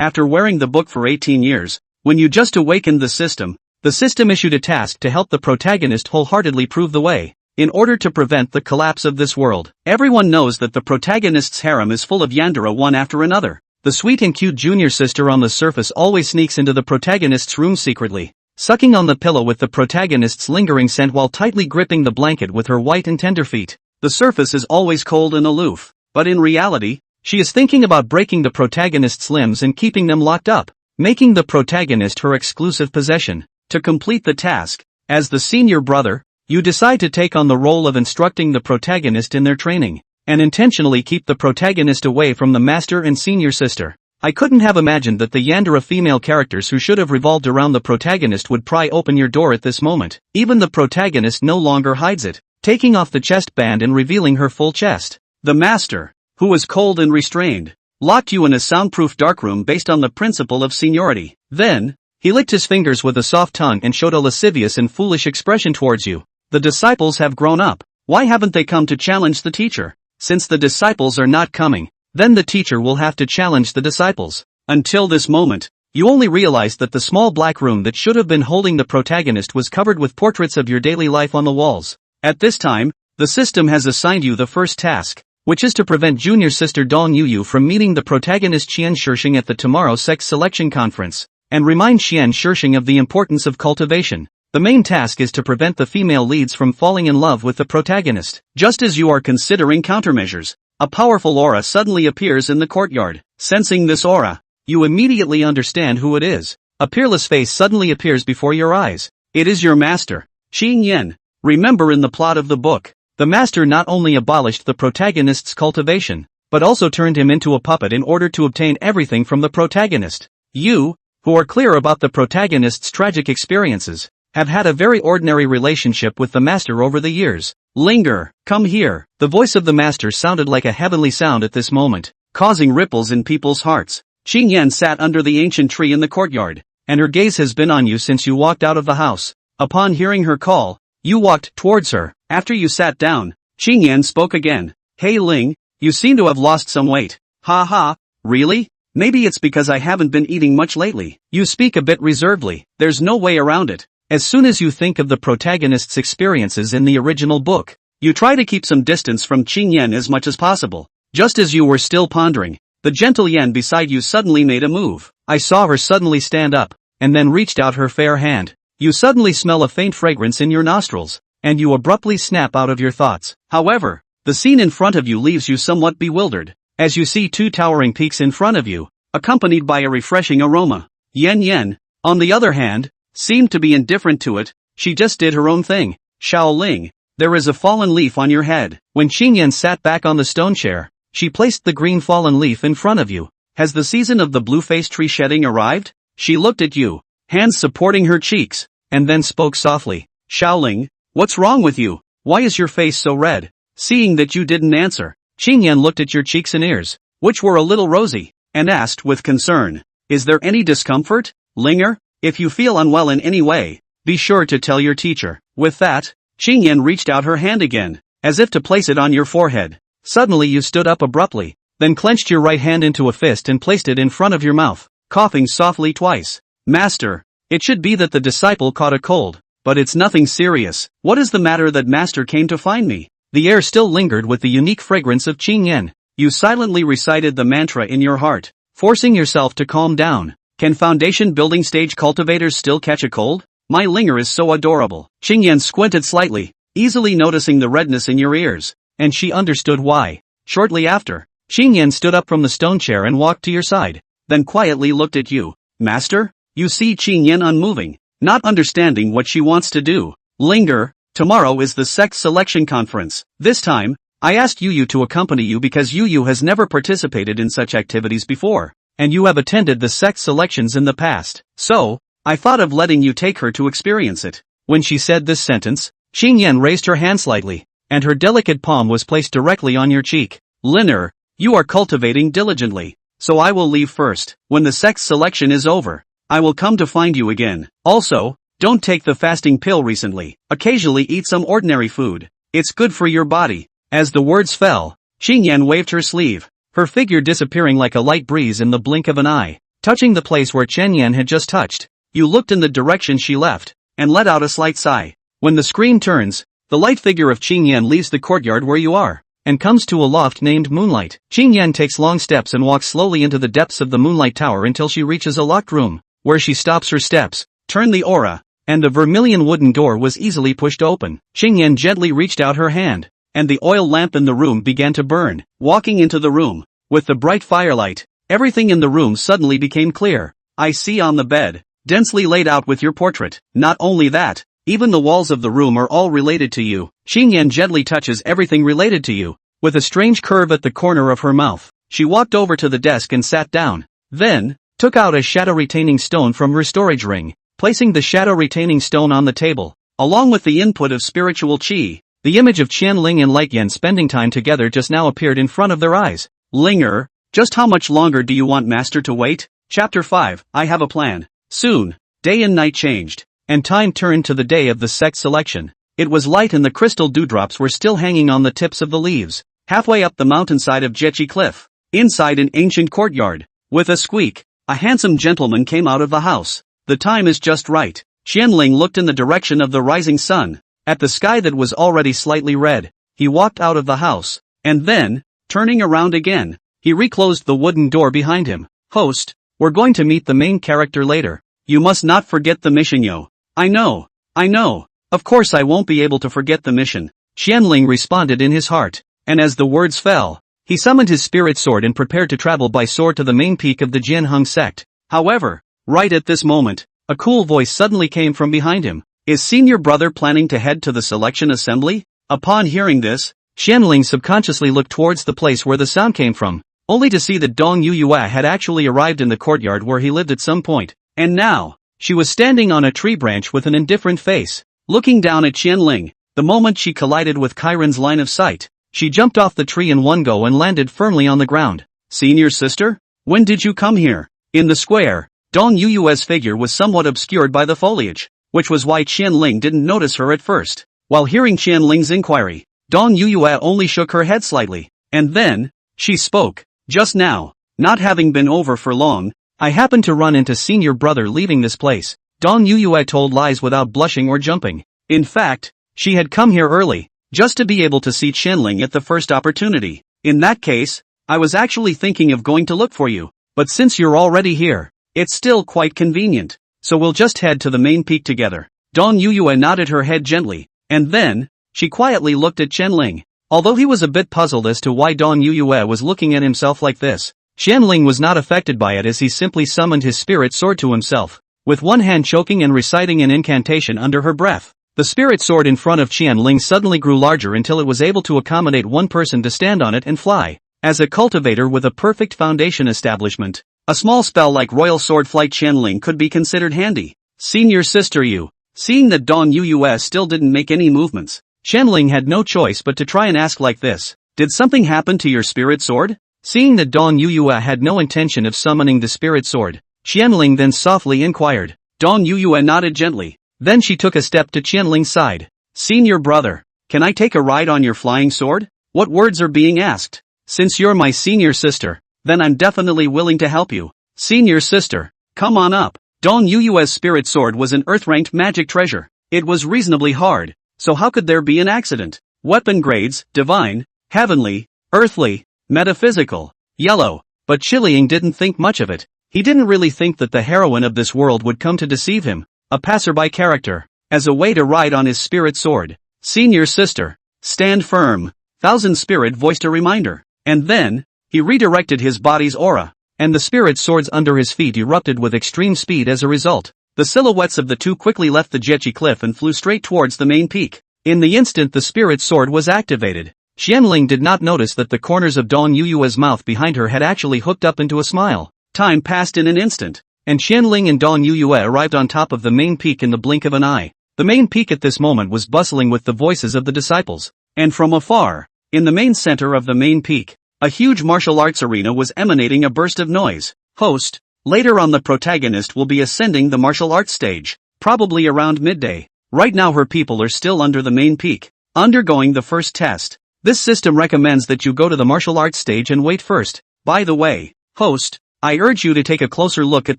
after wearing the book for 18 years, when you just awakened the system issued a task to help the protagonist wholeheartedly prove the way. In order to prevent the collapse of this world, everyone knows that the protagonist's harem is full of yandere one after another. The sweet and cute junior sister on the surface always sneaks into the protagonist's room secretly, sucking on the pillow with the protagonist's lingering scent while tightly gripping the blanket with her white and tender feet. The surface is always cold and aloof, but in reality, she is thinking about breaking the protagonist's limbs and keeping them locked up, making the protagonist her exclusive possession. To complete the task, as the senior brother, you decide to take on the role of instructing the protagonist in their training, and intentionally keep the protagonist away from the master and senior sister. I couldn't have imagined that the yandere female characters who should have revolved around the protagonist would pry open your door at this moment. Even the protagonist no longer hides it, taking off the chest band and revealing her full chest. The master, who was cold and restrained, locked you in a soundproof darkroom based on the principle of seniority. Then, he licked his fingers with a soft tongue and showed a lascivious and foolish expression towards you. The disciples have grown up. Why haven't they come to challenge the teacher? Since the disciples are not coming, then the teacher will have to challenge the disciples. Until this moment, you only realized that the small black room that should have been holding the protagonist was covered with portraits of your daily life on the walls. At this time, the system has assigned you the first task, which is to prevent junior sister Dong Yuyu from meeting the protagonist Qian Shishing at the tomorrow sex selection conference, and remind Qian Shishing of the importance of cultivation. The main task is to prevent the female leads from falling in love with the protagonist. Just as you are considering countermeasures, a powerful aura suddenly appears in the courtyard. Sensing this aura, you immediately understand who it is. A peerless face suddenly appears before your eyes. It is your master, Qin Yan. Remember, in the plot of the book, the master not only abolished the protagonist's cultivation, but also turned him into a puppet in order to obtain everything from the protagonist. You, who are clear about the protagonist's tragic experiences, have had a very ordinary relationship with the master over the years. Linger, come here. The voice of the master sounded like a heavenly sound at this moment, causing ripples in people's hearts. Qin Yan sat under the ancient tree in the courtyard, and her gaze has been on you since you walked out of the house. Upon hearing her call, you walked towards her. After you sat down, Qin Yan spoke again. Hey Ling, you seem to have lost some weight. Ha ha, really? Maybe it's because I haven't been eating much lately. You speak a bit reservedly. There's no way around it. As soon as you think of the protagonist's experiences in the original book, you try to keep some distance from Qin Yan as much as possible. Just as you were still pondering, the gentle Yan beside you suddenly made a move. I saw her suddenly stand up, and then reached out her fair hand. You suddenly smell a faint fragrance in your nostrils, and you abruptly snap out of your thoughts. However, the scene in front of you leaves you somewhat bewildered, as you see two towering peaks in front of you, accompanied by a refreshing aroma. Yan, on the other hand, seemed to be indifferent to it. She just did her own thing. Shaoling, there is a fallen leaf on your head. When Qin Yan sat back on the stone chair, she placed the green fallen leaf in front of you. Has the season of the blue-faced tree shedding arrived? She looked at you, hands supporting her cheeks, and then spoke softly. Shaoling, what's wrong with you? Why is your face so red? Seeing that you didn't answer, Qin Yan looked at your cheeks and ears, which were a little rosy, and asked with concern, is there any discomfort, Linger? If you feel unwell in any way, be sure to tell your teacher. With that, Qin Yan reached out her hand again, as if to place it on your forehead. Suddenly you stood up abruptly, then clenched your right hand into a fist and placed it in front of your mouth, coughing softly twice. Master, it should be that the disciple caught a cold, but it's nothing serious. What is the matter that master came to find me? The air still lingered with the unique fragrance of Qin Yan. You silently recited the mantra in your heart, forcing yourself to calm down. Can foundation building stage cultivators still catch a cold? My Linger is so adorable. Qin Yan squinted slightly, easily noticing the redness in your ears, and she understood why. Shortly after, Qin Yan stood up from the stone chair and walked to your side, then quietly looked at you. Master? You see Qin Yan unmoving, not understanding what she wants to do. Linger, tomorrow is the sex selection conference. This time, I asked Yuyu to accompany you because Yuyu has never participated in such activities before, and you have attended the sex selections in the past. So, I thought of letting you take her to experience it. When she said this sentence, Qin Yan raised her hand slightly, and her delicate palm was placed directly on your cheek. Linger, you are cultivating diligently, so I will leave first. When the sex selection is over, I will come to find you again. Also, don't take the fasting pill recently. Occasionally eat some ordinary food. It's good for your body. As the words fell, Qin Yan waved her sleeve, her figure disappearing like a light breeze in the blink of an eye. touching the place where Chen Yan had just touched. You looked in the direction she left, and let out a slight sigh. When the screen turns, the light figure of Qing Yan leaves the courtyard where you are, and comes to a loft named Moonlight. Qing Yan takes long steps and walks slowly into the depths of the Moonlight Tower until she reaches a locked room, where she stops her steps, turned the aura, and the vermilion wooden door was easily pushed open. Qing Yan gently reached out her hand, and the oil lamp in the room began to burn. Walking into the room, with the bright firelight, everything in the room suddenly became clear. I see on the bed, densely laid out with your portrait. Not only that, even the walls of the room are all related to you. Qing Yan gently touches everything related to you. With a strange curve at the corner of her mouth, she walked over to the desk and sat down. Then, took out a shadow-retaining stone from her storage ring, placing the shadow-retaining stone on the table, along with the input of spiritual qi. The image of Qianling and Light Yan spending time together just now appeared in front of their eyes. Linger, just how much longer do you want Master to wait? Chapter 5, I have a plan. Soon, day and night changed, and time turned to the day of the sect selection. It was light and the crystal dewdrops were still hanging on the tips of the leaves. Halfway up the mountainside of Jechi Cliff, inside an ancient courtyard, with a squeak, a handsome gentleman came out of the house. The time is just right. Qianling looked in the direction of the rising sun, at the sky that was already slightly red. He walked out of the house, and then, turning around again, he reclosed the wooden door behind him. Host, we're going to meet the main character later. You must not forget the mission, yo. I know. Of course I won't be able to forget the mission. Qianling responded in his heart, and as the words fell, he summoned his spirit sword and prepared to travel by sword to the main peak of the Jianheng sect. However, right at this moment, a cool voice suddenly came from behind him. Is senior brother planning to head to the selection assembly? Upon hearing this, Qianling subconsciously looked towards the place where the sound came from, only to see that Dong Yuyue had actually arrived in the courtyard where he lived at some point, and now, she was standing on a tree branch with an indifferent face, looking down at Qianling. The moment she collided with Chiron's line of sight, she jumped off the tree in one go and landed firmly on the ground. Senior sister? When did you come here? In the square, Dong Yuyue's figure was somewhat obscured by the foliage, which was why Qianling didn't notice her at first. While hearing Qianling's inquiry, Dong Yuyue only shook her head slightly, and then, she spoke. Just now, not having been over for long, I happened to run into senior brother leaving this place. Dong Yuyue told lies without blushing or jumping. In fact, she had come here early, just to be able to see Qianling at the first opportunity. In that case, I was actually thinking of going to look for you, but since you're already here, it's still quite convenient, so we'll just head to the main peak together. Dong Yuyue nodded her head gently, and then, she quietly looked at Qianling. Although he was a bit puzzled as to why Dong Yuyue was looking at himself like this, Qianling was not affected by it as he simply summoned his spirit sword to himself, with one hand choking and reciting an incantation under her breath. The spirit sword in front of Qianling suddenly grew larger until it was able to accommodate one person to stand on it and fly. As a cultivator with a perfect foundation establishment, a small spell like Royal Sword Flight Qianling could be considered handy. Senior sister you. Seeing that Dong Yuyue still didn't make any movements, Qianling had no choice but to try and ask like this. Did something happen to your spirit sword? Seeing that Dong Yuyue had no intention of summoning the spirit sword, Qianling then softly inquired. Dong Yuyue nodded gently. Then she took a step to Qianling's side. Senior brother, can I take a ride on your flying sword? What words are being asked? Since you're my senior sister, then I'm definitely willing to help you. Senior sister, come on up. Dong Yuyue's spirit sword was an earth-ranked magic treasure. It was reasonably hard, so how could there be an accident? Weapon grades, divine, heavenly, earthly, metaphysical, yellow. But Qiliang didn't think much of it. He didn't really think that the heroine of this world would come to deceive him, a passerby character, as a way to ride on his spirit sword. Senior sister, stand firm. Thousand Spirit voiced a reminder. And then, he redirected his body's aura, and the spirit swords under his feet erupted with extreme speed as a result. The silhouettes of the two quickly left the Jechi cliff and flew straight towards the main peak. In the instant the spirit sword was activated, Qianling did not notice that the corners of Dong Yuyue's mouth behind her had actually hooked up into a smile. Time passed in an instant, and Qianling and Dong Yuyue arrived on top of the main peak in the blink of an eye. The main peak at this moment was bustling with the voices of the disciples, and from afar, in the main center of the main peak, a huge martial arts arena was emanating a burst of noise. Host, later on the protagonist will be ascending the martial arts stage, probably around midday. Right now her people are still under the main peak, undergoing the first test. This system recommends that you go to the martial arts stage and wait first. By the way, host, I urge you to take a closer look at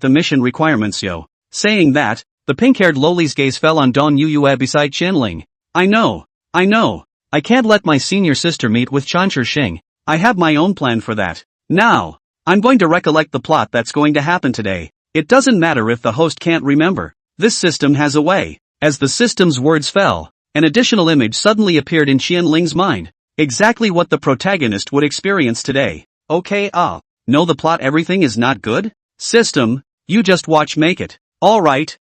the mission requirements, yo. Saying that, the pink-haired lowly's gaze fell on Dong Yuyue beside Qianling. I know. I can't let my senior sister meet with Chanshi Xing. I have my own plan for that. Now, I'm going to recollect the plot that's going to happen today. It doesn't matter if the host can't remember. This system has a way. As the system's words fell, an additional image suddenly appeared in Qianling's mind. Exactly what the protagonist would experience today. Okay, know the plot, everything is not good? System, you just watch make it. Alright,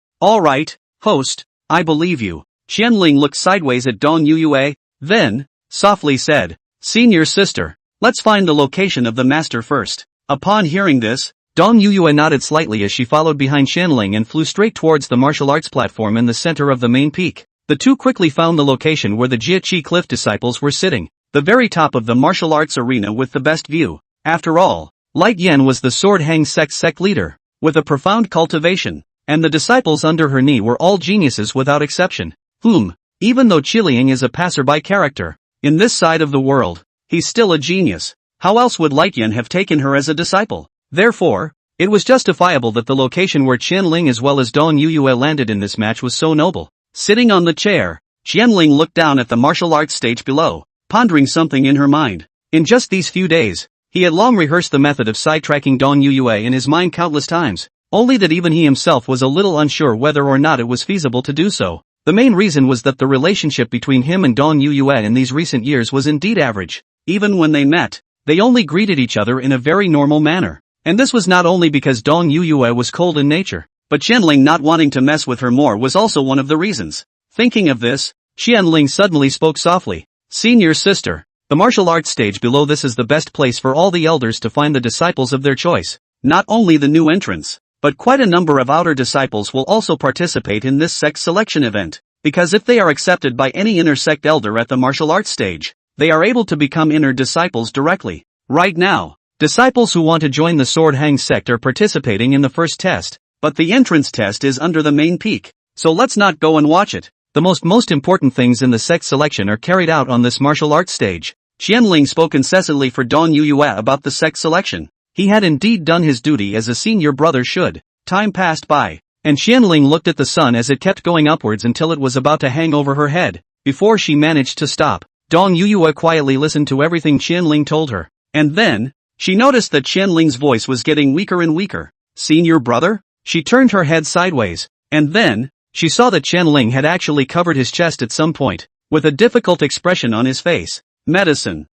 host, I believe you. Qianling looked sideways at Dong Yuyue, then, softly said, Senior sister, let's find the location of the master first. Upon hearing this, Dong Yuyue nodded slightly as she followed behind Qianling and flew straight towards the martial arts platform in the center of the main peak. The two quickly found the location where the Jiechi Cliff disciples were sitting, the very top of the martial arts arena with the best view. After all, Light Yan was the Sword Hang sect leader, with a profound cultivation, and the disciples under her knee were all geniuses without exception. Even though Qiliang is a passerby character, in this side of the world, he's still a genius. How else would Light Yan have taken her as a disciple? Therefore, it was justifiable that the location where Qianling as well as Dong Yuyue landed in this match was so noble. Sitting on the chair, Qianling looked down at the martial arts stage below, pondering something in her mind. In just these few days, he had long rehearsed the method of sidetracking Dong Yuyue in his mind countless times, only that even he himself was a little unsure whether or not it was feasible to do so. The main reason was that the relationship between him and Dong Yuyue in these recent years was indeed average. Even when they met, they only greeted each other in a very normal manner. And this was not only because Dong Yuyue was cold in nature, but Qianling not wanting to mess with her more was also one of the reasons. Thinking of this, Qianling suddenly spoke softly. Senior sister, the martial arts stage below this is the best place for all the elders to find the disciples of their choice. Not only the new entrants, but quite a number of outer disciples will also participate in this sect selection event, because if they are accepted by any inner sect elder at the martial arts stage, they are able to become inner disciples directly. Right now, disciples who want to join the Sword Hang sect are participating in the first test, but the entrance test is under the main peak, so let's not go and watch it. The most important things in the sect selection are carried out on this martial arts stage. Qianling spoke incessantly for Dong Yuyue about the sect selection. He had indeed done his duty as a senior brother should. Time passed by, and Qianling looked at the sun as it kept going upwards until it was about to hang over her head, before she managed to stop. Dong Yuyue quietly listened to everything Qianling told her, and then, she noticed that Qianling's voice was getting weaker and weaker. Senior brother? She turned her head sideways, and then, she saw that Qianling had actually covered his chest at some point, with a difficult expression on his face. Medicine.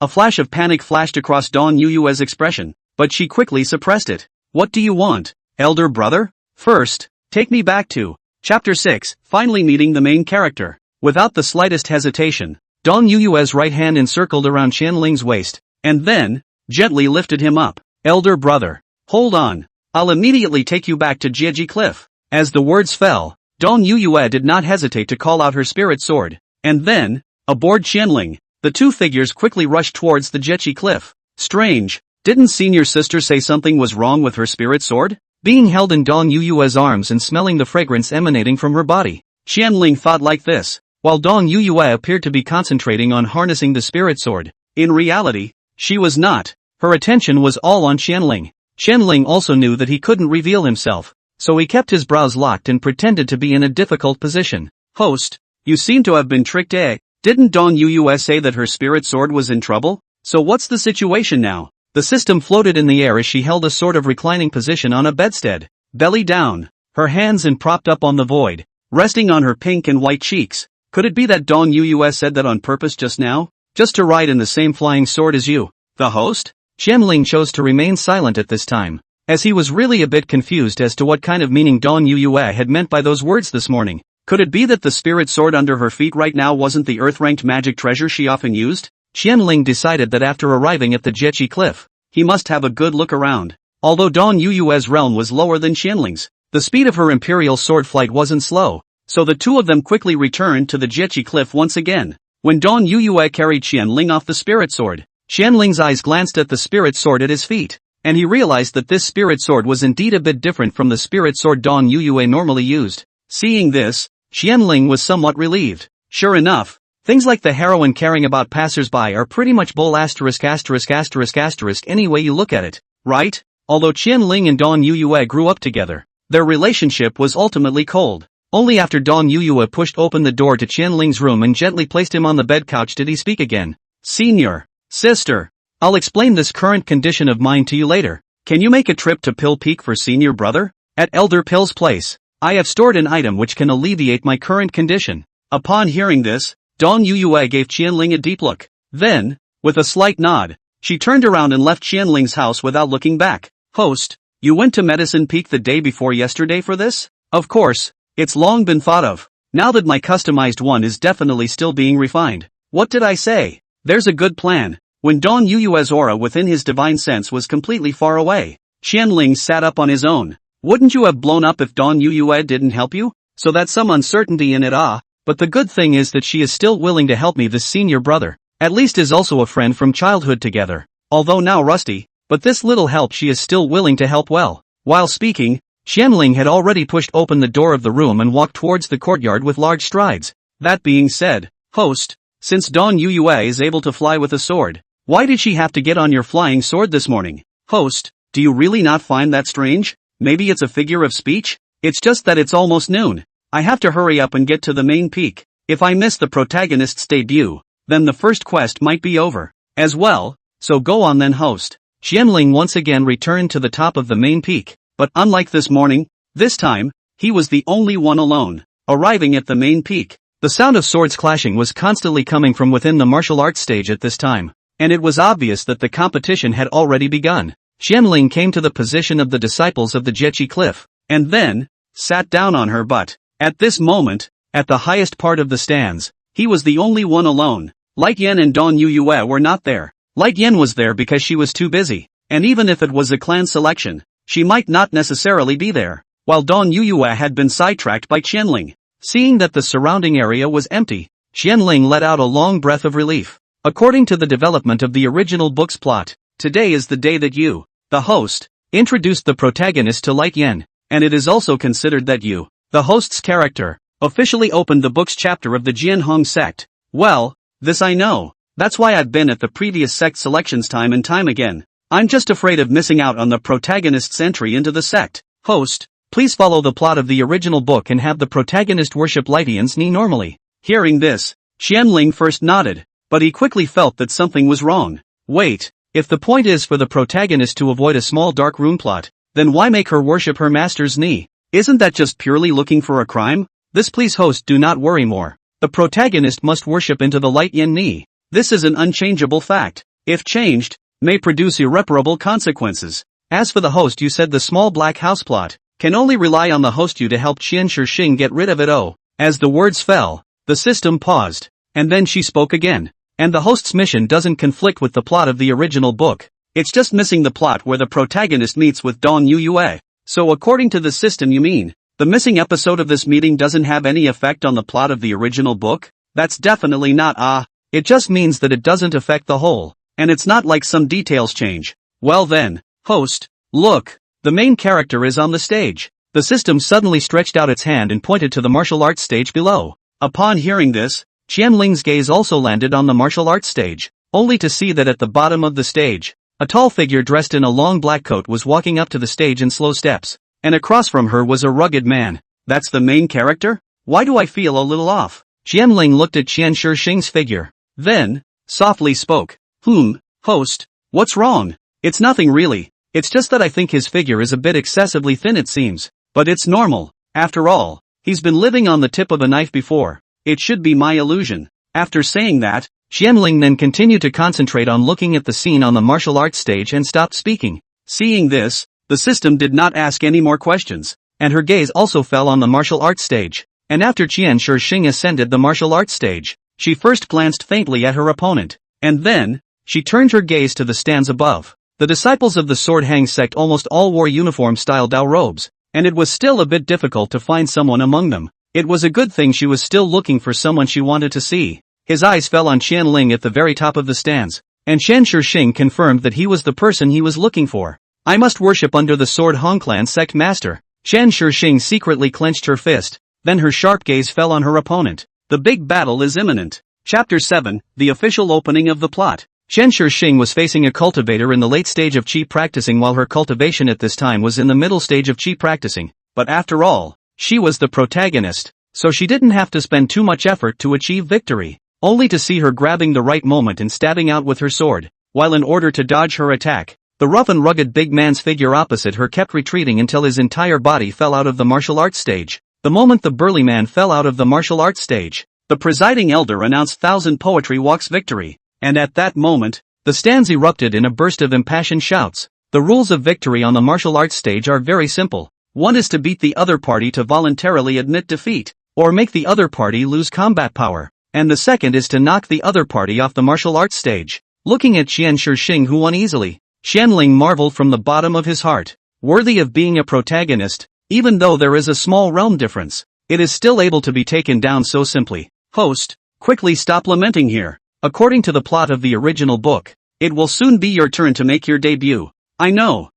A flash of panic flashed across Dong Yuyue's expression, but she quickly suppressed it. What do you want, elder brother? First, take me back to Chapter 6, finally meeting the main character. Without the slightest hesitation, Dong Yuyue's right hand encircled around Qianling's waist, and then, gently lifted him up. Elder brother, hold on. I'll immediately take you back to Jieji Cliff. As the words fell, Dong Yuyue did not hesitate to call out her spirit sword, and then, aboard Qianling, the two figures quickly rushed towards the Jiechi Cliff. Strange, didn't senior sister say something was wrong with her spirit sword? Being held in Dong Yuyue's arms and smelling the fragrance emanating from her body, Qianling thought like this, while Dong Yuyue appeared to be concentrating on harnessing the spirit sword. In reality, she was not. Her attention was all on Qianling. Qianling also knew that he couldn't reveal himself, so he kept his brows locked and pretended to be in a difficult position. Host, you seem to have been tricked, eh? Didn't Dong Yuyue say that her spirit sword was in trouble? So what's the situation now? The system floated in the air as she held a sort of reclining position on a bedstead, belly down, her hands propped up on the void, resting on her pink and white cheeks. Could it be that Dong Yuyue said that on purpose just now? Just to ride in the same flying sword as you, the host? Qianling chose to remain silent at this time, as he was really a bit confused as to what kind of meaning Dong Yuyue had meant by those words this morning. Could it be that the spirit sword under her feet right now wasn't the earth-ranked magic treasure she often used? Qianling decided that after arriving at the Jiechi Cliff, he must have a good look around. Although Dong Yuyue's realm was lower than Qianling's, the speed of her imperial sword flight wasn't slow, so the two of them quickly returned to the Jiechi Cliff once again. When Dong Yuyue carried Qianling off the spirit sword, Qianling's eyes glanced at the spirit sword at his feet, and he realized that this spirit sword was indeed a bit different from the spirit sword Dong Yuyue normally used. Seeing this, Qianling was somewhat relieved. Sure enough, things like the heroine caring about passers-by are pretty much bull **** any way you look at it, right? Although Qianling and Dong Yuyue grew up together, their relationship was ultimately cold. Only after Dong Yuyue pushed open the door to Qianling's room and gently placed him on the bed couch did he speak again. Senior. Sister. I'll explain this current condition of mine to you later. Can you make a trip to Pill Peak for senior brother? At Elder Pill's place. I have stored an item which can alleviate my current condition. Upon hearing this, Dong Yuyue gave Qianling a deep look. Then, with a slight nod, she turned around and left Qianling's house without looking back. Host, you went to Medicine Peak the day before yesterday for this? Of course, it's long been thought of. Now that my customized one is definitely still being refined. What did I say? There's a good plan. When Dong Yuyue's aura within his divine sense was completely far away, Qianling sat up on his own. Wouldn't you have blown up if Dong Yuyue didn't help you? So that's some uncertainty in it, but the good thing is that she is still willing to help me. This senior brother, at least, is also a friend from childhood together. Although now rusty, but this little help she is still willing to help well. While speaking, Qianling had already pushed open the door of the room and walked towards the courtyard with large strides. That being said, host, since Dong Yuyue is able to fly with a sword, why did she have to get on your flying sword this morning? Host, do you really not find that strange? Maybe it's a figure of speech? It's just that it's almost noon. I have to hurry up and get to the main peak. If I miss the protagonist's debut, then the first quest might be over as well, so go on then, host. Qianling once again returned to the top of the main peak, but unlike this morning, this time, he was the only one alone. Arriving at the main peak, the sound of swords clashing was constantly coming from within the martial arts stage at this time, and it was obvious that the competition had already begun. Qianling came to the position of the disciples of the Jiechi Cliff, and then sat down on her butt. At this moment, at the highest part of the stands, he was the only one alone. Light Yen and Dong Yuyue were not there. Light Yen was there because she was too busy, and even if it was a clan selection, she might not necessarily be there, while Dong Yuyue had been sidetracked by Qianling. Seeing that the surrounding area was empty, Qianling let out a long breath of relief. According to the development of the original book's plot, today is the day that you, the host, introduced the protagonist to Light Yen, and it is also considered that you, the host's character, officially opened the book's chapter of the Jianhong sect. Well, this I know. That's why I've been at the previous sect selections time and time again. I'm just afraid of missing out on the protagonist's entry into the sect. Host, please follow the plot of the original book and have the protagonist worship Light Yen's knee normally. Hearing this, Qianling first nodded, but he quickly felt that something was wrong. Wait, if the point is for the protagonist to avoid a small dark room plot, then why make her worship her master's knee? Isn't that just purely looking for a crime? This, please host, do not worry more. The protagonist must worship into the Light Yen knee. This is an unchangeable fact. If changed, may produce irreparable consequences. As for the host, you said the small black house plot can only rely on the host you to help Qian Shixing get rid of it. Oh, as the words fell, the system paused, and then she spoke again. And the host's mission doesn't conflict with the plot of the original book. It's just missing the plot where the protagonist meets with Dong Yuyue. So according to the system, you mean the missing episode of this meeting doesn't have any effect on the plot of the original book? That's definitely not. It just means that it doesn't affect the whole, and it's not like some details change. Well then, host, look, the main character is on the stage. The system suddenly stretched out its hand and pointed to the martial arts stage below. Upon hearing this, Qianling's gaze also landed on the martial arts stage, only to see that at the bottom of the stage, a tall figure dressed in a long black coat was walking up to the stage in slow steps, and across from her was a rugged man. That's the main character? Why do I feel a little off? Qianling looked at Qian Shixing's figure, then softly spoke. Host, what's wrong? It's nothing really. It's just that I think his figure is a bit excessively thin, it seems. But it's normal. After all, he's been living on the tip of a knife before. It should be my illusion. After saying that, Qianling then continued to concentrate on looking at the scene on the martial arts stage and stopped speaking. Seeing this, the system did not ask any more questions, and her gaze also fell on the martial arts stage. And after Qian Shixing ascended the martial arts stage, she first glanced faintly at her opponent, and then she turned her gaze to the stands above. The disciples of the Sword Hang sect almost all wore uniform-style Dao robes, and it was still a bit difficult to find someone among them. It was a good thing she was still looking for someone she wanted to see. His eyes fell on Qianling at the very top of the stands, and Qian Shixing confirmed that he was the person he was looking for. I must worship under the Sword Hong Clan sect master. Qian Shixing secretly clenched her fist, then her sharp gaze fell on her opponent. The big battle is imminent. Chapter 7, the official opening of the plot. Chen Shixing was facing a cultivator in the late stage of chi practicing while her cultivation at this time was in the middle stage of chi practicing, but after all, she was the protagonist, so she didn't have to spend too much effort to achieve victory, only to see her grabbing the right moment and stabbing out with her sword, while in order to dodge her attack, the rough and rugged big man's figure opposite her kept retreating until his entire body fell out of the martial arts stage. The moment the burly man fell out of the martial arts stage, the presiding elder announced Thousand Poetry Walk's victory, and at that moment, the stands erupted in a burst of impassioned shouts. The rules of victory on the martial arts stage are very simple. One is to beat the other party to voluntarily admit defeat, or make the other party lose combat power, and the second is to knock the other party off the martial arts stage. Looking at Chen Shixing, who won easily, Xianling marveled from the bottom of his heart. Worthy of being a protagonist, even though there is a small realm difference, it is still able to be taken down so simply. Host, quickly stop lamenting here. According to the plot of the original book, it will soon be your turn to make your debut. I know.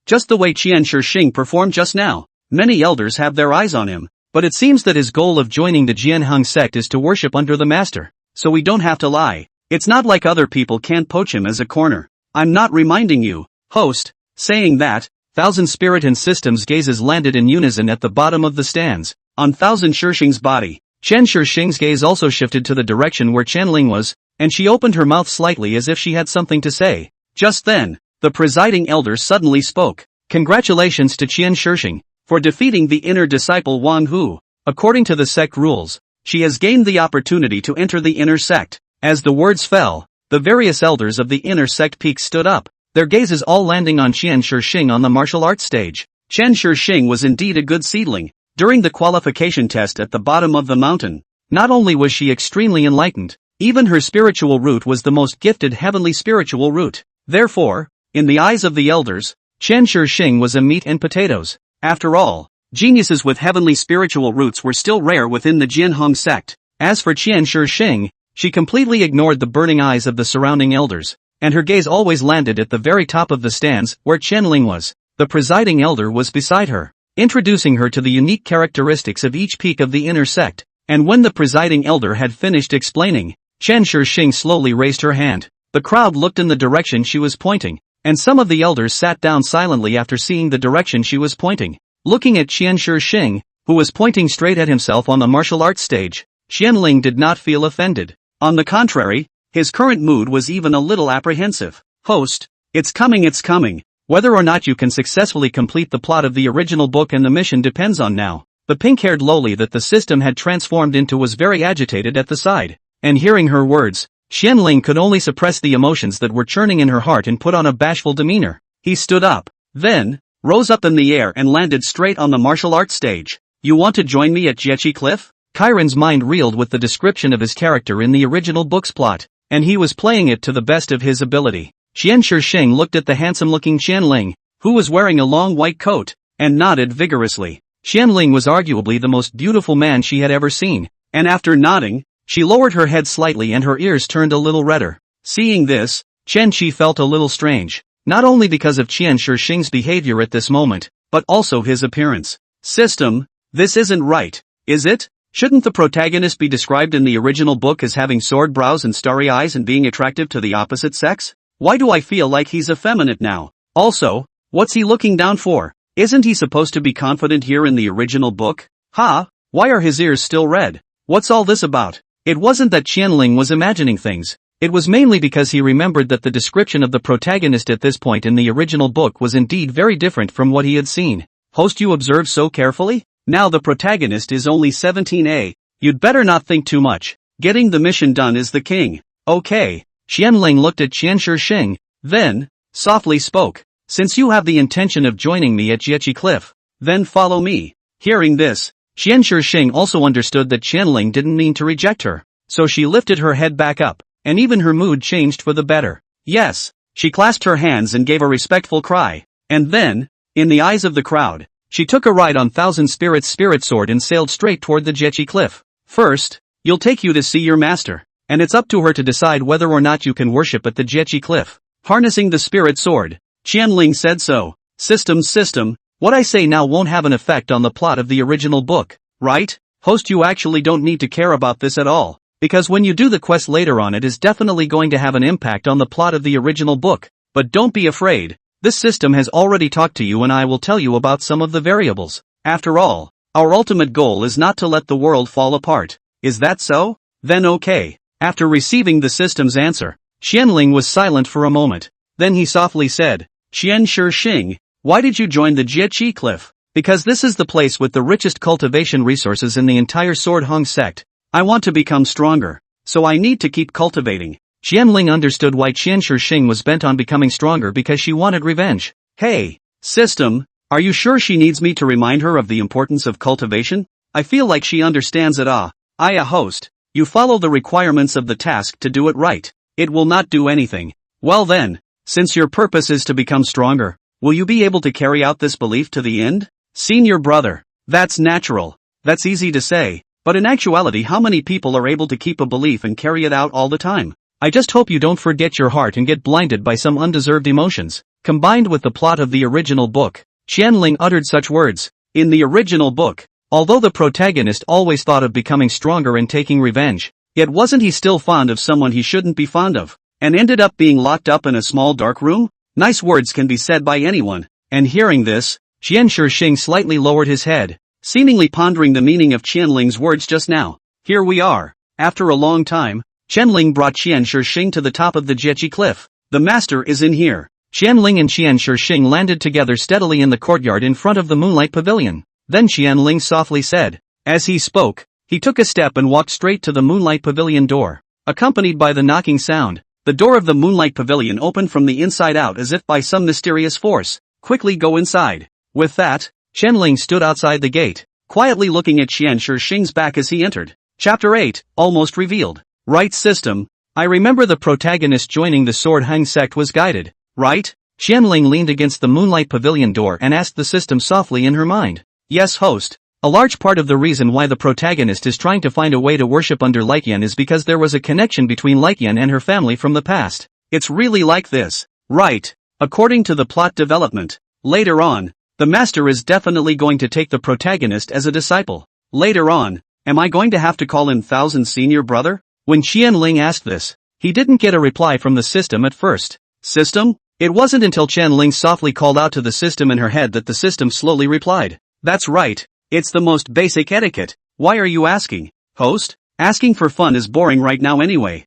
Just the way Chen Shixing performed just now, many elders have their eyes on him, but it seems that his goal of joining the Jianheng sect is to worship under the master, so we don't have to lie. It's not like other people can't poach him as a corner. I'm not reminding you, host. Saying that, Thousand Spirit and Systems gazes landed in unison at the bottom of the stands, on Thousand Shixing's body. Chen Shixing's gaze also shifted to the direction where Qianling was, and she opened her mouth slightly as if she had something to say. Just then, the presiding elder suddenly spoke. Congratulations to Chen Shixing for defeating the inner disciple Wang Hu. According to the sect rules, she has gained the opportunity to enter the inner sect. As the words fell, the various elders of the inner sect peaks stood up, their gazes all landing on Chen Shixing on the martial arts stage. Chen Shixing was indeed a good seedling. During the qualification test at the bottom of the mountain, not only was she extremely enlightened, even her spiritual root was the most gifted heavenly spiritual root. Therefore, in the eyes of the elders, Chen Shixing was a meat and potatoes. After all, geniuses with heavenly spiritual roots were still rare within the Jianheng sect. As for Chen Shixing, she completely ignored the burning eyes of the surrounding elders, and her gaze always landed at the very top of the stands where Qianling was. The presiding elder was beside her, introducing her to the unique characteristics of each peak of the inner sect, and when the presiding elder had finished explaining, Chen Shixing slowly raised her hand. The crowd looked in the direction she was pointing, and some of the elders sat down silently after seeing the direction she was pointing. Looking at Chen Shixing, who was pointing straight at himself on the martial arts stage, Qianling did not feel offended. On the contrary, his current mood was even a little apprehensive. Host, it's coming. Whether or not you can successfully complete the plot of the original book and the mission depends on now. The pink-haired loli that the system had transformed into was very agitated at the side, and hearing her words, Qianling could only suppress the emotions that were churning in her heart and put on a bashful demeanor. He stood up, then, rose up in the air and landed straight on the martial arts stage. You want to join me at Jiechi Cliff? Chiron's mind reeled with the description of his character in the original book's plot, and he was playing it to the best of his ability. Chen Shixing looked at the handsome-looking Qianling, who was wearing a long white coat, and nodded vigorously. Qianling was arguably the most beautiful man she had ever seen, and after nodding, she lowered her head slightly and her ears turned a little redder. Seeing this, Chen Qi felt a little strange, not only because of Chen Shixing's behavior at this moment, but also his appearance. System, this isn't right, is it? Shouldn't the protagonist be described in the original book as having sword brows and starry eyes and being attractive to the opposite sex? Why do I feel like he's effeminate now? Also, what's he looking down for? Isn't he supposed to be confident here in the original book? Why are his ears still red? What's all this about? It wasn't that Qianling was imagining things. It was mainly because he remembered that the description of the protagonist at this point in the original book was indeed very different from what he had seen. Host, you observe so carefully? Now the protagonist is only 17A. You'd better not think too much. Getting the mission done is the king. Okay. Qianling looked at Chen Shixing, then, softly spoke. Since you have the intention of joining me at Jiechi Cliff, then follow me. Hearing this, Chen Shixing also understood that Qianling didn't mean to reject her, so she lifted her head back up, and even her mood changed for the better. Yes, she clasped her hands and gave a respectful cry, and then, in the eyes of the crowd, she took a ride on Thousand Spirit's spirit sword and sailed straight toward the Jiechi Cliff. First, you'll take you to see your master, and it's up to her to decide whether or not you can worship at the Jiechi Cliff. Harnessing the spirit sword, Qianling said so. System, what I say now won't have an effect on the plot of the original book, right? Host, you actually don't need to care about this at all. because when you do the quest later on it is definitely going to have an impact on the plot of the original book. But don't be afraid, this system has already talked to you and I will tell you about some of the variables. After all, our ultimate goal is not to let the world fall apart. Is that so? Then okay. After receiving the system's answer, Qianling was silent for a moment. Then he softly said, Qian Shixing, why did you join the Jieqi Cliff? Because this is the place with the richest cultivation resources in the entire Sword Hong sect. I want to become stronger, so I need to keep cultivating. Qianling understood why Qian Shixing was bent on becoming stronger because she wanted revenge. Hey, system, are you sure she needs me to remind her of the importance of cultivation? I feel like she understands it. I host. You follow the requirements of the task to do it right. It will not do anything. Well then, since your purpose is to become stronger, will you be able to carry out this belief to the end? Senior brother. That's natural. That's easy to say, but in actuality how many people are able to keep a belief and carry it out all the time? I just hope you don't forget your heart and get blinded by some undeserved emotions. Combined with the plot of the original book, Qianling uttered such words. In the original book, although the protagonist always thought of becoming stronger and taking revenge, yet wasn't he still fond of someone he shouldn't be fond of, and ended up being locked up in a small dark room? Nice words can be said by anyone, and hearing this, Qian Shixing slightly lowered his head, seemingly pondering the meaning of Qianling's words just now. Here we are. After a long time, Qianling brought Qian Shixing to the top of the Jieqi Cliff. The master is in here. Qianling and Qian Shixing landed together steadily in the courtyard in front of the Moonlight Pavilion. Then Qianling softly said. As he spoke, he took a step and walked straight to the Moonlight Pavilion door. Accompanied by the knocking sound, the door of the Moonlight Pavilion opened from the inside out as if by some mysterious force. Quickly go inside. With that, Qianling stood outside the gate, quietly looking at Qian Shixing's back as he entered. Chapter 8, almost revealed. Right system. I remember the protagonist joining the Sword Hong sect was guided, right? Qianling leaned against the Moonlight Pavilion door and asked the system softly in her mind. Yes, host. A large part of the reason why the protagonist is trying to find a way to worship under Lightyan is because there was a connection between Lightyan and her family from the past. It's really like this. Right. According to the plot development, later on, the master is definitely going to take the protagonist as a disciple. Later on, am I going to have to call him Thousand Senior Brother? When Qianling asked this, he didn't get a reply from the system at first. System? It wasn't until Qianling softly called out to the system in her head that the system slowly replied. That's right. It's the most basic etiquette. Why are you asking? Host? Asking for fun is boring right now anyway.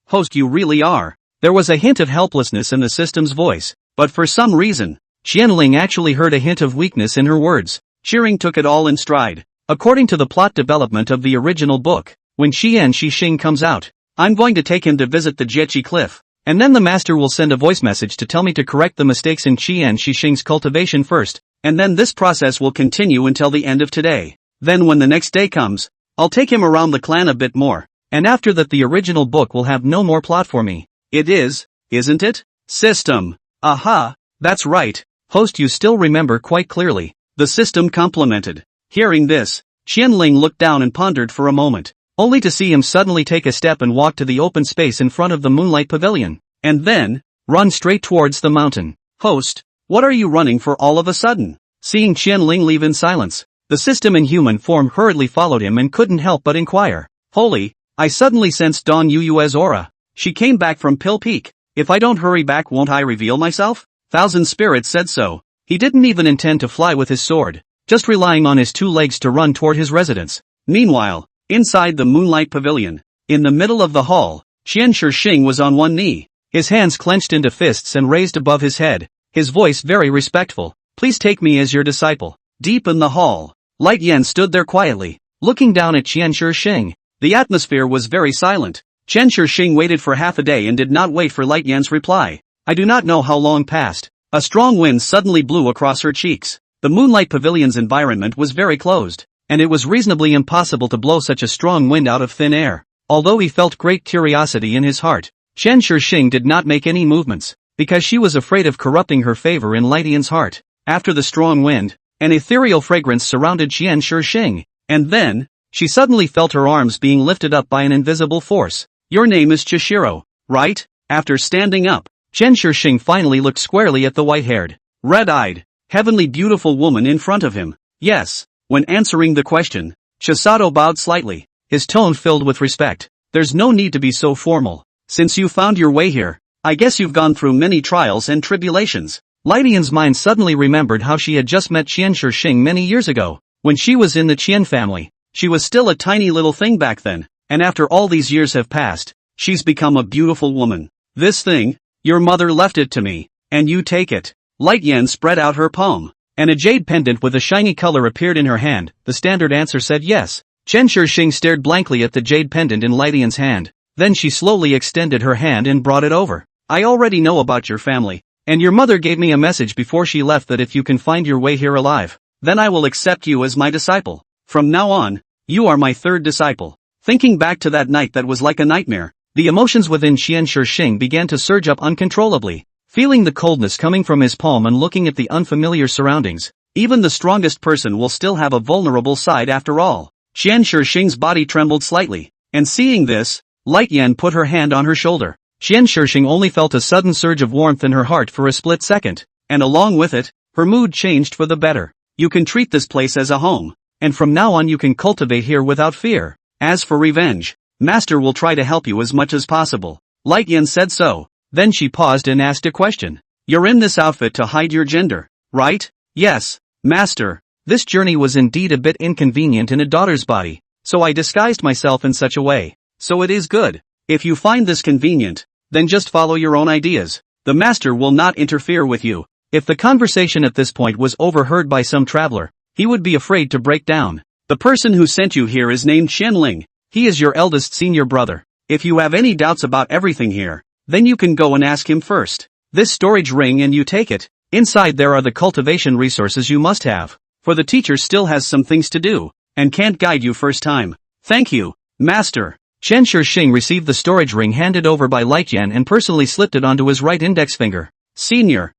Host, you really are. There was a hint of helplessness in the system's voice, but for some reason, Qianling actually heard a hint of weakness in her words. Qianling took it all in stride. According to the plot development of the original book, when Qian Shixing comes out, I'm going to take him to visit the Jieqi Cliff, and then the master will send a voice message to tell me to correct the mistakes in Qian Shixing's cultivation first, and then this process will continue until the end of today. Then when the next day comes, I'll take him around the clan a bit more, and after that the original book will have no more plot for me. It is, isn't it? System. Aha, that's right. Host, you still remember quite clearly. The system complimented. Hearing this, Qianling looked down and pondered for a moment, only to see him suddenly take a step and walk to the open space in front of the Moonlight Pavilion, and then run straight towards the mountain. Host, what are you running for all of a sudden? Seeing Qianling leave in silence, the system in human form hurriedly followed him and couldn't help but inquire. Holy, I suddenly sensed Dawn Yu's aura. She came back from Pill Peak. If I don't hurry back, won't I reveal myself? Thousand Spirits said so. He didn't even intend to fly with his sword, just relying on his two legs to run toward his residence. Meanwhile, inside the Moonlight Pavilion, in the middle of the hall, Qian Shixing was on one knee, his hands clenched into fists and raised above his head, his voice very respectful. Please take me as your disciple. Deep in the hall, Light Yan stood there quietly, looking down at Qian Shixing. The atmosphere was very silent. Qian Shixing waited for half a day and did not wait for Light Yan's reply. I do not know how long passed. A strong wind suddenly blew across her cheeks. The Moonlight Pavilion's environment was very closed, and it was reasonably impossible to blow such a strong wind out of thin air. Although he felt great curiosity in his heart, Qian Shixing did not make any movements, because she was afraid of corrupting her favor in Light Yan's heart. After the strong wind, an ethereal fragrance surrounded Qian Shixing, and then, she suddenly felt her arms being lifted up by an invisible force. Your name is Chishiro, right? After standing up, Qian Shixing finally looked squarely at the white-haired, red-eyed, heavenly beautiful woman in front of him. Yes. When answering the question, Chisato bowed slightly. his tone filled with respect. There's no need to be so formal. Since you found your way here, I guess you've gone through many trials and tribulations. Lidian's mind suddenly remembered how she had just met Qian Shixing many years ago, when she was in the Qian family. She was still a tiny little thing back then, and after all these years have passed, she's become a beautiful woman. This thing, your mother left it to me, and you take it. Lidian spread out her palm, and a jade pendant with a shiny color appeared in her hand. The standard answer said yes. Qian Shixing stared blankly at the jade pendant in Lidian's hand. Then she slowly extended her hand and brought it over. I already know about your family, and your mother gave me a message before she left that if you can find your way here alive, then I will accept you as my disciple. From now on, you are my third disciple. Thinking back to that night that was like a nightmare, the emotions within Qian Shixing began to surge up uncontrollably. Feeling the coldness coming from his palm and looking at the unfamiliar surroundings, even the strongest person will still have a vulnerable side after all. Qian Shixing's body trembled slightly, and seeing this, Lidian put her hand on her shoulder. Qian Shixing only felt a sudden surge of warmth in her heart for a split second, and along with it, her mood changed for the better. You can treat this place as a home, and from now on you can cultivate here without fear. As for revenge, Master will try to help you as much as possible. Lidian said so. Then she paused and asked a question. You're in this outfit to hide your gender, right? Yes, Master. This journey was indeed a bit inconvenient in a daughter's body, so I disguised myself in such a way. So it is good. If you find this convenient, then just follow your own ideas. The Master will not interfere with you. If the conversation at this point was overheard by some traveler, he would be afraid to break down. The person who sent you here is named Qianling. He is your eldest senior brother. If you have any doubts about everything here, then you can go and ask him first. This storage ring and you take it. Inside there are the cultivation resources you must have, for the teacher still has some things to do, and can't guide you first time. Thank you, Master. Qian Shixing received the storage ring handed over by Lidian and personally slipped it onto his right index finger. Senior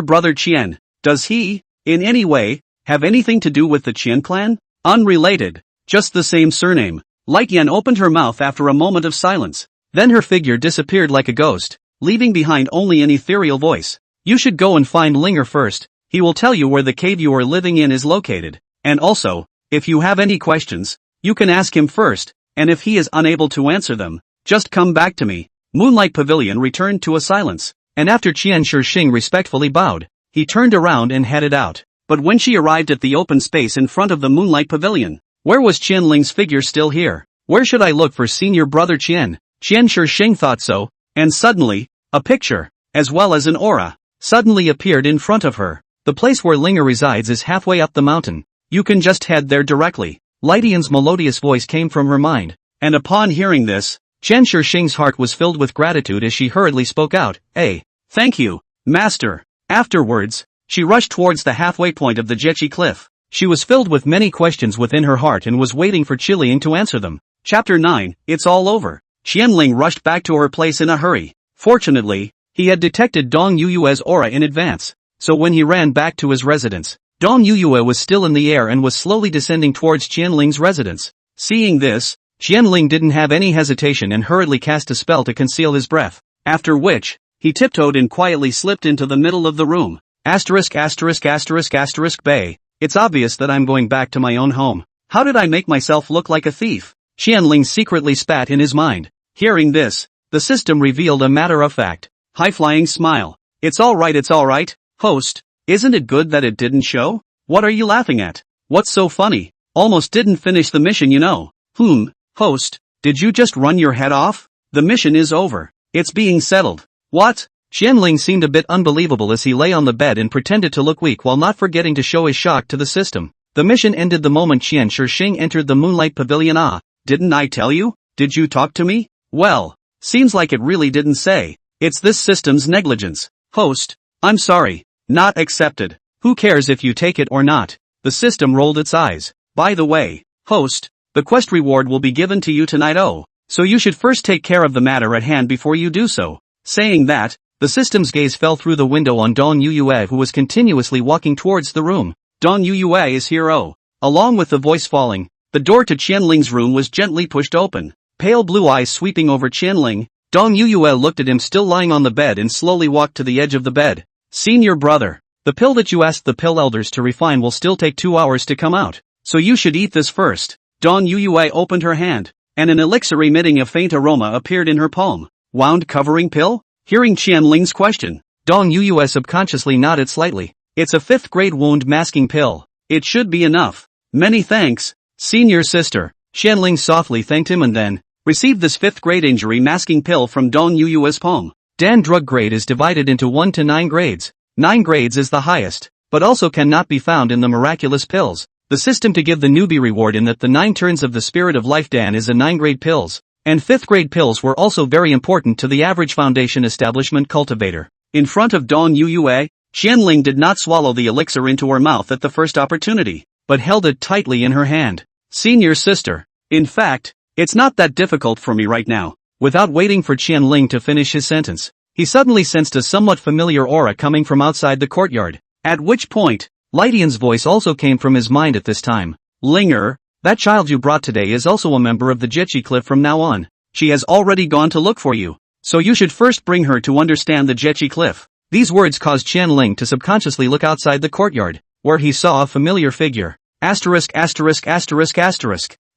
brother Qian, does he, in any way, have anything to do with the Qian clan? Unrelated, just the same surname. Lidian opened her mouth after a moment of silence. Then her figure disappeared like a ghost, leaving behind only an ethereal voice. You should go and find Linger first. He will tell you where the cave you are living in is located. And also, if you have any questions, you can ask him first, and if he is unable to answer them, just come back to me. Moonlight Pavilion returned to a silence, and after Qian Shixing respectfully bowed, he turned around and headed out. But when she arrived at the open space in front of the Moonlight Pavilion, where was Qianling's figure still here? Where should I look for senior brother Qian? Qian Shixing thought so, and suddenly, a picture, as well as an aura, suddenly appeared in front of her. The place where Linger resides is halfway up the mountain. You can just head there directly. Lidian's melodious voice came from her mind, and upon hearing this, Qian Shixing's heart was filled with gratitude as she hurriedly spoke out, Thank you, Master. Afterwards, she rushed towards the halfway point of the Jechi cliff. She was filled with many questions within her heart and was waiting for Qianling to answer them. Chapter 9, It's all over. Qianling rushed back to her place in a hurry. Fortunately, he had detected Dong Yuyue's aura in advance, so when he ran back to his residence, Dong Yuyue was still in the air and was slowly descending towards Qianling's residence. Seeing this, Qianling didn't have any hesitation and hurriedly cast a spell to conceal his breath, after which, he tiptoed and quietly slipped into the middle of the room. Bay. It's obvious that I'm going back to my own home. How did I make myself look like a thief? Qianling secretly spat in his mind. Hearing this, the system revealed a matter-of-fact, high-flying smile. It's alright, host. Isn't it good that it didn't show? What are you laughing at? What's so funny? Almost didn't finish the mission, you know. Host, did you just run your head off? The mission is over. It's being settled. What? Qianling seemed a bit unbelievable as he lay on the bed and pretended to look weak while not forgetting to show his shock to the system. The mission ended the moment Qian Shixing entered the Moonlight Pavilion. Didn't I tell you? Did you talk to me? Well, seems like it really didn't say. It's this system's negligence. Host, I'm sorry. Not accepted. Who cares if you take it or not? The system rolled its eyes. By the way, host, the quest reward will be given to you tonight. So you should first take care of the matter at hand before you do so. Saying that, the system's gaze fell through the window on Dong Yuyue, who was continuously walking towards the room. Dong Yuyue is here. Along with the voice falling, the door to Qianling's room was gently pushed open. Pale blue eyes sweeping over Qianling, Dong Yuyue looked at him still lying on the bed and slowly walked to the edge of the bed. Senior brother, the pill that you asked the pill elders to refine will still take 2 hours to come out, so you should eat this first. Dawn Yuyue opened her hand, and an elixir emitting a faint aroma appeared in her palm. Wound covering pill? Hearing Qianling's question, Dawn Yuyue subconsciously nodded slightly. It's a 5th grade wound masking pill. It should be enough. Many thanks, senior sister. Qianling softly thanked him and then received this 5th grade injury masking pill from Dawn Yuyue's palm. Dan drug grade is divided into 1 to 9 grades. 9 grades is the highest, but also cannot be found in the miraculous pills. The system to give the newbie reward in that the 9 turns of the spirit of life Dan is a 9 grade pills, and 5th grade pills were also very important to the average foundation establishment cultivator. In front of Dawn Yuyue, Qianling did not swallow the elixir into her mouth at the first opportunity, but held it tightly in her hand. Senior sister. In fact, it's not that difficult for me right now. Without waiting for Qianling to finish his sentence, he suddenly sensed a somewhat familiar aura coming from outside the courtyard. At which point, Lydian's voice also came from his mind at this time. Linger, that child you brought today is also a member of the Jitchi Cliff from now on. She has already gone to look for you. So you should first bring her to understand the Jitchi Cliff. These words caused Qianling to subconsciously look outside the courtyard, where he saw a familiar figure. Asterisk.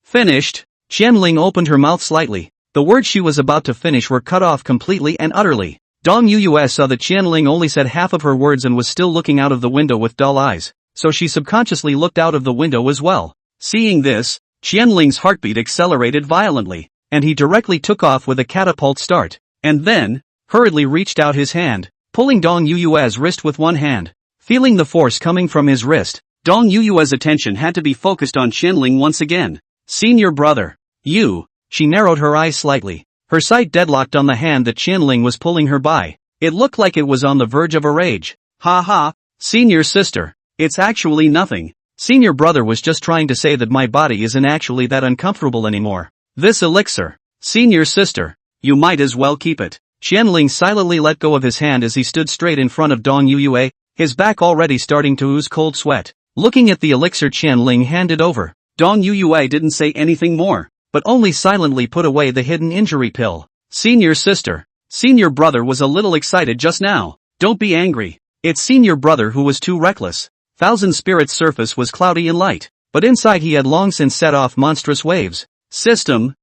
Finished. Qianling opened her mouth slightly. The words she was about to finish were cut off completely and utterly. Dawn Yuyue saw that Qianling only said half of her words and was still looking out of the window with dull eyes, so she subconsciously looked out of the window as well. Seeing this, Qianling's heartbeat accelerated violently, and he directly took off with a catapult start, and then, hurriedly reached out his hand, pulling Dawn Yuyue's wrist with one hand. Feeling the force coming from his wrist, Dawn Yuyue's attention had to be focused on Qianling once again. Senior brother. You. She narrowed her eyes slightly, her sight deadlocked on the hand that Qianling was pulling her by. It looked like it was on the verge of a rage. Ha ha, senior sister. It's actually nothing. Senior brother was just trying to say that my body isn't actually that uncomfortable anymore. This elixir. Senior sister. You might as well keep it. Qianling silently let go of his hand as he stood straight in front of Dawn Yuyue, his back already starting to ooze cold sweat. Looking at the elixir Qianling handed over, Dawn Yuyue didn't say anything more, but only silently put away the hidden injury pill. Senior sister. Senior brother was a little excited just now. Don't be angry. It's senior brother who was too reckless. Thousand Spirit's surface was cloudy and light, but inside he had long since set off monstrous waves. System.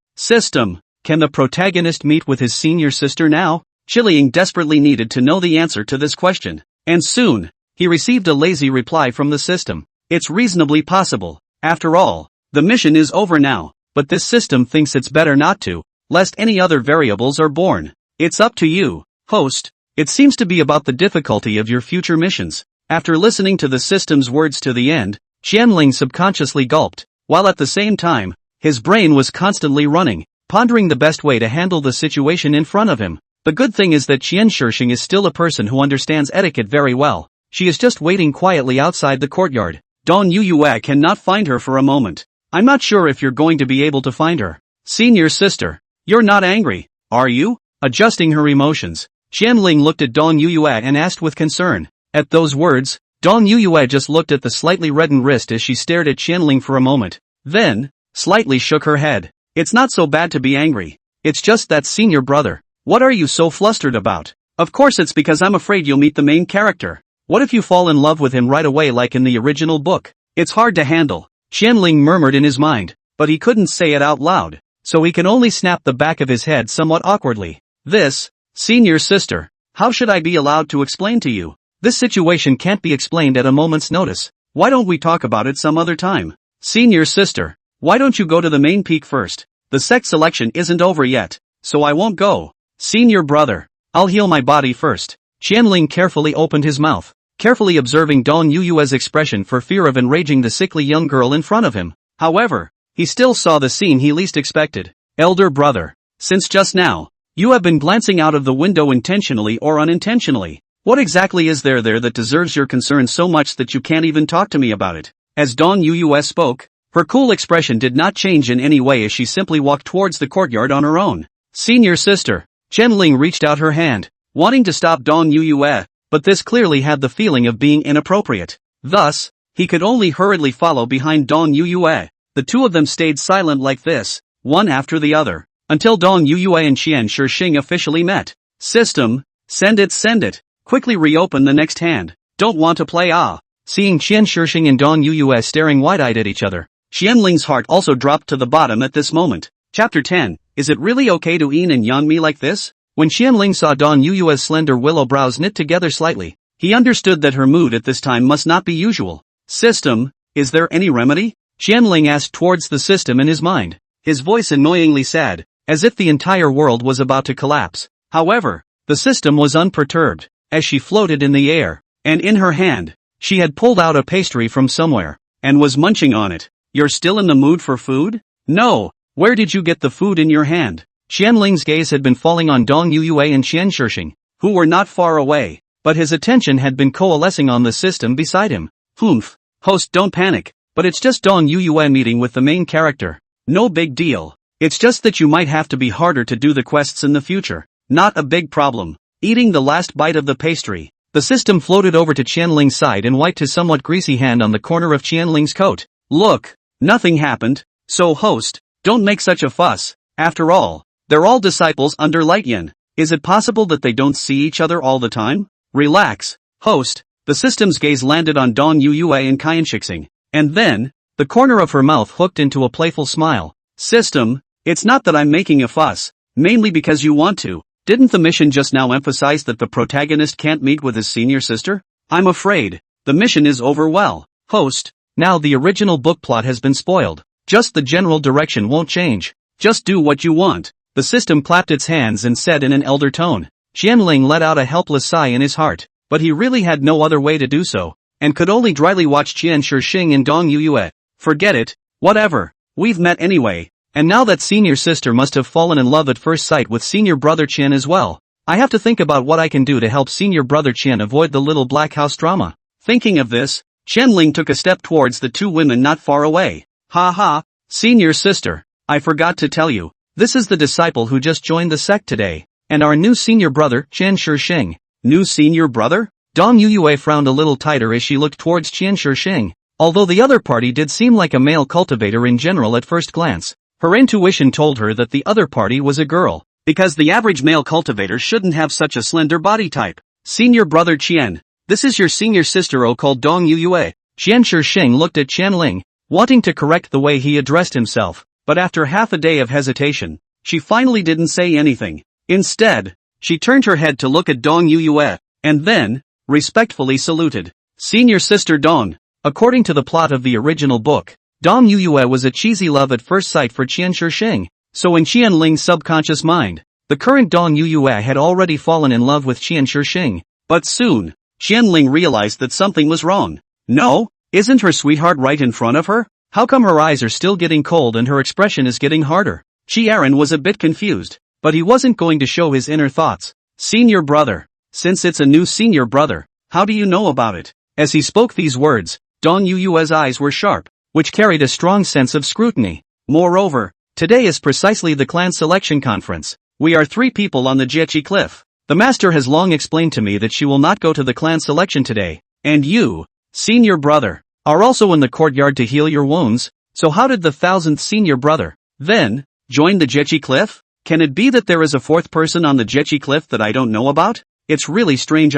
Can the protagonist meet with his senior sister now? Qianling desperately needed to know the answer to this question, and soon, he received a lazy reply from the system. It's reasonably possible. After all, the mission is over now, but this system thinks it's better not to, lest any other variables are born. It's up to you, host. It seems to be about the difficulty of your future missions. After listening to the system's words to the end, Qianling subconsciously gulped, while at the same time, his brain was constantly running, pondering the best way to handle the situation in front of him. The good thing is that Qian Shishing is still a person who understands etiquette very well. She is just waiting quietly outside the courtyard. Dawn Yuyue cannot find her for a moment. I'm not sure if you're going to be able to find her. Senior sister. You're not angry, are you? Adjusting her emotions, Qianling looked at Dawn Yuyue and asked with concern. At those words, Dawn Yuyue just looked at the slightly reddened wrist as she stared at Qianling for a moment. Then, slightly shook her head. It's not so bad to be angry. It's just that senior brother. What are you so flustered about? Of course it's because I'm afraid you'll meet the main character. What if you fall in love with him right away like in the original book? It's hard to handle. Qianling murmured in his mind, but he couldn't say it out loud, so he can only snap the back of his head somewhat awkwardly. This, senior sister, how should I be allowed to explain to you? This situation can't be explained at a moment's notice. Why don't we talk about it some other time? Senior sister, why don't you go to the main peak first? The sex selection isn't over yet, so I won't go. Senior brother, I'll heal my body first. Qianling carefully opened his mouth, carefully observing Dawn Yuyue's expression for fear of enraging the sickly young girl in front of him. However, he still saw the scene he least expected. Elder brother, since just now, you have been glancing out of the window intentionally or unintentionally. What exactly is there that deserves your concern so much that you can't even talk to me about it? As Dawn Yuyue spoke, her cool expression did not change in any way as she simply walked towards the courtyard on her own. Senior sister, Qianling reached out her hand, wanting to stop Dawn Yuyue, but this clearly had the feeling of being inappropriate. Thus, he could only hurriedly follow behind Dawn Yuyue. The two of them stayed silent like this, one after the other, until Dawn Yuyue and Qian Shishing officially met. System, send it. Quickly reopen the next hand. Don't want to play ah. Seeing Qian Shishing and Dawn Yuyue staring wide-eyed at each other, Qianling's heart also dropped to the bottom at this moment. Chapter 10. Is it really okay to Yin and Yang me like this? When Qianling saw Dong Yuyue's slender willow brows knit together slightly, he understood that her mood at this time must not be usual. System, is there any remedy? Qianling asked towards the system in his mind, his voice annoyingly sad, as if the entire world was about to collapse. However, the system was unperturbed, as she floated in the air, and in her hand, she had pulled out a pastry from somewhere, and was munching on it. You're still in the mood for food? No, where did you get the food in your hand? Qianling's gaze had been falling on Dong Yuyue and Qian Shixing, who were not far away, but his attention had been coalescing on the system beside him. Humph, host, don't panic, but it's just Dong Yuyue meeting with the main character. No big deal. It's just that you might have to be harder to do the quests in the future. Not a big problem. Eating the last bite of the pastry, the system floated over to Qianling's side and wiped his somewhat greasy hand on the corner of Qianling's coat. Look, nothing happened, so host, don't make such a fuss. After all, they're all disciples under Lightyin. Is it possible that they don't see each other all the time? Relax, host. The system's gaze landed on Dong Yuyue and Qian Shixing, and then, the corner of her mouth hooked into a playful smile. System, it's not that I'm making a fuss, mainly because you want to. Didn't the mission just now emphasize that the protagonist can't meet with his senior sister? I'm afraid, the mission is over. Well, host, now the original book plot has been spoiled. Just the general direction won't change. Just do what you want. The system clapped its hands and said in an elder tone. Qianling let out a helpless sigh in his heart, but he really had no other way to do so, and could only dryly watch Qian Shixing and Dong Yuyue. Forget it, whatever, we've met anyway, and now that senior sister must have fallen in love at first sight with senior brother Qian as well. I have to think about what I can do to help senior brother Qian avoid the little black house drama. Thinking of this, Qianling took a step towards the two women not far away. Ha ha, senior sister, I forgot to tell you, this is the disciple who just joined the sect today, and our new senior brother, Qian Shixing. New senior brother? Dong Yuyue frowned a little tighter as she looked towards Qian Shixing. Although the other party did seem like a male cultivator in general at first glance, her intuition told her that the other party was a girl, because the average male cultivator shouldn't have such a slender body type. Senior brother Qian, this is your senior sister called Dong Yuyue. Qian Shixing looked at Qianling, wanting to correct the way he addressed himself, but after half a day of hesitation, she finally didn't say anything. Instead, she turned her head to look at Dong Yuyue, and then, respectfully saluted. Senior sister Dong. According to the plot of the original book, Dong Yuyue was a cheesy love at first sight for Qian Shixing, so in Qianling's subconscious mind, the current Dong Yuyue had already fallen in love with Qian Shixing. But soon, Qianling realized that something was wrong. No, isn't her sweetheart right in front of her? How come her eyes are still getting cold and her expression is getting harder? Qiaran was a bit confused, but he wasn't going to show his inner thoughts. Senior brother, since it's a new senior brother, how do you know about it? As he spoke these words, Dong Yuyue's eyes were sharp, which carried a strong sense of scrutiny. Moreover, today is precisely the clan selection conference. We are 3 people on the Jiechi Cliff. The master has long explained to me that she will not go to the clan selection today, and you, senior brother, are also in the courtyard to heal your wounds, so how did the 1000th senior brother, then, join the Jiechi Cliff? Can it be that there is a 4th person on the Jiechi Cliff that I don't know about? It's really strange.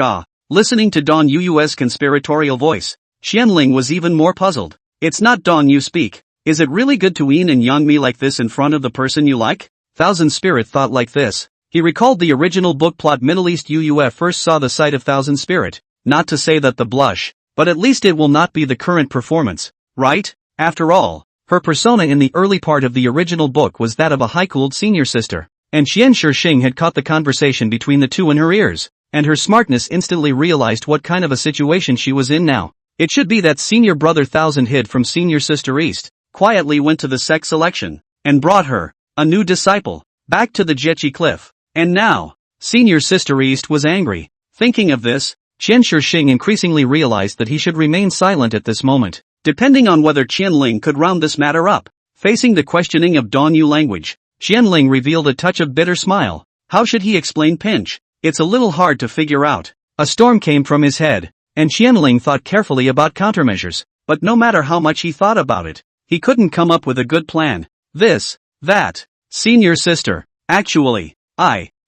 Listening to Dong Yuyue's conspiratorial voice, Qianling was even more puzzled. It's not Dong you speak. Is it really good to Yin and Yang me like this in front of the person you like? Thousand Spirit thought like this. He recalled the original book plot. Middle East Yuyue first saw the sight of Thousand Spirit. Not to say that the blush, but at least it will not be the current performance, right? After all, her persona in the early part of the original book was that of a high-cooled senior sister, and Qian Shixing had caught the conversation between the two in her ears, and her smartness instantly realized what kind of a situation she was in now. It should be that senior brother Thousand hid from senior sister East, quietly went to the sect selection, and brought her, a new disciple, back to the Jiechi Cliff. And now, senior sister East was angry. Thinking of this, Qian Shixing increasingly realized that he should remain silent at this moment, depending on whether Qianling could round this matter up. Facing the questioning of Dong Yu language, Qianling revealed a touch of bitter smile. How should he explain pinch? It's a little hard to figure out. A storm came from his head, and Qianling thought carefully about countermeasures, but no matter how much he thought about it, he couldn't come up with a good plan. This, that, senior sister, actually,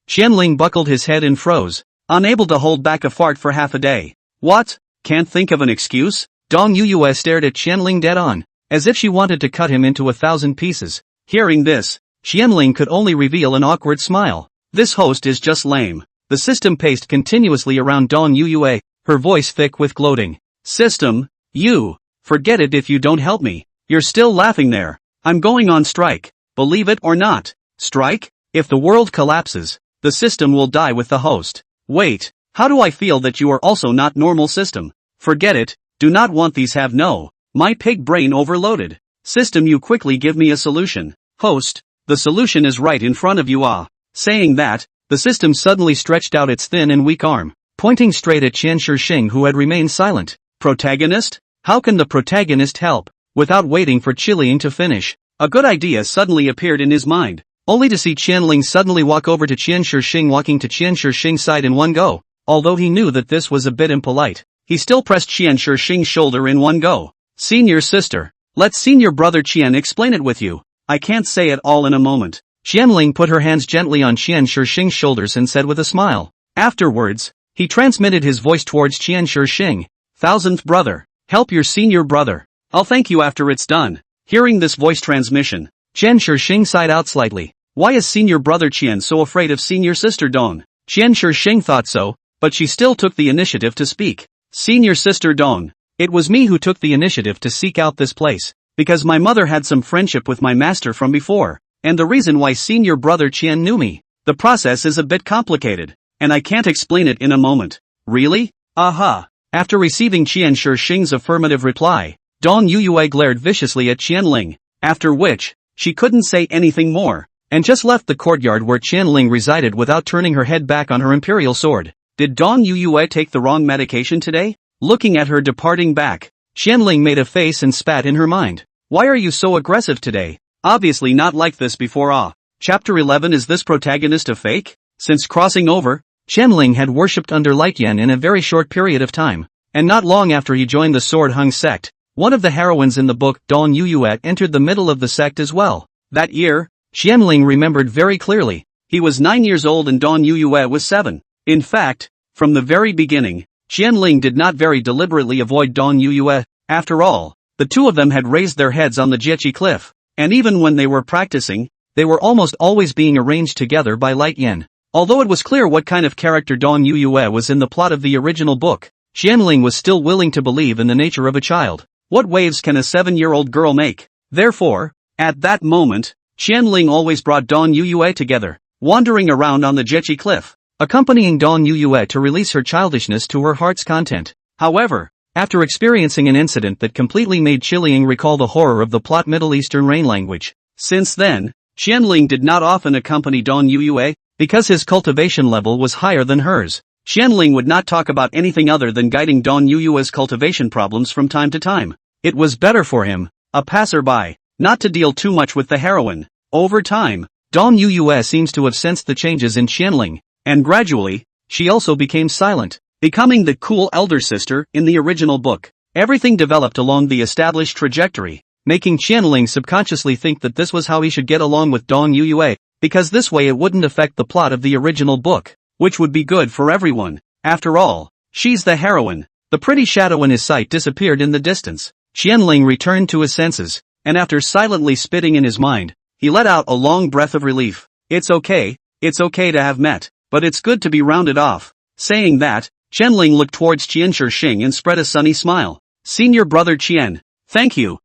Qianling buckled his head and froze, unable to hold back a fart for half a day. What? Can't think of an excuse? Dong Yuyue stared at Qianling dead on, as if she wanted to cut him into 1,000 pieces. Hearing this, Qianling could only reveal an awkward smile. This host is just lame. The system paced continuously around Dong Yuyue, her voice thick with gloating. System, you. Forget it if you don't help me. You're still laughing there. I'm going on strike. Believe it or not. Strike? If the world collapses, the system will die with the host. Wait, how do I feel that you are also not normal system? Forget it, do not want these have no. My pig brain overloaded. System, you quickly give me a solution. Host, the solution is right in front of you. Saying that, the system suddenly stretched out its thin and weak arm, pointing straight at Qian Shixing, who had remained silent. Protagonist? How can the protagonist help? Without waiting for Qiling to finish, a good idea suddenly appeared in his mind, only to see Qianling suddenly walk over to Qian Shixing, walking to Qian Shixing's side in one go. Although he knew that this was a bit impolite, he still pressed Qian Shixing's shoulder in one go. Senior sister, let senior brother Qian explain it with you. I can't say it all in a moment. Qianling put her hands gently on Qian Shixing's shoulders and said with a smile. Afterwards, he transmitted his voice towards Qian Shixing. 1000th brother, help your senior brother. I'll thank you after it's done. Hearing this voice transmission, Qian Shixing sighed out slightly. Why is senior brother Qian so afraid of senior sister Dong? Qian Shixing thought so, but she still took the initiative to speak. Senior sister Dong, it was me who took the initiative to seek out this place, because my mother had some friendship with my master from before, and the reason why senior brother Qian knew me. The process is a bit complicated, and I can't explain it in a moment. Really? Aha. After receiving Qian Shixing's affirmative reply, Dong Yuyue glared viciously at Qianling, after which, she couldn't say anything more, and just left the courtyard where Qianling resided without turning her head back on her imperial sword. Did Dong Yuyue take the wrong medication today? Looking at her departing back, Qianling made a face and spat in her mind. Why are you so aggressive today? Obviously not like this before. Chapter 11. Is this protagonist a fake? Since crossing over, Qianling had worshipped under Light Yen in a very short period of time, and not long after he joined the Sword Hung sect, one of the heroines in the book, Dong Yuyue, entered the middle of the sect as well. That year, Qianling remembered very clearly. He was 9 years old and Dong Yuyue was 7. In fact, from the very beginning, Qianling did not very deliberately avoid Dong Yuyue. After all, the two of them had raised their heads on the Jiechi cliff, and even when they were practicing, they were almost always being arranged together by Light Yen. Although it was clear what kind of character Dong Yuyue was in the plot of the original book, Qianling was still willing to believe in the nature of a child. What waves can a 7-year-old girl make? Therefore, at that moment, Qianling always brought Dong Yuyue together, wandering around on the Jiechi cliff, accompanying Dong Yuyue to release her childishness to her heart's content. However, after experiencing an incident that completely made Qiling recall the horror of the plot Middle Eastern rain language, since then, Qianling did not often accompany Dong Yuyue, because his cultivation level was higher than hers. Qianling would not talk about anything other than guiding Dong Yuyue's cultivation problems from time to time. It was better for him, a passerby, not to deal too much with the heroine. Over time, Dong Yuyue seems to have sensed the changes in Qianling, and gradually, she also became silent, becoming the cool elder sister in the original book. Everything developed along the established trajectory, making Qianling subconsciously think that this was how he should get along with Dong Yuyue, because this way it wouldn't affect the plot of the original book, which would be good for everyone. After all, she's the heroine. The pretty shadow in his sight disappeared in the distance. Qianling returned to his senses, and after silently spitting in his mind, he let out a long breath of relief. It's okay to have met, but it's good to be rounded off. Saying that, Qianling looked towards Qian Shixing and spread a sunny smile. Senior brother Qian, thank you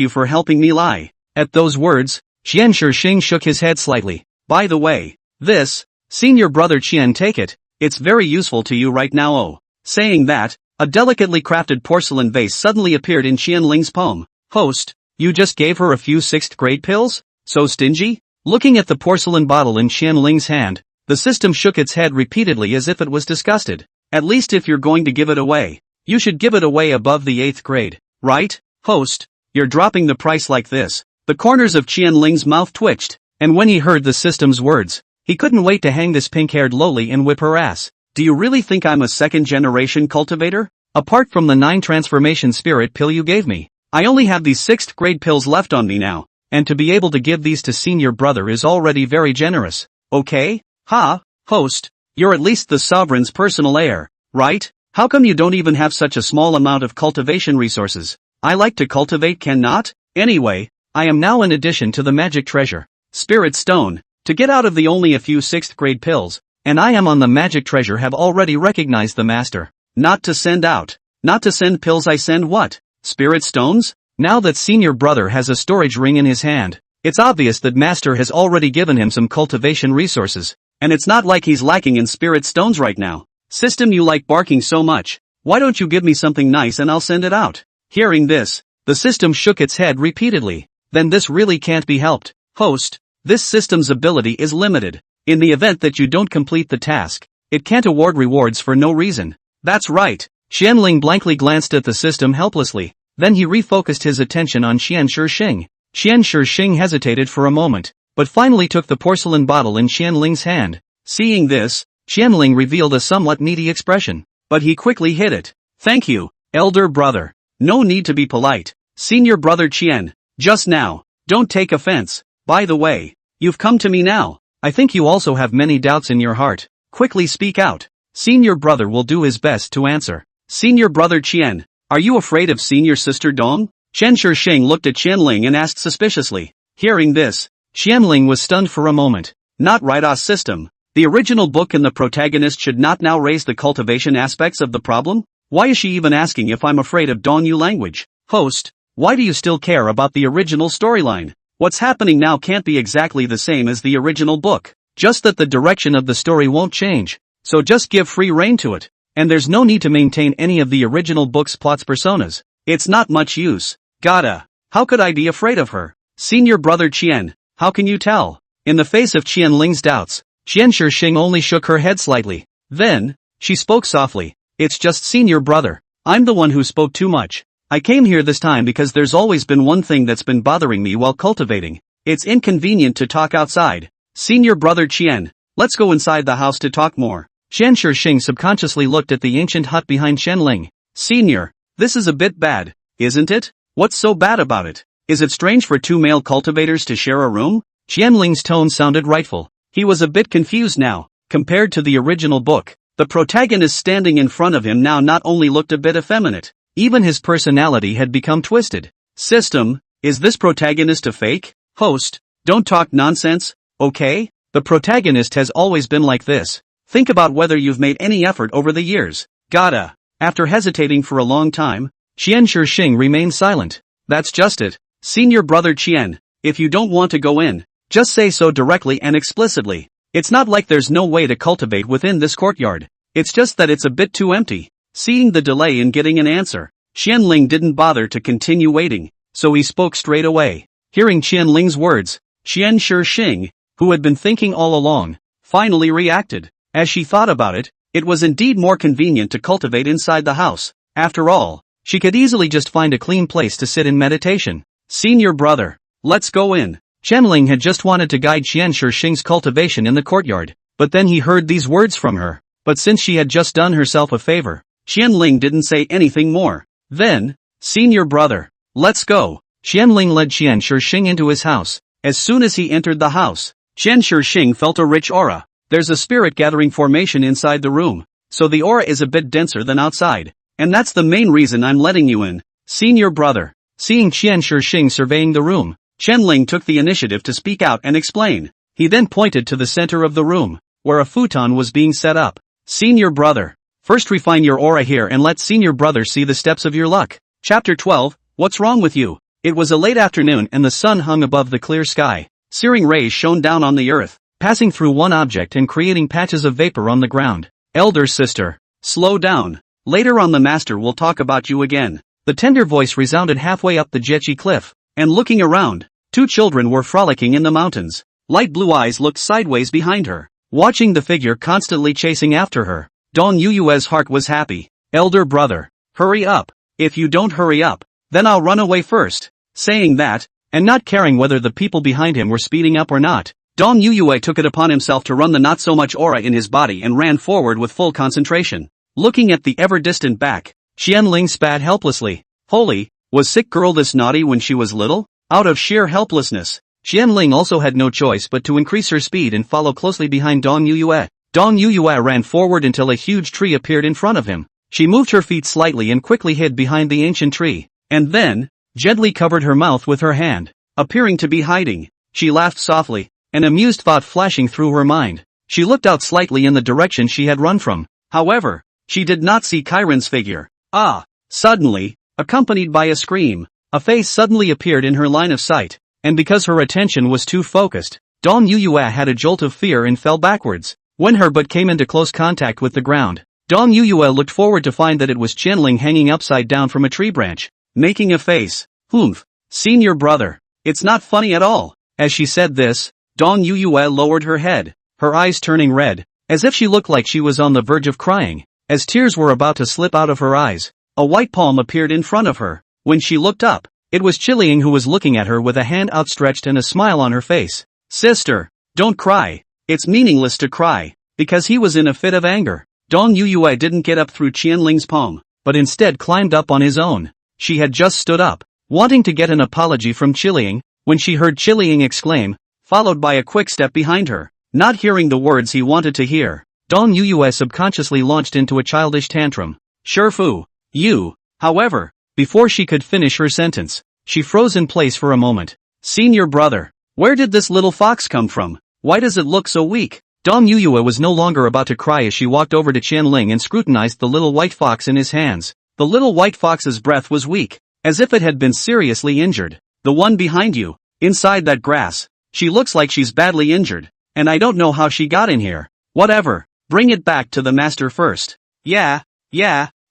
for helping me lie. At those words, Qian Shixing shook his head slightly. By the way, this, senior brother Qian, take it, it's very useful to you right now. Oh. Saying that, a delicately crafted porcelain vase suddenly appeared in Qianling's palm. Host, you just gave her a few 6th grade pills? So stingy? Looking at the porcelain bottle in Qianling's hand, the system shook its head repeatedly as if it was disgusted. At least if you're going to give it away, you should give it away above the 8th grade, right? Host, you're dropping the price like this. The corners of Qianling's mouth twitched, and when he heard the system's words, he couldn't wait to hang this pink-haired lowly and whip her ass. Do you really think I'm a second-generation cultivator? Apart from the 9 transformation spirit pill you gave me, I only have these 6th grade pills left on me now, and to be able to give these to senior brother is already very generous. Okay? Host, you're at least the sovereign's personal heir, right? How come you don't even have such a small amount of cultivation resources? I like to cultivate, cannot? Anyway, I am now in addition to the magic treasure, Spirit Stone, to get out of the only a few 6th grade pills, and I am on the magic treasure have already recognized the master. Not to send out. Not to send pills, I send what? Spirit Stones? Now that senior brother has a storage ring in his hand, it's obvious that master has already given him some cultivation resources, and it's not like he's lacking in Spirit Stones right now. System, you like barking so much, why don't you give me something nice and I'll send it out? Hearing this, the system shook its head repeatedly. Then this really can't be helped. Host, this system's ability is limited. In the event that you don't complete the task, it can't award rewards for no reason. That's right. Xianling blankly glanced at the system helplessly. Then he refocused his attention on Qian Shixing. Qian Shixing hesitated for a moment, but finally took the porcelain bottle in Qianling's hand. Seeing this, Qianling revealed a somewhat needy expression, but he quickly hid it. Thank you, elder brother. No need to be polite. Senior brother Qian, just now, don't take offense. By the way, you've come to me now. I think you also have many doubts in your heart. Quickly speak out. Senior brother will do his best to answer. Senior brother Qian, are you afraid of senior sister Dong? Chen Shixing looked at Qianling and asked suspiciously. Hearing this, Qianling was stunned for a moment. Not right, system. The original book and the protagonist should not now raise the cultivation aspects of the problem? Why is she even asking if I'm afraid of Dongyu language? Host, why do you still care about the original storyline? What's happening now can't be exactly the same as the original book. Just that the direction of the story won't change. So just give free rein to it. And there's no need to maintain any of the original book's plot's personas. It's not much use. Gotta. How could I be afraid of her? Senior brother Qian, how can you tell? In the face of Qianling's doubts, Qian Shixing only shook her head slightly. Then, she spoke softly. It's just senior brother. I'm the one who spoke too much. I came here this time because there's always been one thing that's been bothering me while cultivating. It's inconvenient to talk outside. Senior brother Qian, let's go inside the house to talk more. Qian Shixing subconsciously looked at the ancient hut behind Qianling. Senior, this is a bit bad, isn't it? What's so bad about it? Is it strange for two male cultivators to share a room? Qianling's tone sounded rightful. He was a bit confused now. Compared to the original book, the protagonist standing in front of him now not only looked a bit effeminate, even his personality had become twisted. System, is this protagonist a fake? Host, don't talk nonsense, okay? The protagonist has always been like this. Think about whether you've made any effort over the years. Gotta. After hesitating for a long time, Qian Shixing remained silent. That's just it. Senior brother Qian, if you don't want to go in, just say so directly and explicitly. It's not like there's no way to cultivate within this courtyard. It's just that it's a bit too empty. Seeing the delay in getting an answer, Qianling didn't bother to continue waiting, so he spoke straight away. Hearing Qianling's words, Qian Shixing, who had been thinking all along, finally reacted. As she thought about it, it was indeed more convenient to cultivate inside the house. After all, she could easily just find a clean place to sit in meditation. Senior brother, let's go in. Qianling had just wanted to guide Qian Shixing's cultivation in the courtyard, but then he heard these words from her. But since she had just done herself a favor, Qianling didn't say anything more. Then, senior brother, let's go. Qianling led Qian Shixing into his house. As soon as he entered the house, Qian Shixing felt a rich aura. There's a spirit gathering formation inside the room, so the aura is a bit denser than outside. And that's the main reason I'm letting you in. Senior brother. Seeing Qian Shixing surveying the room, Qianling took the initiative to speak out and explain. He then pointed to the center of the room, where a futon was being set up. Senior brother. First refine your aura here and let senior brother see the steps of your luck. Chapter 12, What's Wrong With You? It was a late afternoon and the sun hung above the clear sky. Searing rays shone down on the earth, passing through one object and creating patches of vapor on the ground. Elder sister, slow down. Later on the master will talk about you again. The tender voice resounded halfway up the Jechi cliff, and looking around, two children were frolicking in the mountains. Light blue eyes looked sideways behind her, watching the figure constantly chasing after her. Dong Yuyue's heart was happy. Elder brother, hurry up. If you don't hurry up, then I'll run away first. Saying that, and not caring whether the people behind him were speeding up or not, Dong Yuyue took it upon himself to run the not-so-much aura in his body and ran forward with full concentration. Looking at the ever-distant back, Qianling spat helplessly. Holy, was sick girl this naughty when she was little? Out of sheer helplessness, Qianling also had no choice but to increase her speed and follow closely behind Dong Yuyue. Dong Yuyue ran forward until a huge tree appeared in front of him. She moved her feet slightly and quickly hid behind the ancient tree. And then, gently covered her mouth with her hand, appearing to be hiding. She laughed softly, an amused thought flashing through her mind. She looked out slightly in the direction she had run from. However, she did not see Chiron's figure. Ah! Suddenly, accompanied by a scream, a face suddenly appeared in her line of sight, and because her attention was too focused, Dong Yuyue had a jolt of fear and fell backwards. When her butt came into close contact with the ground, Dong Yuyue looked forward to find that it was Qianling hanging upside down from a tree branch, making a face. Humph! Senior brother, it's not funny at all. As she said this, Dong Yuyue lowered her head, her eyes turning red, as if she looked like she was on the verge of crying. As tears were about to slip out of her eyes, a white palm appeared in front of her. When she looked up, it was Qianling who was looking at her with a hand outstretched and a smile on her face. Sister, don't cry. It's meaningless to cry, because he was in a fit of anger. Dong Yuyue didn't get up through Qianling's palm, but instead climbed up on his own. She had just stood up, wanting to get an apology from Qianling, when she heard Qianling exclaim, followed by a quick step behind her. Not hearing the words he wanted to hear, Dong Yuyue subconsciously launched into a childish tantrum. Shifu, you. However, before she could finish her sentence, she froze in place for a moment. Senior brother, where did this little fox come from? Why does it look so weak? Dong Yuyue was no longer about to cry as she walked over to Qianling and scrutinized the little white fox in his hands. The little white fox's breath was weak, as if it had been seriously injured. The one behind you, inside that grass. She looks like she's badly injured, and I don't know how she got in here. Whatever. Bring it back to the master first. Yeah.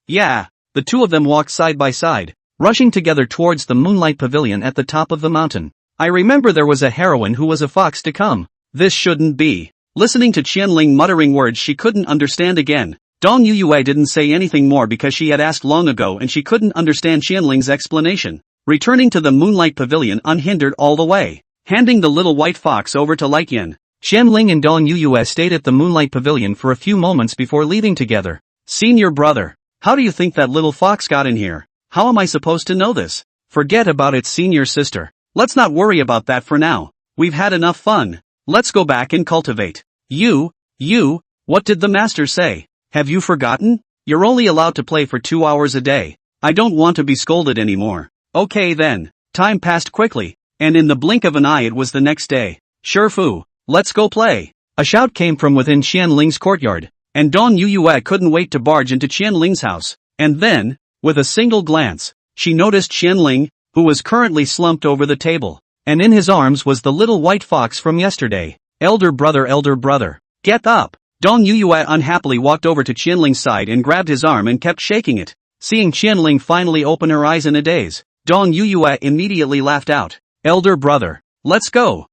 The two of them walked side by side, rushing together towards the moonlight pavilion at the top of the mountain. I remember there was a heroine who was a fox to come. This shouldn't be. Listening to Qianling muttering words she couldn't understand again, Dong Yuyue didn't say anything more because she had asked long ago and she couldn't understand Qianling's explanation. Returning to the moonlight pavilion unhindered all the way, handing the little white fox over to Lightyen, Qianling and Dong Yuyue stayed at the moonlight pavilion for a few moments before leaving together. Senior brother, how do you think that little fox got in here? How am I supposed to know this? Forget about it, senior sister. Let's not worry about that for now. We've had enough fun. Let's go back and cultivate. You, what did the master say? Have you forgotten? You're only allowed to play for 2 hours a day. I don't want to be scolded anymore. Okay then. Time passed quickly, and in the blink of an eye it was the next day. Shifu, let's go play. A shout came from within Qianling's courtyard, and Dong Yuyue couldn't wait to barge into Qianling's house. And then, with a single glance, she noticed Qianling, who was currently slumped over the table, and in his arms was the little white fox from yesterday. Elder brother, get up! Dong Yuyue unhappily walked over to Qianling's side and grabbed his arm and kept shaking it. Seeing Qianling finally open her eyes in a daze, Dong Yuyue immediately laughed out. Elder brother, let's go!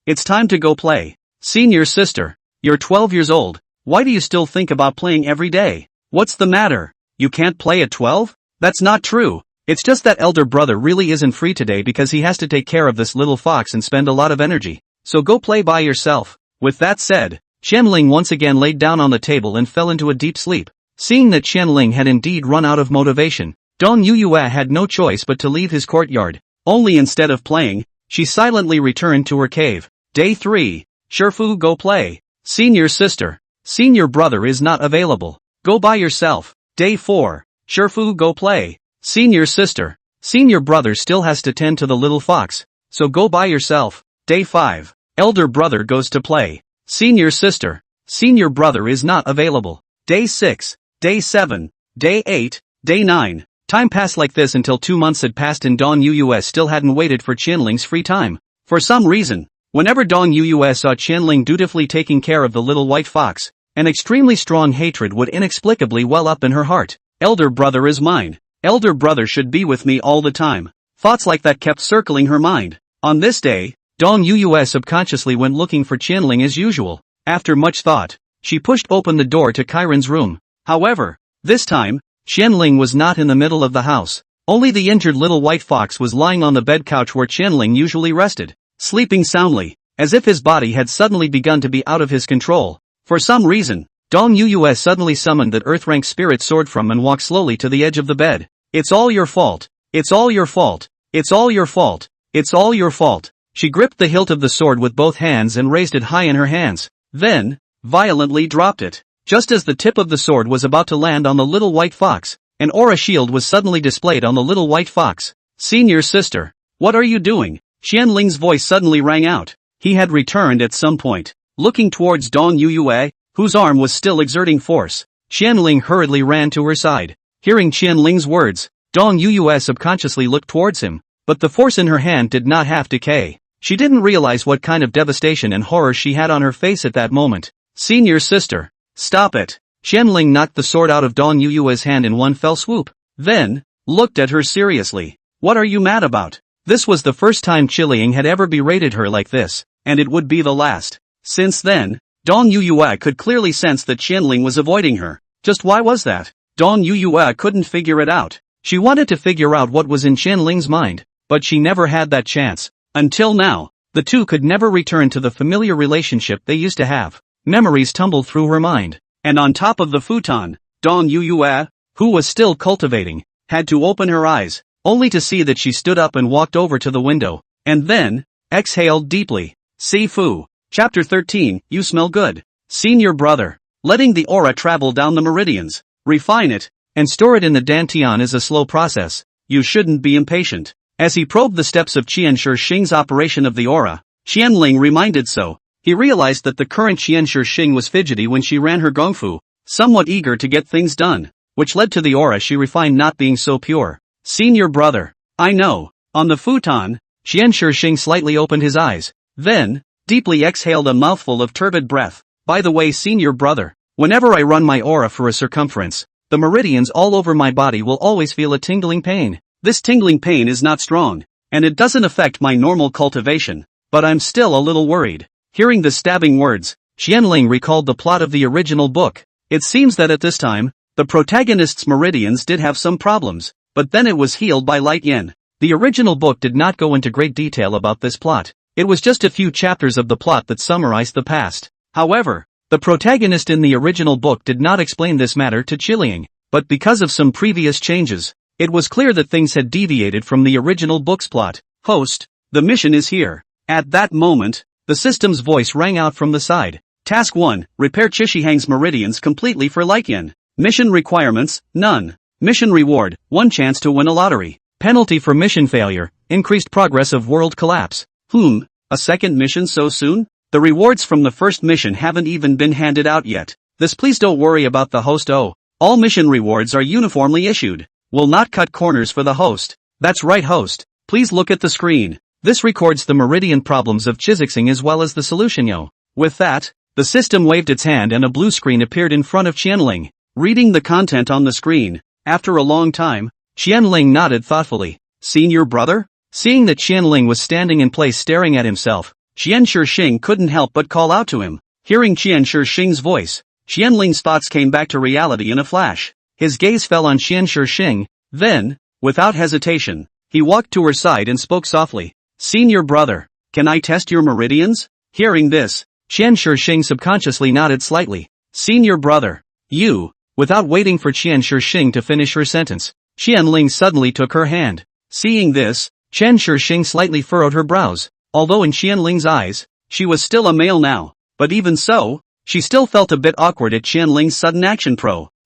It's time to go play. Senior sister, you're 12 years old, why do you still think about playing every day? What's the matter? You can't play at 12? That's not true. It's just that elder brother really isn't free today because he has to take care of this little fox and spend a lot of energy. So go play by yourself. With that said, Qianling once again laid down on the table and fell into a deep sleep. Seeing that Qianling had indeed run out of motivation, Dong Yuyue had no choice but to leave his courtyard. Only instead of playing, she silently returned to her cave. Day 3. Shifu, go play. Senior sister, senior brother is not available. Go by yourself. Day 4. Shifu, go play. Senior sister, senior brother still has to tend to the little fox, so go by yourself. Day 5. Elder brother goes to play. Senior sister, senior brother is not available. Day 6. Day 7. Day 8. Day 9. Time passed like this until 2 months had passed and Dong Yuyue still hadn't waited for Qianling's free time. For some reason, whenever Dong Yuyue saw Qianling dutifully taking care of the little white fox, an extremely strong hatred would inexplicably well up in her heart. Elder brother is mine. Elder brother should be with me all the time. Thoughts like that kept circling her mind. On this day, Dong Yuyue subconsciously went looking for Qianling as usual. After much thought, she pushed open the door to Chiron's room. However, this time, Qianling was not in the middle of the house. Only the injured little white fox was lying on the bed couch where Qianling usually rested, sleeping soundly, as if his body had suddenly begun to be out of his control. For some reason, Dong Yuyue suddenly summoned that earth-rank spirit sword from and walked slowly to the edge of the bed. It's all your fault. It's all your fault. It's all your fault. It's all your fault. She gripped the hilt of the sword with both hands and raised it high in her hands, then, violently dropped it. Just as the tip of the sword was about to land on the little white fox, an aura shield was suddenly displayed on the little white fox. Senior sister. What are you doing? Qianling's voice suddenly rang out. He had returned at some point. Looking towards Dong Yuyue, whose arm was still exerting force, Qianling hurriedly ran to her side. Hearing Qianling's words, Dong Yuyue subconsciously looked towards him, but the force in her hand did not half decay. She didn't realize what kind of devastation and horror she had on her face at that moment. Senior sister. Stop it. Qianling knocked the sword out of Dong Yuyue's hand in one fell swoop. Then, looked at her seriously. What are you mad about? This was the first time Qiling had ever berated her like this, and it would be the last. Since then, Dong Yuyue could clearly sense that Qianling was avoiding her. Just why was that? Dong Yuyue couldn't figure it out. She wanted to figure out what was in Qianling's mind, but she never had that chance. Until now, the two could never return to the familiar relationship they used to have. Memories tumbled through her mind. And on top of the futon, Dong Yuyue, who was still cultivating, had to open her eyes, only to see that she stood up and walked over to the window, and then, exhaled deeply. Sifu. Chapter 13, You Smell Good. Senior brother. Letting the aura travel down the meridians, refine it, and store it in the dantian is a slow process. You shouldn't be impatient. As he probed the steps of Qianshi Xing's operation of the aura, Qianling reminded so. He realized that the current Qianshi Xing was fidgety when she ran her gongfu, somewhat eager to get things done, which led to the aura she refined not being so pure. Senior brother. I know. On the futon, Qianshi Xing slightly opened his eyes, then, deeply exhaled a mouthful of turbid breath. By the way, senior brother, whenever I run my aura for a circumference, the meridians all over my body will always feel a tingling pain. This tingling pain is not strong, and it doesn't affect my normal cultivation, but I'm still a little worried. Hearing the stabbing words, Qianling recalled the plot of the original book. It seems that at this time, the protagonist's meridians did have some problems, but then it was healed by light yin. The original book did not go into great detail about this plot. It was just a few chapters of the plot that summarized the past. However, the protagonist in the original book did not explain this matter to Qiling, but because of some previous changes, it was clear that things had deviated from the original book's plot. Host, the mission is here. At that moment, the system's voice rang out from the side. Task 1, repair Qishihang's meridians completely for Lycan. Mission requirements, none. Mission reward, 1 chance to win a lottery. Penalty for mission failure, increased progress of world collapse. A second mission so soon? The rewards from the first mission haven't even been handed out yet. Please don't worry about the host. All mission rewards are uniformly issued. Will not cut corners for the host. That's right, host. Please look at the screen. This records the meridian problems of Chizixing as well as the solution. With that, the system waved its hand and a blue screen appeared in front of Qianling. Reading the content on the screen, after a long time, Qianling nodded thoughtfully. Senior brother? Seeing that Qianling was standing in place staring at himself, Qianshi Xing couldn't help but call out to him. Hearing Qianshi Xing's voice, Qianling's thoughts came back to reality in a flash. His gaze fell on Qianshi Xing, then, without hesitation, he walked to her side and spoke softly. Senior brother, can I test your meridians? Hearing this, Qianshi Xing subconsciously nodded slightly. Senior brother, you. Without waiting for Qianshi Xing to finish her sentence, Qianling suddenly took her hand. Seeing this, Qianshi Xing slightly furrowed her brows. Although in Qianling's eyes, she was still a male now, but even so, she still felt a bit awkward at Qianling's sudden action.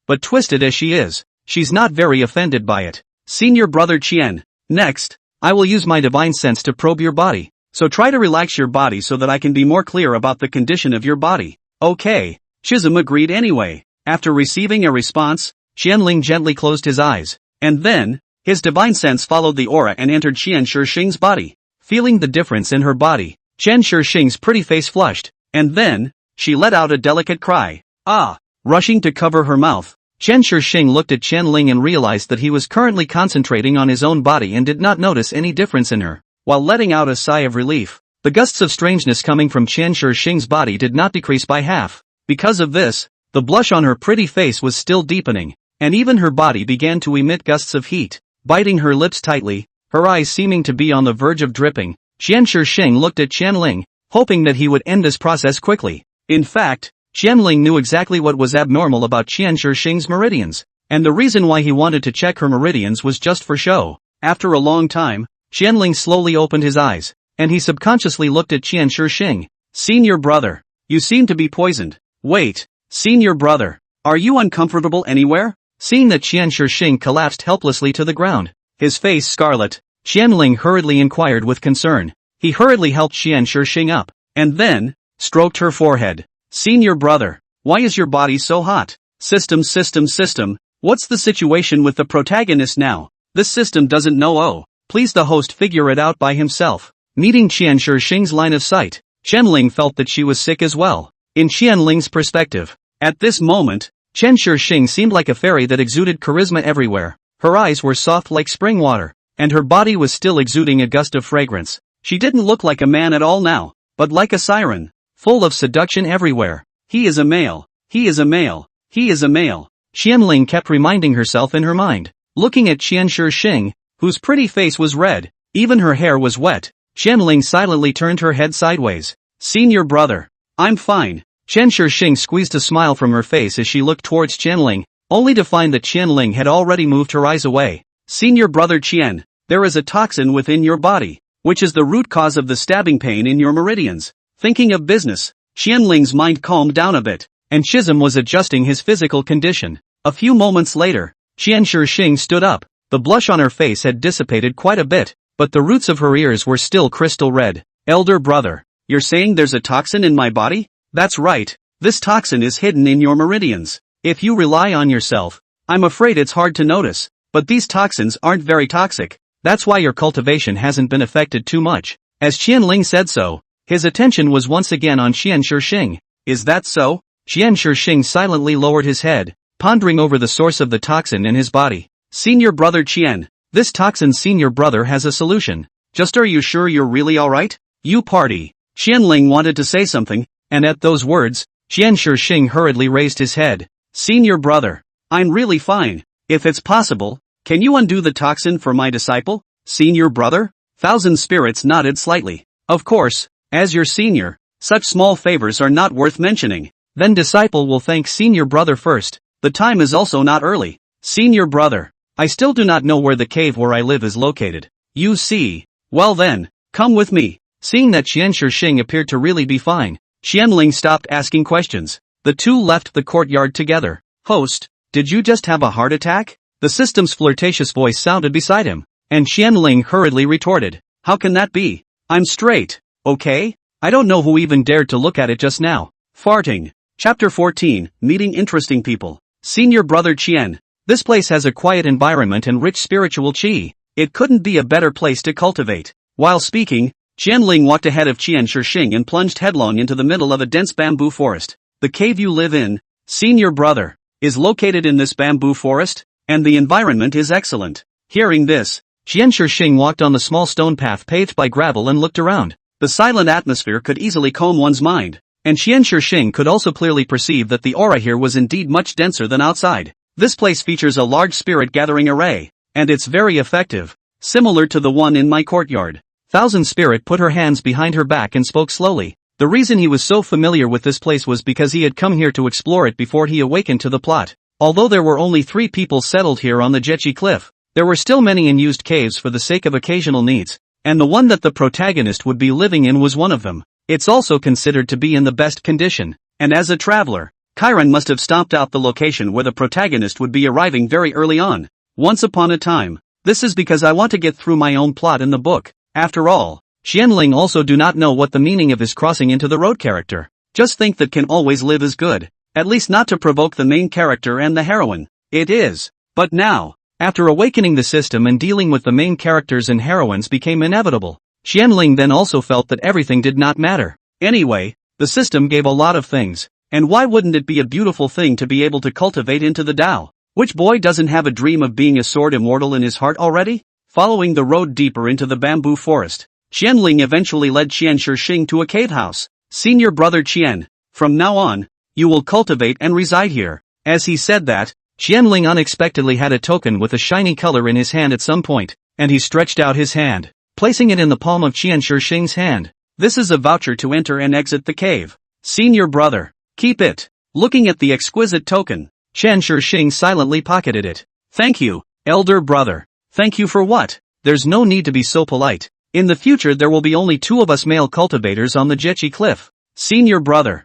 But twisted as she is, she's not very offended by it. Senior brother Qian, next, I will use my divine sense to probe your body, so try to relax your body so that I can be more clear about the condition of your body. Okay. Shizum agreed anyway. After receiving a response, Qianling gently closed his eyes, and then, his divine sense followed the aura and entered Qianshi Xing's body. Feeling the difference in her body, Qianshi Xing's pretty face flushed, and then, she let out a delicate cry. Ah! Rushing to cover her mouth, Qianshi Xing looked at Qianling and realized that he was currently concentrating on his own body and did not notice any difference in her. While letting out a sigh of relief, the gusts of strangeness coming from Qianshi Xing's body did not decrease by half. Because of this, the blush on her pretty face was still deepening, and even her body began to emit gusts of heat. Biting her lips tightly, her eyes seeming to be on the verge of dripping, Qianshi Xing looked at Qianling, hoping that he would end this process quickly. In fact, Qianling knew exactly what was abnormal about Qianshi Xing's meridians, and the reason why he wanted to check her meridians was just for show. After a long time, Qianling slowly opened his eyes, and he subconsciously looked at Qianshi Xing. Senior brother, you seem to be poisoned. Wait, senior brother, are you uncomfortable anywhere? Seeing that Qianshi Xing collapsed helplessly to the ground, his face scarlet, Qianling hurriedly inquired with concern. He hurriedly helped Qian Shixing up, and then stroked her forehead. Senior brother, why is your body so hot? System. What's the situation with the protagonist now? This system doesn't know. Oh, please the host figure it out by himself. Meeting Qian Shixing's line of sight, Qianling felt that she was sick as well. In Qianling's perspective, at this moment, Qian Shixing seemed like a fairy that exuded charisma everywhere. Her eyes were soft like spring water, and her body was still exuding a gust of fragrance. She didn't look like a man at all now, but like a siren, full of seduction everywhere. He is a male. He is a male. He is a male. Qianling kept reminding herself in her mind. Looking at Qian Shixing, whose pretty face was red, even her hair was wet, Qianling silently turned her head sideways. Senior brother. I'm fine. Qian Shixing squeezed a smile from her face as she looked towards Qianling, only to find that Qianling had already moved her eyes away. Senior brother Qian, there is a toxin within your body, which is the root cause of the stabbing pain in your meridians. Thinking of business, Qianling's mind calmed down a bit, and Chisholm was adjusting his physical condition. A few moments later, Qian Shixing stood up. The blush on her face had dissipated quite a bit, but the roots of her ears were still crystal red. Elder brother, you're saying there's a toxin in my body? That's right. This toxin is hidden in your meridians. If you rely on yourself, I'm afraid it's hard to notice, but these toxins aren't very toxic. That's why your cultivation hasn't been affected too much. As Qianling said so, his attention was once again on Qian Shixing. Is that so? Qian Shixing silently lowered his head, pondering over the source of the toxin in his body. Senior brother Qian, this toxin senior brother has a solution. Just are you sure you're really alright? You party. Qianling wanted to say something, and at those words, Qian Shixing hurriedly raised his head. Senior brother, I'm really fine. If it's possible, can you undo the toxin for my disciple? Senior brother? Thousand Spirits nodded slightly. Of course, as your senior, such small favors are not worth mentioning. Then disciple will thank senior brother first. The time is also not early. Senior brother, I still do not know where the cave where I live is located. You see. Well then, come with me. Seeing that Qian Shixing appeared to really be fine, Qianling stopped asking questions. The two left the courtyard together. Host, did you just have a heart attack? The system's flirtatious voice sounded beside him, and Qianling hurriedly retorted. How can that be? I'm straight, okay? I don't know who even dared to look at it just now. Farting. Chapter 14, Meeting Interesting People. Senior brother Qian, this place has a quiet environment and rich spiritual qi. It couldn't be a better place to cultivate. While speaking, Qianling walked ahead of Qian Shixing and plunged headlong into the middle of a dense bamboo forest. The cave you live in, senior brother, is located in this bamboo forest, and the environment is excellent. Hearing this, Qian Shixing walked on the small stone path paved by gravel and looked around. The silent atmosphere could easily calm one's mind, and Qian Shixing could also clearly perceive that the aura here was indeed much denser than outside. This place features a large spirit gathering array, and it's very effective, similar to the one in my courtyard. Thousand Spirit put her hands behind her back and spoke slowly. The reason he was so familiar with this place was because he had come here to explore it before he awakened to the plot. Although there were only 3 people settled here on the Jechi Cliff, there were still many unused caves for the sake of occasional needs, and the one that the protagonist would be living in was one of them. It's also considered to be in the best condition, and as a traveler, Chiron must have stomped out the location where the protagonist would be arriving very early on. Once upon a time. This is because I want to get through my own plot in the book. After all, Qianling also do not know what the meaning of his crossing into the road character. Just think that can always live is good. At least not to provoke the main character and the heroine. It is. But now, after awakening the system and dealing with the main characters and heroines became inevitable. Qianling then also felt that everything did not matter. Anyway, the system gave a lot of things, and why wouldn't it be a beautiful thing to be able to cultivate into the Tao? Which boy doesn't have a dream of being a sword immortal in his heart already? Following the road deeper into the bamboo forest, Qianling eventually led Qian Shixing to a cave house. Senior brother Qian, from now on, you will cultivate and reside here. As he said that, Qianling unexpectedly had a token with a shiny color in his hand at some point, and he stretched out his hand, placing it in the palm of Qian Shixing's hand. This is a voucher to enter and exit the cave. Senior brother, keep it. Looking at the exquisite token, Qian Shixing silently pocketed it. Thank you, elder brother. Thank you for what? There's no need to be so polite. In the future there will be only 2 of us male cultivators on the Jechi Cliff. Senior brother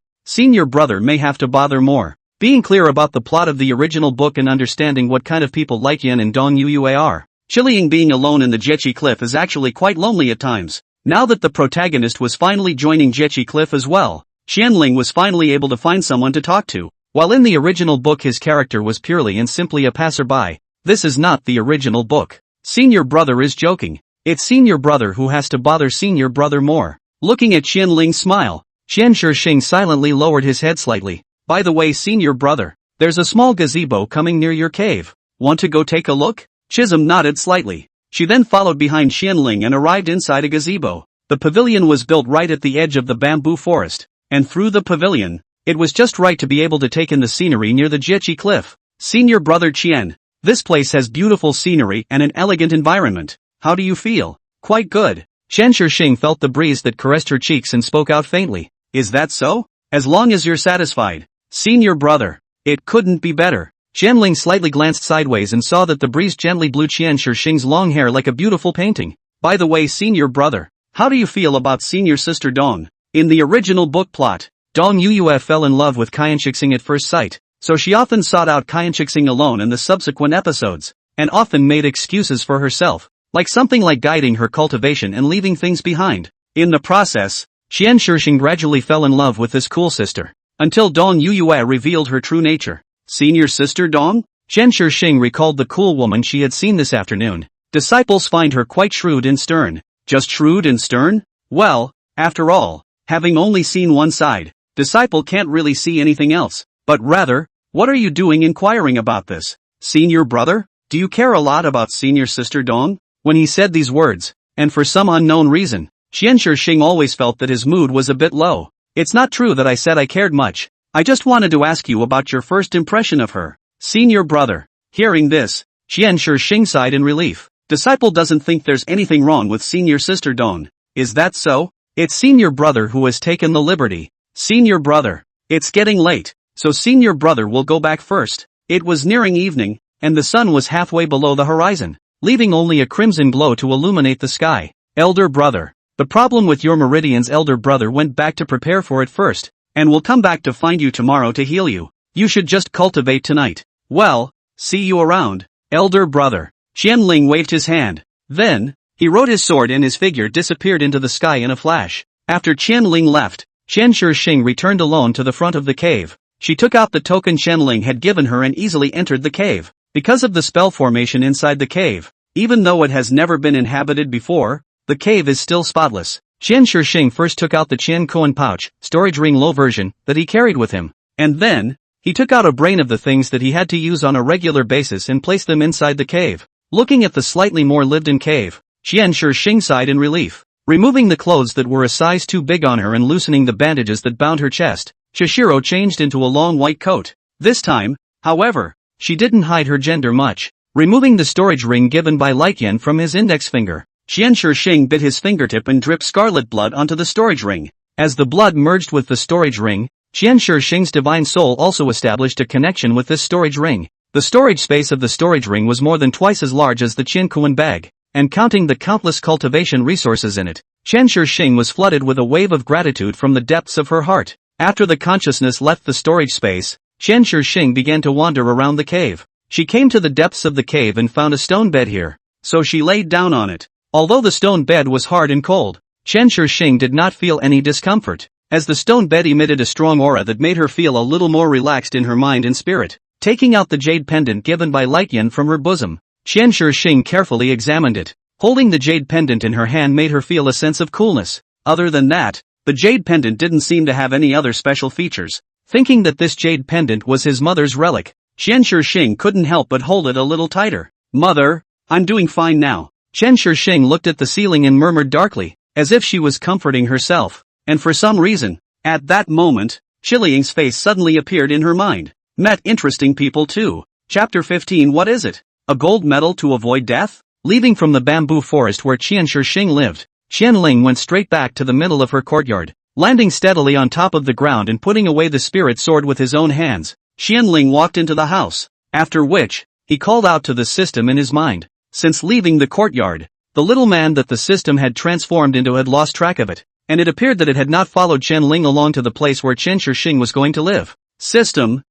may have to bother more. Being clear about the plot of the original book and understanding what kind of people like Yin and Dong Yue are. Qiling being alone in the Jiechi Cliff is actually quite lonely at times. Now that the protagonist was finally joining Jiechi Cliff as well, Qianling was finally able to find someone to talk to. While in the original book his character was purely and simply a passerby, this is not the original book. Senior brother is joking. It's senior brother who has to bother senior brother more. Looking at Qianling's smile, Qian Shixing silently lowered his head slightly. By the way, senior brother, there's a small gazebo coming near your cave. Want to go take a look? Chisholm nodded slightly. She then followed behind Qianling and arrived inside a gazebo. The pavilion was built right at the edge of the bamboo forest, and through the pavilion, it was just right to be able to take in the scenery near the Jiechi Cliff. Senior brother Qian, this place has beautiful scenery and an elegant environment. How do you feel? Quite good. Qian Shixing felt the breeze that caressed her cheeks and spoke out faintly. Is that so? As long as you're satisfied. Senior brother, it couldn't be better. Qianling slightly glanced sideways and saw that the breeze gently blew Qian Shixing's long hair like a beautiful painting. By the way, senior brother, how do you feel about senior sister Dong? In the original book plot, Dong Yuyue fell in love with Qian Shixing at first sight, so she often sought out Qian Shixing alone in the subsequent episodes, and often made excuses for herself, like something like guiding her cultivation and leaving things behind. In the process, Qian Shixing gradually fell in love with this cool sister, until Dong Yuyue revealed her true nature. Senior sister Dong? Qian Shixing recalled the cool woman she had seen this afternoon. Disciples find her quite shrewd and stern. Just shrewd and stern? Well, after all, having only seen one side, disciple can't really see anything else. But rather, what are you doing inquiring about this? Senior brother? Do you care a lot about senior sister Dong? When he said these words, and for some unknown reason, Qian Shixing always felt that his mood was a bit low. It's not true that I said I cared much. I just wanted to ask you about your first impression of her. Senior brother. Hearing this, Qian Shixing sighed in relief. Disciple doesn't think there's anything wrong with senior sister Dong. Is that so? It's senior brother who has taken the liberty. Senior brother. It's getting late, so senior brother will go back first. It was nearing evening, and the sun was halfway below the horizon, leaving only a crimson glow to illuminate the sky. Elder brother. The problem with your meridians, elder brother went back to prepare for it first, and will come back to find you tomorrow to heal you. You should just cultivate tonight. Well, see you around, elder brother. Qianling waved his hand. Then, he rode his sword and his figure disappeared into the sky in a flash. After Qianling left, Qian Shixing returned alone to the front of the cave. She took out the token Qianling had given her and easily entered the cave. Because of the spell formation inside the cave, even though it has never been inhabited before, the cave is still spotless. Qian Shixing first took out the Qian Koan pouch, storage ring low version, that he carried with him. And then, he took out a brain of the things that he had to use on a regular basis and placed them inside the cave. Looking at the slightly more lived-in cave, Qian Shixing sighed in relief. Removing the clothes that were a size too big on her and loosening the bandages that bound her chest, Shishiro changed into a long white coat. This time, however, she didn't hide her gender much. Removing the storage ring given by Ligyan from his index finger, Qian Shixing bit his fingertip and dripped scarlet blood onto the storage ring. As the blood merged with the storage ring, Qian Shixing's divine soul also established a connection with this storage ring. The storage space of the storage ring was more than twice as large as the Qian Kuan bag, and counting the countless cultivation resources in it, Qian Shixing was flooded with a wave of gratitude from the depths of her heart. After the consciousness left the storage space, Qian Shixing began to wander around the cave. She came to the depths of the cave and found a stone bed here, so she laid down on it. Although the stone bed was hard and cold, Qian Shixing did not feel any discomfort, as the stone bed emitted a strong aura that made her feel a little more relaxed in her mind and spirit. Taking out the jade pendant given by Ligyan from her bosom, Qian Shixing carefully examined it. Holding the jade pendant in her hand made her feel a sense of coolness. Other than that, the jade pendant didn't seem to have any other special features. Thinking that this jade pendant was his mother's relic, Qian Shixing couldn't help but hold it a little tighter. Mother, I'm doing fine now. Qian Shixing looked at the ceiling and murmured darkly, as if she was comforting herself. And for some reason, at that moment, Qiling's face suddenly appeared in her mind. Met interesting people too. Chapter 15. What is it? A gold medal to avoid death? Leaving from the bamboo forest where Qian Shixing lived, Qianling went straight back to the middle of her courtyard. Landing steadily on top of the ground and putting away the spirit sword with his own hands, Qianling walked into the house, after which, he called out to the system in his mind. Since leaving the courtyard, the little man that the system had transformed into had lost track of it, and it appeared that it had not followed Qianling along to the place where Qian Shixing was going to live. System,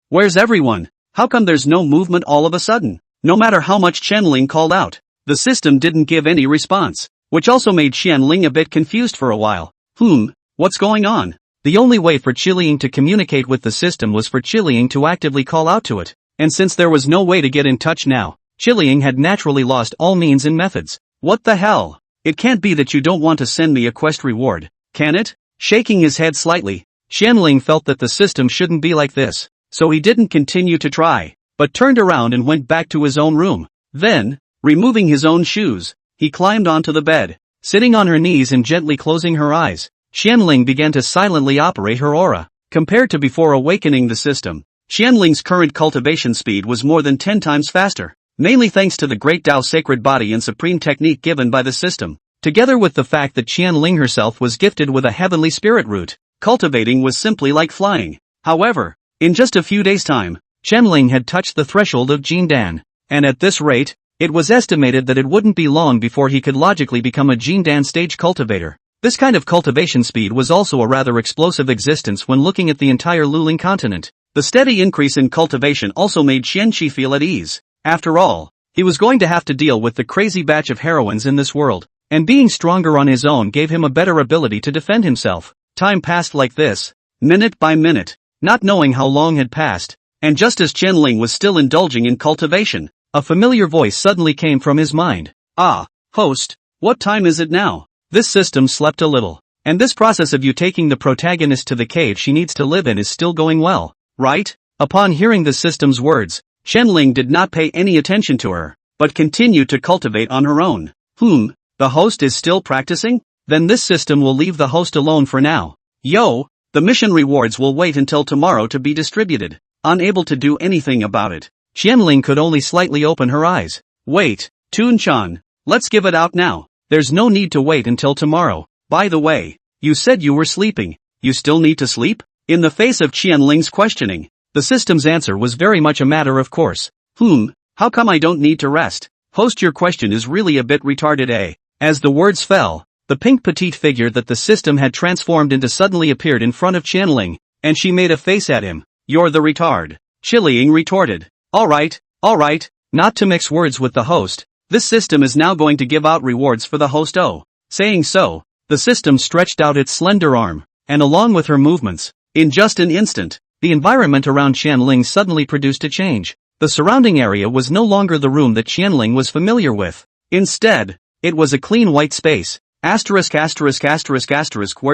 where's everyone? How come there's no movement all of a sudden? No matter how much Qianling called out, the system didn't give any response, which also made Qianling a bit confused for a while. What's going on? The only way for Qiling to communicate with the system was for Qiling to actively call out to it, and since there was no way to get in touch now, Qiling had naturally lost all means and methods. What the hell? It can't be that you don't want to send me a quest reward, can it? Shaking his head slightly, Qianling felt that the system shouldn't be like this, so he didn't continue to try, but turned around and went back to his own room. Then, removing his own shoes, he climbed onto the bed. Sitting on her knees and gently closing her eyes, Qianling began to silently operate her aura. Compared to before awakening the system, Qianling's current cultivation speed was more than 10 times faster, mainly thanks to the Great Tao sacred body and supreme technique given by the system, together with the fact that Qianling herself was gifted with a heavenly spirit root. Cultivating was simply like flying. However, in just a few days' time, Qianling had touched the threshold of Jindan, and at this rate, it was estimated that it wouldn't be long before he could logically become a Jindan stage cultivator. This kind of cultivation speed was also a rather explosive existence when looking at the entire Luling continent. The steady increase in cultivation also made Qianqi feel at ease. After all, he was going to have to deal with the crazy batch of heroines in this world, and being stronger on his own gave him a better ability to defend himself. Time passed like this, minute by minute, not knowing how long had passed, and just as Qianling was still indulging in cultivation, a familiar voice suddenly came from his mind. Ah, host, what time is it now? This system slept a little, and this process of you taking the protagonist to the cave she needs to live in is still going well, right? Upon hearing the system's words, Qianling did not pay any attention to her, but continued to cultivate on her own. The host is still practicing? Then this system will leave the host alone for now. The mission rewards will wait until tomorrow to be distributed. Unable to do anything about it, Qianling could only slightly open her eyes. Wait, Toon-chan, let's give it out now. There's no need to wait until tomorrow. By the way, you said you were sleeping. You still need to sleep? In the face of Qianling's questioning, the system's answer was very much a matter of course. How come I don't need to rest? Host, your question is really a bit retarded, eh? As the words fell, the pink petite figure that the system had transformed into suddenly appeared in front of Qianling, and she made a face at him. You're the retard. Qiling retorted. Alright, not to mix words with the host, this system is now going to give out rewards for the host. Saying so, the system stretched out its slender arm, and along with her movements, in just an instant, the environment around Qianling suddenly produced a change. The surrounding area was no longer the room that Qianling was familiar with. Instead, it was a clean white space. Where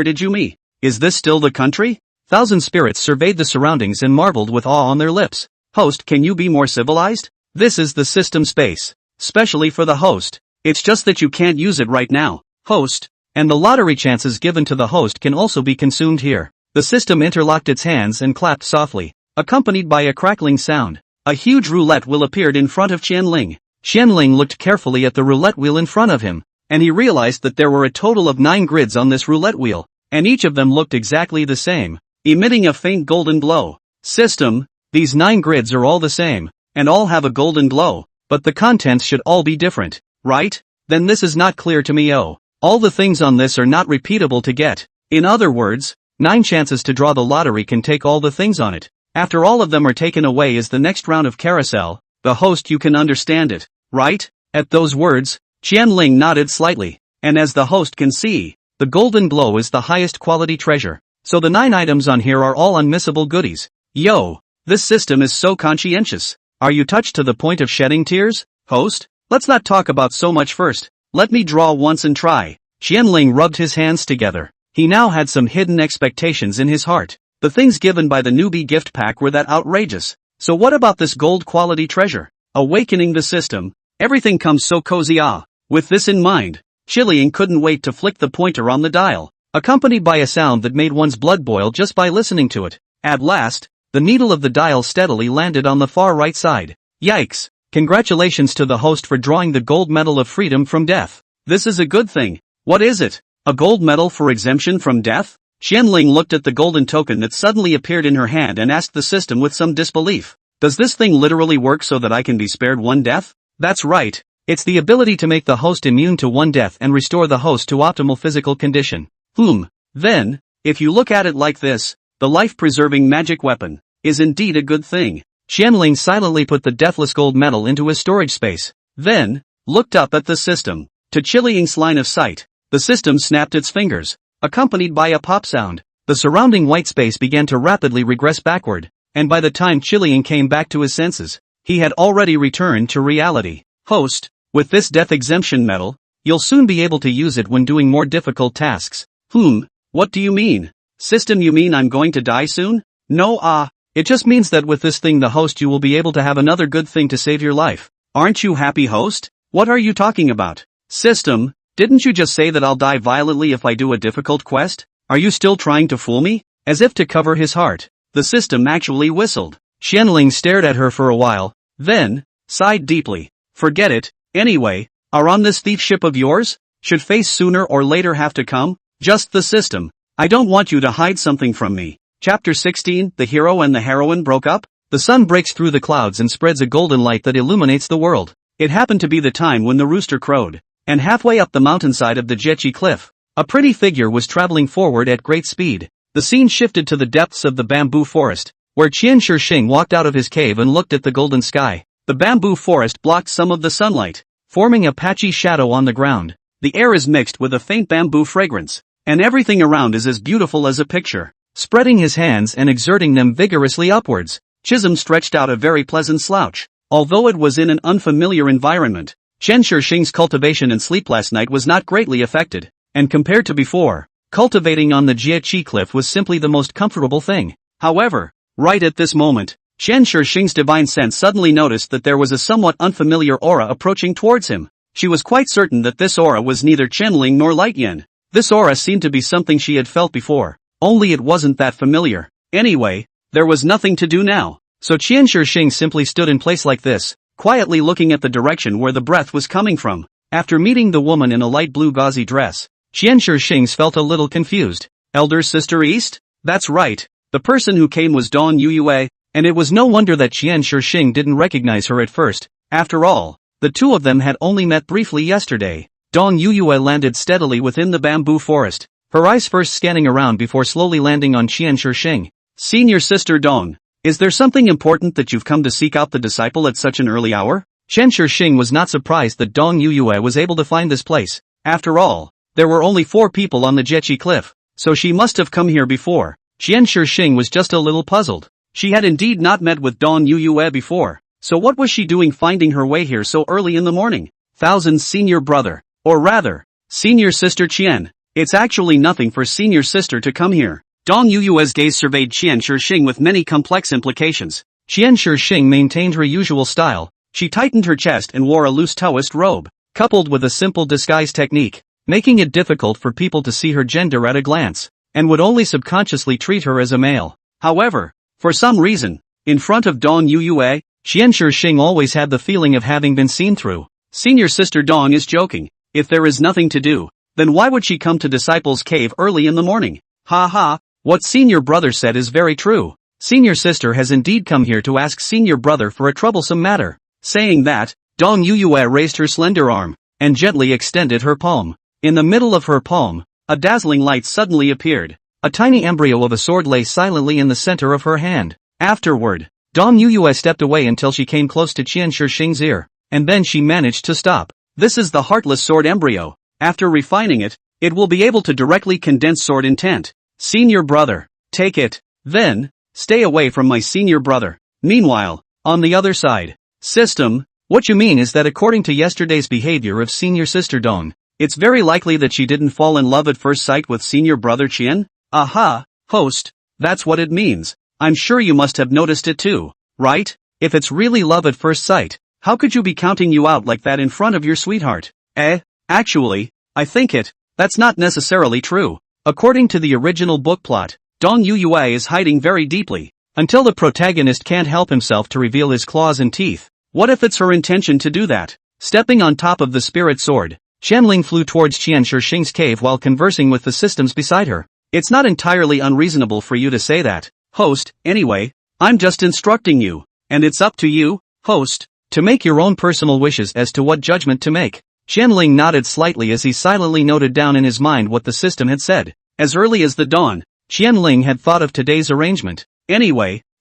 did you meet? Is this still the country? Thousand spirits surveyed the surroundings and marveled with awe on their lips. Host, can you be more civilized? This is the system space. Specially for the host. It's just that you can't use it right now, host, and the lottery chances given to the host can also be consumed here. The system interlocked its hands and clapped softly, accompanied by a crackling sound. A huge roulette wheel appeared in front of Qianling. Qianling looked carefully at the roulette wheel in front of him, and he realized that there were a total of 9 grids on this roulette wheel, and each of them looked exactly the same, emitting a faint golden glow. System, these 9 grids are all the same, and all have a golden glow, but the contents should all be different, right? Then this is not clear to me. All the things on this are not repeatable to get. In other words, 9 chances to draw the lottery can take all the things on it. After all of them are taken away is the next round of carousel. The host, you can understand it, right? At those words, Qianling nodded slightly, and as the host can see, the golden glow is the highest quality treasure, so the 9 items on here are all unmissable goodies. This system is so conscientious. Are you touched to the point of shedding tears, host? Let's not talk about so much first. Let me draw once and try. Qianling rubbed his hands together. He now had some hidden expectations in his heart. The things given by the newbie gift pack were that outrageous. So what about this gold quality treasure? Awakening the system. Everything comes so cozy. With this in mind, Qiling couldn't wait to flick the pointer on the dial, accompanied by a sound that made one's blood boil just by listening to it. At last, the needle of the dial steadily landed on the far right side. Yikes! Congratulations to the host for drawing the gold medal of freedom from death. This is a good thing. What is it? A gold medal for exemption from death? Qianling looked at the golden token that suddenly appeared in her hand and asked the system with some disbelief. Does this thing literally work so that I can be spared one death? That's right. It's the ability to make the host immune to one death and restore the host to optimal physical condition. Then, if you look at it like this, the life-preserving magic weapon is indeed a good thing. Qianling silently put the deathless gold medal into his storage space, then looked up at the system. To Qiling's line of sight, the system snapped its fingers, accompanied by a pop sound. The surrounding white space began to rapidly regress backward, and by the time Qiling came back to his senses, he had already returned to reality. Host, with this death exemption medal, you'll soon be able to use it when doing more difficult tasks. What do you mean? System, you mean I'm going to die soon? No, it just means that with this thing, the host, you will be able to have another good thing to save your life. Aren't you happy, host? What are you talking about? System, didn't you just say that I'll die violently if I do a difficult quest? Are you still trying to fool me? As if to cover his heart, the system actually whistled. Qianling stared at her for a while, then sighed deeply. Forget it. Anyway, are on this thief ship of yours? Should face sooner or later have to come? Just the system. I don't want you to hide something from me. Chapter 16, The hero and the heroine broke up? The sun breaks through the clouds and spreads a golden light that illuminates the world. It happened to be the time when the rooster crowed, and halfway up the mountainside of the Jechi cliff, a pretty figure was traveling forward at great speed. The scene shifted to the depths of the bamboo forest, where Qian Shixing walked out of his cave and looked at the golden sky. The bamboo forest blocked some of the sunlight, forming a patchy shadow on the ground. The air is mixed with a faint bamboo fragrance, and everything around is as beautiful as a picture. Spreading his hands and exerting them vigorously upwards, Chisholm stretched out a very pleasant slouch. Although it was in an unfamiliar environment, Qian Shixing's cultivation and sleep last night was not greatly affected, and compared to before, cultivating on the Jiechi cliff was simply the most comfortable thing. However, right at this moment, Qian Shixing's divine sense suddenly noticed that there was a somewhat unfamiliar aura approaching towards him. She was quite certain that this aura was neither Qianling nor Lightyen. This aura seemed to be something she had felt before, only it wasn't that familiar. Anyway, there was nothing to do now, so Qian Shixing simply stood in place like this, quietly looking at the direction where the breath was coming from. After meeting the woman in a light blue gauzy dress, Qian Shixing felt a little confused. Elder Sister East? That's right, the person who came was Dong Yuyue, and it was no wonder that Qian Shixing didn't recognize her at first. After all, the two of them had only met briefly yesterday. Dong Yuyue landed steadily within the bamboo forest, her eyes first scanning around before slowly landing on Qian Shixing. Senior Sister Dong, is there something important that you've come to seek out the disciple at such an early hour? Qian Shixing was not surprised that Dong Yuyue was able to find this place. After all, there were only 4 people on the Jechi cliff, so she must have come here before. Qian Shixing was just a little puzzled. She had indeed not met with Dong Yuyue before, so what was she doing finding her way here so early in the morning? Thousands senior brother, or rather, senior sister Qian. It's actually nothing for senior sister to come here. Dong Yuyue's gaze surveyed Qian Shixing with many complex implications. Qian Shixing maintained her usual style. She tightened her chest and wore a loose Taoist robe, coupled with a simple disguise technique, making it difficult for people to see her gender at a glance, and would only subconsciously treat her as a male. However, for some reason, in front of Dong Yuyue, Qian Shixing always had the feeling of having been seen through. Senior sister Dong is joking. If there is nothing to do, then why would she come to Disciples Cave early in the morning? Ha ha, what senior brother said is very true. Senior sister has indeed come here to ask senior brother for a troublesome matter. Saying that, Dong Yuyue raised her slender arm, and gently extended her palm. In the middle of her palm, a dazzling light suddenly appeared. A tiny embryo of a sword lay silently in the center of her hand. Afterward, Dong Yuyue stepped away until she came close to Qian Shixing's ear, and then she managed to stop. This is the heartless sword embryo. After refining it, it will be able to directly condense sword intent. Senior brother, take it. Then, stay away from my senior brother. Meanwhile, on the other side, system, what you mean is that according to yesterday's behavior of senior sister Dong, it's very likely that she didn't fall in love at first sight with senior brother Qian? Aha, host, that's what it means. I'm sure you must have noticed it too, right? If it's really love at first sight, how could you be counting you out like that in front of your sweetheart? Actually, I think that's not necessarily true. According to the original book plot, Dong Yuyue is hiding very deeply, until the protagonist can't help himself to reveal his claws and teeth. What if it's her intention to do that? Stepping on top of the spirit sword, Qianling flew towards Qian Shixing's cave while conversing with the systems beside her. It's not entirely unreasonable for you to say that, host. Anyway, I'm just instructing you, and it's up to you, host, to make your own personal wishes as to what judgment to make. Qianling nodded slightly as he silently noted down in his mind what the system had said. As early as the dawn, Qianling had thought of today's arrangement. Anyway,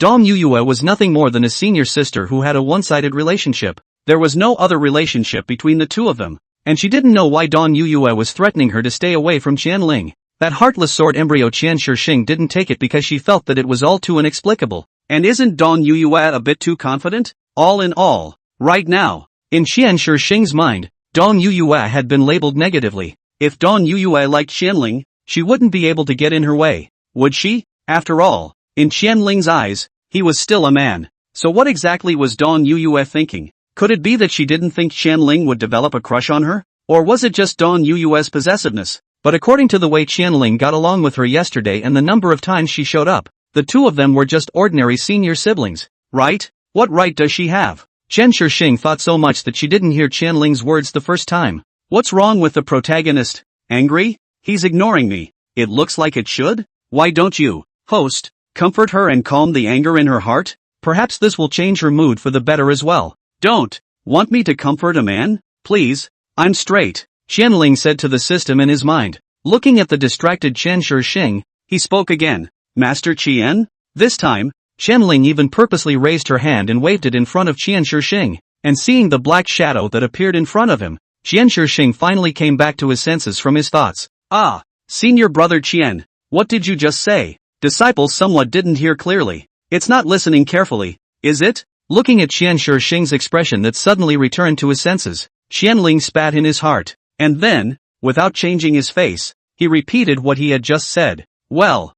Dong Yuyue was nothing more than a senior sister who had a one-sided relationship. There was no other relationship between the two of them, and she didn't know why Dong Yuyue was threatening her to stay away from Qianling. That heartless sword embryo Qian Shixing didn't take it because she felt that it was all too inexplicable. And isn't Dong Yuyue a bit too confident? All in all, right now, in Qian Shixing's mind, Dong Yuyue had been labeled negatively. If Dong Yuyue liked Qianling, she wouldn't be able to get in her way, would she? After all, in Qianling's eyes, he was still a man. So what exactly was Dong Yuyue thinking? Could it be that she didn't think Qianling would develop a crush on her? Or was it just Dong Yuyue's possessiveness? But according to the way Qianling got along with her yesterday and the number of times she showed up, the two of them were just ordinary senior siblings, right? What right does she have? Qian Shixing thought so much that she didn't hear Qianling's words the first time. What's wrong with the protagonist? Angry? He's ignoring me. It looks like it should? Why don't you, host, comfort her and calm the anger in her heart? Perhaps this will change her mood for the better as well. Don't. Want me to comfort a man? Please. I'm straight, Qianling said to the system in his mind. Looking at the distracted Qian Shixing, he spoke again. Master Qian? This time, Qianling even purposely raised her hand and waved it in front of Qian Shixing, and seeing the black shadow that appeared in front of him, Qian Shixing finally came back to his senses from his thoughts. Ah, senior brother Qian, what did you just say? Disciple somewhat didn't hear clearly. It's not listening carefully, is it? Looking at Qian Shixing's expression that suddenly returned to his senses, Qianling spat in his heart, and then, without changing his face, he repeated what he had just said. Well,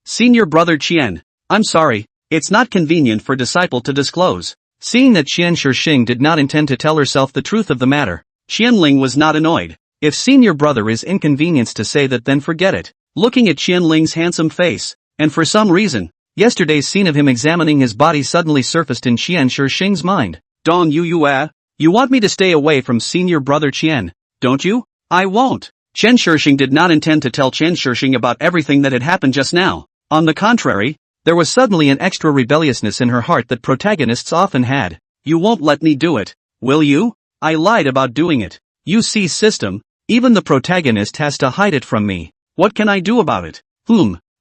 senior brother Qian, I'm sorry, it's not convenient for disciple to disclose. Seeing that Qian Shixing did not intend to tell herself the truth of the matter, Qianling was not annoyed. If senior brother is inconvenienced to say that, then forget it. Looking at Qianling's handsome face, and for some reason, yesterday's scene of him examining his body suddenly surfaced in Qian Shixing's mind. Dong Yuyue, you want me to stay away from senior brother Qian, don't you? I won't. Qian Shixing did not intend to tell Qian Shixing about everything that had happened just now. On the contrary, there was suddenly an extra rebelliousness in her heart that protagonists often had. You won't let me do it, will you? I lied about doing it. You see, system, even the protagonist has to hide it from me. What can I do about it?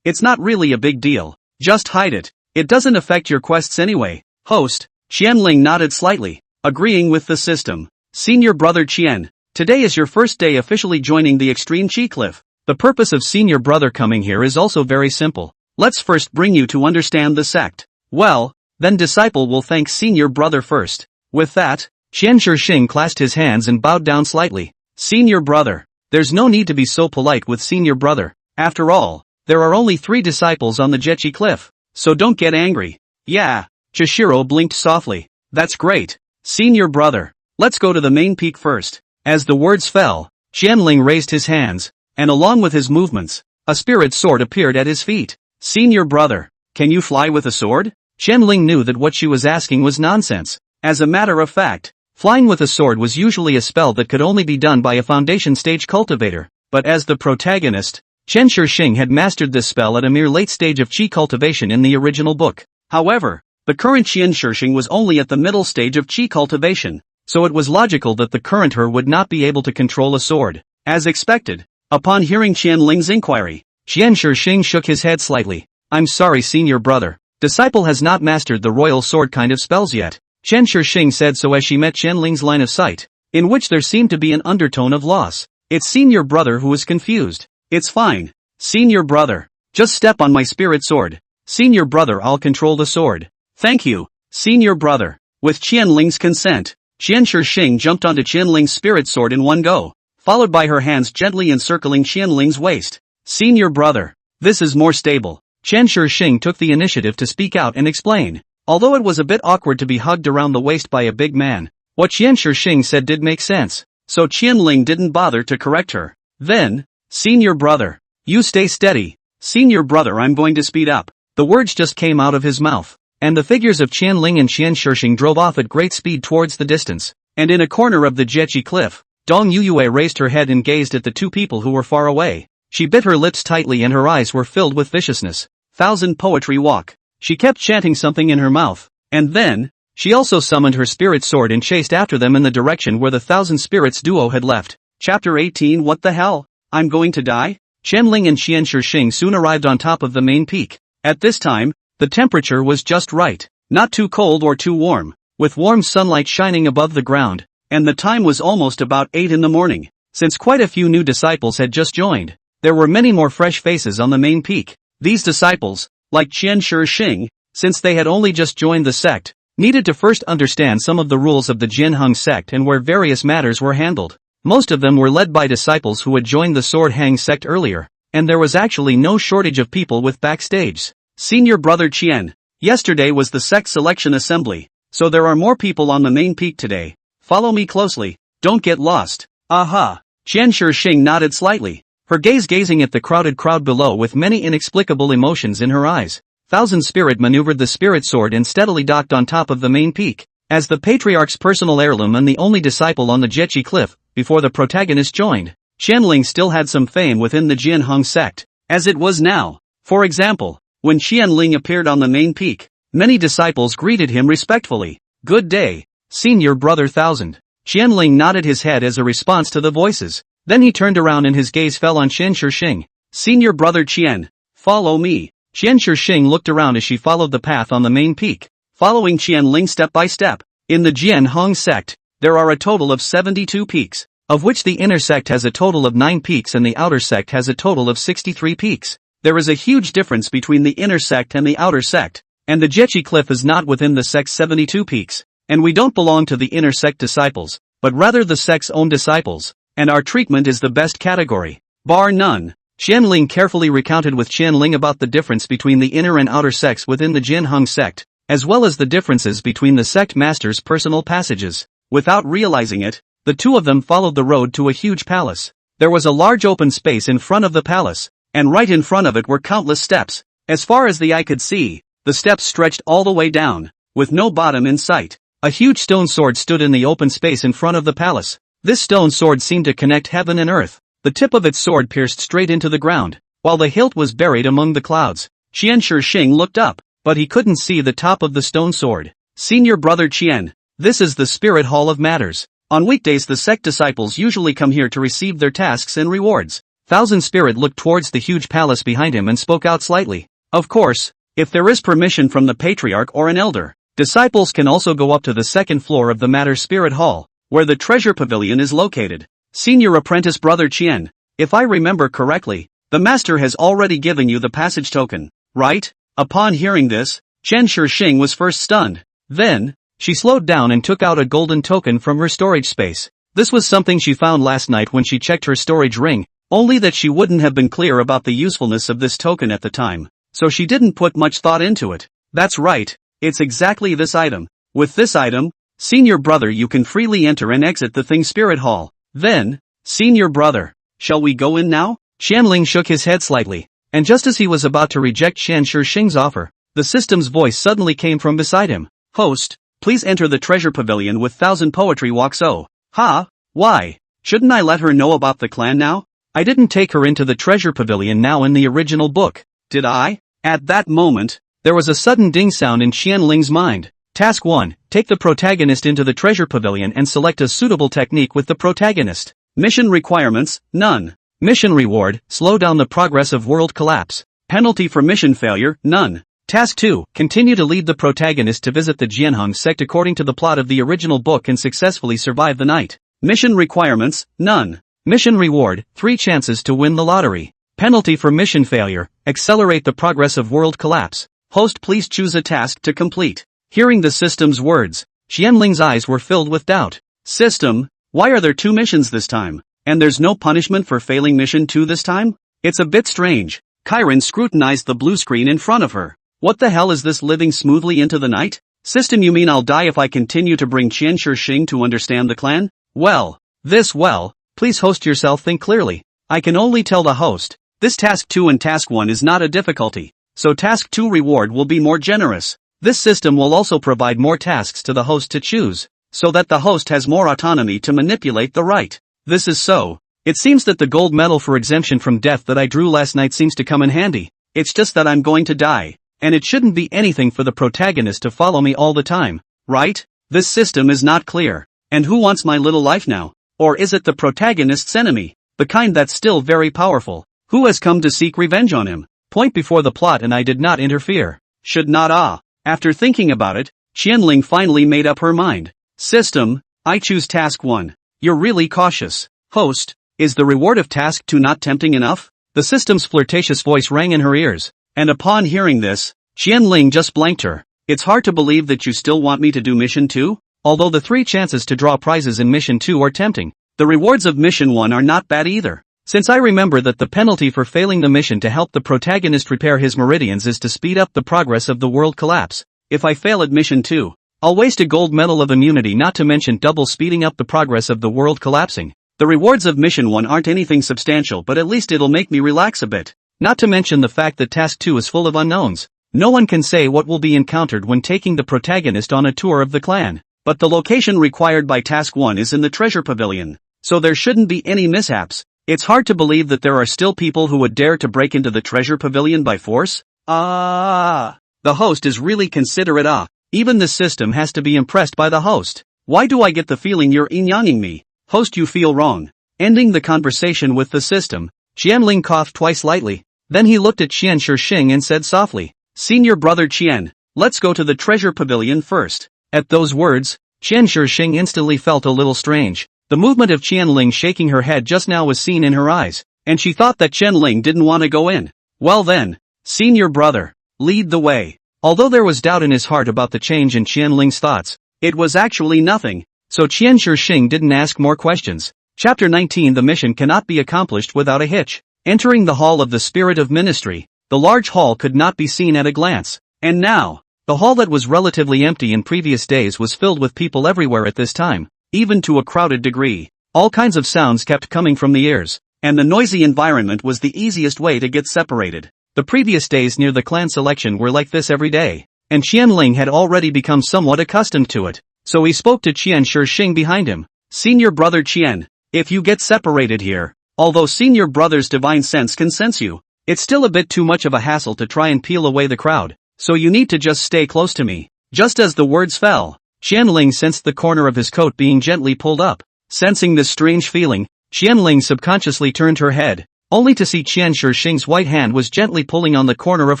It's not really a big deal. Just hide it. It doesn't affect your quests anyway. Host, Qianling nodded slightly, agreeing with the system. Senior brother Qian, today is your first day officially joining the Extreme Chi Cliff. The purpose of senior brother coming here is also very simple. Let's first bring you to understand the sect. Well, then disciple will thank senior brother first. With that, Qian Shixing clasped his hands and bowed down slightly. Senior brother, there's no need to be so polite with senior brother. After all, there are only 3 disciples on the Jechi Cliff, so don't get angry. Yeah, Chishiro blinked softly. That's great. Senior brother, let's go to the main peak first. As the words fell, Qianling raised his hands, and along with his movements, a spirit sword appeared at his feet. Senior brother, can you fly with a sword? Qianling knew that what she was asking was nonsense. As a matter of fact, flying with a sword was usually a spell that could only be done by a foundation stage cultivator, but as the protagonist, Qian Shixing had mastered this spell at a mere late stage of chi cultivation in the original book. However, the current Qian Shixing was only at the middle stage of chi cultivation, so it was logical that the current her would not be able to control a sword. As expected, upon hearing Qianling's inquiry, Qian Shixing shook his head slightly. I'm sorry senior brother, disciple has not mastered the royal sword kind of spells yet. Qian Shixing said so as she met Qianling's line of sight, in which there seemed to be an undertone of loss. It's senior brother who was confused. It's fine. Senior brother, just step on my spirit sword. Senior brother, I'll control the sword. Thank you, senior brother. With Qianling's consent, Qian Shixing jumped onto Qianling's spirit sword in one go, followed by her hands gently encircling Qianling's waist. Senior brother, this is more stable. Qian Shixing took the initiative to speak out and explain. Although it was a bit awkward to be hugged around the waist by a big man, what Qian Shixing said did make sense, so Qianling didn't bother to correct her. Then, senior brother, you stay steady. Senior brother, I'm going to speed up. The words just came out of his mouth, and the figures of Qianling and Qian Shixing drove off at great speed towards the distance. And in a corner of the Jechi Cliff, Dong Yuyue raised her head and gazed at the 2 people who were far away. She bit her lips tightly and her eyes were filled with viciousness. 1000 poetry walk. She kept chanting something in her mouth, and then, she also summoned her spirit sword and chased after them in the direction where the 1000 spirits duo had left. Chapter 18. What the hell? I'm going to die? Qianling and Qian Shixing soon arrived on top of the main peak. At this time, The temperature was just right, not too cold or too warm, with warm sunlight shining above the ground, and the time was almost about 8 in the morning. Since quite a few new disciples had just joined, there were many more fresh faces on the main peak. These disciples, like Qian Shixing, since they had only just joined the sect, needed to first understand some of the rules of the Jianheng sect and where various matters were handled. Most of them were led by disciples who had joined the Sword Hang sect earlier, and there was actually no shortage of people with backstage. Senior Brother Qian, yesterday was the sect selection assembly, so there are more people on the main peak today. Follow me closely, don't get lost. Aha! Qian Shixing nodded slightly, her gaze gazing at the crowded crowd below with many inexplicable emotions in her eyes. Thousand Spirit maneuvered the spirit sword and steadily docked on top of the main peak. As the Patriarch's personal heirloom and the only disciple on the Jechi Cliff, before the protagonist joined, Qianling still had some fame within the Jianheng sect, as it was now. For example, when Qianling appeared on the main peak, many disciples greeted him respectfully. Good day, Senior Brother Thousand. Qianling nodded his head as a response to the voices. Then he turned around and his gaze fell on Qian Shixing. Senior Brother Qian, follow me. Qian Shixing looked around as she followed the path on the main peak, following Qianling step by step. In the Jianheng sect, there are a total of 72 peaks, of which the inner sect has a total of 9 peaks and the outer sect has a total of 63 peaks. There is a huge difference between the inner sect and the outer sect, and the Jechi Cliff is not within the sect's 72 peaks, and we don't belong to the inner sect disciples, but rather the sect's own disciples, and our treatment is the best category, bar none. Qianling carefully recounted with Qianling about the difference between the inner and outer sects within the Jianheng sect, as well as the differences between the sect master's personal passages. Without realizing it, the two of them followed the road to a huge palace. There was a large open space in front of the palace, and right in front of it were countless steps. As far as the eye could see, the steps stretched all the way down, with no bottom in sight. A huge stone sword stood in the open space in front of the palace. This stone sword seemed to connect heaven and earth. The tip of its sword pierced straight into the ground, while the hilt was buried among the clouds. Qian Shixing looked up, but he couldn't see the top of the stone sword. Senior Brother Qian, this is the Spirit Hall of Matters. On weekdays the sect disciples usually come here to receive their tasks and rewards. Thousand Spirit looked towards the huge palace behind him and spoke out slightly. Of course, if there is permission from the Patriarch or an elder, disciples can also go up to the second floor of the Matter Spirit Hall, where the treasure pavilion is located. Senior Apprentice Brother Qian, if I remember correctly, the master has already given you the passage token, right? Upon hearing this, Qian Shixing was first stunned. Then, she slowed down and took out a golden token from her storage space. This was something she found last night when she checked her storage ring, only that she wouldn't have been clear about the usefulness of this token at the time, so she didn't put much thought into it. That's right, it's exactly this item. With this item, Senior Brother, you can freely enter and exit the Thing Spirit Hall. Then, Senior Brother, shall we go in now? Qianling shook his head slightly, and just as he was about to reject Qian Shixing's offer, the system's voice suddenly came from beside him. Host, please enter the treasure pavilion with Thousand Poetry Walks. Oh, ha, why? Shouldn't I let her know about the clan now? I didn't take her into the treasure pavilion now in the original book, did I? At that moment, there was a sudden ding sound in Qianling's mind. Task 1, take the protagonist into the treasure pavilion and select a suitable technique with the protagonist. Mission requirements, none. Mission reward, slow down the progress of world collapse. Penalty for mission failure, none. Task 2, continue to lead the protagonist to visit the Jianheng sect according to the plot of the original book and successfully survive the night. Mission requirements, none. Mission reward, 3 chances to win the lottery. Penalty for mission failure, accelerate the progress of world collapse. Host, please choose a task to complete. Hearing the system's words, Qianling's eyes were filled with doubt. System, why are there 2 missions this time? And there's no punishment for failing mission 2 this time? It's a bit strange. Chiron scrutinized the blue screen in front of her. What the hell is this living smoothly into the night? System, you mean I'll die if I continue to bring Qian Shixing to understand the clan? Well, please host yourself, think clearly. I can only tell the host, this task 2 and task 1 is not a difficulty, so task 2 reward will be more generous. This system will also provide more tasks to the host to choose, so that the host has more autonomy to manipulate the right. This is so. It seems that the gold medal for exemption from death that I drew last night seems to come in handy. It's just that I'm going to die, and it shouldn't be anything for the protagonist to follow me all the time, right? This system is not clear. And who wants my little life now? Or is it the protagonist's enemy, the kind that's still very powerful, who has come to seek revenge on him? Point before the plot and I did not interfere. should not After thinking about it, Qianling finally made up her mind. System, I choose task 1. You're really cautious. Host, is the reward of task 2 not tempting enough? The system's flirtatious voice rang in her ears, and upon hearing this, Qianling just blanked her. It's hard to believe that you still want me to do mission 2? Although the 3 chances to draw prizes in mission 2 are tempting, the rewards of mission 1 are not bad either. Since I remember that the penalty for failing the mission to help the protagonist repair his meridians is to speed up the progress of the world collapse, if I fail at mission 2, I'll waste a gold medal of immunity, not to mention double speeding up the progress of the world collapsing. The rewards of mission 1 aren't anything substantial, but at least it'll make me relax a bit. Not to mention the fact that task 2 is full of unknowns. No one can say what will be encountered when taking the protagonist on a tour of the clan, but the location required by task 1 is in the treasure pavilion, so there shouldn't be any mishaps. It's hard to believe that there are still people who would dare to break into the treasure pavilion by force. The host is really considerate. Even the system has to be impressed by the host. Why do I get the feeling you're yin-yanging me? Host, you feel wrong. Ending the conversation with the system, Qianling coughed twice lightly. Then he looked at Qian Shixing and said softly, Senior brother Qian, let's go to the treasure pavilion first. At those words, Qian Shixing instantly felt a little strange. The movement of Qianling shaking her head just now was seen in her eyes, and she thought that Qianling didn't want to go in. Well then, senior brother, lead the way. Although there was doubt in his heart about the change in Qianling's thoughts, it was actually nothing, so Qian Shixing didn't ask more questions. Chapter 19. The mission cannot be accomplished without a hitch. Entering the hall of the Spirit of Ministry, the large hall could not be seen at a glance, and now, the hall that was relatively empty in previous days was filled with people everywhere at this time. Even to a crowded degree, all kinds of sounds kept coming from the ears, and the noisy environment was the easiest way to get separated. The previous days near the clan selection were like this every day, and Qianling had already become somewhat accustomed to it, so he spoke to Qian Shixing behind him. Senior brother Qian, if you get separated here, although senior brother's divine sense can sense you, it's still a bit too much of a hassle to try and peel away the crowd, so you need to just stay close to me. Just as the words fell, Qianling sensed the corner of his coat being gently pulled up. Sensing this strange feeling, Qianling subconsciously turned her head, only to see Qian Shixing's white hand was gently pulling on the corner of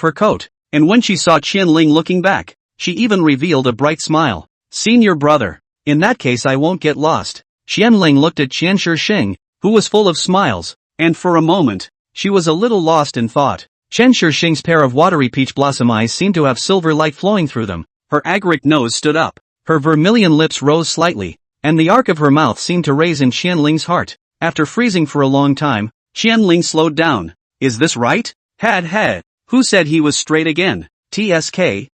her coat, and when she saw Qianling looking back, she even revealed a bright smile. Senior brother, in that case I won't get lost. Qianling looked at Qian Shixing, who was full of smiles, and for a moment, she was a little lost in thought. Qian Shixing's pair of watery peach blossom eyes seemed to have silver light flowing through them. Her agaric nose stood up. Her vermilion lips rose slightly, and the arc of her mouth seemed to raise in Qianling's heart. After freezing for a long time, Qianling slowed down. Is this right? Had. Who said he was straight again? TSK.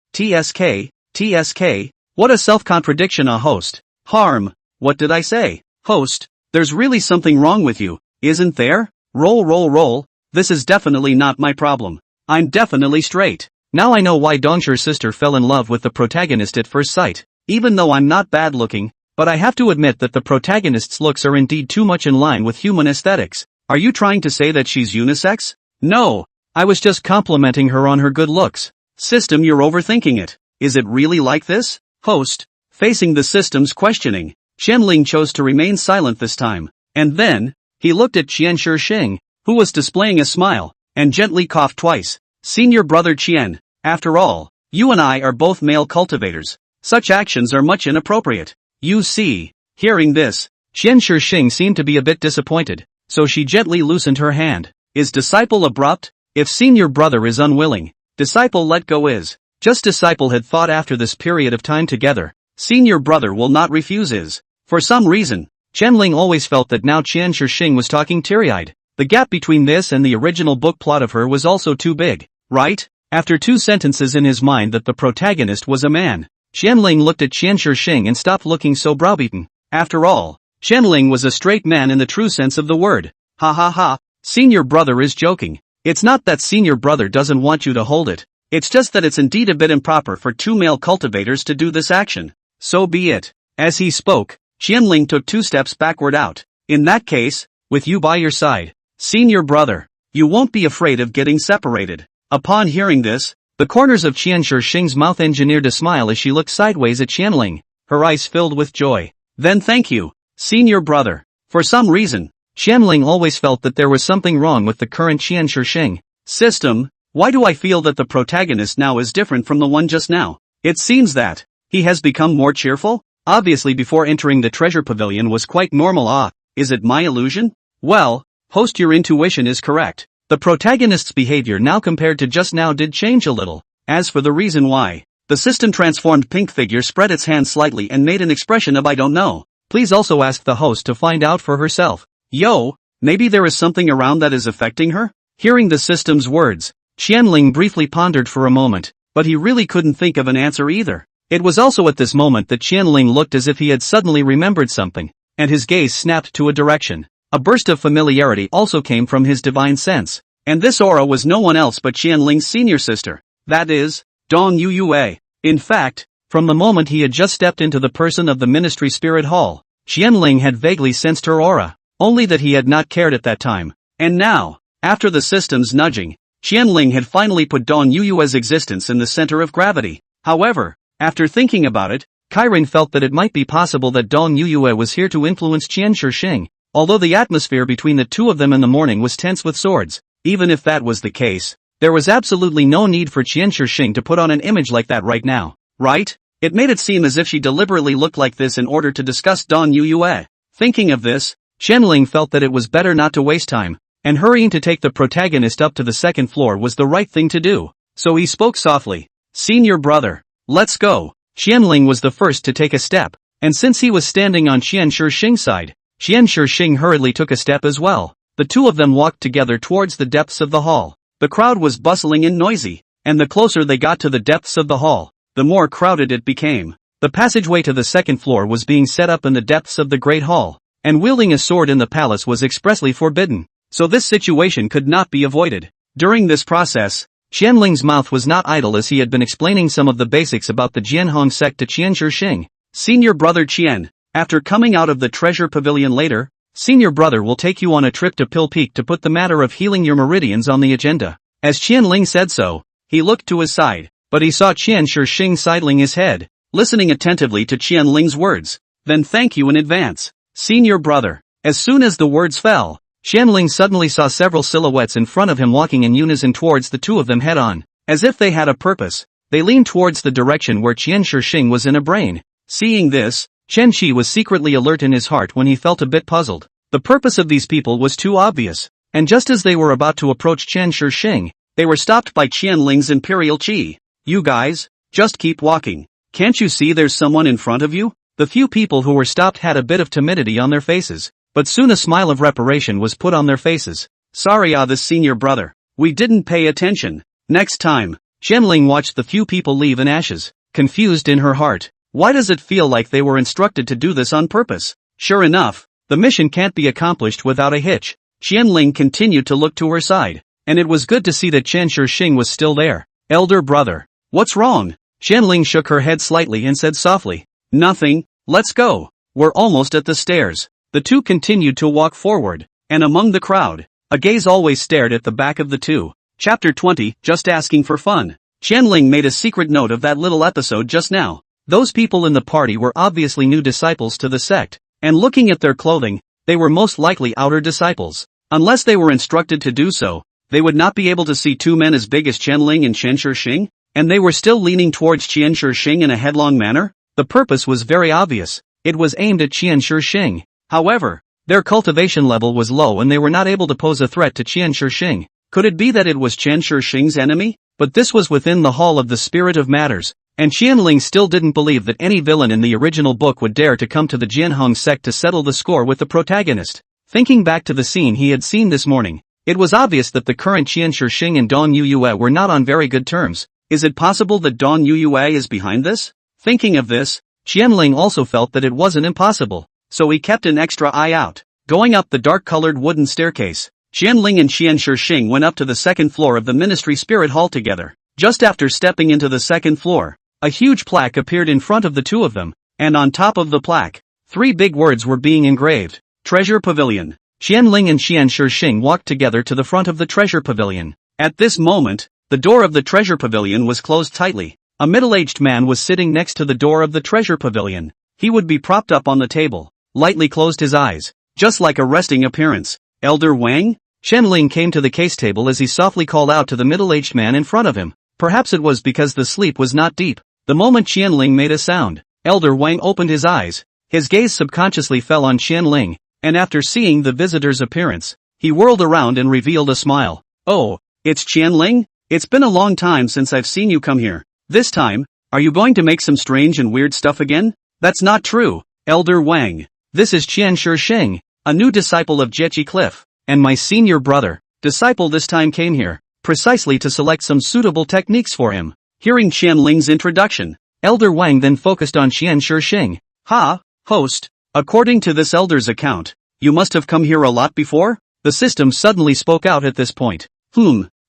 What a self-contradiction, a host. Harm. What did I say? Host, there's really something wrong with you, isn't there? Roll. This is definitely not my problem. I'm definitely straight. Now I know why Dongshi's sister fell in love with the protagonist at first sight. Even though I'm not bad looking, but I have to admit that the protagonist's looks are indeed too much in line with human aesthetics. Are you trying to say that she's unisex? No, I was just complimenting her on her good looks. System, you're overthinking it. Is it really like this? Host, facing the system's questioning, Qianling chose to remain silent this time, and then, he looked at Qian Shixing, who was displaying a smile, and gently coughed twice. Senior brother Qian, after all, you and I are both male cultivators. Such actions are much inappropriate. You see. Hearing this, Qian Shixing seemed to be a bit disappointed, so she gently loosened her hand. Is disciple abrupt? If senior brother is unwilling, disciple let go is. Just disciple had thought after this period of time together, senior brother will not refuse is. For some reason, Qianling always felt that now Qian Shixing was talking teary-eyed. The gap between this and the original book plot of her was also too big, right? After 2 sentences in his mind that the protagonist was a man, Qianling looked at Qian Shixing and stopped looking so browbeaten. After all, Qianling was a straight man in the true sense of the word. Ha, senior brother is joking. It's not that senior brother doesn't want you to hold it, it's just that it's indeed a bit improper for 2 male cultivators to do this action. So be it. As he spoke, Qianling took 2 steps backward out. In that case, with you by your side, senior brother, you won't be afraid of getting separated. Upon hearing this, the corners of Qian Shixing's mouth engineered a smile as she looked sideways at Qianling, her eyes filled with joy. Then thank you, senior brother. For some reason, Qianling always felt that there was something wrong with the current Qian Shixing. System, Why do I feel that the protagonist now is different from the one just now? It seems that he has become more cheerful? Obviously before entering the treasure pavilion was quite normal. Is it my illusion? Well, host, your intuition is correct. The protagonist's behavior now compared to just now did change a little. As for the reason why, the system transformed pink figure spread its hand slightly and made an expression of I don't know. Please also ask the host to find out for herself. Yo, maybe there is something around that is affecting her? Hearing the system's words, Qianling briefly pondered for a moment, but he really couldn't think of an answer either. It was also at this moment that Qianling looked as if he had suddenly remembered something, and his gaze snapped to a direction. A burst of familiarity also came from his divine sense, and this aura was no one else but Qianling's senior sister. That is, Dong Yuyue. In fact, from the moment he had just stepped into the person of the Ministry Spirit Hall, Qianling had vaguely sensed her aura, only that he had not cared at that time. And now, after the system's nudging, Qianling had finally put Dong Yuyue's existence in the center of gravity. However, after thinking about it, Chiron felt that it might be possible that Dong Yuyue was here to influence Qian Shixing. Although the atmosphere between the two of them in the morning was tense with swords, even if that was the case, there was absolutely no need for Qian Shixing to put on an image like that right now, right? It made it seem as if she deliberately looked like this in order to discuss Dong Yuyue. Thinking of this, Qianling felt that it was better not to waste time, and hurrying to take the protagonist up to the second floor was the right thing to do. So he spoke softly. Senior brother, let's go. Qianling was the first to take a step, and since he was standing on Qian Shixing's side, Qian Shixing hurriedly took a step as well. The two of them walked together towards the depths of the hall. The crowd was bustling and noisy, and the closer they got to the depths of the hall, the more crowded it became. The passageway to the second floor was being set up in the depths of the great hall, and wielding a sword in the palace was expressly forbidden, so this situation could not be avoided. During this process, Qianling's mouth was not idle as he had been explaining some of the basics about the Jianhong sect to Qian Shixing. Senior brother Qian, after coming out of the treasure pavilion later, senior brother will take you on a trip to Pill Peak to put the matter of healing your meridians on the agenda. As Qianling said so, he looked to his side, but he saw Qian Shixing sidling his head, listening attentively to Qianling's words. Then thank you in advance, senior brother. As soon as the words fell, Qianling suddenly saw several silhouettes in front of him walking in unison towards the two of them head on. As if they had a purpose, they leaned towards the direction where Qian Shixing was in a brain. Seeing this, Chen Qi was secretly alert in his heart when he felt a bit puzzled. The purpose of these people was too obvious, and just as they were about to approach Qian Shixing, they were stopped by Qianling's imperial qi. You guys, just keep walking. Can't you see there's someone in front of you? The few people who were stopped had a bit of timidity on their faces, but soon a smile of reparation was put on their faces. Sorry this senior brother. We didn't pay attention. Next time. Qianling watched the few people leave in ashes, confused in her heart. Why does it feel like they were instructed to do this on purpose? Sure enough, the mission can't be accomplished without a hitch. Qianling continued to look to her side, and it was good to see that Qian Shixing was still there. Elder brother, what's wrong? Qianling shook her head slightly and said softly, nothing, let's go. We're almost at the stairs. The two continued to walk forward, and among the crowd, a gaze always stared at the back of the two. Chapter 20, Just Asking for Fun. Qianling made a secret note of that little episode just now. Those people in the party were obviously new disciples to the sect, and looking at their clothing, they were most likely outer disciples. Unless they were instructed to do so, they would not be able to see two men as big as Qianling and Qian Shixing, and they were still leaning towards Qian Shixing in a headlong manner. The purpose was very obvious. It was aimed at Qian Shixing. However, their cultivation level was low and they were not able to pose a threat to Qian Shixing. Could it be that it was Qian Shixing's enemy? But this was within the Hall of the Spirit of Matters. And Qianling still didn't believe that any villain in the original book would dare to come to the Jianhong sect to settle the score with the protagonist. Thinking back to the scene he had seen this morning, it was obvious that the current Qian Shixing and Dong Yuyue were not on very good terms. Is it possible that Dong Yuyue is behind this? Thinking of this, Qianling also felt that it wasn't impossible, so he kept an extra eye out. Going up the dark-colored wooden staircase, Qianling and Qian Shixing went up to the second floor of the Ministry Spirit Hall together. Just after stepping into the second floor, a huge plaque appeared in front of the two of them, and on top of the plaque, 3 big words were being engraved. Treasure Pavilion. Qianling and Qian Shixing walked together to the front of the treasure pavilion. At this moment, the door of the treasure pavilion was closed tightly. A middle-aged man was sitting next to the door of the treasure pavilion. He would be propped up on the table, lightly closed his eyes, just like a resting appearance. Elder Wang? Qianling came to the case table as he softly called out to the middle-aged man in front of him. Perhaps it was because the sleep was not deep. The moment Qianling made a sound, Elder Wang opened his eyes. His gaze subconsciously fell on Qianling, and after seeing the visitor's appearance, he whirled around and revealed a smile. "Oh, it's Qianling? It's been a long time since I've seen you come here. This time, are you going to make some strange and weird stuff again?" "That's not true, Elder Wang. This is Qian Shixing, a new disciple of Jiechi Cliff, and my senior brother." Disciple this time came here, precisely to select some suitable techniques for him. Hearing Qianling's introduction, Elder Wang then focused on Qian Shixing. "Ha, host, according to this elder's account, you must have come here a lot before?" The system suddenly spoke out at this point.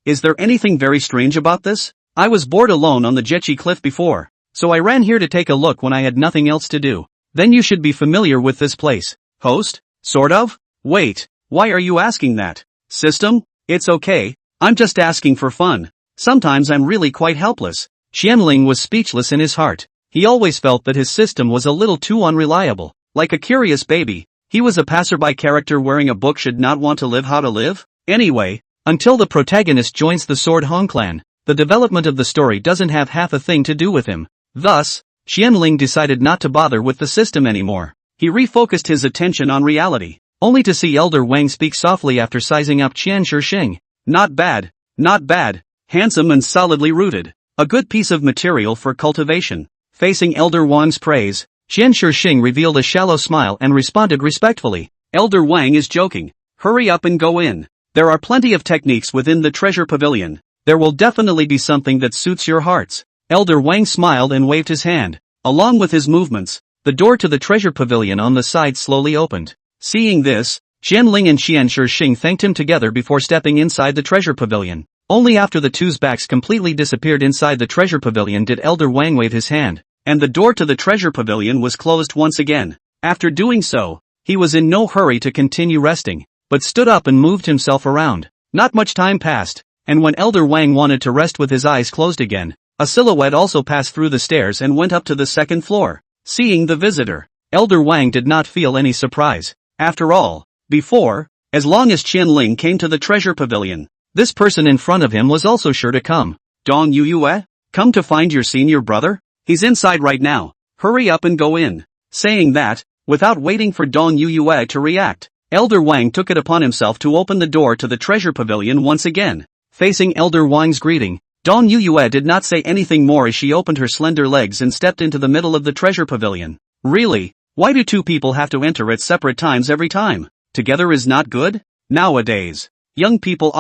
Is there anything very strange about this? I was bored alone on the Jiechi Cliff before, so I ran here to take a look when I had nothing else to do." "Then you should be familiar with this place." "Host? Sort of? Wait, why are you asking that?" "System? It's okay, I'm just asking for fun. Sometimes I'm really quite helpless." Qianling was speechless in his heart. He always felt that his system was a little too unreliable. Like a curious baby, he was a passerby character wearing a book should not want to live how to live. Anyway, until the protagonist joins the Sword Hong clan, the development of the story doesn't have half a thing to do with him. Thus, Qianling decided not to bother with the system anymore. He refocused his attention on reality, only to see Elder Wang speak softly after sizing up Qian Shixing. Not bad, handsome and solidly rooted. A good piece of material for cultivation." Facing Elder Wang's praise, Qian Shixing revealed a shallow smile and responded respectfully. "Elder Wang is joking. Hurry up and go in. There are plenty of techniques within the treasure pavilion. There will definitely be something that suits your hearts." Elder Wang smiled and waved his hand. Along with his movements, the door to the treasure pavilion on the side slowly opened. Seeing this, Qianling and Qian Shixing thanked him together before stepping inside the treasure pavilion. Only after the two's backs completely disappeared inside the treasure pavilion did Elder Wang wave his hand, and the door to the treasure pavilion was closed once again. After doing so, he was in no hurry to continue resting, but stood up and moved himself around. Not much time passed, and when Elder Wang wanted to rest with his eyes closed again, a silhouette also passed through the stairs and went up to the second floor. Seeing the visitor, Elder Wang did not feel any surprise. After all, before, as long as Qianling came to the treasure pavilion, this person in front of him was also sure to come. "Dong Yuyue? Come to find your senior brother? He's inside right now. Hurry up and go in." Saying that, without waiting for Dong Yuyue to react, Elder Wang took it upon himself to open the door to the treasure pavilion once again. Facing Elder Wang's greeting, Dong Yuyue did not say anything more as she opened her slender legs and stepped into the middle of the treasure pavilion. Really? Why do two people have to enter at separate times every time? Together is not good? Nowadays, young people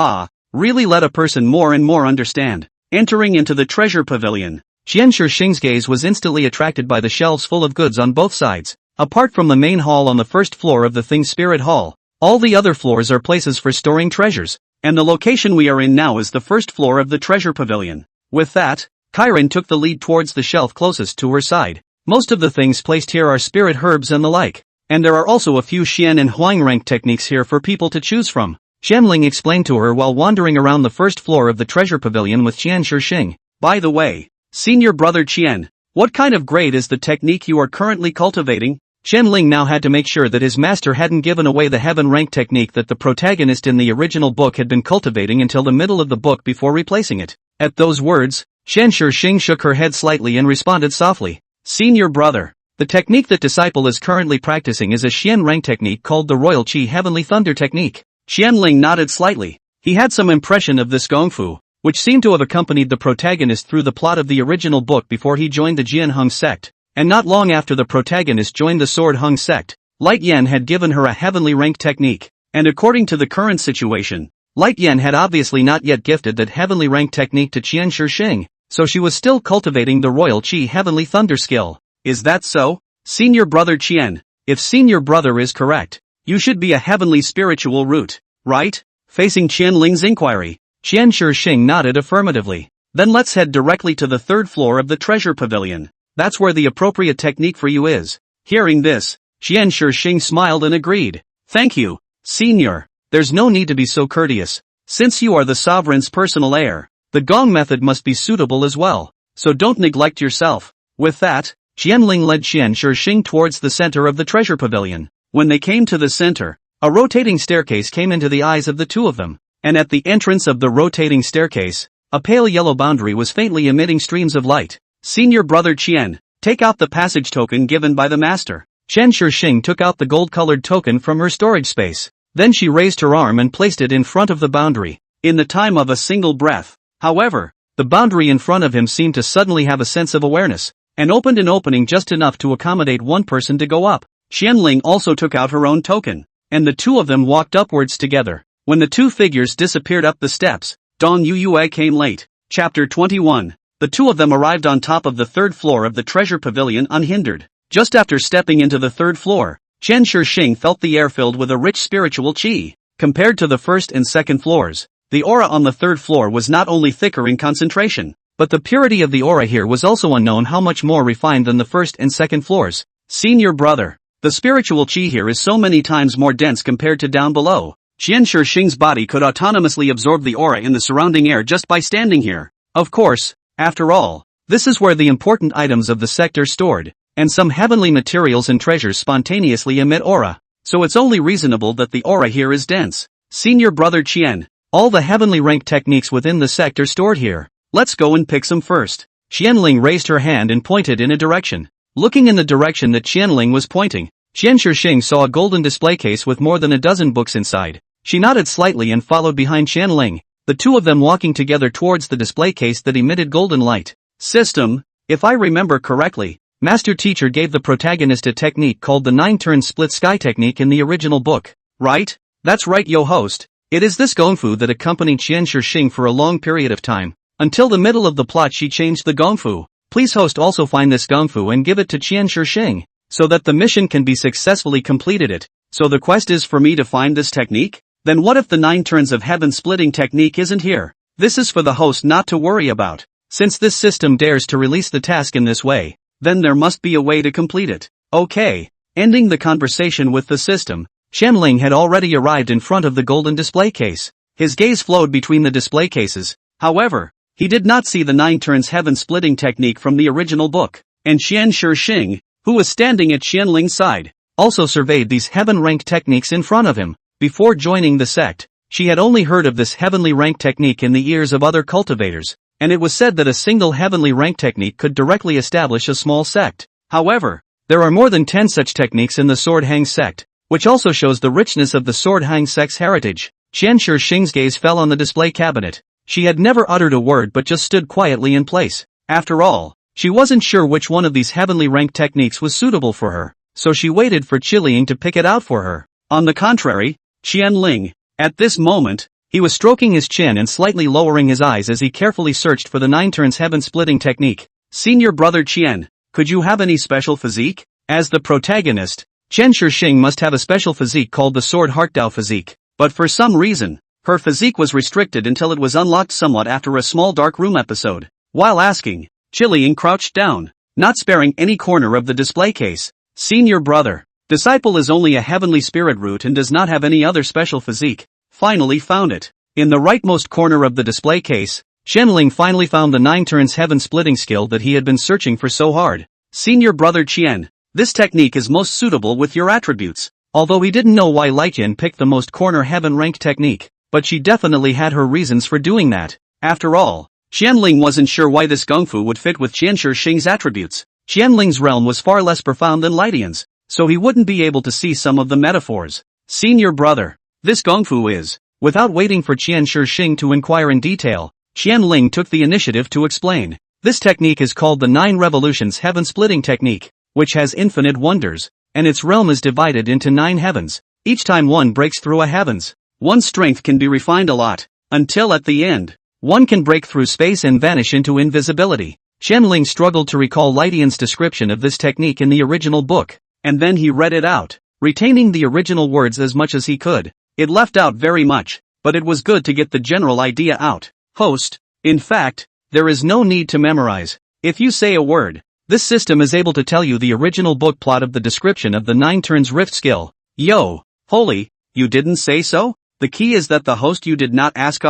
really let a person more and more understand. Entering into the treasure pavilion, Qian Shixing's gaze was instantly attracted by the shelves full of goods on both sides. Apart from the main hall on the first floor of the Thing Spirit Hall, all the other floors are places for storing treasures, and the location we are in now is the first floor of the treasure pavilion. With that, Chiron took the lead towards the shelf closest to her side. Most of the things placed here are spirit herbs and the like, and there are also a few Xian and Huang rank techniques here for people to choose from. Qianling explained to her while wandering around the first floor of the treasure pavilion with Qian Shixing. "By the way, senior brother Qian, what kind of grade is the technique you are currently cultivating?" Qianling now had to make sure that his master hadn't given away the heaven rank technique that the protagonist in the original book had been cultivating until the middle of the book before replacing it. At those words, Qian Shixing shook her head slightly and responded softly. "Senior brother, the technique that disciple is currently practicing is a Xian rank technique called the Royal Qi Heavenly Thunder technique." Qianling nodded slightly. He had some impression of this gongfu, which seemed to have accompanied the protagonist through the plot of the original book before he joined the Jianheng sect, and not long after the protagonist joined the Sword Hung sect. Light Yen had given her a heavenly rank technique, and according to the current situation, Light Yen had obviously not yet gifted that heavenly rank technique to Qian Shixing, so she was still cultivating the Royal Qi Heavenly Thunder skill. "Is that so, senior brother Qian? If senior brother is correct, you should be a heavenly spiritual root, right?" Facing Qianling's inquiry, Qian Shixing nodded affirmatively. "Then let's head directly to the third floor of the treasure pavilion. That's where the appropriate technique for you is." Hearing this, Qian Shixing smiled and agreed. "Thank you, senior. There's no need to be so courteous. Since you are the sovereign's personal heir, the gong method must be suitable as well, so don't neglect yourself." With that, Qianling led Qian Shixing towards the center of the treasure pavilion. When they came to the center, A rotating staircase came into the eyes of the two of them, and at the entrance of the rotating staircase, a pale yellow boundary was faintly emitting streams of light. Senior brother Qian, take out the passage token given by the master. Chen Shixing took out the gold-colored token from her storage space. Then she raised her arm and placed it in front of the boundary, in the time of a single breath. However, the boundary in front of him seemed to suddenly have a sense of awareness, and opened an opening just enough to accommodate one person to go up. Qianling also took out her own token, and the two of them walked upwards together. When the two figures disappeared up the steps, Dong Yuyue came late. Chapter 21. The two of them arrived on top of the third floor of the treasure pavilion unhindered. Just after stepping into the third floor, Chen Shixing felt the air filled with a rich spiritual qi. Compared to the first and second floors, the aura on the third floor was not only thicker in concentration, but the purity of the aura here was also unknown how much more refined than the first and second floors. Senior brother, the spiritual qi here is so many times more dense compared to down below. Chen Shixing's body could autonomously absorb the aura in the surrounding air just by standing here. Of course, after all, this is where the important items of the sector stored, and some heavenly materials and treasures spontaneously emit aura, so it's only reasonable that the aura here is dense. Senior brother Qian, all the heavenly rank techniques within the sector stored here. Let's go and pick some first. Qianling raised her hand and pointed in a direction. Looking in the direction that Qianling was pointing, Chen Shixing saw a golden display case with more than a dozen books inside. She nodded slightly and followed behind Qianling, the two of them walking together towards the display case that emitted golden light. System, if I remember correctly, Master Teacher gave the protagonist a technique called the 9-turn split sky technique in the original book, right? That's right, yo host. It is this gongfu that accompanied Chen Shixing for a long period of time. Until the middle of the plot she changed the gongfu. Please host also find this gongfu and give it to Chen Shixing, so that the mission can be successfully completed it. So the quest is for me to find this technique? Then what if the 9 turns of heaven splitting technique isn't here? This is for the host not to worry about. Since this system dares to release the task in this way, then there must be a way to complete it. Okay. Ending the conversation with the system, Qianling had already arrived in front of the golden display case. His gaze flowed between the display cases. However, he did not see the 9 turns heaven splitting technique from the original book, and Chen Shixing, who was standing at Qianling's side, also surveyed these heaven rank techniques in front of him. Before joining the sect, she had only heard of this heavenly rank technique in the ears of other cultivators, and it was said that a single heavenly rank technique could directly establish a small sect. However, there are more than 10 such techniques in the Sword Hang sect, which also shows the richness of the Sword Hang sect's heritage. Chen Shixing's gaze fell on the display cabinet. She had never uttered a word but just stood quietly in place. After all, she wasn't sure which one of these heavenly rank techniques was suitable for her, so she waited for Qianling to pick it out for her. On the contrary, Qianling, at this moment, he was stroking his chin and slightly lowering his eyes as he carefully searched for the 9 turns heaven splitting technique. Senior brother Qian, could you have any special physique? As the protagonist, Chen Shixing must have a special physique called the Sword Heart Dao physique, but for some reason, her physique was restricted until it was unlocked somewhat after a small dark room episode. While asking, Qianling crouched down, not sparing any corner of the display case. Senior brother, disciple is only a heavenly spirit root and does not have any other special physique. Finally found it. In the rightmost corner of the display case, Qianling finally found the 9 turns heaven splitting skill that he had been searching for so hard. Senior brother Qian, this technique is most suitable with your attributes. Although he didn't know why Liqian picked the most corner heaven rank technique, but she definitely had her reasons for doing that. After all, Qianling wasn't sure why this gongfu would fit with Chen Shixing's attributes. Qianling's realm was far less profound than Liqian's, so he wouldn't be able to see some of the metaphors. Senior brother, this gongfu is. Without waiting for Chen Shixing to inquire in detail, Qianling took the initiative to explain. This technique is called the 9 revolutions heaven splitting technique, which has infinite wonders, and its realm is divided into 9 heavens. Each time one breaks through a heavens, one's strength can be refined a lot, until at the end, one can break through space and vanish into invisibility. Qianling struggled to recall Liqian's description of this technique in the original book, and then he read it out, retaining the original words as much as he could. It left out very much, but it was good to get the general idea out. Host, in fact, there is no need to memorize. If you say a word, this system is able to tell you the original book plot of the description of the 9 turns rift skill. Yo, holy, you didn't say so? The key is that the host you did not ask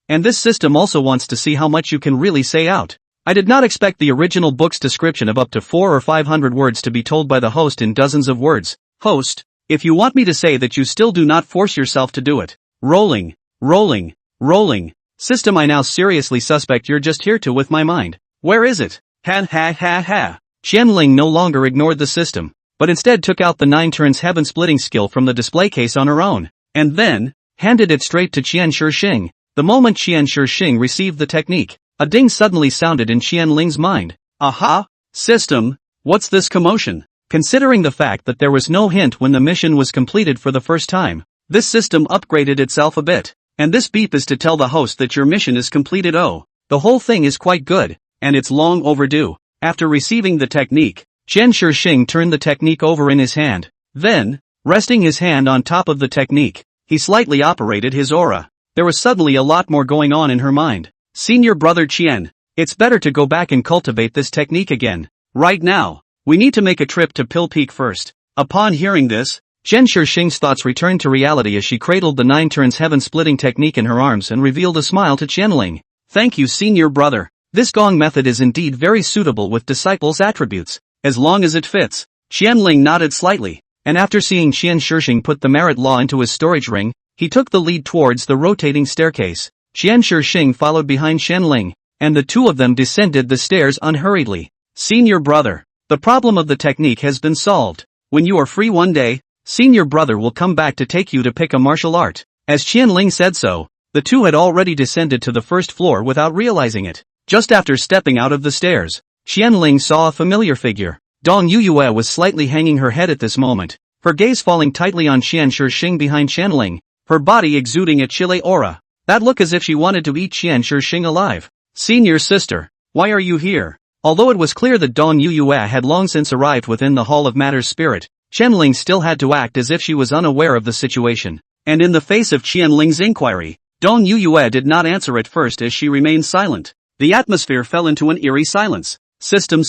and this system also wants to see how much you can really say out. I did not expect the original book's description of up to 400 or 500 words to be told by the host in dozens of words. Host, If you want me to say that you still do not force yourself to do it. Rolling, rolling, rolling. System, I now seriously suspect you're just here to with my mind. Where is it? Ha ha ha ha. Qianling no longer ignored the system, but instead took out the 9 turns heaven-splitting skill from the display case on her own, and then handed it straight to Qian Shixing. The moment Qian Shixing received the technique, a ding suddenly sounded in Qianling's mind. Aha! System, what's this commotion? Considering the fact that there was no hint when the mission was completed for the first time, this system upgraded itself a bit. And this beep is to tell the host that your mission is completed. Oh, the whole thing is quite good, and it's long overdue. After receiving the technique, Qian Shixing turned the technique over in his hand. Then, resting his hand on top of the technique, he slightly operated his aura. There was suddenly a lot more going on in her mind. Senior brother Qian, it's better to go back and cultivate this technique again. Right now, we need to make a trip to Pill Peak first. Upon hearing this, Qian Shixing's thoughts returned to reality as she cradled the 9 turns heaven-splitting technique in her arms and revealed a smile to Qianling. Thank you, senior brother. This gong method is indeed very suitable with disciples' attributes, as long as it fits. Qianling nodded slightly, and after seeing Qian Shixing put the merit law into his storage ring, he took the lead towards the rotating staircase. Qian Shixing followed behind Qianling, and the two of them descended the stairs unhurriedly. Senior brother, the problem of the technique has been solved. When you are free one day, senior brother will come back to take you to pick a martial art. As Qianling said so, the two had already descended to the first floor without realizing it. Just after stepping out of the stairs, Qianling saw a familiar figure. Dong Yuyue was slightly hanging her head at this moment, her gaze falling tightly on Qian Shixing behind Qianling, her body exuding a chile aura. That look as if she wanted to eat Qian Shixing alive. Senior sister, why are you here? Although it was clear that Dong Yuyue had long since arrived within the Hall of Matter's spirit, Qianling still had to act as if she was unaware of the situation. And in the face of Qianling's inquiry, Dong Yuyue did not answer at first as she remained silent. The atmosphere fell into an eerie silence. System,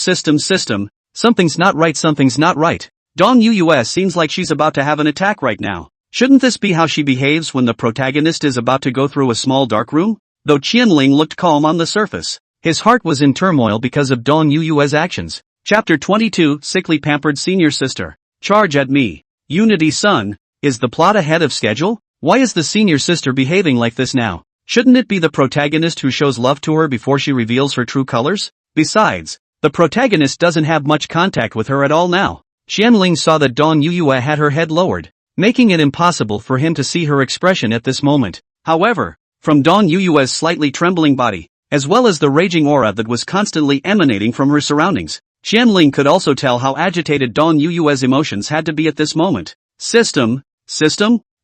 something's not right. Dong Yuyue seems like she's about to have an attack right now. Shouldn't this be how she behaves when the protagonist is about to go through a small dark room? Though Qianling looked calm on the surface, his heart was in turmoil because of Dong Yuyue's actions. Chapter 22, Sickly Pampered Senior Sister. Charge at me. Unity-san, is the plot ahead of schedule? Why is the senior sister behaving like this now? Shouldn't it be the protagonist who shows love to her before she reveals her true colors? Besides, the protagonist doesn't have much contact with her at all now. Qianling saw that Dong Yuyue had her head lowered, making it impossible for him to see her expression at this moment. However, from Dong Yuyue's slightly trembling body, as well as the raging aura that was constantly emanating from her surroundings, Qianling could also tell how agitated Dong Yuyue's emotions had to be at this moment. System?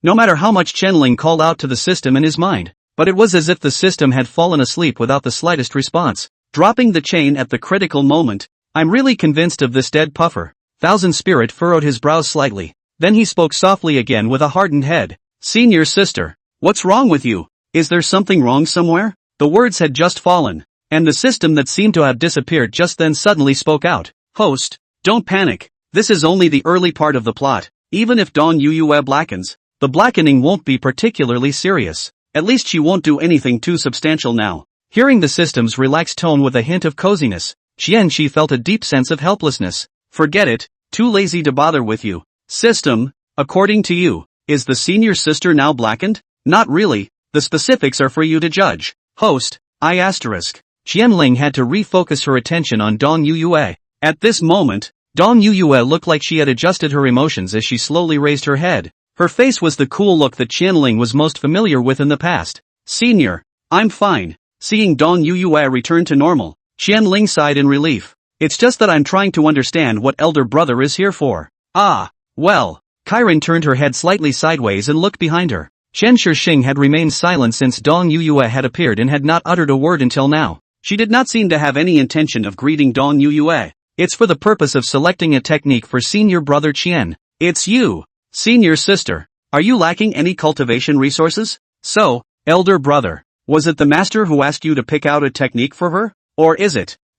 No matter how much Qianling called out to the system in his mind, but it was as if the system had fallen asleep without the slightest response. Dropping the chain at the critical moment, I'm really convinced of this dead puffer. Thousand Spirit furrowed his brows slightly. Then he spoke softly again with a hardened head. Senior sister, what's wrong with you? Is there something wrong somewhere? The words had just fallen, and the system that seemed to have disappeared just then suddenly spoke out. Host, don't panic. This is only the early part of the plot. Even if Dong Yuyue blackens, the blackening won't be particularly serious. At least she won't do anything too substantial now. Hearing the system's relaxed tone with a hint of coziness, Qianxi felt a deep sense of helplessness. Forget it, too lazy to bother with you. System, according to you, is the senior sister now blackened? Not really, the specifics are for you to judge. Host, Qianling had to refocus her attention on Dong Yuyue. At this moment, Dong Yuyue looked like she had adjusted her emotions as she slowly raised her head. Her face was the cool look that Qianling was most familiar with in the past. Senior, I'm fine. Seeing Dong Yuyue return to normal, Qianling sighed in relief. It's just that I'm trying to understand what elder brother is here for. Ah, well. Chiron turned her head slightly sideways and looked behind her. Qian Shixing had remained silent since Dong Yuyue had appeared and had not uttered a word until now. She did not seem to have any intention of greeting Dong Yuyue. It's for the purpose of selecting a technique for senior brother Qian. It's you. Senior sister, are you lacking any cultivation resources? So, elder brother, was it the master who asked you to pick out a technique for her? Or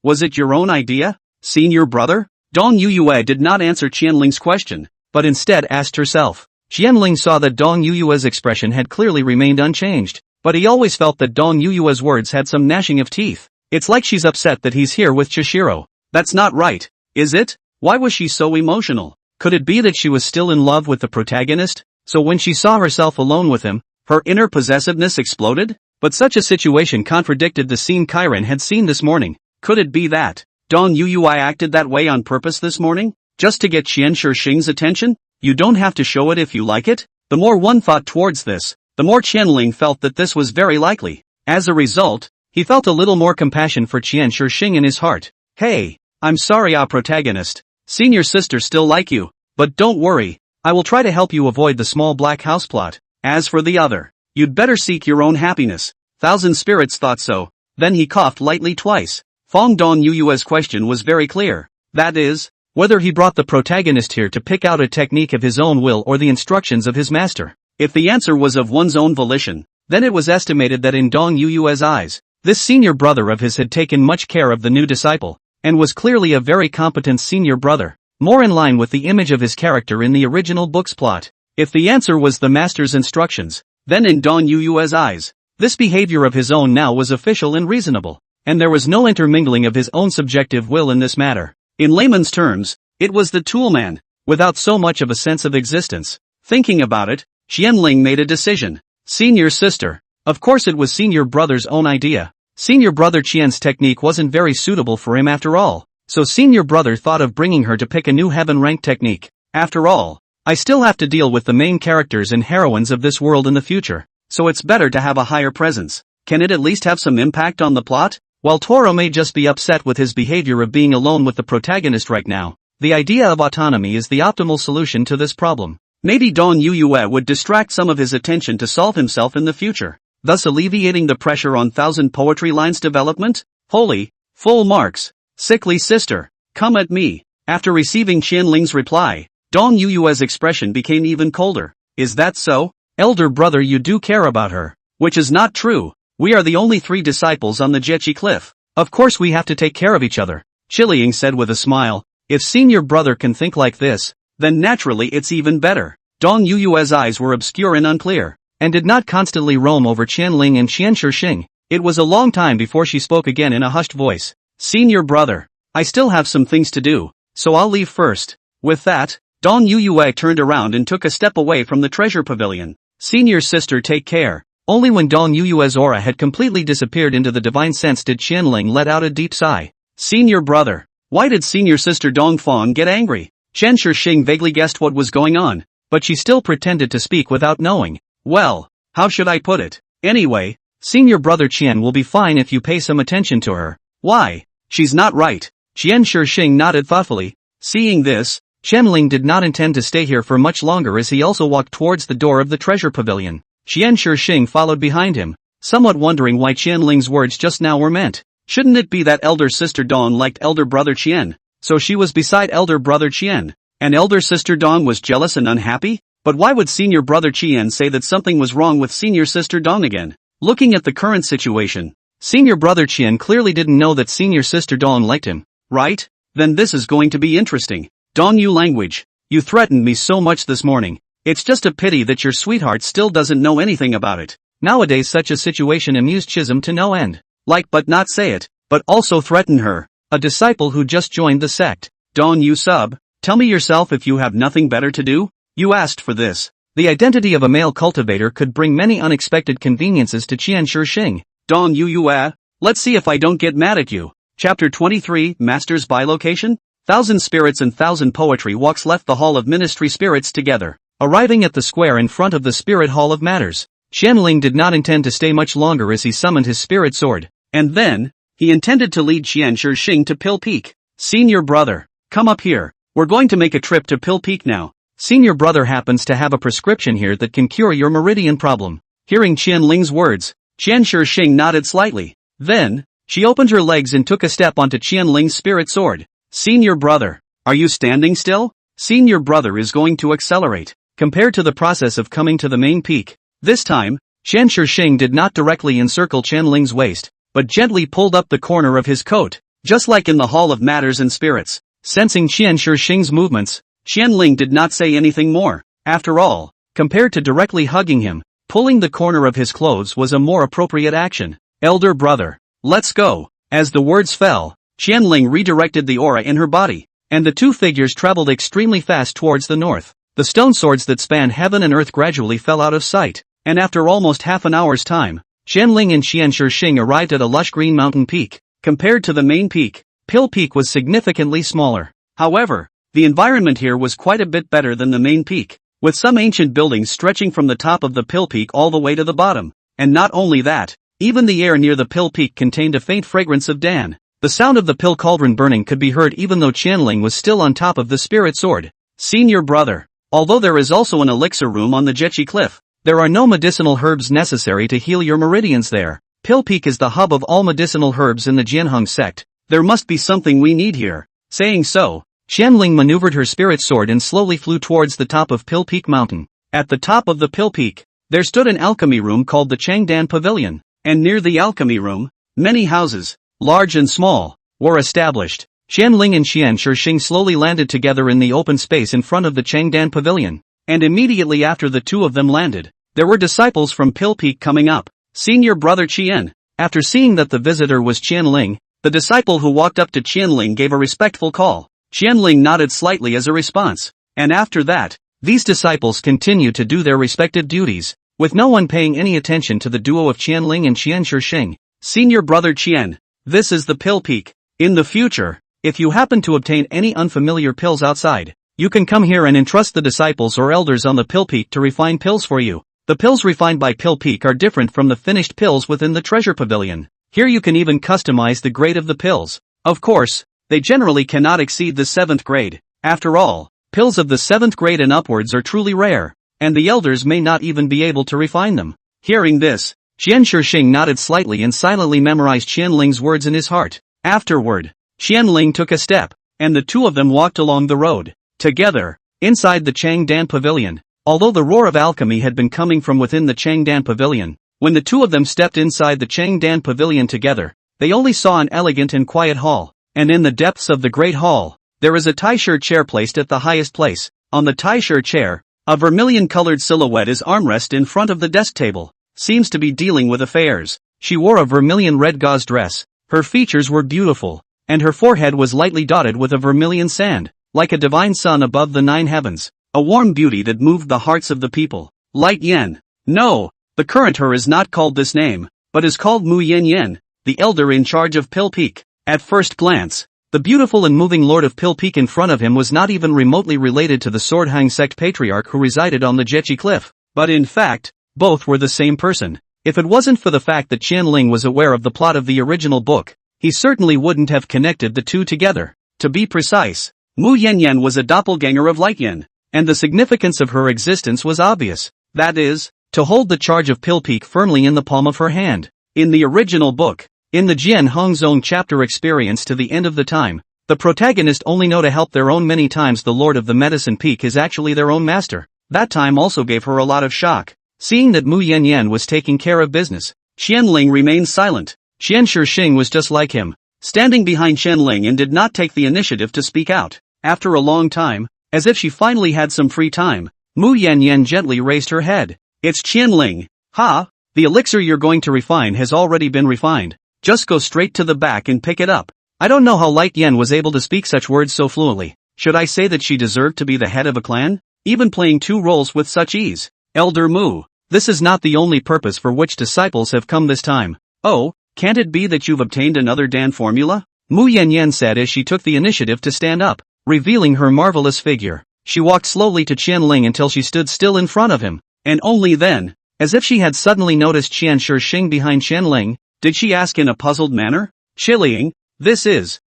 was it your own idea? Senior brother? Dong Yuyue did not answer Qianling's question, but instead asked herself. Qianling saw that Dong Yuyue's expression had clearly remained unchanged, but he always felt that Dong Yuyue's words had some gnashing of teeth. It's like she's upset that he's here with Chishiro. That's not right, is it? Why was she so emotional? Could it be that she was still in love with the protagonist? So when she saw herself alone with him, her inner possessiveness exploded? But such a situation contradicted the scene Chiron had seen this morning. Could it be that Dong Yui acted that way on purpose this morning? Just to get Qian Shixing's attention? You don't have to show it if you like it? The more one thought towards this, the more Qianling felt that this was very likely. As a result, he felt a little more compassion for Qian Shixing in his heart. Hey, I'm sorry, protagonist. Senior sister still like you. But don't worry, I will try to help you avoid the small black house plot. As for the other, you'd better seek your own happiness. Thousand Spirits thought so. Then he coughed lightly twice. Fong Dong Yuu's question was very clear. That is, whether he brought the protagonist here to pick out a technique of his own will or the instructions of his master. If the answer was of one's own volition, then it was estimated that in Dong Yuu's eyes, this senior brother of his had taken much care of the new disciple, and was clearly a very competent senior brother, more in line with the image of his character in the original book's plot. If the answer was the master's instructions, then in Dong Yuu's eyes, this behavior of his own now was official and reasonable, and there was no intermingling of his own subjective will in this matter. In layman's terms, it was the toolman, without so much of a sense of existence. Thinking about it, Qianling made a decision. Senior sister. Of course it was senior brother's own idea. Senior brother Qian's technique wasn't very suitable for him after all, so senior brother thought of bringing her to pick a new heaven-ranked technique. After all, I still have to deal with the main characters and heroines of this world in the future, so it's better to have a higher presence. Can it at least have some impact on the plot? While Toro may just be upset with his behavior of being alone with the protagonist right now, the idea of autonomy is the optimal solution to this problem. Maybe Dong Yui would distract some of his attention to solve himself in the future, thus alleviating the pressure on Thousand Poetry Line's development? Holy, full marks. Sickly sister, come at me. After receiving Qianling's reply, Dong Yuu's expression became even colder. Is that so? Elder brother, you do care about her. Which is not true. We are the only 3 disciples on the Jechi cliff. Of course we have to take care of each other. Chiling said with a smile. If senior brother can think like this, then naturally it's even better. Dong Yuu's eyes were obscure and unclear, and did not constantly roam over Qianling and Qian Shixing. It was a long time before she spoke again in a hushed voice. Senior brother, I still have some things to do, so I'll leave first. With that, Dong Yui turned around and took a step away from the treasure pavilion. Senior sister, take care. Only when Dong Yuu's aura had completely disappeared into the divine sense did Qianling let out a deep sigh. Senior brother, why did senior sister Dong Fong get angry? Qian Shixing vaguely guessed what was going on, but she still pretended to speak without knowing. Well, how should I put it? Anyway, senior brother Qian will be fine if you pay some attention to her. Why? She's not right. Qian Shixing nodded thoughtfully. Seeing this, Qianling did not intend to stay here for much longer as he also walked towards the door of the treasure pavilion. Qian Shixing followed behind him, somewhat wondering why Qianling's words just now were meant. Shouldn't it be that elder sister Dong liked elder brother Qian, so she was beside elder brother Qian, and elder sister Dong was jealous and unhappy? But why would senior brother Qian say that something was wrong with senior sister Dong again? Looking at the current situation, senior brother Qian clearly didn't know that senior sister Dong liked him, right? Then this is going to be interesting. Dong Yu language, you threatened me so much this morning. It's just a pity that your sweetheart still doesn't know anything about it. Nowadays such a situation amused Chisholm to no end. Like but not say it, but also threaten her. A disciple who just joined the sect. Dong Yu sub, tell me yourself if you have nothing better to do? You asked for this. The identity of a male cultivator could bring many unexpected conveniences to Qian Shixing. Dong Yu, let's see if I don't get mad at you. Chapter 23, Master's Bilocation? Thousand Spirits and Thousand Poetry Walks left the Hall of Ministry Spirits together, arriving at the square in front of the Spirit Hall of Matters. Qianling did not intend to stay much longer as he summoned his spirit sword, and then, he intended to lead Qian Shixing to Pill Peak. Senior brother, come up here. We're going to make a trip to Pill Peak now. Senior brother happens to have a prescription here that can cure your meridian problem. Hearing Qianling's words, Qian Shixing nodded slightly. Then, she opened her legs and took a step onto Qianling's spirit sword. Senior brother, are you standing still? Senior brother is going to accelerate, compared to the process of coming to the main peak. This time, Qian Shixing did not directly encircle Qianling's waist, but gently pulled up the corner of his coat, just like in the Hall of Matters and Spirits. Sensing Qian Shixing's movements, Qianling did not say anything more. After all, compared to directly hugging him, pulling the corner of his clothes was a more appropriate action. Elder brother, let's go. As the words fell, Qianling redirected the aura in her body. and the two figures traveled extremely fast towards the north. The stone swords that span heaven and earth gradually fell out of sight, and after almost half an hour's time, Qianling and Qianshixing arrived at a lush green mountain peak. Compared to the main peak, Pill Peak was significantly smaller. However, the environment here was quite a bit better than the main peak, with some ancient buildings stretching from the top of the Pill Peak all the way to the bottom. And not only that, even the air near the Pill Peak contained a faint fragrance of Dan. The sound of the pill cauldron burning could be heard even though Qianling was still on top of the spirit sword. Senior brother. Although there is also an elixir room on the Jechi Cliff, there are no medicinal herbs necessary to heal your meridians there. Pill Peak is the hub of all medicinal herbs in the Jianheng sect. There must be something we need here. Saying so, Qianling maneuvered her spirit sword and slowly flew towards the top of Pill Peak Mountain. At the top of the Pill Peak, there stood an alchemy room called the Changdan Pavilion, and near the alchemy room, many houses, large and small, were established. Qianling and Qianshixing slowly landed together in the open space in front of the Changdan Pavilion, and immediately after the two of them landed, there were disciples from Pill Peak coming up. Senior brother Qian. After seeing that the visitor was Qianling, the disciple who walked up to Qianling gave a respectful call. Qianling nodded slightly as a response, and after that, these disciples continued to do their respective duties, with no one paying any attention to the duo of Qianling and Qianshixing. Senior brother Qian, this is the Pill Peak. In the future, if you happen to obtain any unfamiliar pills outside, you can come here and entrust the disciples or elders on the Pill Peak to refine pills for you. The pills refined by Pill Peak are different from the finished pills within the Treasure Pavilion. Here you can even customize the grade of the pills. Of course, they generally cannot exceed the 7th grade. After all, pills of the 7th grade and upwards are truly rare, and the elders may not even be able to refine them. Hearing this, Qianshixing nodded slightly and silently memorized Qianling's words in his heart. Afterward, Qianling took a step, and the two of them walked along the road, together, inside the Changdan Pavilion. Although the roar of alchemy had been coming from within the Changdan Pavilion, when the two of them stepped inside the Changdan Pavilion together, they only saw an elegant and quiet hall, and in the depths of the great hall, there is a Taisher chair placed at the highest place. On the Taisher chair, a vermilion-colored silhouette is armrest in front of the desk table, seems to be dealing with affairs. She wore a vermilion red gauze dress, her features were beautiful, and her forehead was lightly dotted with a vermilion sand, like a divine sun above the 9 heavens. A warm beauty that moved the hearts of the people. Light Yen. No, the current her is not called this name, but is called Mu Yen Yen, the elder in charge of Pill Peak. At first glance, the beautiful and moving lord of Pill Peak in front of him was not even remotely related to the Swordhang sect patriarch who resided on the Jechi Cliff. But in fact, both were the same person. If it wasn't for the fact that Qianling was aware of the plot of the original book, he certainly wouldn't have connected the two together. To be precise, Mu Yen Yen was a doppelganger of Light Yen. And the significance of her existence was obvious. That is, to hold the charge of Pill Peak firmly in the palm of her hand. In the original book, in the Jian Hongzong chapter Experience to the End of the Time, the protagonist only know to help their own many times the Lord of the Medicine Peak is actually their own master. That time also gave her a lot of shock. Seeing that Mu Yen Yen was taking care of business, Qianling remained silent. Qianshixing was just like him, standing behind Qianling and did not take the initiative to speak out. After a long time, as if she finally had some free time, Mu Yen Yen gently raised her head. It's Qianling. Ha! The elixir you're going to refine has already been refined. Just go straight to the back and pick it up. I don't know how Light Yen was able to speak such words so fluently. Should I say that she deserved to be the head of a clan? Even playing 2 roles with such ease. Elder Mu, this is not the only purpose for which disciples have come this time. Oh, can't it be that you've obtained another Dan formula? Mu Yen Yen said as she took the initiative to stand up, revealing her marvelous figure. She walked slowly to Qianling until she stood still in front of him, and only then, as if she had suddenly noticed Qianshixing behind Qianling, did she ask in a puzzled manner, Qiling, this is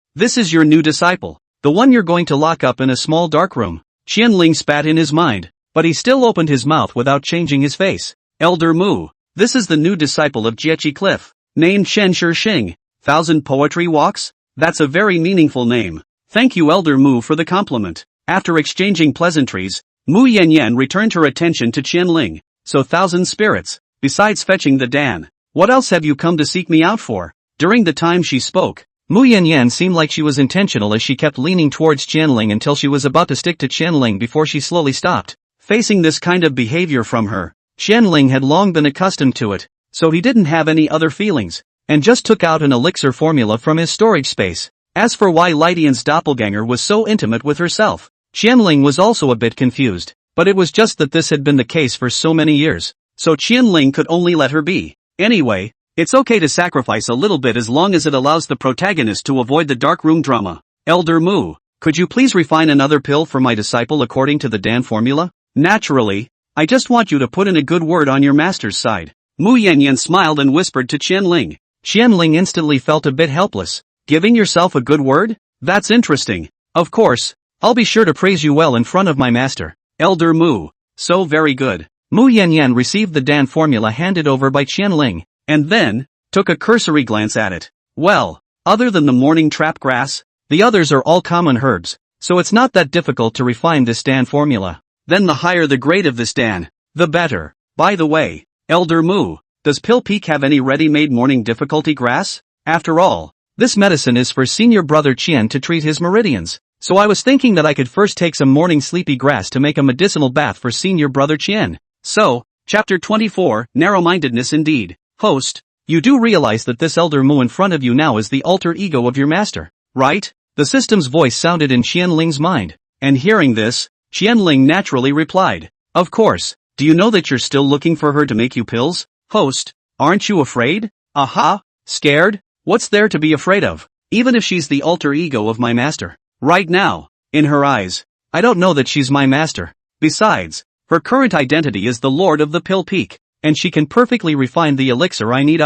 your new disciple, the one you're going to lock up in a small dark room. Qianling spat in his mind, but he still opened his mouth without changing his face. Elder Mu, this is the new disciple of Jechi Cliff, named Qianshixing. 1000 Poetry Walks? That's a very meaningful name. Thank you Elder Mu for the compliment. After exchanging pleasantries, Mu Yen Yen returned her attention to Qianling. So 1000 spirits, besides fetching the Dan, what else have you come to seek me out for? During the time she spoke, Mu Yen Yen seemed like she was intentional as she kept leaning towards Qianling until she was about to stick to Qianling before she slowly stopped. Facing this kind of behavior from her, Qianling had long been accustomed to it, so he didn't have any other feelings, and just took out an elixir formula from his storage space. As for why Lydian's doppelganger was so intimate with herself, Qianling was also a bit confused, but it was just that this had been the case for so many years, so Qianling could only let her be. Anyway, it's okay to sacrifice a little bit as long as it allows the protagonist to avoid the darkroom drama. Elder Mu, could you please refine another pill for my disciple according to the Dan formula? Naturally, I just want you to put in a good word on your master's side. Mu Yanyan smiled and whispered to Qianling. Qianling instantly felt a bit helpless. Giving yourself a good word? That's interesting. Of course, I'll be sure to praise you well in front of my master. Elder Mu. So very good. Mu Yanyan received the Dan formula handed over by Qianling, and then took a cursory glance at it. Well, other than the morning trap grass, the others are all common herbs, so it's not that difficult to refine this Dan formula. Then the higher the grade of this Dan, the better. By the way, Elder Mu, does Pill Peak have any ready-made morning difficulty grass? After all, this medicine is for senior brother Qian to treat his meridians, so I was thinking that I could first take some morning sleepy grass to make a medicinal bath for senior brother Qian. So, Chapter 24, Narrow-mindedness indeed. Host, you do realize that this Elder Mu in front of you now is the alter ego of your master, right? The system's voice sounded in Qianling's mind, and hearing this, Qianling naturally replied, of course, do you know that you're still looking for her to make you pills? Host, aren't you afraid? Aha, scared? What's there to be afraid of? Even if she's the alter ego of my master. Right now, in her eyes, I don't know that she's my master. Besides, her current identity is the Lord of the Pill Peak, and she can perfectly refine the elixir I need.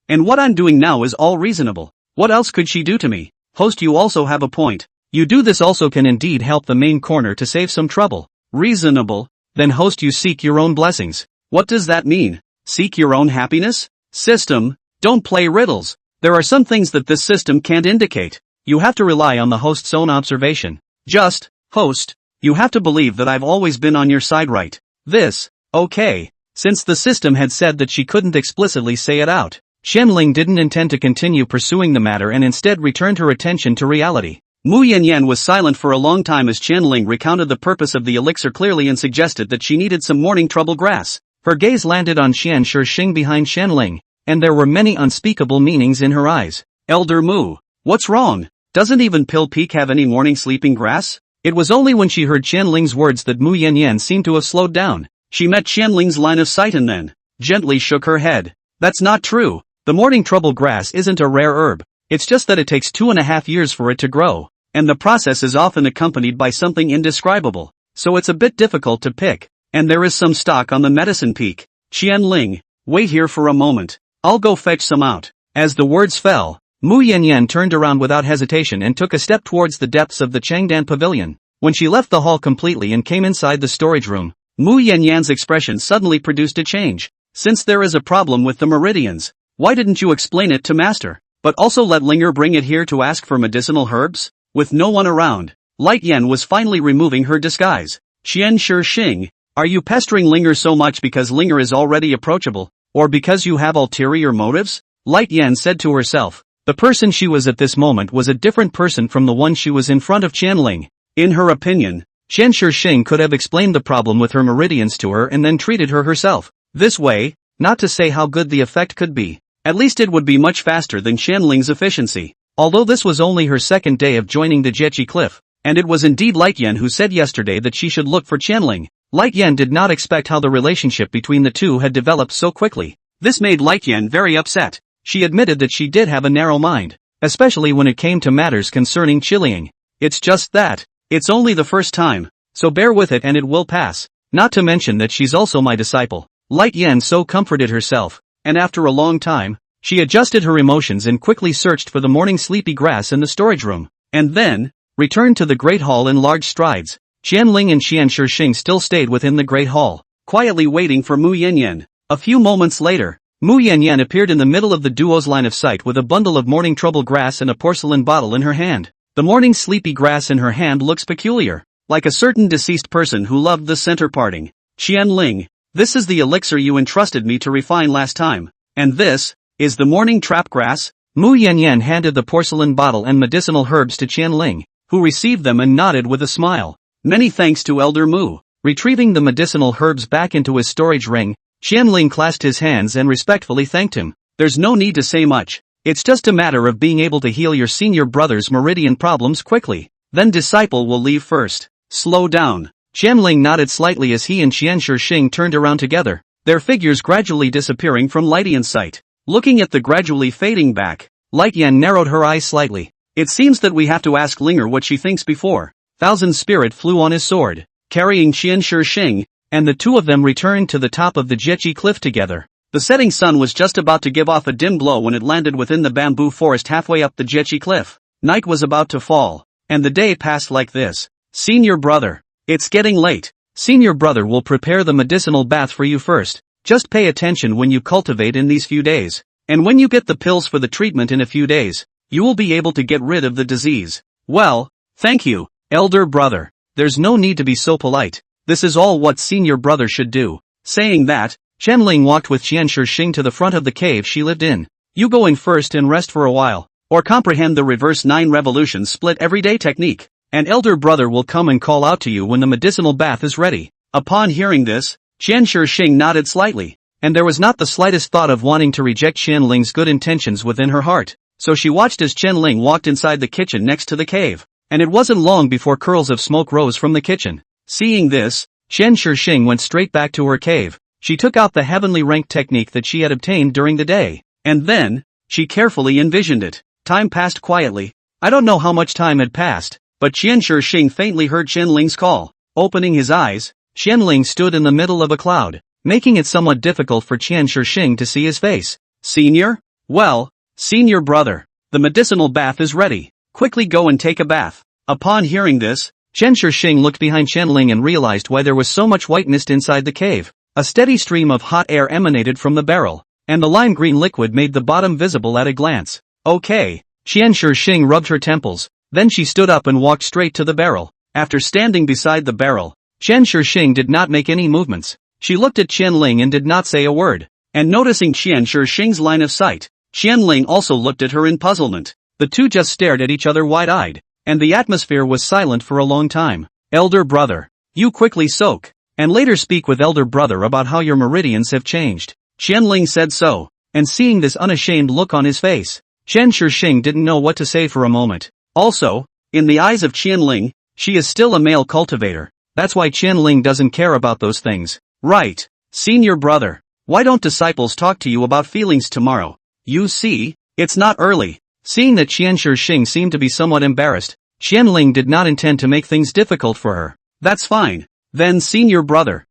And what I'm doing now is all reasonable. What else could she do to me? Host, you also have a point. You do this also can indeed help the main corner to save some trouble. Reasonable? Then host, you seek your own blessings. What does that mean? Seek your own happiness? System, don't play riddles. There are some things that this system can't indicate. You have to rely on the host's own observation. Just, host, you have to believe that I've always been on your side, right? This, okay. Since the system had said that she couldn't explicitly say it out, Qianling didn't intend to continue pursuing the matter and instead returned her attention to reality. Mu Yanyan was silent for a long time as Qianling recounted the purpose of the elixir clearly and suggested that she needed some morning trouble grass. Her gaze landed on Qian Shixing behind Qianling, and there were many unspeakable meanings in her eyes. Elder Mu, what's wrong? Doesn't even Pill Peak have any morning sleeping grass? It was only when she heard Qianling's words that Mu Yanyan seemed to have slowed down. She met Qianling's line of sight and then gently shook her head. That's not true. The morning trouble grass isn't a rare herb. It's just that it takes 2.5 years for it to grow, and the process is often accompanied by something indescribable, so it's a bit difficult to pick, and there is some stock on the medicine peak. Qianling, wait here for a moment. I'll go fetch some out. As the words fell, Mu Yanyan turned around without hesitation and took a step towards the depths of the Changdan pavilion. When she left the hall completely and came inside the storage room, Mu Yanyan's expression suddenly produced a change. Since there is a problem with the meridians, why didn't you explain it to master, but also let Linger bring it here to ask for medicinal herbs? With no one around, Light Yan was finally removing her disguise. Qian Shixing, are you pestering Linger so much because Linger is already approachable, or because you have ulterior motives? Light Yan said to herself. The person she was at this moment was a different person from the one she was in front of Qianling. In her opinion, Qian Shixing could have explained the problem with her meridians to her and then treated her herself. This way, not to say how good the effect could be, at least it would be much faster than Qianling's efficiency. Although this was only her second day of joining the Jiechi Cliff, and it was indeed Light Yan who said yesterday that she should look for Qianling, Light Yan did not expect how the relationship between the two had developed so quickly. This made Light Yan very upset. She admitted that she did have a narrow mind, especially when it came to matters concerning Qianling. It's just that, it's only the first time, so bear with it and it will pass. Not to mention that she's also my disciple. Light Yan so comforted herself, and after a long time, she adjusted her emotions and quickly searched for the morning sleepy grass in the storage room, and then returned to the Great Hall in large strides. Qianling and Qian Shixing still stayed within the Great Hall, quietly waiting for Mu Yanyan. A few moments later, Mu Yanyan appeared in the middle of the duo's line of sight with a bundle of morning trouble grass and a porcelain bottle in her hand. The morning sleepy grass in her hand looks peculiar, like a certain deceased person who loved the center parting. Qianling, this is the elixir you entrusted me to refine last time, and this is the morning trap grass. Mu Yanyan handed the porcelain bottle and medicinal herbs to Qianling, who received them and nodded with a smile. Many thanks to Elder Mu. Retrieving the medicinal herbs back into his storage ring, Qianling clasped his hands and respectfully thanked him. There's no need to say much. It's just a matter of being able to heal your senior brother's meridian problems quickly. Then disciple will leave first. Slow down. Qianling nodded slightly as he and Qianshi Xing turned around together, their figures gradually disappearing from Lightian's sight. Looking at the gradually fading back, Lightyan narrowed her eyes slightly. It seems that we have to ask Linger what she thinks before. Thousand Spirit flew on his sword, carrying Qianshi Xing, and the two of them returned to the top of the Jiechi cliff together. The setting sun was just about to give off a dim glow when it landed within the bamboo forest halfway up the Jiechi cliff. Night was about to fall, and the day passed like this. Senior brother. It's getting late. Senior brother will prepare the medicinal bath for you first. Just pay attention when you cultivate in these few days. And when you get the pills for the treatment in a few days, you will be able to get rid of the disease. Well, thank you, elder brother. There's no need to be so polite. This is all what senior brother should do. Saying that, Qianling walked with Qianshi Xing to the front of the cave she lived in. You go in first and rest for a while, or comprehend the reverse 9 revolutions split everyday technique. An elder brother will come and call out to you when the medicinal bath is ready. Upon hearing this, Qianshi Xing nodded slightly, and there was not the slightest thought of wanting to reject Qianling's good intentions within her heart. So she watched as Qianling walked inside the kitchen next to the cave, and it wasn't long before curls of smoke rose from the kitchen. Seeing this, Qianshi Xing went straight back to her cave. She took out the heavenly rank technique that she had obtained during the day, and then, she carefully envisioned it. Time passed quietly. I don't know how much time had passed, but Qianshi Xing faintly heard Qianling's call. Opening his eyes, Qianling stood in the middle of a cloud, making it somewhat difficult for Qianshi Xing to see his face. Senior? Well, senior brother, the medicinal bath is ready. Quickly go and take a bath. Upon hearing this, Qianshi Xing looked behind Qianling and realized why there was so much white mist inside the cave. A steady stream of hot air emanated from the barrel, and the lime green liquid made the bottom visible at a glance. Okay. Qianshi Xing rubbed her temples, then she stood up and walked straight to the barrel. After standing beside the barrel, Qianshi Xing did not make any movements. She looked at Qianling and did not say a word. And noticing Qianshi Xing's line of sight, Qianling also looked at her in puzzlement. The two just stared at each other wide-eyed, and the atmosphere was silent for a long time. Elder brother, you quickly soak, and later speak with elder brother about how your meridians have changed. Qianling said so, and seeing this unashamed look on his face, Qianshi Xing didn't know what to say for a moment. Also, in the eyes of Qianling, she is still a male cultivator. That's why Qianling doesn't care about those things. Right, senior brother. Why don't disciples talk to you about feelings tomorrow? You see, it's not early. Seeing that Qianshi Xing seemed to be somewhat embarrassed, Qianling did not intend to make things difficult for her. That's fine. Then senior brother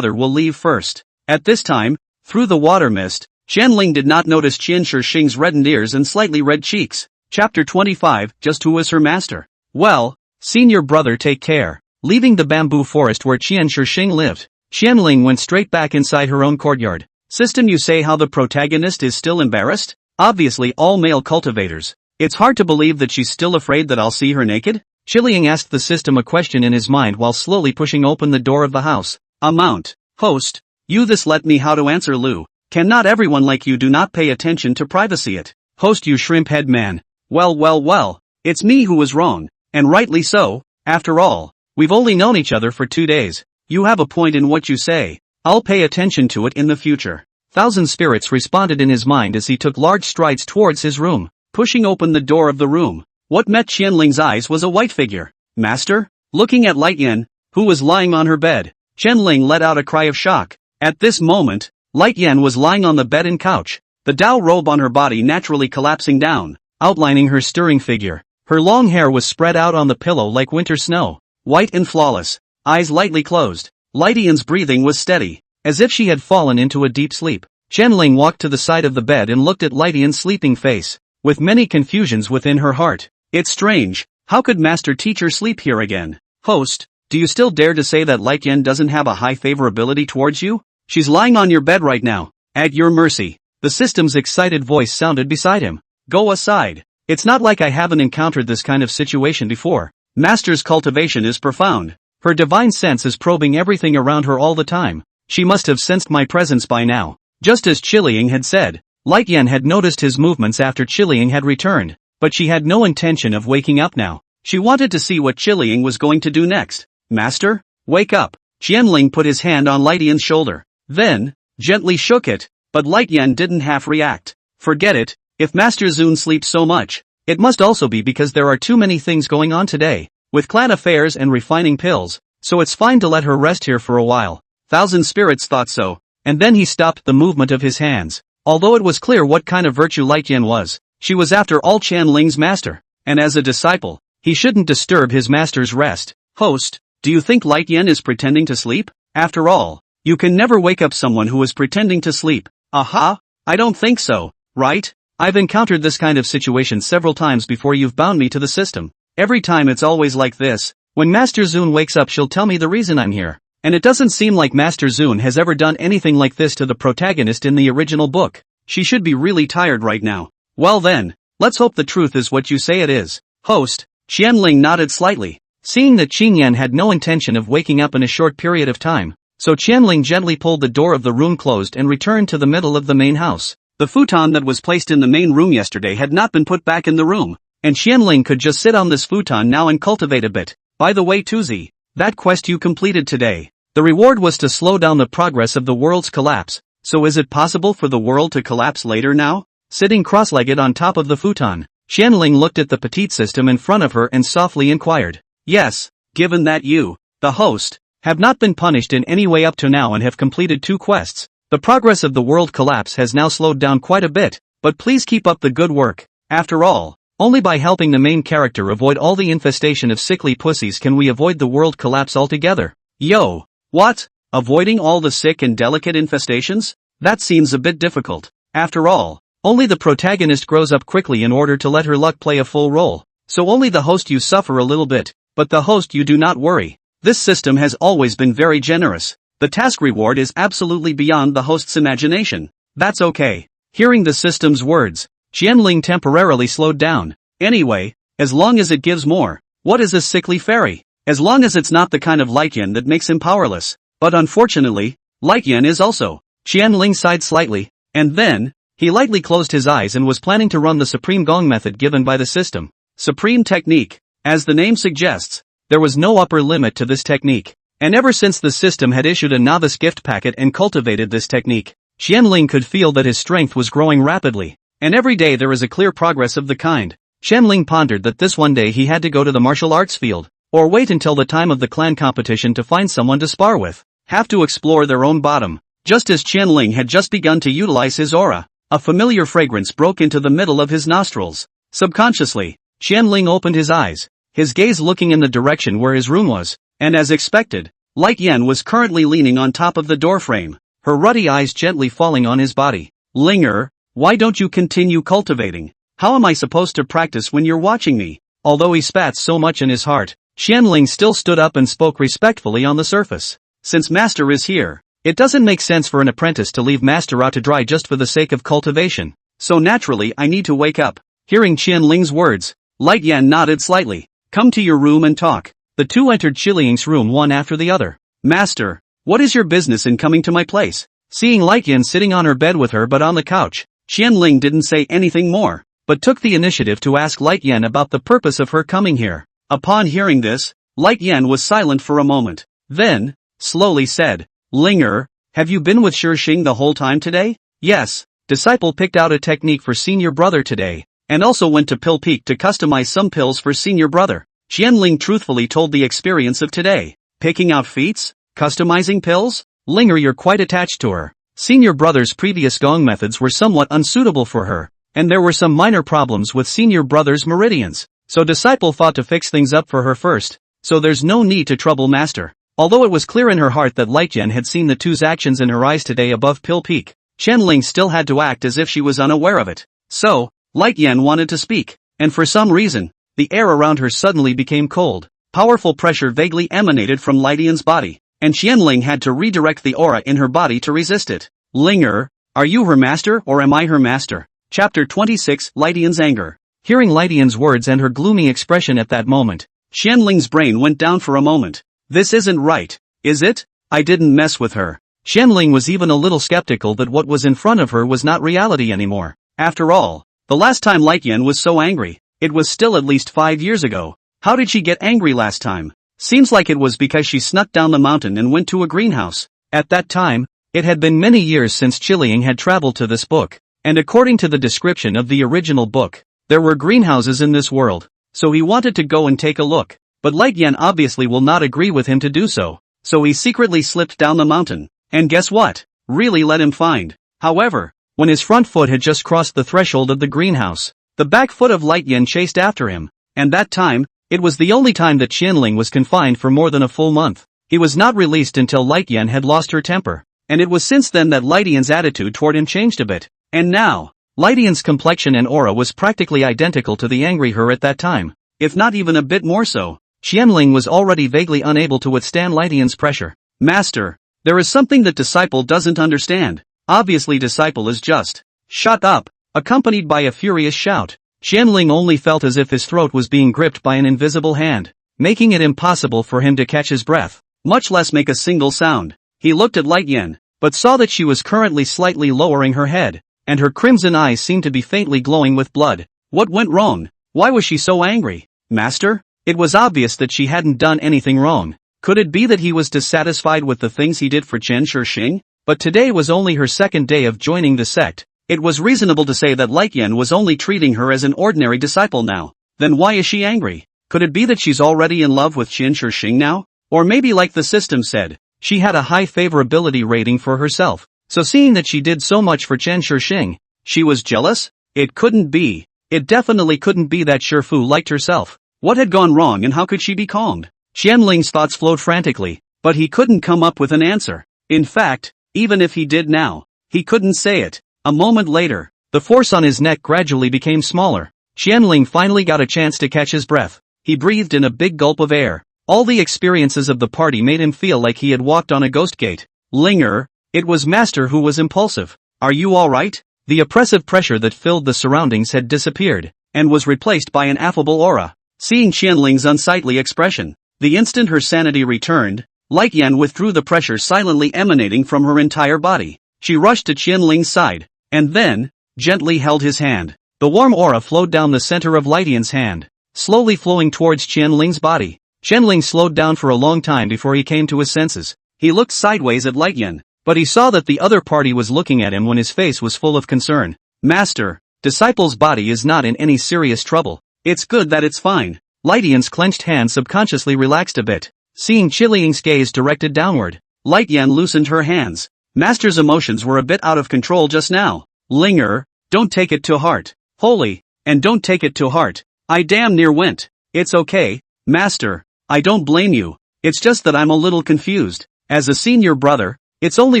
will leave first. At this time, through the water mist, Qianling did not notice Qianshi Xing's reddened ears and slightly red cheeks. Chapter 25, Just who is her master? Well, senior brother take care. Leaving the bamboo forest where Qianshi Xing lived, Qianling went straight back inside her own courtyard. System, you say how the protagonist is still embarrassed? Obviously all male cultivators. It's hard to believe that she's still afraid that I'll see her naked? Qianling asked the system a question in his mind while slowly pushing open the door of the house. Amount. Host. You this let me how to answer Lu. Can not everyone like you do not pay attention to privacy it? Host, you shrimp head man. Well, it's me who was wrong, and rightly so. After all, we've only known each other for 2 days. You have a point in what you say. I'll pay attention to it in the future. Thousand Spirits responded in his mind as he took large strides towards his room, pushing open the door of the room. What met Qianling's eyes was a white figure. Master? Looking at Lightyan, who was lying on her bed, Qianling let out a cry of shock. At this moment, Lightyan was lying on the bed and couch, the Dao robe on her body naturally collapsing down, outlining her stirring figure. Her long hair was spread out on the pillow like winter snow, white and flawless, eyes lightly closed. Lightyan's breathing was steady, as if she had fallen into a deep sleep. Qianling walked to the side of the bed and looked at Lightyan's sleeping face, with many confusions within her heart. It's strange, how could master teacher sleep here again? Host, do you still dare to say that Lightyan doesn't have a high favorability towards you? She's lying on your bed right now, at your mercy. The system's excited voice sounded beside him. Go aside. It's not like I haven't encountered this kind of situation before. Master's cultivation is profound. Her divine sense is probing everything around her all the time. She must have sensed my presence by now. Just as Qianling had said, Lightyan had noticed his movements after Qianling had returned, but she had no intention of waking up now. She wanted to see what Qianling was going to do next. Master? Wake up. Qianling put his hand on Lightyan's shoulder, then gently shook it, but Lightyan didn't half react. Forget it, If Master Zun sleeps so much, it must also be because there are too many things going on today, with clan affairs and refining pills, so it's fine to let her rest here for a while. Thousand Spirits thought so, and then he stopped the movement of his hands. Although it was clear what kind of virtue Light Yen was, she was after all Qianling's master, and as a disciple, he shouldn't disturb his master's rest. Host, do you think Light Yen is pretending to sleep? After all, you can never wake up someone who is pretending to sleep. Aha, I don't think so, right? I've encountered this kind of situation several times before. You've bound me to the system. Every time it's always like this. When Master Zun wakes up she'll tell me the reason I'm here. And it doesn't seem like Master Zun has ever done anything like this to the protagonist in the original book. She should be really tired right now. Well then, let's hope the truth is what you say it is. Host, Qianling nodded slightly, seeing that Qingyan had no intention of waking up in a short period of time. So Qianling gently pulled the door of the room closed and returned to the middle of the main house. The futon that was placed in the main room yesterday had not been put back in the room, and Qianling could just sit on this futon now and cultivate a bit. By the way, Tuzi, that quest you completed today, the reward was to slow down the progress of the world's collapse. So is it possible for the world to collapse later now? Sitting cross-legged on top of the futon, Qianling looked at the petite system in front of her and softly inquired. Yes, given that you, the host, have not been punished in any way up to now and have completed 2 quests, the progress of the world collapse has now slowed down quite a bit, but please keep up the good work. After all, only by helping the main character avoid all the infestation of sickly pussies can we avoid the world collapse altogether. Yo, what? Avoiding all the sick and delicate infestations? That seems a bit difficult. After all, only the protagonist grows up quickly in order to let her luck play a full role. So only the host you suffer a little bit, but the host you do not worry. This system has always been very generous. The task reward is absolutely beyond the host's imagination. That's okay. Hearing the system's words, Qianling temporarily slowed down. Anyway, as long as it gives more, what is a sickly fairy? As long as it's not the kind of Light Yen that makes him powerless. But unfortunately, Light Yen is also. Qianling sighed slightly, and then, he lightly closed his eyes and was planning to run the Supreme Gong method given by the system. Supreme technique. As the name suggests, there was no upper limit to this technique. And ever since the system had issued a novice gift packet and cultivated this technique, Qianling could feel that his strength was growing rapidly. And every day there is a clear progress of the kind. Qianling pondered that this one day he had to go to the martial arts field, or wait until the time of the clan competition to find someone to spar with. Have to explore their own bottom. Just as Qianling had just begun to utilize his aura, a familiar fragrance broke into the middle of his nostrils. Subconsciously, Qianling opened his eyes, his gaze looking in the direction where his room was, and as expected, Light Yen was currently leaning on top of the doorframe, her ruddy eyes gently falling on his body. Linger, why don't you continue cultivating? How am I supposed to practice when you're watching me? Although he spat so much in his heart, Qianling still stood up and spoke respectfully on the surface. Since Master is here, it doesn't make sense for an apprentice to leave Master out to dry just for the sake of cultivation. So naturally I need to wake up. Hearing Qianling's words, Light Yen nodded slightly. Come to your room and talk. The two entered Qiling's room one after the other. Master, what is your business in coming to my place? Seeing Light Yen sitting on her bed with her but on the couch, Qianling didn't say anything more, but took the initiative to ask Light Yen about the purpose of her coming here. Upon hearing this, Light Yen was silent for a moment, then, slowly said, Linger, have you been with Shixing the whole time today? Yes, disciple picked out a technique for senior brother today, and also went to Pill Peak to customize some pills for senior brother. Qianling truthfully told the experience of today. Picking out feats? Customizing pills? Linger, you're quite attached to her. Senior brother's previous gong methods were somewhat unsuitable for her, and there were some minor problems with senior brother's meridians, so disciple thought to fix things up for her first, so there's no need to trouble Master. Although it was clear in her heart that Light Yen had seen the two's actions in her eyes today above Pill Peak, Qianling still had to act as if she was unaware of it. So, Light Yen wanted to speak, and for some reason, the air around her suddenly became cold. Powerful pressure vaguely emanated from Light Yen's body, and Qianling had to redirect the aura in her body to resist it. Linger, are you her master or am I her master? Chapter 26, Light Yen's anger. Hearing Light Yen's words and her gloomy expression at that moment, Qianling's brain went down for a moment. This isn't right, is it? I didn't mess with her. Qianling was even a little skeptical that what was in front of her was not reality anymore. After all, the last time Light Yen was so angry, it was still at least 5 years ago. How did she get angry last time? Seems like it was because she snuck down the mountain and went to a greenhouse. At that time, it had been many years since Qiling had traveled to this book, and according to the description of the original book, there were greenhouses in this world, so he wanted to go and take a look, but Light Yen obviously will not agree with him to do so, so he secretly slipped down the mountain, and guess what? Really let him find. However, when his front foot had just crossed the threshold of the greenhouse, the back foot of Light Yen chased after him, and that time, it was the only time that Qianling was confined for more than a full month. He was not released until Light Yen had lost her temper, and it was since then that Light Yen's attitude toward him changed a bit, and now, Light Yen's complexion and aura was practically identical to the angry her at that time, if not even a bit more so. Qianling was already vaguely unable to withstand Light Yen's pressure. Master, there is something that Disciple doesn't understand. Obviously Disciple is just, shut up, accompanied by a furious shout. Qianling only felt as if his throat was being gripped by an invisible hand, making it impossible for him to catch his breath, much less make a single sound. He looked at Light Yen, but saw that she was currently slightly lowering her head, and her crimson eyes seemed to be faintly glowing with blood. What went wrong? Why was she so angry? Master? It was obvious that she hadn't done anything wrong. Could it be that he was dissatisfied with the things he did for Chen Shixing? But today was only her second day of joining the sect. It was reasonable to say that Light Yen was only treating her as an ordinary disciple now. Then why is she angry? Could it be that she's already in love with Chen Shixing now? Or maybe like the system said, she had a high favorability rating for herself, so seeing that she did so much for Chen Shixing, she was jealous? It couldn't be. It definitely couldn't be that Shifu liked herself. What had gone wrong and how could she be calmed? Qianling's thoughts flowed frantically, but he couldn't come up with an answer. In fact, even if he did now, he couldn't say it. A moment later, the force on his neck gradually became smaller. Qianling finally got a chance to catch his breath. He breathed in a big gulp of air. All the experiences of the party made him feel like he had walked on a ghost gate. Linger, it was Master who was impulsive. Are you alright? The oppressive pressure that filled the surroundings had disappeared, and was replaced by an affable aura. Seeing Qianling's unsightly expression, the instant her sanity returned, Light Yen withdrew the pressure silently emanating from her entire body. She rushed to Qianling's side, and then, gently held his hand. The warm aura flowed down the center of Light Yen's hand, slowly flowing towards Qianling's body. Qianling slowed down for a long time before he came to his senses. He looked sideways at Light Yen, but he saw that the other party was looking at him when his face was full of concern. Master, Disciple's body is not in any serious trouble. It's good that it's fine. Light Yen's clenched hand subconsciously relaxed a bit. Seeing Qianling's gaze directed downward, Light Yen loosened her hands. Master's emotions were a bit out of control just now. Linger, don't take it to heart. Holy, and don't take it to heart. I damn near went. It's okay, Master. I don't blame you. It's just that I'm a little confused. As a senior brother, it's only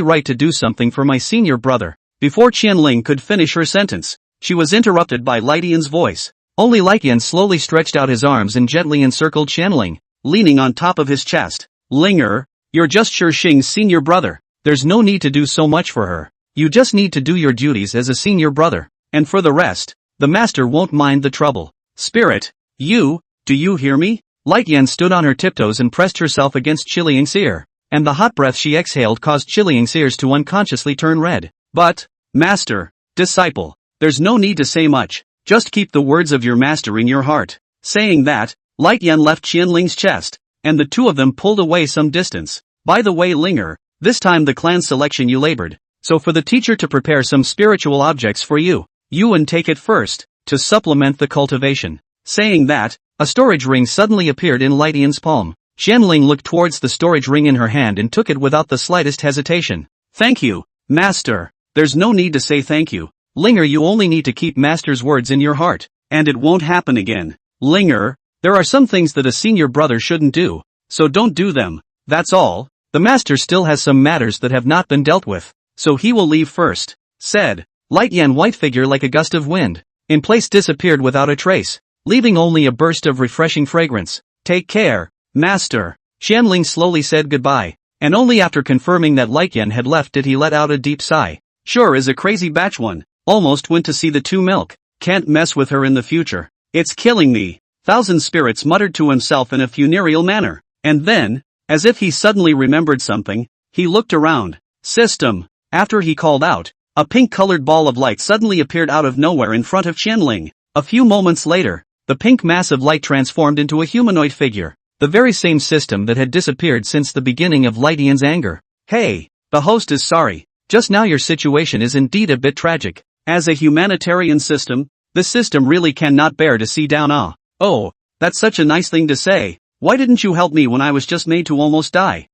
right to do something for my senior brother. Before Qianling could finish her sentence, she was interrupted by Light Yen's voice. Only Light Yen slowly stretched out his arms and gently encircled Qianling, leaning on top of his chest. Linger, you're just Shixing's senior brother. There's no need to do so much for her. You just need to do your duties as a senior brother. And for the rest, the master won't mind the trouble. Spirit, do you hear me? Light Yen stood on her tiptoes and pressed herself against Qianling's ear, and the hot breath she exhaled caused Qianling's ears to unconsciously turn red. But, Master, Disciple, there's no need to say much. Just keep the words of your master in your heart. Saying that, Light Yen left Qianling's chest, and the two of them pulled away some distance. By the way, Linger, this time the clan selection you labored, so for the teacher to prepare some spiritual objects for you, and take it first, to supplement the cultivation. Saying that, a storage ring suddenly appeared in Light Yen's palm. Qianling looked towards the storage ring in her hand and took it without the slightest hesitation. Thank you, Master. There's no need to say thank you. Linger, you only need to keep Master's words in your heart, and it won't happen again. Linger, there are some things that a senior brother shouldn't do, so don't do them, that's all. The Master still has some matters that have not been dealt with, so he will leave first. Said, Light Yen white figure like a gust of wind, in place disappeared without a trace, leaving only a burst of refreshing fragrance. Take care, Master. Qianling slowly said goodbye, and only after confirming that Light Yen had left did he let out a deep sigh. Sure is a crazy batch one. Almost went to see the two milk. Can't mess with her in the future. It's killing me. Thousand Spirits muttered to himself in a funereal manner. And then, as if he suddenly remembered something, he looked around. System. After he called out, a pink-colored ball of light suddenly appeared out of nowhere in front of Qianling. A few moments later, the pink mass of light transformed into a humanoid figure. The very same system that had disappeared since the beginning of Light Yen's anger. Hey, the host is sorry. Just now your situation is indeed a bit tragic. As a humanitarian system, this system really cannot bear to see down. Oh, that's such a nice thing to say. Why didn't you help me when I was just made to almost die?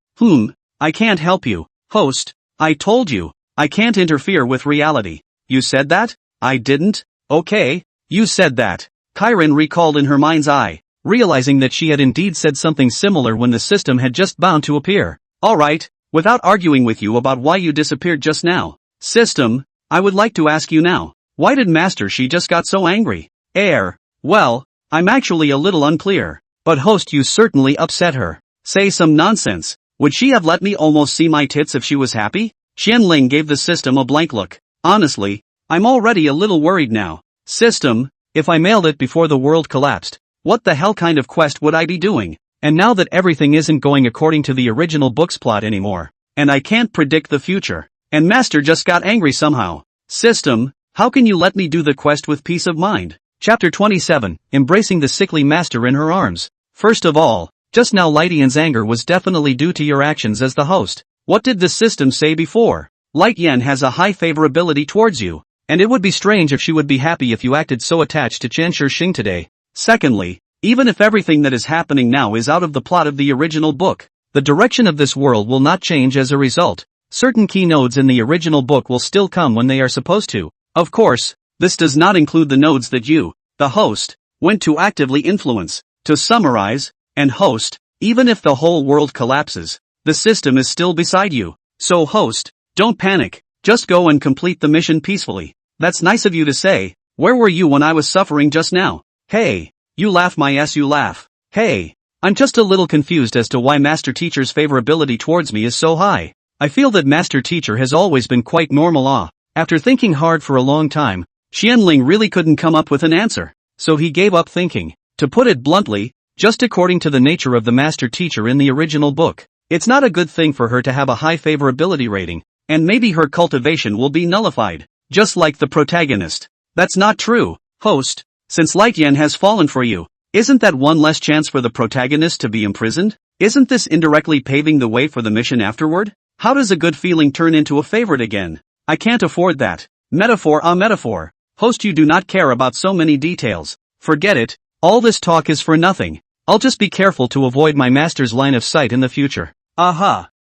I can't help you. Host, I told you, I can't interfere with reality. You said that? I didn't? Okay, you said that. Chiron recalled in her mind's eye, realizing that she had indeed said something similar when the system had just bound to appear. Alright, without arguing with you about why you disappeared just now. System, I would like to ask you now, why did Master she just got so angry? Well, I'm actually a little unclear. But host, you certainly upset her. Say some nonsense. Would she have let me almost see my tits if she was happy? Qianling gave the system a blank look. Honestly, I'm already a little worried now. System, if I mailed it before the world collapsed, what the hell kind of quest would I be doing? And now that everything isn't going according to the original book's plot anymore, and I can't predict the future, and Master just got angry somehow. System, how can you let me do the quest with peace of mind? Chapter 27, Embracing the Sickly Master in Her Arms. First of all, just now Lightian's anger was definitely due to your actions as the host. What did the system say before? Lightian has a high favorability towards you, and it would be strange if she would be happy if you acted so attached to Chen Shixing today. Secondly, even if everything that is happening now is out of the plot of the original book, the direction of this world will not change as a result. Certain key nodes in the original book will still come when they are supposed to. Of course, this does not include the nodes that you, the host, went to actively influence. To summarize, and host, even if the whole world collapses, the system is still beside you. So host, don't panic, just go and complete the mission peacefully. That's nice of you to say. Where were you when I was suffering just now? Hey, you laugh my ass, you laugh. Hey, I'm just a little confused as to why Master Teacher's favorability towards me is so high. I feel that Master Teacher has always been quite normal. After thinking hard for a long time, Qianling really couldn't come up with an answer, so he gave up thinking. To put it bluntly, just according to the nature of the Master Teacher in the original book, it's not a good thing for her to have a high favorability rating, and maybe her cultivation will be nullified, just like the protagonist. That's not true, host, since Lightian has fallen for you. Isn't that one less chance for the protagonist to be imprisoned? Isn't this indirectly paving the way for the mission afterward? How does a good feeling turn into a favorite again? I can't afford that. Metaphor. Host, you do not care about so many details. Forget it. All this talk is for nothing. I'll just be careful to avoid my master's line of sight in the future.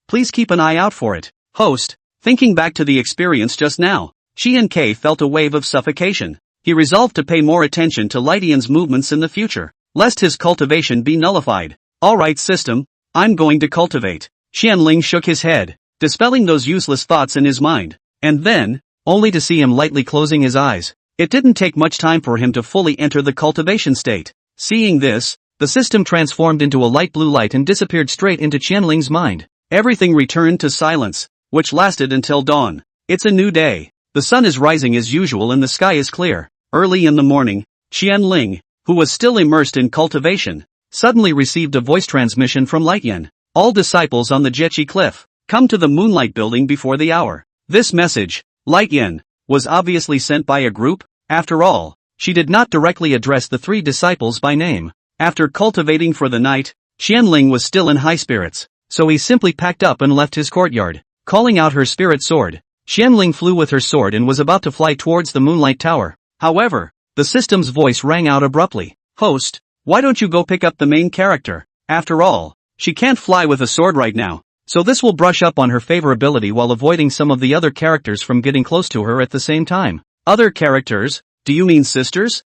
Please keep an eye out for it. Host, thinking back to the experience just now, Qian felt a wave of suffocation. He resolved to pay more attention to Lightian's movements in the future, lest his cultivation be nullified. Alright system, I'm going to cultivate. Qianling shook his head, dispelling those useless thoughts in his mind, and then, only to see him lightly closing his eyes. It didn't take much time for him to fully enter the cultivation state. Seeing this, the system transformed into a light blue light and disappeared straight into Qianling's mind. Everything returned to silence, which lasted until dawn. It's a new day. The sun is rising as usual and the sky is clear. Early in the morning, Qianling, who was still immersed in cultivation, suddenly received a voice transmission from Lightian. All disciples on the Jechi Cliff, come to the Moonlight Building before the hour. This message, Lightian, was obviously sent by a group. After all, she did not directly address the 3 disciples by name. After cultivating for the night, Qianling was still in high spirits, so he simply packed up and left his courtyard. Calling out her spirit sword, Qianling flew with her sword and was about to fly towards the Moonlight Tower. However, the system's voice rang out abruptly. Host, why don't you go pick up the main character? After all, she can't fly with a sword right now, so this will brush up on her favorability while avoiding some of the other characters from getting close to her at the same time. Other characters? Do you mean sisters?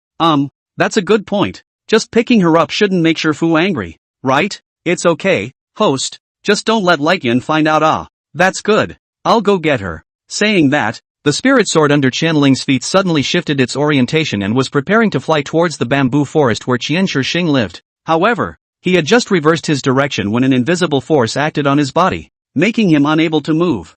That's a good point. Just picking her up shouldn't make Shifu angry, right? It's okay, host, just don't let Lightian find out. That's good. I'll go get her. Saying that, the spirit sword under Qianling's feet suddenly shifted its orientation and was preparing to fly towards the bamboo forest where Chen Shixing lived. However, he had just reversed his direction when an invisible force acted on his body, making him unable to move.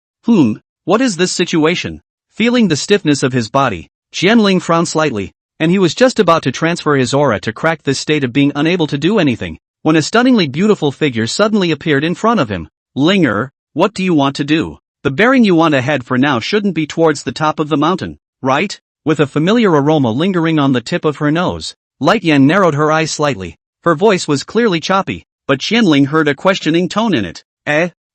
What is this situation? Feeling the stiffness of his body, Qianling frowned slightly, and he was just about to transfer his aura to crack this state of being unable to do anything, when a stunningly beautiful figure suddenly appeared in front of him. Linger, what do you want to do? The bearing you want to head for now shouldn't be towards the top of the mountain, right? With a familiar aroma lingering on the tip of her nose, Lightian narrowed her eyes slightly. Her voice was clearly choppy, but Qianling heard a questioning tone in it.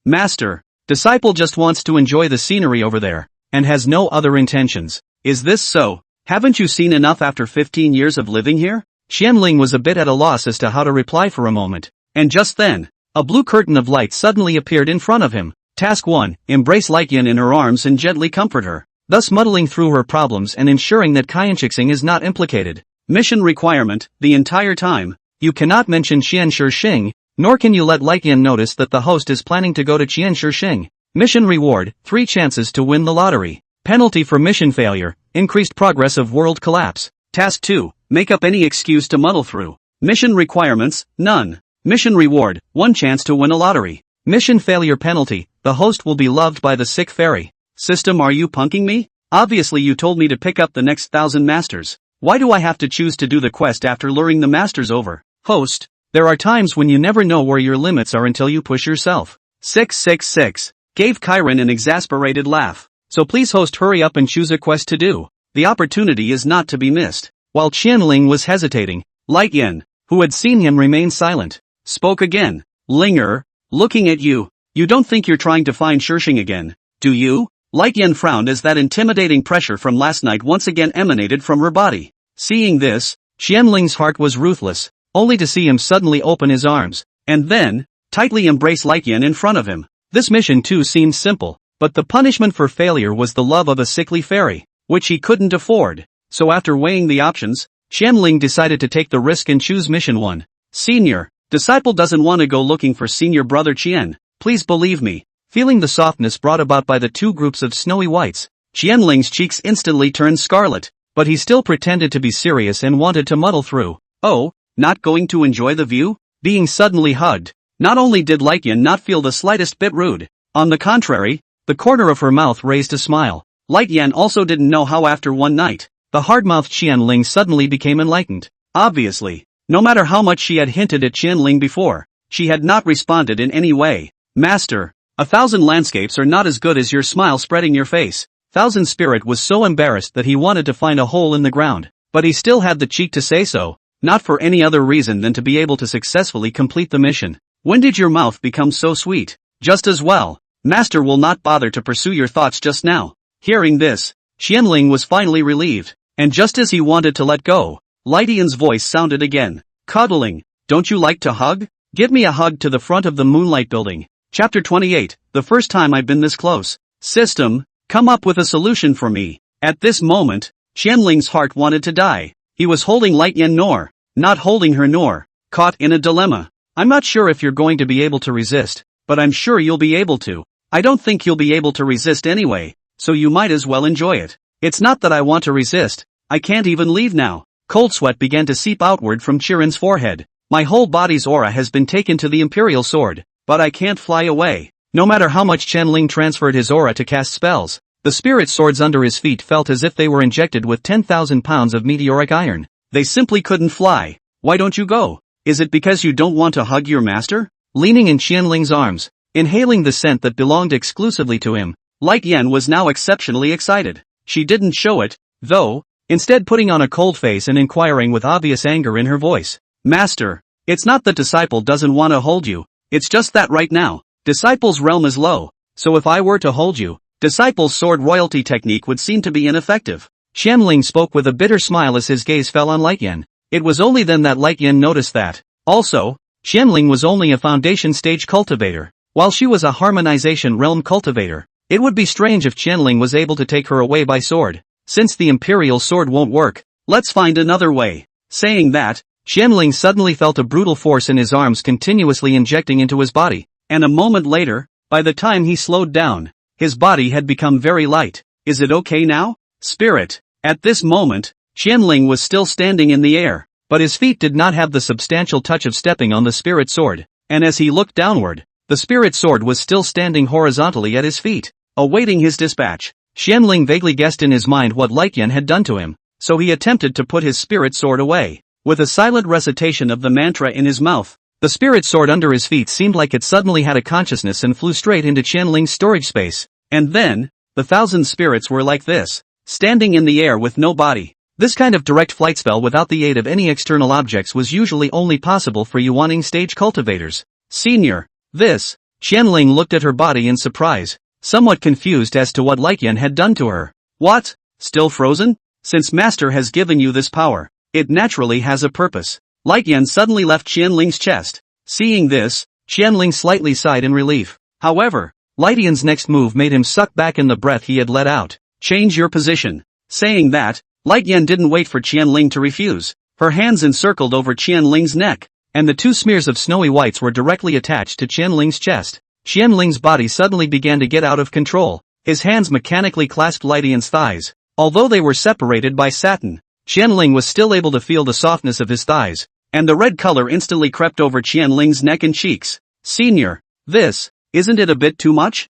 Master, disciple just wants to enjoy the scenery over there, and has no other intentions. Is this so? Haven't you seen enough after 15 years of living here? Qianling was a bit at a loss as to how to reply for a moment. And just then, a blue curtain of light suddenly appeared in front of him. Task 1, embrace Lightyan in her arms and gently comfort her, thus muddling through her problems and ensuring that Qianxing is not implicated. Mission requirement, the entire time, you cannot mention Qianshixing, nor can you let Lightyan notice that the host is planning to go to Qianshixing. Mission reward, 3 chances to win the lottery. Penalty for mission failure, increased progress of world collapse. Task 2, make up any excuse to muddle through. Mission requirements, none. Mission reward, 1 chance to win a lottery. Mission failure penalty, the host will be loved by the sick fairy. System, are you punking me? Obviously you told me to pick up the next 1,000 masters. Why do I have to choose to do the quest after luring the masters over? Host, there are times when you never know where your limits are until you push yourself. 666. Gave Chiron an exasperated laugh. So please host, hurry up and choose a quest to do. The opportunity is not to be missed. While Qianling was hesitating, Lightyan, who had seen him remain silent, spoke again. Linger, looking at you. You don't think you're trying to find Shirshing again, do you? Lightyan frowned as that intimidating pressure from last night once again emanated from her body. Seeing this, Qianling's heart was ruthless, only to see him suddenly open his arms, and then, tightly embrace Lightyan in front of him. This mission too seemed simple, but the punishment for failure was the love of a sickly fairy, which he couldn't afford. So after weighing the options, Qianling decided to take the risk and choose mission 1. Senior, disciple doesn't want to go looking for senior brother Qian, please believe me. Feeling the softness brought about by the 2 groups of snowy whites, Qianling's cheeks instantly turned scarlet, but he still pretended to be serious and wanted to muddle through. Oh, not going to enjoy the view? Being suddenly hugged. Not only did Lightyan not feel the slightest bit rude, on the contrary, the corner of her mouth raised a smile. Lightyan also didn't know how after one night, the hard-mouthed Qianling suddenly became enlightened. Obviously, no matter how much she had hinted at Qianling before, she had not responded in any way. Master, 1,000 landscapes are not as good as your smile spreading your face. Thousand Spirit was so embarrassed that he wanted to find a hole in the ground, but he still had the cheek to say so, not for any other reason than to be able to successfully complete the mission. When did your mouth become so sweet? Just as well. Master will not bother to pursue your thoughts just now. Hearing this, Qianling was finally relieved, and just as he wanted to let go, Lightyan's voice sounded again. Cuddling, don't you like to hug? Give me a hug to the front of the Moonlight Building. Chapter 28, the first time I've been this close. System, come up with a solution for me. At this moment, Qianling's heart wanted to die. He was holding Lightyan nor, not holding her nor, caught in a dilemma. I'm not sure if you're going to be able to resist, but I'm sure you'll be able to. I don't think you'll be able to resist anyway, so you might as well enjoy it. It's not that I want to resist, I can't even leave now. Cold sweat began to seep outward from Chiron's forehead. My whole body's aura has been taken to the Imperial Sword, but I can't fly away. No matter how much Qianling transferred his aura to cast spells, the spirit swords under his feet felt as if they were injected with 10,000 pounds of meteoric iron. They simply couldn't fly. Why don't you go? Is it because you don't want to hug your master? Leaning in Qianling's arms, inhaling the scent that belonged exclusively to him, Lightyan was now exceptionally excited. She didn't show it, though, instead putting on a cold face and inquiring with obvious anger in her voice. Master, it's not that Disciple doesn't want to hold you, it's just that right now, Disciple's realm is low, so if I were to hold you, Disciple's sword royalty technique would seem to be ineffective. Qianling spoke with a bitter smile as his gaze fell on Lightyan. It was only then that Lightyan noticed that. Also, Qianling was only a foundation stage cultivator, while she was a harmonization realm cultivator. It would be strange if Qianling was able to take her away by sword. Since the Imperial Sword won't work, let's find another way. Saying that, Qianling suddenly felt a brutal force in his arms continuously injecting into his body, and a moment later, by the time he slowed down, his body had become very light. Is it okay now? Spirit. At this moment, Qianling was still standing in the air, but his feet did not have the substantial touch of stepping on the spirit sword, and as he looked downward, the spirit sword was still standing horizontally at his feet, awaiting his dispatch. Qianling vaguely guessed in his mind what Lightyan had done to him, so he attempted to put his spirit sword away. With a silent recitation of the mantra in his mouth, the spirit sword under his feet seemed like it suddenly had a consciousness and flew straight into Qianling's storage space. And then, the 1,000 spirits were like this, standing in the air with no body. This kind of direct flight spell without the aid of any external objects was usually only possible for Yuaning stage cultivators. Senior, this. Qianling looked at her body in surprise, somewhat confused as to what Lightyan had done to her. What? Still frozen? Since Master has given you this power, it naturally has a purpose. Light Yan suddenly left Qianling's chest. Seeing this, Qianling slightly sighed in relief. However, Light Yan's next move made him suck back in the breath he had let out. Change your position. Saying that, Light Yan didn't wait for Qianling to refuse. Her hands encircled over Qianling's neck, and the two smears of snowy whites were directly attached to Qianling's chest. Qianling's body suddenly began to get out of control. His hands mechanically clasped Light Yan's thighs. Although they were separated by satin, Qianling was still able to feel the softness of his thighs, and the red color instantly crept over Qianling's neck and cheeks. Senior, isn't it a bit too much?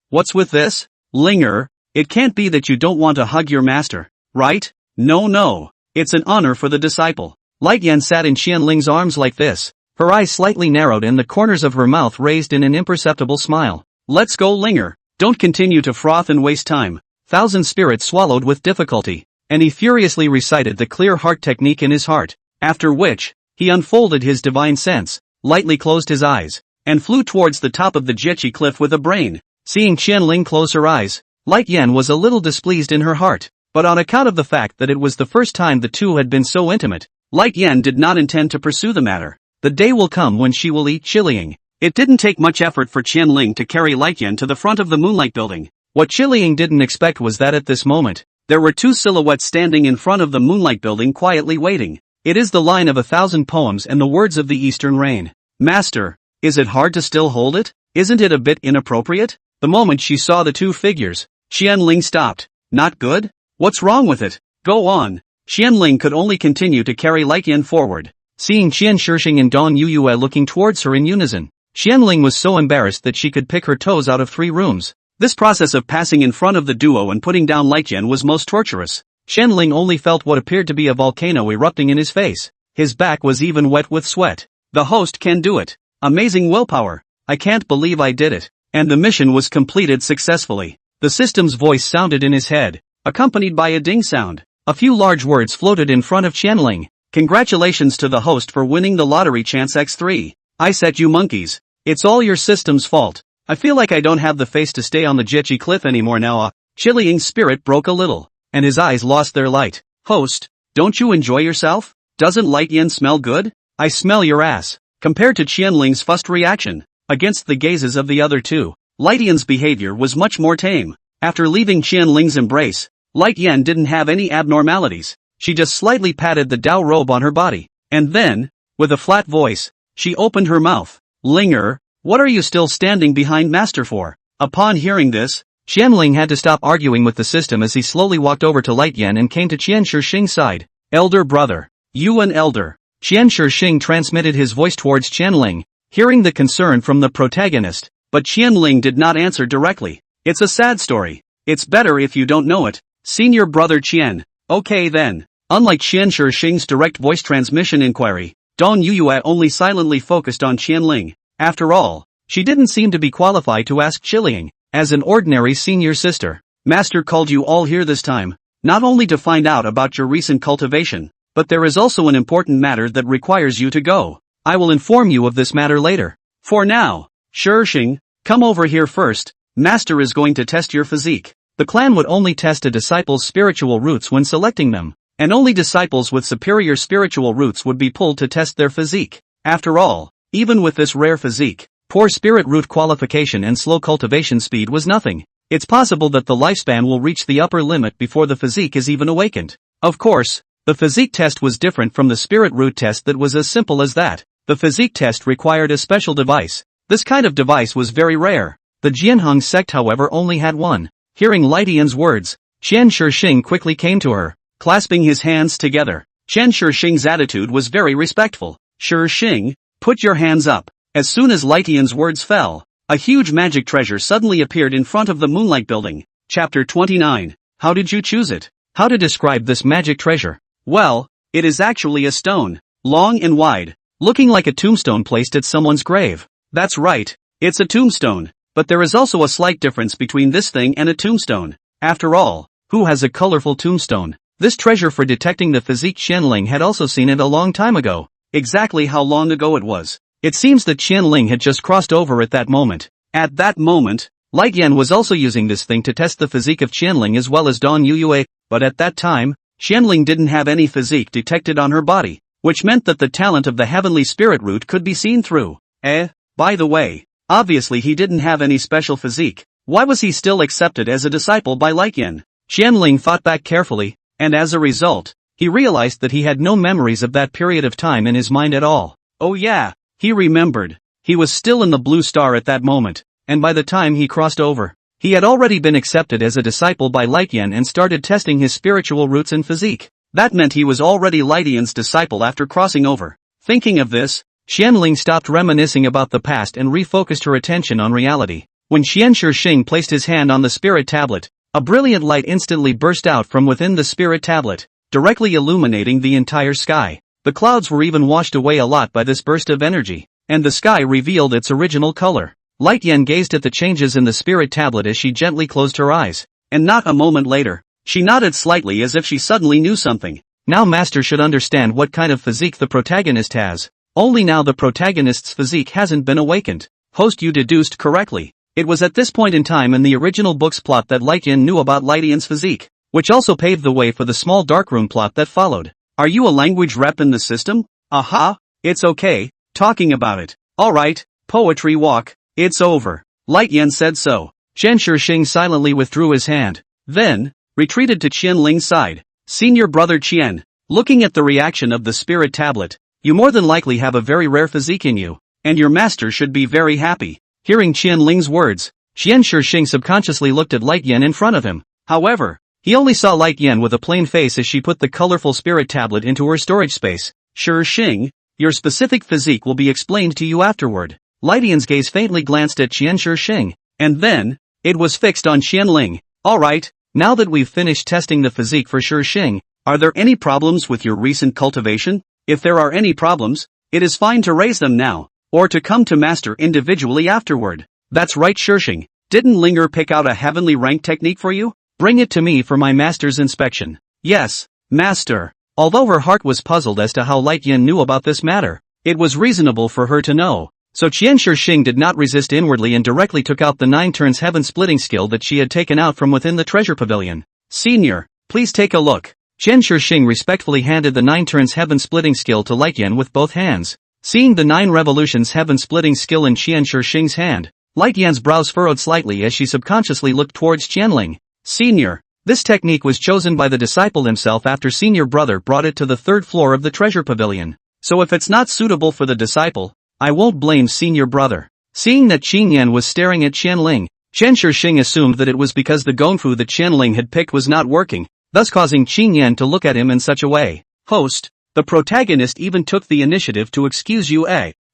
What's with this? Linger, it can't be that you don't want to hug your master, right? No. It's an honor for the disciple. Light Yan sat in Qianling's arms like this, her eyes slightly narrowed and the corners of her mouth raised in an imperceptible smile. Let's go, Linger. Don't continue to froth and waste time. Thousand Spirits swallowed with difficulty, and he furiously recited the clear heart technique in his heart, after which, he unfolded his divine sense, lightly closed his eyes, and flew towards the top of the Jiechi cliff with a brain. Seeing Qianling close her eyes, Light Yan was a little displeased in her heart, but on account of the fact that it was the first time the two had been so intimate, Light Yan did not intend to pursue the matter. The day will come when she will eat Qiliang. It didn't take much effort for Qianling to carry Light Yan to the front of the Moonlight Building. What Qiliang didn't expect was that at this moment, there were two silhouettes standing in front of the Moonlight Building quietly waiting. It is the line of 1,000 poems and the words of the Eastern Rain. Master, is it hard to still hold it? Isn't it a bit inappropriate? The moment she saw the two figures, Qianling stopped. Not good? What's wrong with it? Go on. Qianling could only continue to carry Light Yan forward. Seeing Qian Shixing and Dong Yuyue looking towards her in unison, Qianling was so embarrassed that she could pick her toes out of 3 rooms. This process of passing in front of the duo and putting down Light Yan was most torturous. Qianling only felt what appeared to be a volcano erupting in his face. His back was even wet with sweat. The host can do it. Amazing willpower. I can't believe I did it. And the mission was completed successfully. The system's voice sounded in his head, accompanied by a ding sound. A few large words floated in front of Qianling. Congratulations to the host for winning the lottery chance X3. I set you monkeys. It's all your system's fault. I feel like I don't have the face to stay on the Jiechi cliff anymore now. Qiliang's spirit broke a little, and his eyes lost their light. Host, don't you enjoy yourself? Doesn't Light Yan smell good? I smell your ass. Compared to Qianling's fussed reaction, against the gazes of the other two, Light Yan's behavior was much more tame. After leaving Qianling's embrace, Light Yan didn't have any abnormalities. She just slightly patted the Dao robe on her body, and then, with a flat voice, she opened her mouth. Linger, what are you still standing behind Master for? Upon hearing this, Qianling had to stop arguing with the system as he slowly walked over to Light Yan and came to Qian Shixing's side. Elder brother. You an elder. Qian Shixing transmitted his voice towards Qianling, hearing the concern from the protagonist, but Qianling did not answer directly. It's a sad story. It's better if you don't know it. Senior brother Qian. Okay then. Unlike Qian Shixing's direct voice transmission inquiry, Dong Yuyue only silently focused on Qianling. After all, she didn't seem to be qualified to ask Qiliang, as an ordinary senior sister. Master called you all here this time, not only to find out about your recent cultivation, but there is also an important matter that requires you to go. I will inform you of this matter later. For now, Shixing, come over here first. Master is going to test your physique. The clan would only test a disciple's spiritual roots when selecting them, and only disciples with superior spiritual roots would be pulled to test their physique. After all, even with this rare physique, poor spirit root qualification and slow cultivation speed was nothing. It's possible that the lifespan will reach the upper limit before the physique is even awakened. Of course, the physique test was different from the spirit root test that was as simple as that. The physique test required a special device. This kind of device was very rare. The Jianheng sect however only had one. Hearing Light Yan's words, Qian Shixing quickly came to her, clasping his hands together. Qian Shixing's attitude was very respectful. Shixing, put your hands up. As soon as Light Yan's words fell, a huge magic treasure suddenly appeared in front of the Moonlight Building. Chapter 29. How did you choose it? How to describe this magic treasure? Well, it is actually a stone, long and wide, looking like a tombstone placed at someone's grave. That's right, it's a tombstone. But there is also a slight difference between this thing and a tombstone. After all, who has a colorful tombstone? This treasure for detecting the physique Qianling had also seen it a long time ago. Exactly how long ago it was. It seems that Qianling had just crossed over at that moment. At that moment, Light Yan was also using this thing to test the physique of Qianling as well as Dong Yuyue, but at that time, Qianling didn't have any physique detected on her body, which meant that the talent of the heavenly spirit root could be seen through. By the way, obviously he didn't have any special physique. Why was he still accepted as a disciple by Light Yan? Qianling thought back carefully, and as a result, he realized that he had no memories of that period of time in his mind at all. Oh yeah, he remembered. He was still in the Blue Star at that moment, and by the time he crossed over, he had already been accepted as a disciple by Light Yan and started testing his spiritual roots and physique. That meant he was already Light Yan's disciple after crossing over. Thinking of this, Qianling stopped reminiscing about the past and refocused her attention on reality. When Qian Shixing placed his hand on the spirit tablet, a brilliant light instantly burst out from within the spirit tablet, directly illuminating the entire sky. The clouds were even washed away a lot by this burst of energy, and the sky revealed its original color. Light Yan gazed at the changes in the spirit tablet as she gently closed her eyes, and not a moment later, she nodded slightly as if she suddenly knew something. Now Master should understand what kind of physique the protagonist has. Only now the protagonist's physique hasn't been awakened. Host, you deduced correctly. It was at this point in time in the original book's plot that Light Yan knew about Light Yan's physique, which also paved the way for the small darkroom plot that followed. Are you a language rep in the system? Aha, it's okay, talking about it. Alright, poetry walk, it's over. Light Yan said so. Qian Shixing silently withdrew his hand, then retreated to Qianling's side. Senior brother Qian, looking at the reaction of the spirit tablet, you more than likely have a very rare physique in you, and your master should be very happy. Hearing Qianling's words, Qian Shixing subconsciously looked at Light Yan in front of him. However, he only saw Light Yan with a plain face as she put the colorful spirit tablet into her storage space. Shixing, your specific physique will be explained to you afterward. Light Yan's gaze faintly glanced at Qian Shixing, and then, it was fixed on Qianling. Alright, now that we've finished testing the physique for Shixing, are there any problems with your recent cultivation? If there are any problems, it is fine to raise them now, or to come to master individually afterward. That's right, Shixing. Didn't Linger pick out a heavenly rank technique for you? Bring it to me for my master's inspection. Yes, master. Although her heart was puzzled as to how Light Yan knew about this matter, it was reasonable for her to know. So Qian Shixing did not resist inwardly and directly took out the 9 turns heaven splitting skill that she had taken out from within the treasure pavilion. Senior, please take a look. Qian Shixing respectfully handed the 9 turns heaven splitting skill to Light Yan with both hands. Seeing the 9 revolutions heaven splitting skill in Qian Shixing's hand, Light Yan's brows furrowed slightly as she subconsciously looked towards Qianling. Senior, this technique was chosen by the disciple himself after senior brother brought it to the 3rd floor of the treasure pavilion. So if it's not suitable for the disciple, I won't blame senior brother. Seeing that Qin Yan was staring at Qianling, Qian Shixing assumed that it was because the gongfu that Qianling had picked was not working, thus causing Qin Yan to look at him in such a way. Host, the protagonist even took the initiative to excuse you.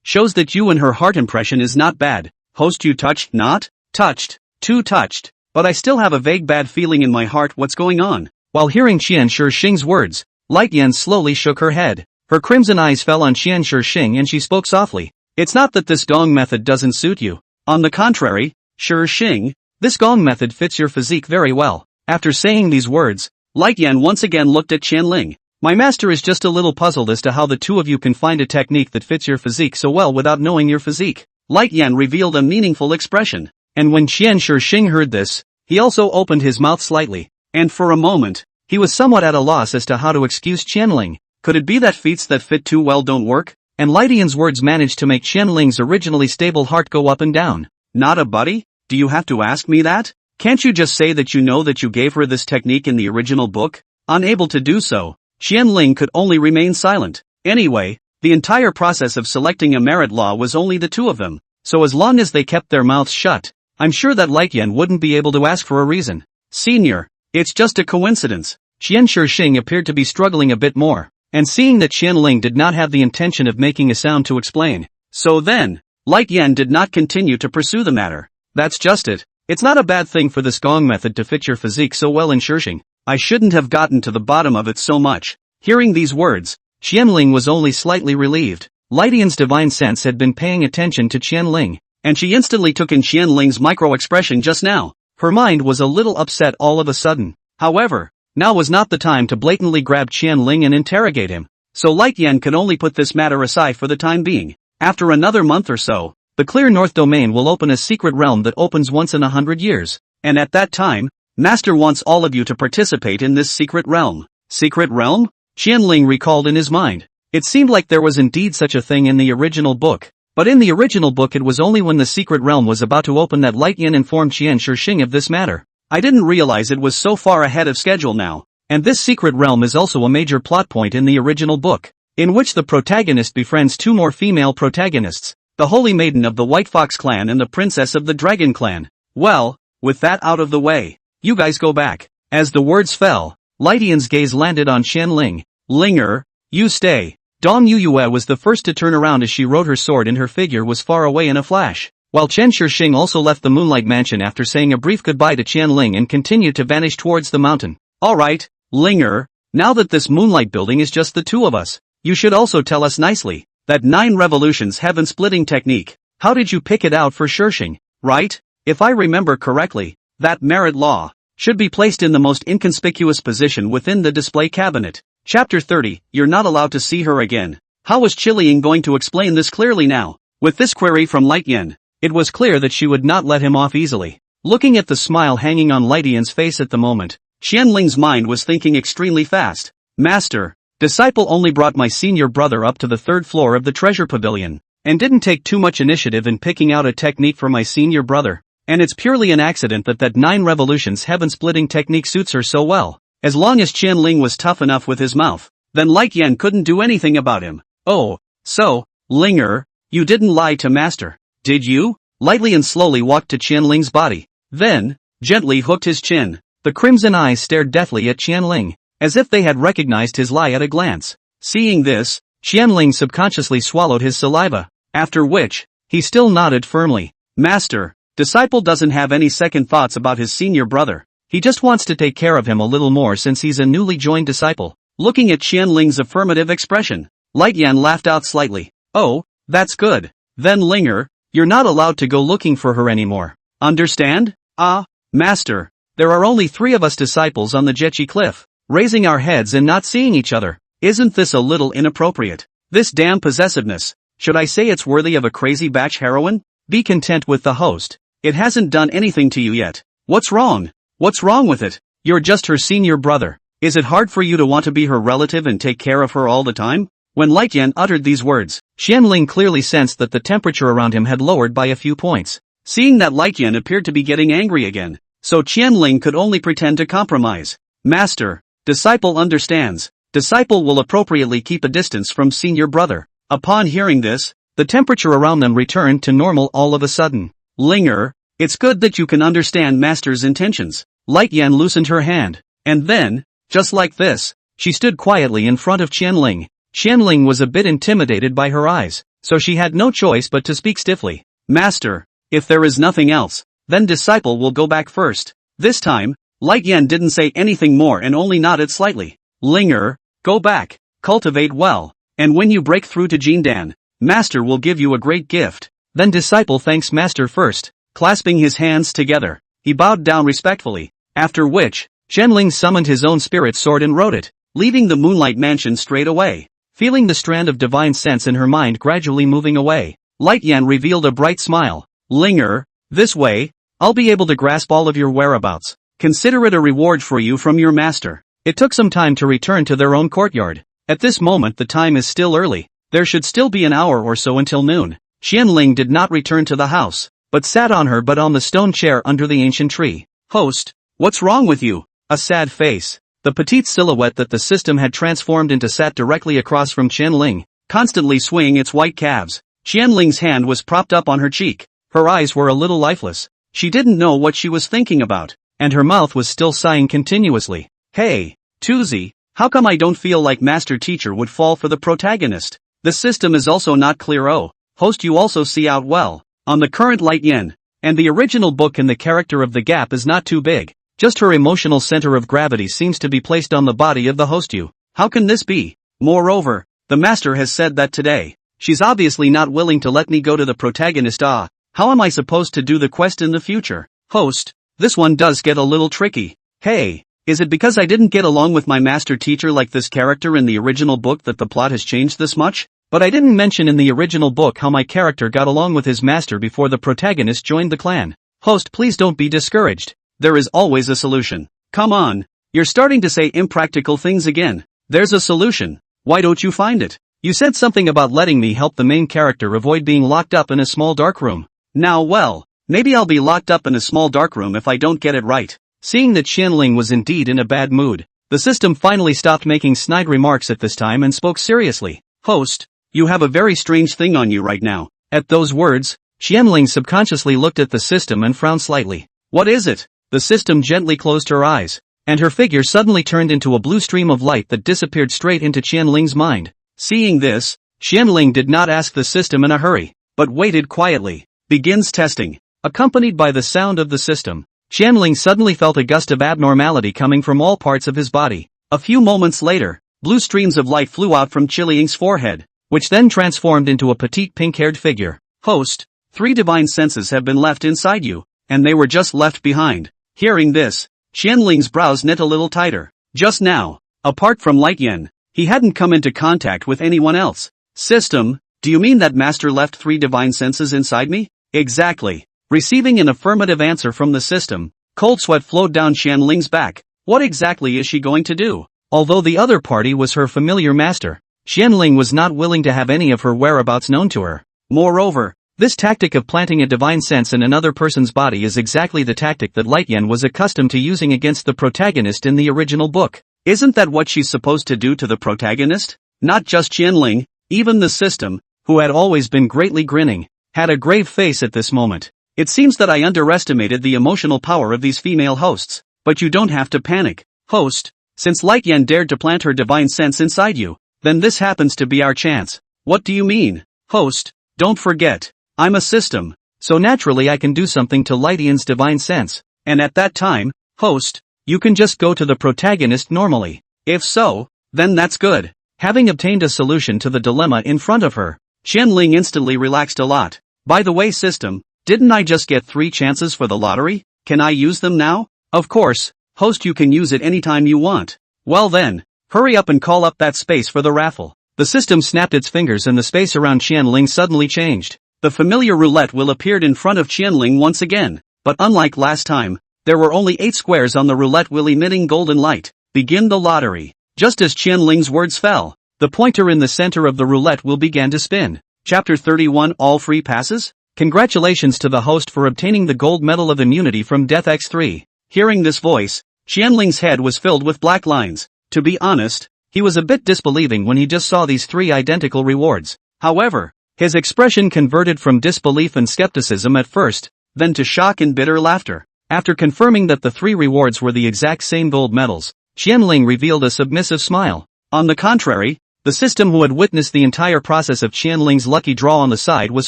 Shows that you and her heart impression is not bad. Host, you touched, not? Touched. Too touched. But I still have a vague bad feeling in my heart. What's going on? While hearing Qian Shixing's words, Light Yan slowly shook her head. Her crimson eyes fell on Qian Shixing and she spoke softly. It's not that this gong method doesn't suit you. On the contrary, Shixing, this gong method fits your physique very well. After saying these words, Light Yan once again looked at Qianling. My master is just a little puzzled as to how the two of you can find a technique that fits your physique so well without knowing your physique. Light Yan revealed a meaningful expression. And when Qian Shixing heard this, he also opened his mouth slightly, and for a moment, he was somewhat at a loss as to how to excuse Qianling. Could it be that feats that fit too well don't work? And Light Yan's words managed to make Qianling's originally stable heart go up and down. Not a buddy? Do you have to ask me that? Can't you just say that you know that you gave her this technique in the original book? Unable to do so, Qianling could only remain silent. Anyway, the entire process of selecting a merit law was only the two of them, so as long as they kept their mouths shut, I'm sure that Light Yan wouldn't be able to ask for a reason. Senior, it's just a coincidence. Qian Shixing appeared to be struggling a bit more, and seeing that Qianling did not have the intention of making a sound to explain. So then, Light Yan did not continue to pursue the matter. That's just it. It's not a bad thing for this gong method to fit your physique so well in Shixing. I shouldn't have gotten to the bottom of it so much. Hearing these words, Qianling was only slightly relieved. Light Yan's divine sense had been paying attention to Qianling, and she instantly took in Qianling's micro-expression just now. Her mind was a little upset all of a sudden. However, now was not the time to blatantly grab Qianling and interrogate him, so Light Yan could only put this matter aside for the time being. After another month or so, The Clear North domain will open a secret realm that opens once in 100 years. And at that time, Master wants all of you to participate in this secret realm. Secret realm? Qianling recalled in his mind. It seemed like there was indeed such a thing in the original book. But in the original book it was only when the secret realm was about to open that Light Yin informed Qian Shixing of this matter. I didn't realize it was so far ahead of schedule now. And this secret realm is also a major plot point in the original book, in which the protagonist befriends two more female protagonists, the Holy Maiden of the White Fox clan and the Princess of the Dragon clan. Well, with that out of the way, you guys go back. As the words fell, Light Yin's gaze landed on Qianling. Linger, you stay. Dong Yuyue was the first to turn around as she rode her sword and her figure was far away in a flash, while Chen Shixing also left the Moonlight Mansion after saying a brief goodbye to Qianling and continued to vanish towards the mountain. Alright, Linger, now that this Moonlight building is just the two of us, you should also tell us nicely, that 9 revolutions heaven splitting technique, how did you pick it out for Shixing, right? If I remember correctly, that merit law should be placed in the most inconspicuous position within the display cabinet. Chapter 30, You're not allowed to see her again. How was Qianling going to explain this clearly now? With this query from Light Yin, it was clear that she would not let him off easily. Looking at the smile hanging on Light Yin's face at the moment, Qianling's mind was thinking extremely fast. Master, disciple only brought my senior brother up to the 3rd floor of the treasure pavilion, and didn't take too much initiative in picking out a technique for my senior brother. And it's purely an accident that 9 revolutions heaven-splitting technique suits her so well. As long as Qianling was tough enough with his mouth, then Light Yin couldn't do anything about him. Oh, so, Linger, you didn't lie to Master, did you? Lightly and slowly walked to Qianling's body, then, gently hooked his chin. The crimson eyes stared deathly at Qianling, as if they had recognized his lie at a glance. Seeing this, Qianling subconsciously swallowed his saliva, after which, he still nodded firmly. Master, disciple doesn't have any second thoughts about his senior brother. He just wants to take care of him a little more since he's a newly joined disciple. Looking at Qianling's affirmative expression, Light Yin laughed out slightly. Oh, that's good. Then Linger, you're not allowed to go looking for her anymore. Understand? Ah, Master, there are only 3 of us disciples on the Jechi Cliff, raising our heads and not seeing each other. Isn't this a little inappropriate? This damn possessiveness, should I say it's worthy of a crazy batch heroine? Be content with the host. It hasn't done anything to you yet. What's wrong? What's wrong with it? You're just her senior brother. Is it hard for you to want to be her relative and take care of her all the time? When Light Yin uttered these words, Qianling clearly sensed that the temperature around him had lowered by a few points. Seeing that Light Yin appeared to be getting angry again, so Qianling could only pretend to compromise. Master, disciple understands. Disciple will appropriately keep a distance from senior brother. Upon hearing this, the temperature around them returned to normal all of a sudden. Linger, it's good that you can understand Master's intentions. Light Yin loosened her hand, and then, just like this, she stood quietly in front of Qianling. Qianling was a bit intimidated by her eyes, so she had no choice but to speak stiffly. Master, if there is nothing else, then disciple will go back first. This time, Light Yin didn't say anything more and only nodded slightly. Linger, go back, cultivate well, and when you break through to Jindan, Master will give you a great gift. Then disciple thanks Master first. Clasping his hands together, he bowed down respectfully, after which, Qianling summoned his own spirit sword and rode it, leaving the Moonlight Mansion straight away. Feeling the strand of divine sense in her mind gradually moving away, Light Yin revealed a bright smile. Linger, this way, I'll be able to grasp all of your whereabouts. Consider it a reward for you from your master. It took some time to return to their own courtyard. At this moment the time is still early. There should still be an hour or so until noon. Qianling did not return to the house, but sat on the stone chair under the ancient tree. Host, what's wrong with you? A sad face. The petite silhouette that the system had transformed into sat directly across from Qianling, constantly swaying its white calves. Qianling's hand was propped up on her cheek. Her eyes were a little lifeless. She didn't know what she was thinking about, and her mouth was still sighing continuously. Hey, Tuzi, how come I don't feel like Master Teacher would fall for the protagonist? The system is also not clear. Oh, host, you also see out well. On the current Light Yin, and the original book, and the character of the gap is not too big. Just her emotional center of gravity seems to be placed on the body of the host. You. How can this be? Moreover, the master has said that today, she's obviously not willing to let me go to the protagonist. Ah, how am I supposed to do the quest in the future? Host, this one does get a little tricky. Hey, is it because I didn't get along with my master teacher like this character in the original book that the plot has changed this much? But I didn't mention in the original book how my character got along with his master before the protagonist joined the clan. Host, please don't be discouraged. There is always a solution. Come on. You're starting to say impractical things again. There's a solution. Why don't you find it? You said something about letting me help the main character avoid being locked up in a small dark room. Now well, maybe I'll be locked up in a small dark room if I don't get it right. Seeing that Qianling was indeed in a bad mood, the system finally stopped making snide remarks at this time and spoke seriously. Host, you have a very strange thing on you right now. At those words, Qianling subconsciously looked at the system and frowned slightly. What is it? The system gently closed her eyes, and her figure suddenly turned into a blue stream of light that disappeared straight into Qianling's mind. Seeing this, Qianling did not ask the system in a hurry, but waited quietly. Begins testing. Accompanied by the sound of the system, Qianling suddenly felt a gust of abnormality coming from all parts of his body. A few moments later, blue streams of light flew out from Qianling's forehead, which then transformed into a petite pink-haired figure. Host, 3 divine senses have been left inside you, and they were just left behind. Hearing this, Qianling's brows knit a little tighter. Just now, apart from Light Yen, he hadn't come into contact with anyone else. System, do you mean that Master left 3 divine senses inside me? Exactly. Receiving an affirmative answer from the system, cold sweat flowed down Qianling's back. What exactly is she going to do? Although the other party was her familiar master, Qianling was not willing to have any of her whereabouts known to her. Moreover, this tactic of planting a divine sense in another person's body is exactly the tactic that Light Yen was accustomed to using against the protagonist in the original book. Isn't that what she's supposed to do to the protagonist? Not just Qianling, even the system, who had always been greatly grinning, had a grave face at this moment. It seems that I underestimated the emotional power of these female hosts, but you don't have to panic. Host, since Light Yen dared to plant her divine sense inside you, then this happens to be our chance. What do you mean? Host, don't forget, I'm a system, so naturally I can do something to Light Yen's divine sense, and at that time, host, you can just go to the protagonist normally. If so, then that's good. Having obtained a solution to the dilemma in front of her, Qianling instantly relaxed a lot. By the way, system, didn't I just get 3 chances for the lottery? Can I use them now? Of course, host, you can use it anytime you want. Well then, hurry up and call up that space for the raffle. The system snapped its fingers and the space around Qianling suddenly changed. The familiar roulette wheel appeared in front of Qianling once again, but unlike last time, there were only 8 squares on the roulette wheel emitting golden light. Begin the lottery. Just as Qianling's words fell, the pointer in the center of the roulette wheel began to spin. Chapter 31 All Free Passes? Congratulations to the host for obtaining the gold medal of immunity from Death X3. Hearing this voice, Qianling's head was filled with black lines. To be honest, he was a bit disbelieving when he just saw these 3 identical rewards. However, his expression converted from disbelief and skepticism at first, then to shock and bitter laughter. After confirming that the 3 rewards were the exact same gold medals, Qianling revealed a submissive smile. On the contrary, the system who had witnessed the entire process of Qianling's lucky draw on the side was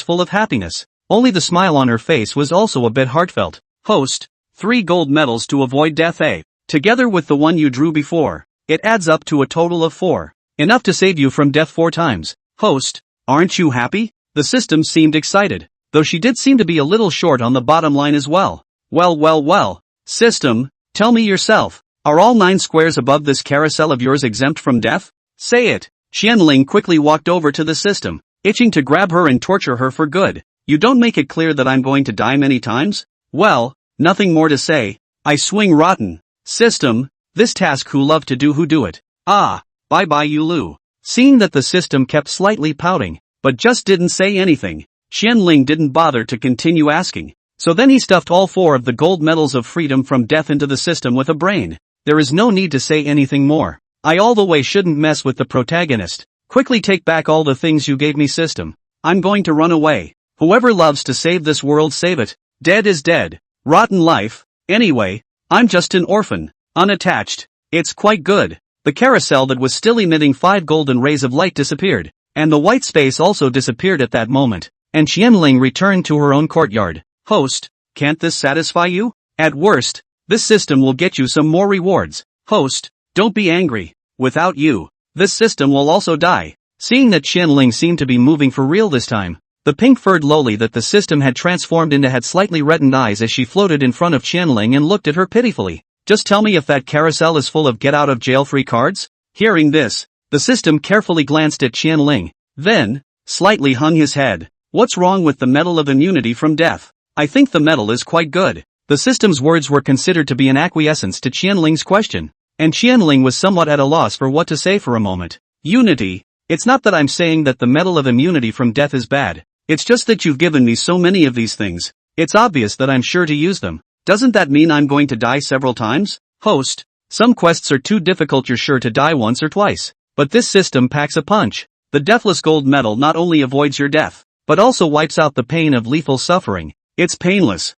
full of happiness. Only the smile on her face was also a bit heartfelt. Host, 3 gold medals to avoid death A. Together with the one you drew before, it adds up to a total of 4. Enough to save you from death 4 times. Host, aren't you happy? The system seemed excited, though she did seem to be a little short on the bottom line as well. Well. System, tell me yourself, are all 9 squares above this carousel of yours exempt from death? Say it. Qianling quickly walked over to the system, itching to grab her and torture her for good. You don't make it clear that I'm going to die many times? Well, nothing more to say. I swing rotten. System, this task who love to do it. Ah, bye Yulu. Seeing that the system kept slightly pouting, but just didn't say anything, Qianling didn't bother to continue asking. So then he stuffed all 4 of the gold medals of freedom from death into the system with a brain. There is no need to say anything more. I all the way shouldn't mess with the protagonist. Quickly take back all the things you gave me, system. I'm going to run away. Whoever loves to save this world, save it. Dead is dead. Rotten life. Anyway, I'm just an orphan. Unattached. It's quite good. The carousel that was still emitting 5 golden rays of light disappeared, and the white space also disappeared at that moment, and Qianling returned to her own courtyard. Host, can't this satisfy you? At worst, this system will get you some more rewards. Host, don't be angry. Without you, this system will also die. Seeing that Qianling seemed to be moving for real this time, the pink-furred loli that the system had transformed into had slightly reddened eyes as she floated in front of Qianling and looked at her pitifully. Just tell me if that carousel is full of get-out-of-jail-free cards? Hearing this, the system carefully glanced at Qianling, Then, slightly hung his head. What's wrong with the medal of immunity from death? I think the medal is quite good. The system's words were considered to be an acquiescence to Qianling's question, and Qianling was somewhat at a loss for what to say for a moment. Unity. It's not that I'm saying that the medal of immunity from death is bad. It's just that you've given me so many of these things. It's obvious that I'm sure to use them. Doesn't that mean I'm going to die several times? Host. Some quests are too difficult, you're sure to die once or twice. But this system packs a punch. The Deathless Gold Medal not only avoids your death, but also wipes out the pain of lethal suffering. It's painless.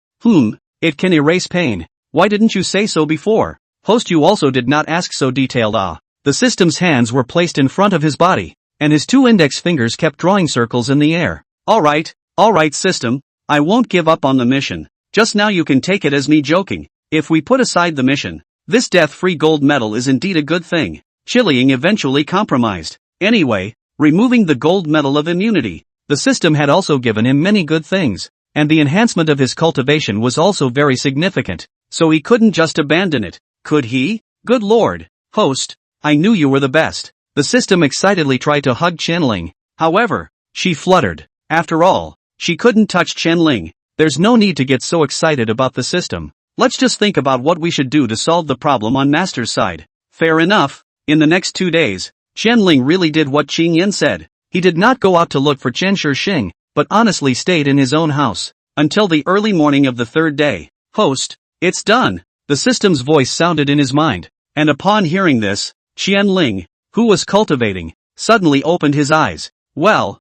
It can erase pain. Why didn't you say so before? Host, you also did not ask so detailed. The system's hands were placed in front of his body, and his 2 index fingers kept drawing circles in the air. Alright, system. I won't give up on the mission. Just now you can take it as me joking. If we put aside the mission, this death-free gold medal is indeed a good thing. Qianling eventually compromised. Anyway, removing the gold medal of immunity, the system had also given him many good things, and the enhancement of his cultivation was also very significant, so he couldn't just abandon it, could he? Good lord. Host, I knew you were the best. The system excitedly tried to hug Qianling. However, she fluttered. After all, she couldn't touch Qianling. There's no need to get so excited about the system. Let's just think about what we should do to solve the problem on Master's side. Fair enough. In the next 2 days, Qianling really did what Qing Yin said. He did not go out to look for Chen Shixing, but honestly stayed in his own house until the early morning of the 3rd day. Host, it's done. The system's voice sounded in his mind, and upon hearing this, Qianling, who was cultivating, suddenly opened his eyes. Well,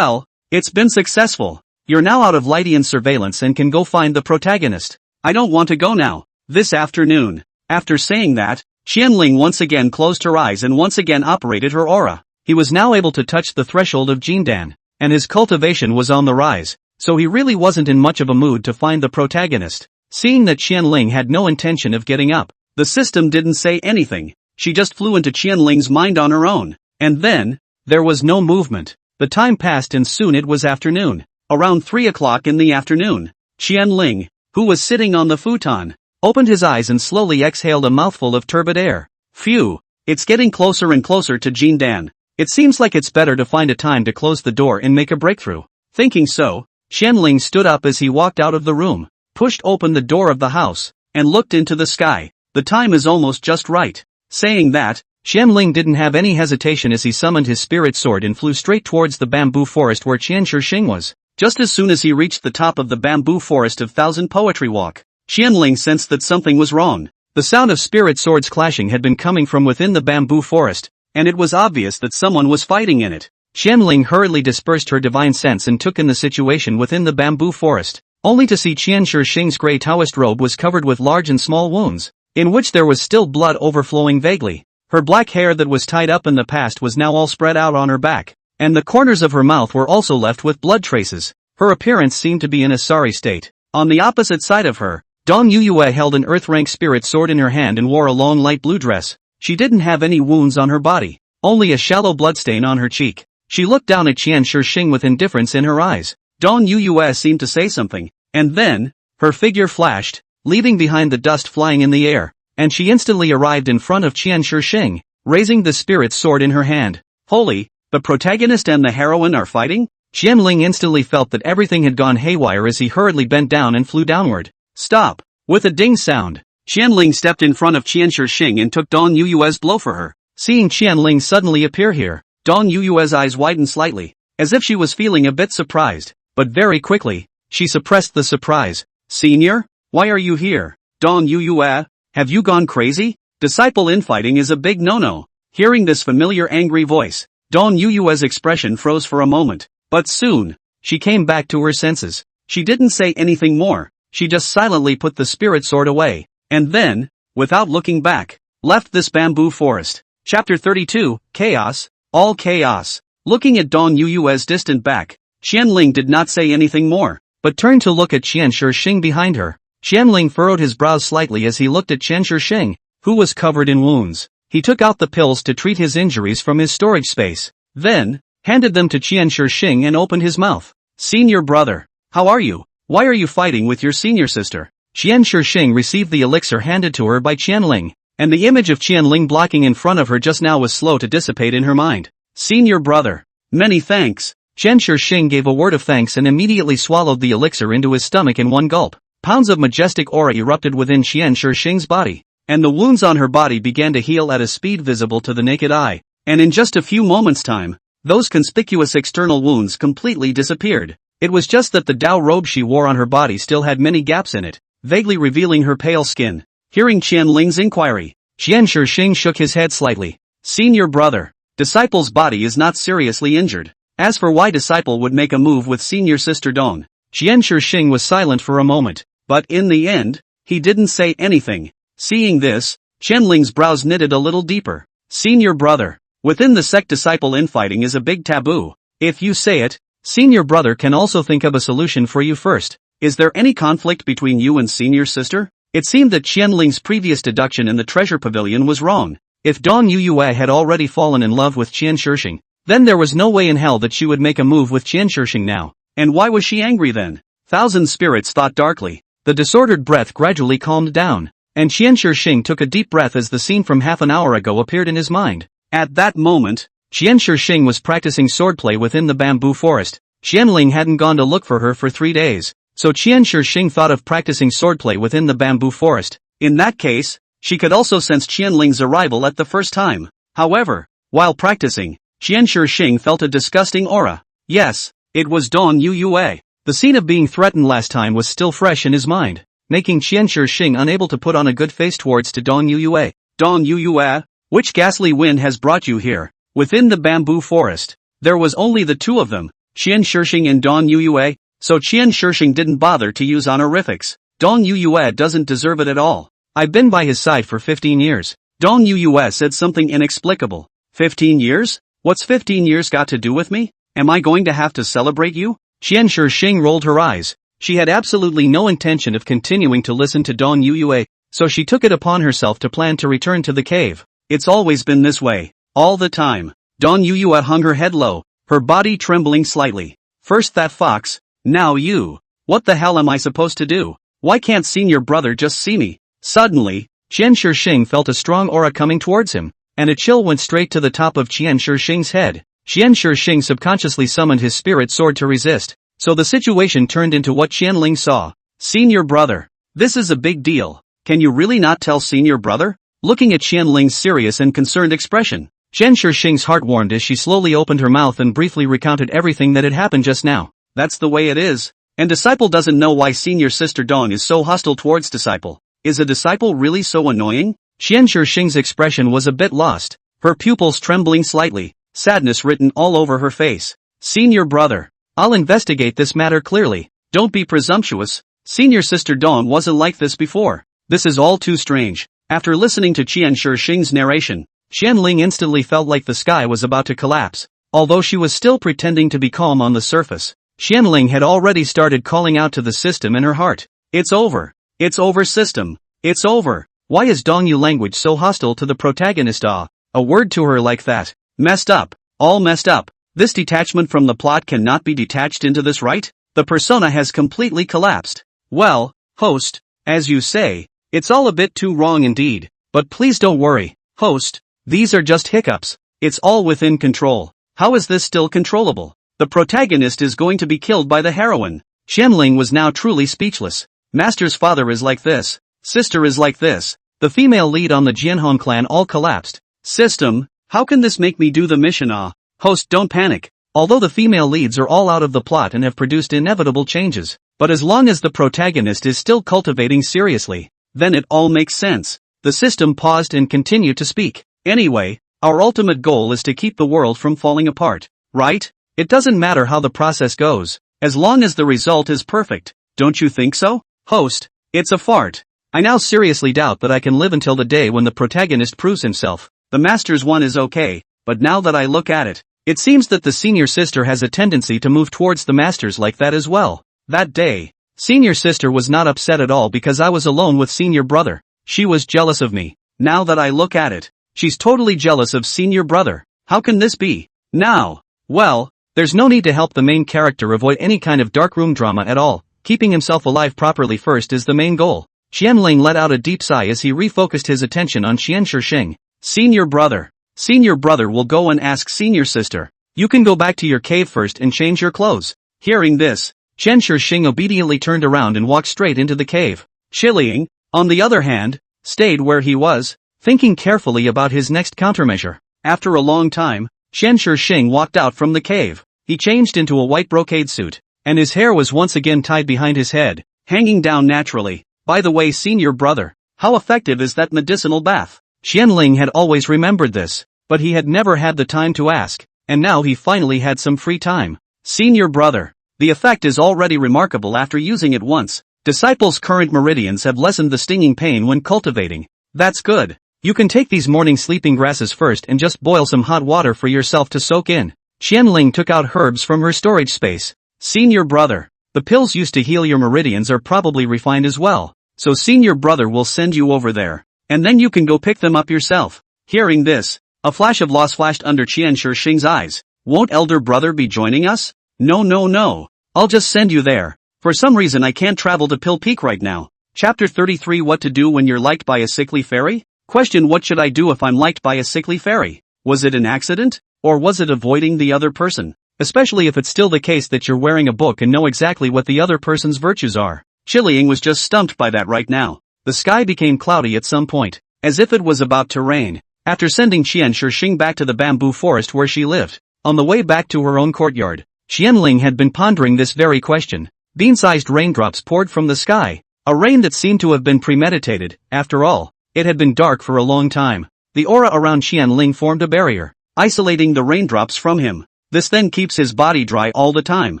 it's been successful. You're now out of Lydian surveillance and can go find the protagonist. I don't want to go now. This afternoon. After saying that, Qianling once again closed her eyes and once again operated her aura. He was now able to touch the threshold of Jindan, and his cultivation was on the rise, so he really wasn't in much of a mood to find the protagonist. Seeing that Qianling had no intention of getting up, the system didn't say anything. She just flew into Qianling's mind on her own, and then, there was no movement. The time passed and soon it was afternoon. Around 3 o'clock in the afternoon, Qianling, who was sitting on the futon, opened his eyes and slowly exhaled a mouthful of turbid air. Phew, it's getting closer and closer to Jindan. It seems like it's better to find a time to close the door and make a breakthrough. Thinking so, Qianling stood up as he walked out of the room, pushed open the door of the house, and looked into the sky. The time is almost just right. Saying that, Qianling didn't have any hesitation as he summoned his spirit sword and flew straight towards the bamboo forest where Chen Shixing was. Just as soon as he reached the top of the bamboo forest of Thousand Poetry Walk, Qianling sensed that something was wrong. The sound of spirit swords clashing had been coming from within the bamboo forest, and it was obvious that someone was fighting in it. Qianling hurriedly dispersed her divine sense and took in the situation within the bamboo forest, only to see Chen Shixing's grey Taoist robe was covered with large and small wounds, in which there was still blood overflowing vaguely. Her black hair that was tied up in the past was now all spread out on her back, and the corners of her mouth were also left with blood traces. Her appearance seemed to be in a sorry state. On the opposite side of her, Dong Yuyue held an earth-rank spirit sword in her hand and wore a long light blue dress. She didn't have any wounds on her body, only a shallow bloodstain on her cheek. She looked down at Qian Shixing with indifference in her eyes. Dong Yuyue seemed to say something, and then, her figure flashed, leaving behind the dust flying in the air, and she instantly arrived in front of Qian Shixing, raising the spirit sword in her hand. Holy, the protagonist and the heroine are fighting? Qianling instantly felt that everything had gone haywire as he hurriedly bent down and flew downward. Stop! With a ding sound, Qianling stepped in front of Qian Shixing and took Dong Yuyue's blow for her. Seeing Qianling suddenly appear here, Dong Yuyue's eyes widened slightly, as if she was feeling a bit surprised, but very quickly, she suppressed the surprise. Senior? Why are you here? Dong Yuyue? Have you gone crazy? Disciple infighting is a big no-no. Hearing this familiar angry voice, Dong Yuyue's expression froze for a moment, but soon, she came back to her senses. She didn't say anything more, she just silently put the spirit sword away, and then, without looking back, left this bamboo forest. Chapter 32, Chaos, All Chaos. Looking at Dong Yuyue's distant back, Qianling did not say anything more, but turned to look at Qian Shixing behind her. Qianling furrowed his brows slightly as he looked at Chen Shixing, who was covered in wounds. He took out the pills to treat his injuries from his storage space, then, handed them to Qian Shixing and opened his mouth. Senior brother, how are you? Why are you fighting with your senior sister? Qian Shixing received the elixir handed to her by Qianling, and the image of Qianling blocking in front of her just now was slow to dissipate in her mind. Senior brother, Many thanks. Qian Shixing gave a word of thanks and immediately swallowed the elixir into his stomach in one gulp. Pounds of majestic aura erupted within Qian Shixing's body, and the wounds on her body began to heal at a speed visible to the naked eye, and in just a few moments' time, those conspicuous external wounds completely disappeared. It was just that the Dao robe she wore on her body still had many gaps in it, vaguely revealing her pale skin. Hearing Qianling's inquiry, Qian Shixing shook his head slightly. Senior brother, disciple's body is not seriously injured. As for why disciple would make a move with senior sister Dong, Qian Shixing was silent for a moment, but in the end, he didn't say anything. Seeing this, Qianling's brows knitted a little deeper. Senior brother, within the sect disciple infighting is a big taboo. If you say it, senior brother can also think of a solution for you first. Is there any conflict between you and senior sister? It seemed that Qianling's previous deduction in the treasure pavilion was wrong. If Dong Yuyue had already fallen in love with Qian Shixing, then there was no way in hell that she would make a move with Qian Shixing now. And why was she angry then? Thousand spirits thought darkly. The disordered breath gradually calmed down, and Qian Shixing took a deep breath as the scene from half an hour ago appeared in his mind. At that moment, Qian Shixing was practicing swordplay within the bamboo forest. Qianling hadn't gone to look for her for 3 days, so Qian Shixing thought of practicing swordplay within the bamboo forest. In that case, she could also sense Qianling's arrival at the first time. However, while practicing, Qian Shixing felt a disgusting aura. Yes, it was Dong Yuyue. The scene of being threatened last time was still fresh in his mind, making Qian Shixing unable to put on a good face towards to Dong Yuyue. Dong Yuyue, which ghastly wind has brought you here? Within the bamboo forest, there was only the two of them, Qian Shixing and Dong Yuyue, so Qian Shixing didn't bother to use honorifics. Dong Yuyue doesn't deserve it at all. I've been by his side for 15 years. Dong Yuyue said something inexplicable. 15 years? What's 15 years got to do with me? Am I going to have to celebrate you? Qian Shixing rolled her eyes. She had absolutely no intention of continuing to listen to Dong Yuyue, so she took it upon herself to plan to return to the cave. It's always been this way. All the time. Dong Yuyue hung her head low, her body trembling slightly. First that fox, now you. What the hell am I supposed to do? Why can't senior brother just see me? Suddenly, Qian Shixing felt a strong aura coming towards him, and a chill went straight to the top of Qian Shixing's head. Qian Shixing subconsciously summoned his spirit sword to resist, so the situation turned into what Qianling saw. Senior brother. This is a big deal. Can you really not tell senior brother? Looking at Qianling's serious and concerned expression, Qian Shixing's heart warmed as she slowly opened her mouth and briefly recounted everything that had happened just now. That's the way it is. And disciple doesn't know why senior sister Dong is so hostile towards disciple. Is a disciple really so annoying? Qian Shixing's expression was a bit lost, her pupils trembling slightly, sadness written all over her face. Senior brother. I'll investigate this matter clearly. Don't be presumptuous. Senior sister Dong wasn't like this before. This is all too strange. After listening to Qian Shixing's narration, Qianling instantly felt like the sky was about to collapse. Although she was still pretending to be calm on the surface, Qianling had already started calling out to the system in her heart. It's over. It's over system. It's over. Why is Dongyu language so hostile to the protagonist? A word to her like that. Messed up. All messed up. This detachment from the plot cannot be detached into this, right? The persona has completely collapsed. Well, host, as you say, it's all a bit too wrong indeed. But please don't worry, host. These are just hiccups. It's all within control. How is this still controllable? The protagonist is going to be killed by the heroine. Qianling was now truly speechless. Master's father is like this. Sister is like this. The female lead on the Jianhong clan all collapsed. System, how can this make me do the mission? Host, don't panic. Although the female leads are all out of the plot and have produced inevitable changes, but as long as the protagonist is still cultivating seriously, then it all makes sense. The system paused and continued to speak. Anyway, our ultimate goal is to keep the world from falling apart, right? It doesn't matter how the process goes, as long as the result is perfect. Don't you think so? Host, it's a fart. I now seriously doubt that I can live until the day when the protagonist proves himself. The master's one is okay, but now that I look at it, it seems that the senior sister has a tendency to move towards the masters like that as well. That day, senior sister was not upset at all because I was alone with senior brother. She was jealous of me. Now that I look at it, she's totally jealous of senior brother. How can this be? Now, well, there's no need to help the main character avoid any kind of darkroom drama at all. Keeping himself alive properly first is the main goal. Qianling let out a deep sigh as he refocused his attention on Qian Shixing. Senior brother will go and ask senior sister. You can go back to your cave first and change your clothes. Hearing this, Chen Shixing obediently turned around and walked straight into the cave. Ling, on the other hand, stayed where he was, thinking carefully about his next countermeasure. After a long time, Chen Shixing walked out from the cave. He changed into a white brocade suit, and his hair was once again tied behind his head, hanging down naturally. By the way, senior brother, how effective is that medicinal bath? Ling had always remembered this, but he had never had the time to ask, and now he finally had some free time. Senior brother, the effect is already remarkable after using it once. Disciples' current meridians have lessened the stinging pain when cultivating. That's good. You can take these morning sleeping grasses first and just boil some hot water for yourself to soak in. Ling took out herbs from her storage space. Senior brother, the pills used to heal your meridians are probably refined as well, so senior brother will send you over there, and then you can go pick them up yourself. Hearing this, a flash of loss flashed under Chen Shixing's eyes. Won't elder brother be joining us? No. I'll just send you there. For some reason I can't travel to Pill Peak right now. Chapter 33 What to do when you're liked by a sickly fairy? Question: what should I do if I'm liked by a sickly fairy? Was it an accident? Or was it avoiding the other person? Especially if it's still the case that you're wearing a book and know exactly what the other person's virtues are. Ling was just stumped by that right now. The sky became cloudy at some point, as if it was about to rain. After sending Chen Shixing back to the bamboo forest where she lived, on the way back to her own courtyard, Ling had been pondering this very question. Bean-sized raindrops poured from the sky, a rain that seemed to have been premeditated. After all, it had been dark for a long time. The aura around Ling formed a barrier, isolating the raindrops from him. This then keeps his body dry all the time.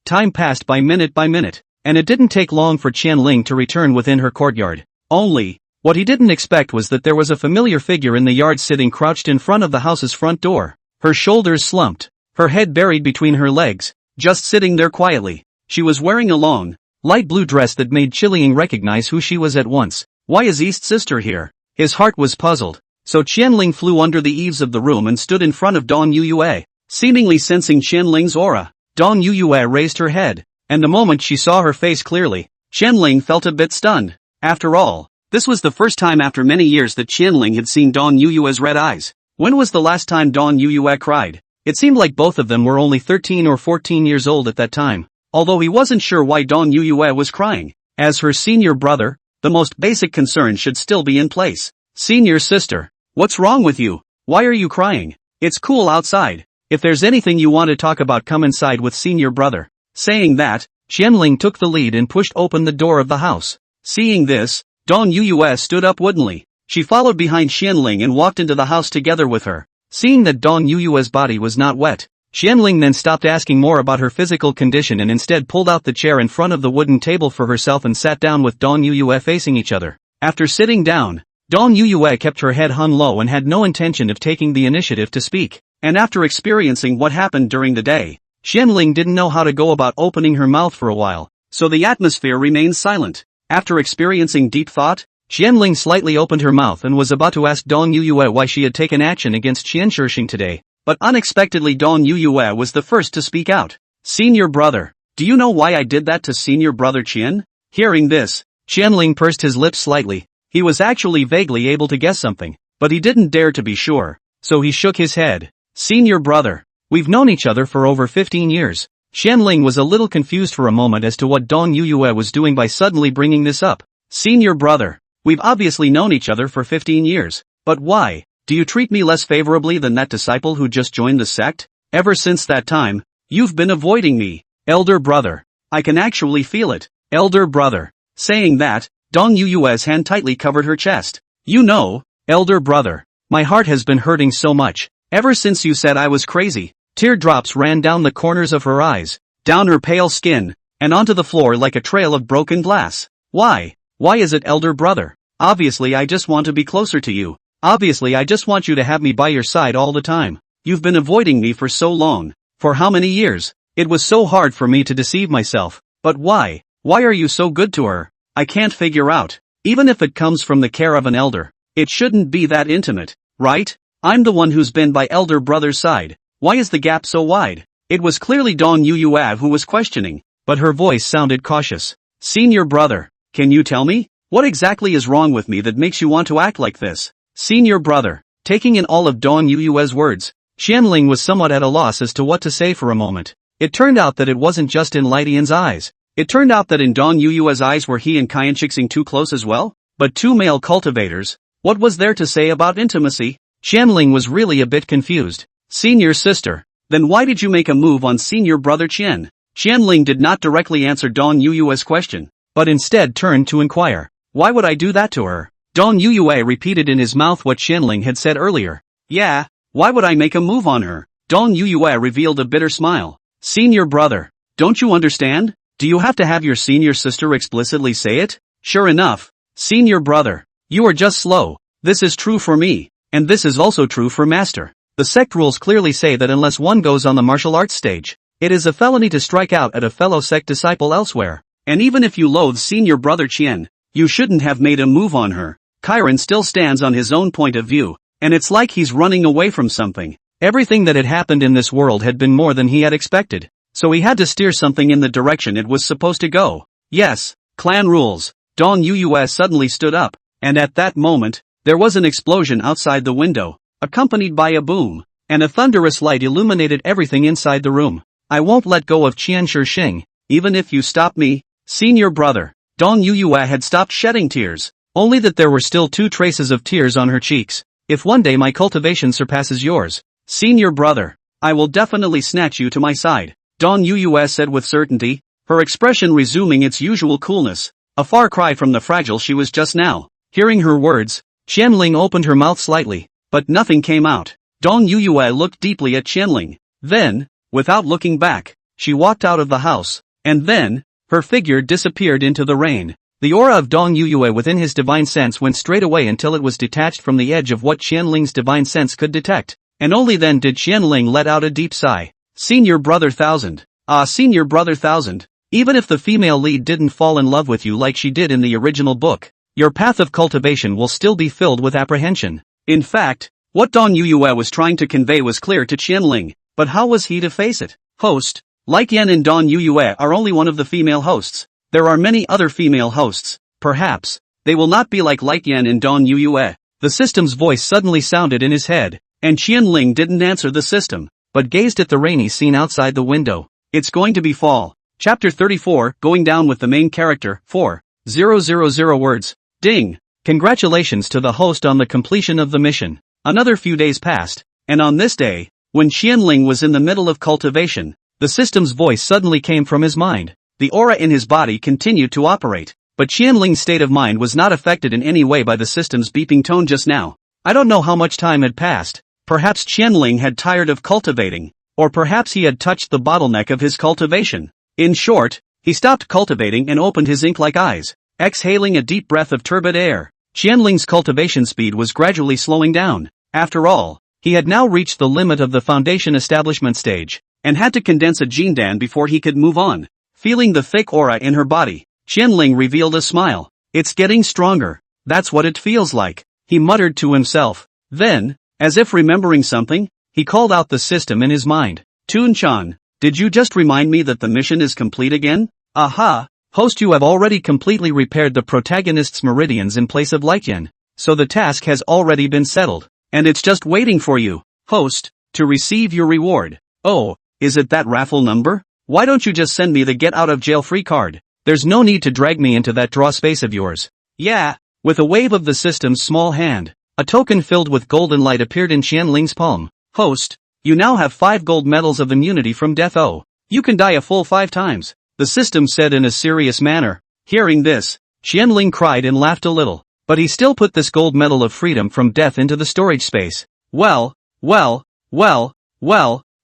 Time passed by minute, and it didn't take long for Ling to return within her courtyard. Only, what he didn't expect was that there was a familiar figure in the yard sitting crouched in front of the house's front door. Her shoulders slumped, her head buried between her legs, just sitting there quietly. She was wearing a long, light blue dress that made Ling recognize who she was at once. Why is East Sister here? His heart was puzzled, so Ling flew under the eaves of the room and stood in front of Dong Yuyue. Seemingly sensing Ling's aura, Dong Yuyue raised her head, and the moment she saw her face clearly, Ling felt a bit stunned. After all, this was the first time after many years that Ling had seen Dong Yuyue's red eyes. When was the last time Dong Yuyue cried? It seemed like both of them were only 13 or 14 years old at that time, although he wasn't sure why Dong Yuyue was crying. As her senior brother, the most basic concern should still be in place. Senior sister, what's wrong with you? Why are you crying? It's cool outside. If there's anything you want to talk about, come inside with senior brother. Saying that, Ling took the lead and pushed open the door of the house. Seeing this, Dong Yuyue stood up woodenly. She followed behind Ling and walked into the house together with her. Seeing that Dong Yuyue's body was not wet, Ling then stopped asking more about her physical condition and instead pulled out the chair in front of the wooden table for herself and sat down with Dong Yuyue facing each other. After sitting down, Dong Yuyue kept her head hung low and had no intention of taking the initiative to speak. And after experiencing what happened during the day, Ling didn't know how to go about opening her mouth for a while, so the atmosphere remained silent. After experiencing deep thought, Ling slightly opened her mouth and was about to ask Dong Yuyue why she had taken action against Chen Shixing today, but unexpectedly Dong Yuyue was the first to speak out. Senior brother, do you know why I did that to senior brother Chen? Hearing this, Ling pursed his lips slightly. He was actually vaguely able to guess something, but he didn't dare to be sure, so he shook his head. Senior brother, we've known each other for over 15 years. Ling was a little confused for a moment as to what Dong Yuyue was doing by suddenly bringing this up. Senior brother, we've obviously known each other for 15 years, but why? Do you treat me less favorably than that disciple who just joined the sect? Ever since that time, you've been avoiding me. Elder brother, I can actually feel it. Elder brother. Saying that, Dong Yuyue's hand tightly covered her chest. You know, elder brother, my heart has been hurting so much. Ever since you said I was crazy. Teardrops ran down the corners of her eyes, down her pale skin, and onto the floor like a trail of broken glass. Why? Why is it, elder brother? Obviously I just want to be closer to you. Obviously I just want you to have me by your side all the time. You've been avoiding me for so long. For how many years? It was so hard for me to deceive myself. But why? Why are you so good to her? I can't figure out. Even if it comes from the care of an elder, it shouldn't be that intimate, right? I'm the one who's been by elder brother's side. Why is the gap so wide? It was clearly Dong Yuyue who was questioning, but her voice sounded cautious. Senior brother, can you tell me? What exactly is wrong with me that makes you want to act like this? Senior brother, taking in all of Dong Yuyue's words, Qianling was somewhat at a loss as to what to say for a moment. It turned out that it wasn't just in Lidian's eyes. It turned out that in Dong Yuyue's eyes were he and Qianxing too close as well? But two male cultivators, what was there to say about intimacy? Qianling was really a bit confused. Senior sister. Then why did you make a move on senior brother Qian? Qianling did not directly answer Dong Yuyue's question, but instead turned to inquire. Why would I do that to her? Dong Yuyue repeated in his mouth what Qianling had said earlier. Yeah, why would I make a move on her? Dong Yuyue revealed a bitter smile. Senior brother. Don't you understand? Do you have to have your senior sister explicitly say it? Sure enough. Senior brother. You are just slow. This is true for me, and this is also true for master. The sect rules clearly say that unless one goes on the martial arts stage, it is a felony to strike out at a fellow sect disciple elsewhere. And even if you loathe senior brother Qian, you shouldn't have made a move on her. Chiron still stands on his own point of view, and it's like he's running away from something. Everything that had happened in this world had been more than he had expected, so he had to steer something in the direction it was supposed to go. Yes, clan rules. Dong Yuyue suddenly stood up, and at that moment, there was an explosion outside the window, accompanied by a boom, and a thunderous light illuminated everything inside the room. I won't let go of Qian Shixing, even if you stop me, senior brother. Dong Yuyue had stopped shedding tears, only that there were still 2 traces of tears on her cheeks. If one day my cultivation surpasses yours, senior brother, I will definitely snatch you to my side, Dong Yuyue said with certainty, her expression resuming its usual coolness, a far cry from the fragile she was just now. Hearing her words, Qianling opened her mouth slightly, but nothing came out. Dong Yuyue looked deeply at Qianling. Then, without looking back, she walked out of the house, and then, her figure disappeared into the rain. The aura of Dong Yuyue within his divine sense went straight away until it was detached from the edge of what Qianling's divine sense could detect, and only then did Qianling let out a deep sigh. Senior brother 1000. Ah, senior brother 1000. Even if the female lead didn't fall in love with you like she did in the original book, your path of cultivation will still be filled with apprehension. In fact, what Dong Yuyue was trying to convey was clear to Qianling, but how was he to face it? Host. Like Yan and Dong Yuyue are only one of the female hosts. There are many other female hosts. Perhaps they will not be like Yan and Dong Yuyue. The system's voice suddenly sounded in his head, and Qianling didn't answer the system, but gazed at the rainy scene outside the window. It's going to be fall. Chapter 34, Going Down with the Main Character, 4,000 words. Ding! Congratulations to the host on the completion of the mission. Another few days passed, and on this day, when Qianling was in the middle of cultivation, the system's voice suddenly came from his mind. The aura in his body continued to operate, but Qianling's state of mind was not affected in any way by the system's beeping tone just now. I don't know how much time had passed. Perhaps Qianling had tired of cultivating, or perhaps he had touched the bottleneck of his cultivation. In short, he stopped cultivating and opened his ink-like eyes, exhaling a deep breath of turbid air. Qianling's cultivation speed was gradually slowing down. After all, he had now reached the limit of the foundation establishment stage, and had to condense a jindan before he could move on. Feeling the thick aura in her body, Qianling revealed a smile. It's getting stronger. That's what it feels like, he muttered to himself. Then, as if remembering something, he called out the system in his mind. Toon-chan, did you just remind me that the mission is complete again? Aha! Host, you have already completely repaired the protagonist's meridians in place of Lidian, so the task has already been settled, and it's just waiting for you, host, to receive your reward. Oh, is it that raffle number? Why don't you just send me the get-out-of-jail-free card? There's no need to drag me into that draw space of yours. Yeah. With a wave of the system's small hand, a token filled with golden light appeared in Qianling's palm. Host, you now have 5 gold medals of immunity from death. Oh, you can die a full 5 times, the system said in a serious manner. Hearing this, Qianling cried and laughed a little, but he still put this gold medal of freedom from death into the storage space. Well,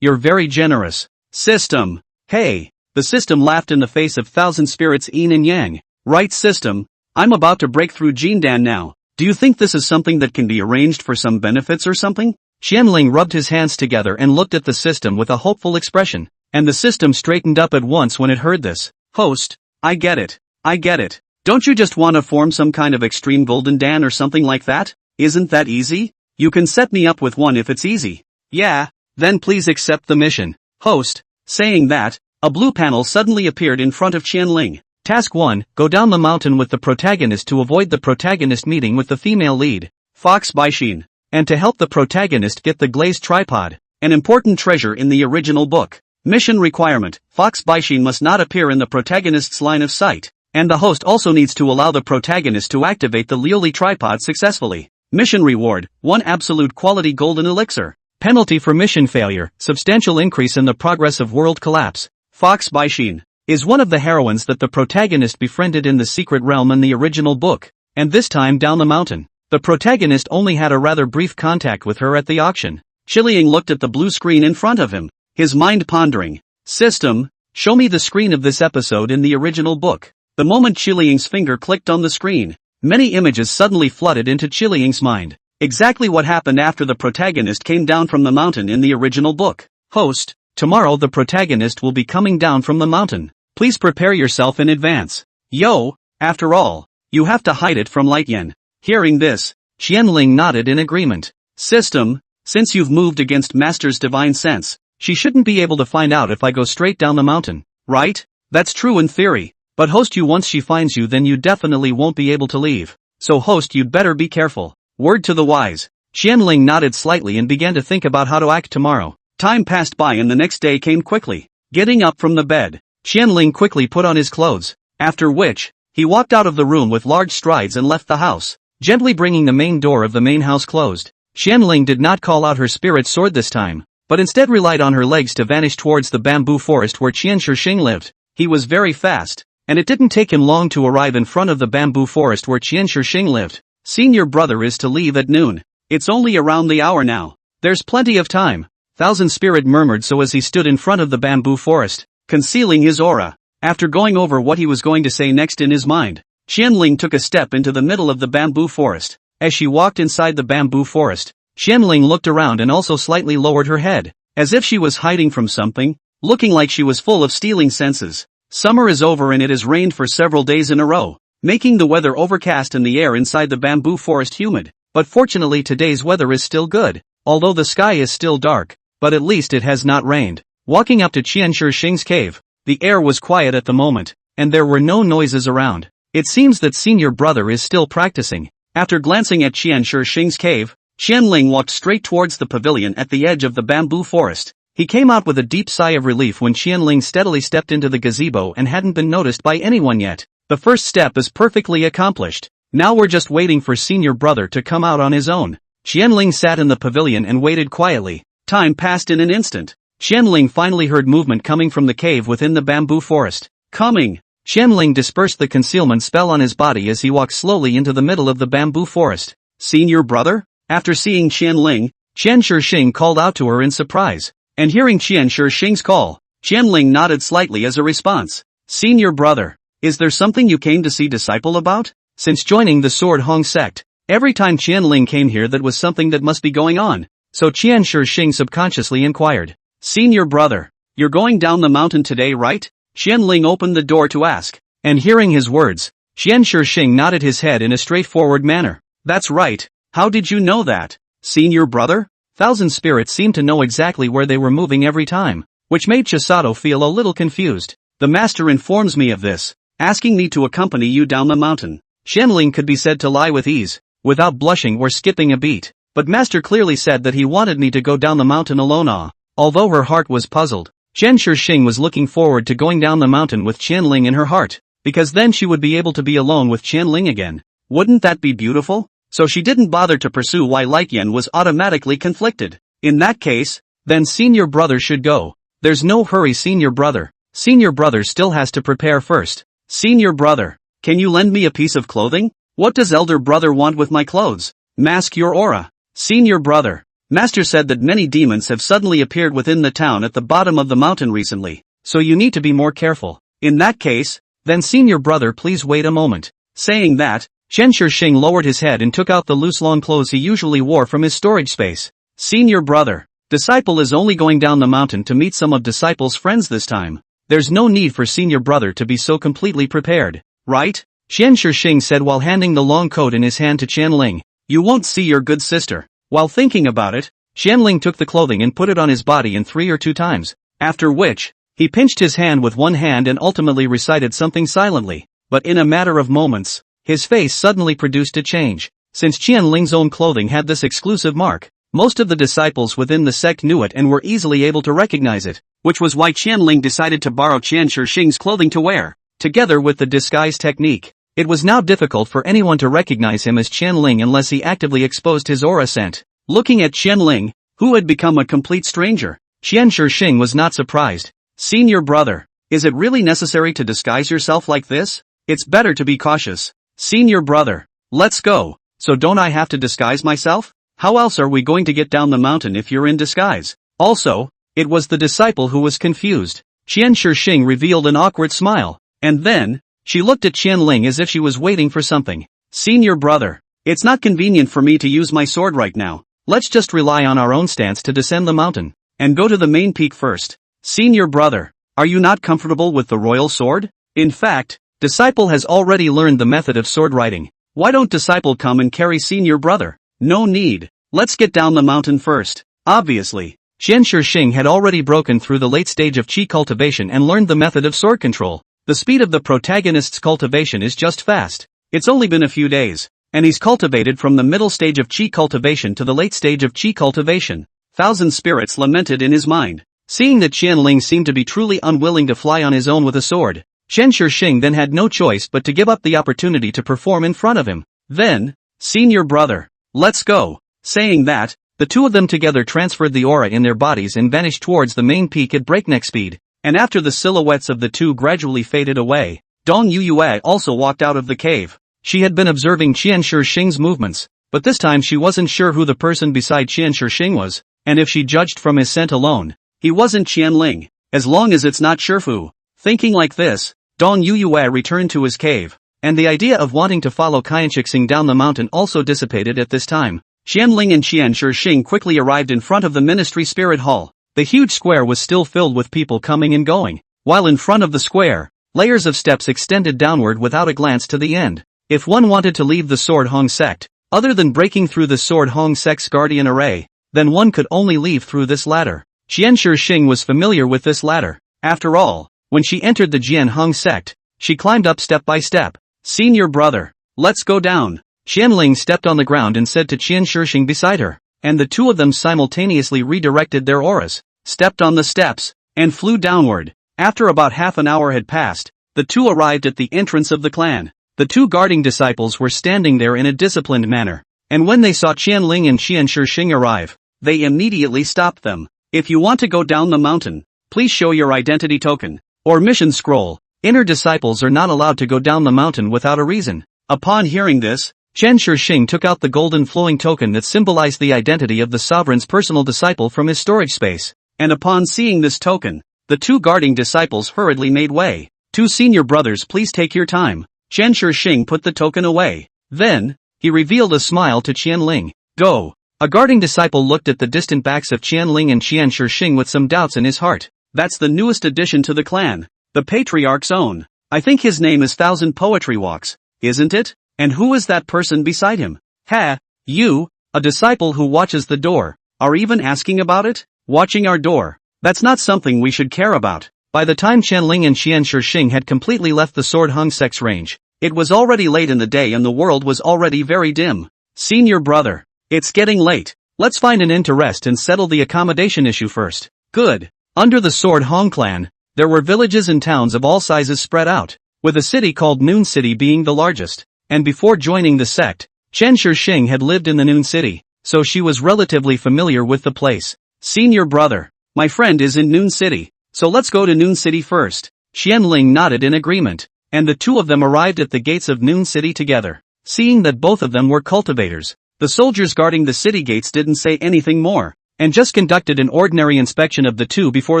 you're very generous, system. Hey, the system laughed in the face of 1,000 spirits yin and yang. Right, system, I'm about to break through Jindan now. Do you think this is something that can be arranged for some benefits or something? Qianling rubbed his hands together and looked at the system with a hopeful expression, and the system straightened up at once when it heard this. Host, I get it. Don't you just want to form some kind of extreme golden dan or something like that? Isn't that easy? You can set me up with one if it's easy. Yeah, then please accept the mission. Host. Saying that, a blue panel suddenly appeared in front of Qianling. Task 1, go down the mountain with the protagonist to avoid the protagonist meeting with the female lead, Fox Baishin, and to help the protagonist get the glazed tripod, an important treasure in the original book. Mission requirement: Fox Baishin must not appear in the protagonist's line of sight, and the host also needs to allow the protagonist to activate the Lioli tripod successfully. Mission reward: 1 absolute quality golden elixir. Penalty for mission failure: substantial increase in the progress of world collapse. Fox Baishin is one of the heroines that the protagonist befriended in the secret realm in the original book, and this time down the mountain, the protagonist only had a rather brief contact with her at the auction. Chiling looked at the blue screen in front of him, his mind pondering. System, show me the screen of this episode in the original book. The moment Chiling's finger clicked on the screen, many images suddenly flooded into Chiling's mind. Exactly what happened after the protagonist came down from the mountain in the original book. Host, tomorrow the protagonist will be coming down from the mountain. Please prepare yourself in advance. Yo, after all, you have to hide it from Lightyen. Hearing this, Qianling nodded in agreement. System, since you've moved against Master's divine sense, she shouldn't be able to find out if I go straight down the mountain, right? That's true in theory, but host, you once she finds you then you definitely won't be able to leave. So host, you'd better be careful. Word to the wise. Qianling nodded slightly and began to think about how to act tomorrow. Time passed by and the next day came quickly. Getting up from the bed, Qianling quickly put on his clothes, after which, he walked out of the room with large strides and left the house, gently bringing the main door of the main house closed. Qianling did not call out her spirit sword this time, but instead relied on her legs to vanish towards the bamboo forest where Qian Shixing lived. He was very fast, and it didn't take him long to arrive in front of the bamboo forest where Qian Shixing lived. Senior brother is to leave at noon. It's only around the hour now. There's plenty of time. Thousand Spirit murmured so as he stood in front of the bamboo forest, concealing his aura. After going over what he was going to say next in his mind, Qianling took a step into the middle of the bamboo forest. As she walked inside the bamboo forest, Qianling looked around and also slightly lowered her head, as if she was hiding from something, looking like she was full of stealing senses. Summer is over and it has rained for several days in a row, making the weather overcast and the air inside the bamboo forest humid. But fortunately today's weather is still good, although the sky is still dark, but at least it has not rained. Walking up to Qian Shixing's cave, the air was quiet at the moment, and there were no noises around. It seems that senior brother is still practicing. After glancing at Qian Shixing's cave, Qianling walked straight towards the pavilion at the edge of the bamboo forest. He came out with a deep sigh of relief when Qianling steadily stepped into the gazebo and hadn't been noticed by anyone yet. The first step is perfectly accomplished. Now we're just waiting for senior brother to come out on his own. Qianling sat in the pavilion and waited quietly. Time passed in an instant. Qianling finally heard movement coming from the cave within the bamboo forest. Coming! Qianling dispersed the concealment spell on his body as he walked slowly into the middle of the bamboo forest. Senior brother? After seeing Qianling, Qian Shixing called out to her in surprise. And hearing Qian Shixing's call, Qianling nodded slightly as a response. Senior brother, is there something you came to see disciple about? Since joining the Sword Hong sect, every time Qianling came here that was something that must be going on. So Qian Shixing subconsciously inquired. Senior brother, you're going down the mountain today, right? Qianling opened the door to ask. And hearing his words, Qian Shixing nodded his head in a straightforward manner. That's right. How did you know that? Senior brother? Thousand Spirits seemed to know exactly where they were moving every time, which made Chisato feel a little confused. The master informs me of this, asking me to accompany you down the mountain. Qianling could be said to lie with ease, without blushing or skipping a beat, but master clearly said that he wanted me to go down the mountain alone. Although her heart was puzzled, Qian Shixing was looking forward to going down the mountain with Qianling in her heart, because then she would be able to be alone with Qianling again. Wouldn't that be beautiful? So she didn't bother to pursue why Lightyen was automatically conflicted. In that case, then senior brother should go. There's no hurry, senior brother. Senior brother still has to prepare first. Senior brother, can you lend me a piece of clothing? What does elder brother want with my clothes? Mask your aura. Senior brother, master said that many demons have suddenly appeared within the town at the bottom of the mountain recently, so you need to be more careful. In that case, then senior brother, please wait a moment. Saying that, Qian Shixing lowered his head and took out the loose long clothes he usually wore from his storage space. Senior brother, disciple is only going down the mountain to meet some of disciple's friends this time. There's no need for senior brother to be so completely prepared, right? Qian Shixing said while handing the long coat in his hand to Qianling. You won't see your good sister. While thinking about it, Qianling took the clothing and put it on his body in 3 or 2 times, after which, he pinched his hand with one hand and ultimately recited something silently. But in a matter of moments, his face suddenly produced a change. Since Qianling's own clothing had this exclusive mark, Most of the disciples within the sect knew it and were easily able to recognize it, which was why Qianling decided to borrow Qian Shixing's clothing to wear. Together with the disguise technique, it was now difficult for anyone to recognize him as Qianling unless he actively exposed his aura scent. Looking at Qianling, who had become a complete stranger, Qian Shixing was not surprised. "Senior brother, is it really necessary to disguise yourself like this? It's better to be cautious. Senior brother, let's go. So don't I have to disguise myself? How else are we going to get down the mountain if you're in disguise?" Also, it was the disciple who was confused. Qian Shixing revealed an awkward smile, and then, she looked at Qianling as if she was waiting for something. "Senior brother, it's not convenient for me to use my sword right now. Let's just rely on our own stance to descend the mountain, and go to the main peak first. Senior brother, are you not comfortable with the royal sword? In fact, disciple has already learned the method of sword riding. Why don't disciple come and carry senior brother? No need. Let's get down the mountain first." Obviously, Qian Shixing had already broken through the late stage of qi cultivation and learned the method of sword control. The speed of the protagonist's cultivation is just fast. It's only been a few days, and he's cultivated from the middle stage of qi cultivation to the late stage of qi cultivation. Thousand spirits lamented in his mind. Seeing that Qianling seemed to be truly unwilling to fly on his own with a sword, Qian Shixing then had no choice but to give up the opportunity to perform in front of him. Then, "Senior brother, let's go." Saying that, the two of them together transferred the aura in their bodies and vanished towards the main peak at breakneck speed. And after the silhouettes of the two gradually faded away, Dong Yuyue also walked out of the cave. She had been observing Qian Shixing's movements, but this time she wasn't sure who the person beside Qian Shixing was, and if she judged from his scent alone, he wasn't Qianling, as long as it's not Shifu. Thinking like this, Dong Yuyue returned to his cave, and the idea of wanting to follow Qian Shixing down the mountain also dissipated at this time. Qianling and Qian Shixing quickly arrived in front of the Ministry Spirit Hall. The huge square was still filled with people coming and going, while in front of the square, layers of steps extended downward without a glance to the end. If one wanted to leave the Sword Hong sect, other than breaking through the Sword Hong sect's guardian array, then one could only leave through this ladder. Qian Shixing was familiar with this ladder. After all, when she entered the Jian Hong sect, she climbed up step by step. "Senior brother, let's go down." Qianling stepped on the ground and said to Qian Shixing beside her, and the two of them simultaneously redirected their auras, stepped on the steps, and flew downward. After about half an hour had passed, the two arrived at the entrance of the clan. The two guarding disciples were standing there in a disciplined manner, and when they saw Qianling and Qian Shixing arrive, they immediately stopped them. "If you want to go down the mountain, please show your identity token, or mission scroll. Inner disciples are not allowed to go down the mountain without a reason." Upon hearing this, Qian Shixing took out the golden flowing token that symbolized the identity of the sovereign's personal disciple from his storage space, and upon seeing this token, the two guarding disciples hurriedly made way. "Two senior brothers, please take your time." Qian Shixing put the token away. Then, he revealed a smile to Qianling. "Go." A guarding disciple looked at the distant backs of Qianling and Qian Shixing with some doubts in his heart. "That's the newest addition to the clan, the patriarch's own. I think his name is Thousand Poetry Walks, isn't it? And who is that person beside him?" "Ha, you, a disciple who watches the door, are even asking about it? Watching our door? That's not something we should care about." By the time Qianling and Qian Shixing had completely left the Sword Hung sect's range, it was already late in the day and the world was already very dim. "Senior brother, it's getting late. Let's find an inn to rest and settle the accommodation issue first." Good. Under the Sword Hong clan, there were villages and towns of all sizes spread out, with a city called Noon City being the largest. And before joining the sect, Qian Shixing had lived in the Noon City, so she was relatively familiar with the place. "Senior brother, my friend is in Noon City, so let's go to Noon City first." Qianling nodded in agreement, and the two of them arrived at the gates of Noon City together. Seeing that both of them were cultivators, the soldiers guarding the city gates didn't say anything more, and just conducted an ordinary inspection of the two before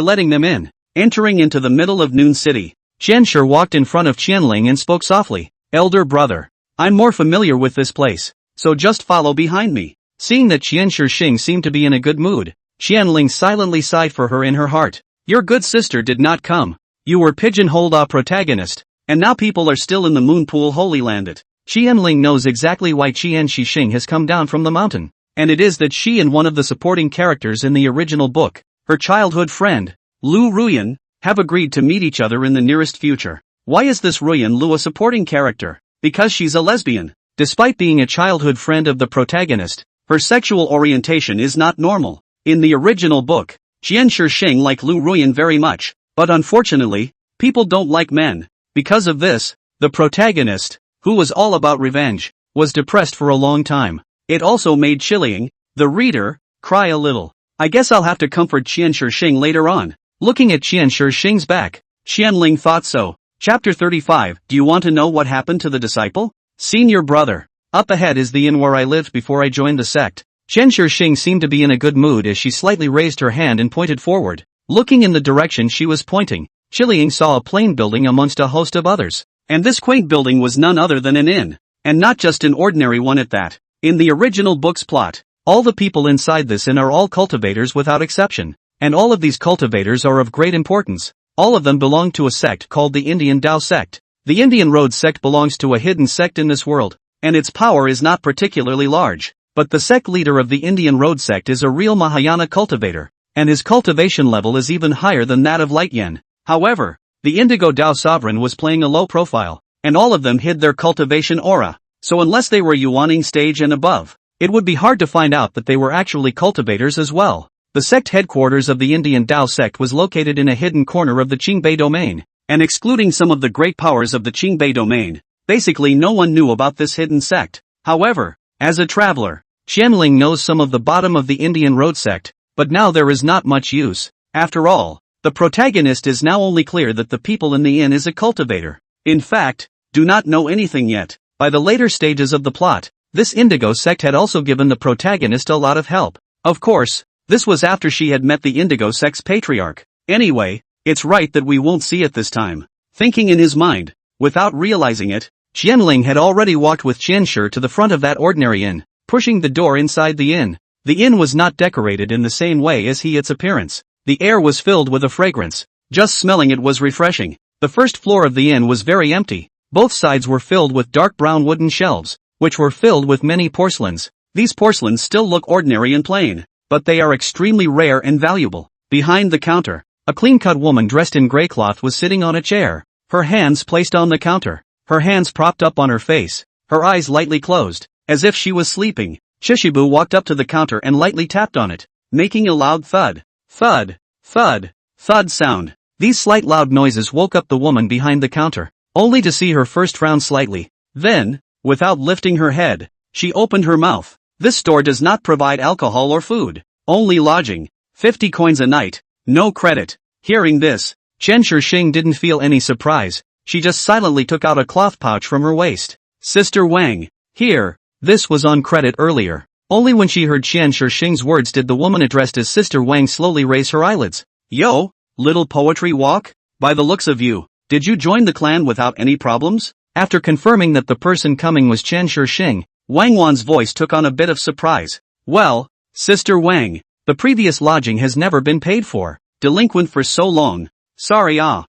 letting them in. Entering into the middle of Noon City, Qianshi walked in front of Qianling and spoke softly. "Elder brother, I'm more familiar with this place, so just follow behind me." Seeing that Qian Shixing seemed to be in a good mood, Qianling silently sighed for her in her heart. "Your good sister did not come. You were pigeonholed a protagonist, and now people are still in the moon pool Holy Land. Qianling knows exactly why Qian Shixing has come down from the mountain, and it is that she and one of the supporting characters in the original book, her childhood friend, Lu Ruyan, have agreed to meet each other in the nearest future. Why is this Ruyan Lu a supporting character? Because she's a lesbian. Despite being a childhood friend of the protagonist, Her sexual orientation is not normal. In the original book, Qian Shixing liked Lu Ruyan very much, but unfortunately, people don't like men. Because of this, the protagonist, who was all about revenge, was depressed for a long time. It also made Qiliang, the reader, cry a little. I guess I'll have to comfort Qian Shixing later on. Looking at Qian Shixing's back, Qianling thought so. Chapter 35. Do you want to know what happened to the disciple? Senior brother. Up ahead is the inn where I lived before I joined the sect. Qian Shixing seemed to be in a good mood as she slightly raised her hand and pointed forward. Looking in the direction she was pointing, Qiliang saw a plain building amongst a host of others. And this quaint building was none other than an inn. And not just an ordinary one at that. In the original book's plot, all the people inside this inn are all cultivators without exception. And all of these cultivators are of great importance. All of them belong to a sect called the Indian Tao sect. The Indian Road sect belongs to a hidden sect in this world, and its power is not particularly large. But the sect leader of the Indian Road sect is a real Mahayana cultivator, and his cultivation level is even higher than that of Light Yen. However, the Indigo Tao sovereign was playing a low profile, and all of them hid their cultivation aura. So unless they were Yuaning stage and above, it would be hard to find out that they were actually cultivators as well. The sect headquarters of the Indian Tao sect was located in a hidden corner of the Qingbei domain, and excluding some of the great powers of the Qingbei domain, basically no one knew about this hidden sect. However, as a traveler, Qianling knows some of the bottom of the Indian Road sect, but now there is not much use. After all, the protagonist is now only clear that the people in the inn is a cultivator. In fact, do not know anything yet. By the later stages of the plot, this Indigo sect had also given the protagonist a lot of help. Of course, this was after she had met the Indigo sect's patriarch. Anyway, it's right that we won't see it this time. Thinking in his mind, without realizing it, Qianling had already walked with Qianshi to the front of that ordinary inn, pushing the door inside the inn. The inn was not decorated in the same way as its appearance. The air was filled with a fragrance. Just smelling it was refreshing. The first floor of the inn was very empty. Both sides were filled with dark brown wooden shelves, which were filled with many porcelains. These porcelains still look ordinary and plain, but they are extremely rare and valuable. Behind the counter, a clean-cut woman dressed in grey cloth was sitting on a chair, her hands placed on the counter, her hands propped up on her face, her eyes lightly closed, as if she was sleeping. Shishibu walked up to the counter and lightly tapped on it, making a loud thud, thud, thud, thud sound. These slight loud noises woke up the woman behind the counter, only to see her first frown slightly. Then, without lifting her head, she opened her mouth. This store does not provide alcohol or food, only lodging, 50 coins a night, no credit. Hearing this, Qian Shixing didn't feel any surprise, she just silently took out a cloth pouch from her waist. Sister Wang, here, this was on credit earlier. Only when she heard Qian Shixing's words did the woman addressed as Sister Wang slowly raise her eyelids. Yo, little poetry walk? By the looks of you, did you join the clan without any problems? After confirming that the person coming was Qian Shixing, Wang Wan's voice took on a bit of surprise. Well, Sister Wang, the previous lodging has never been paid for. Delinquent for so long. Sorry Qian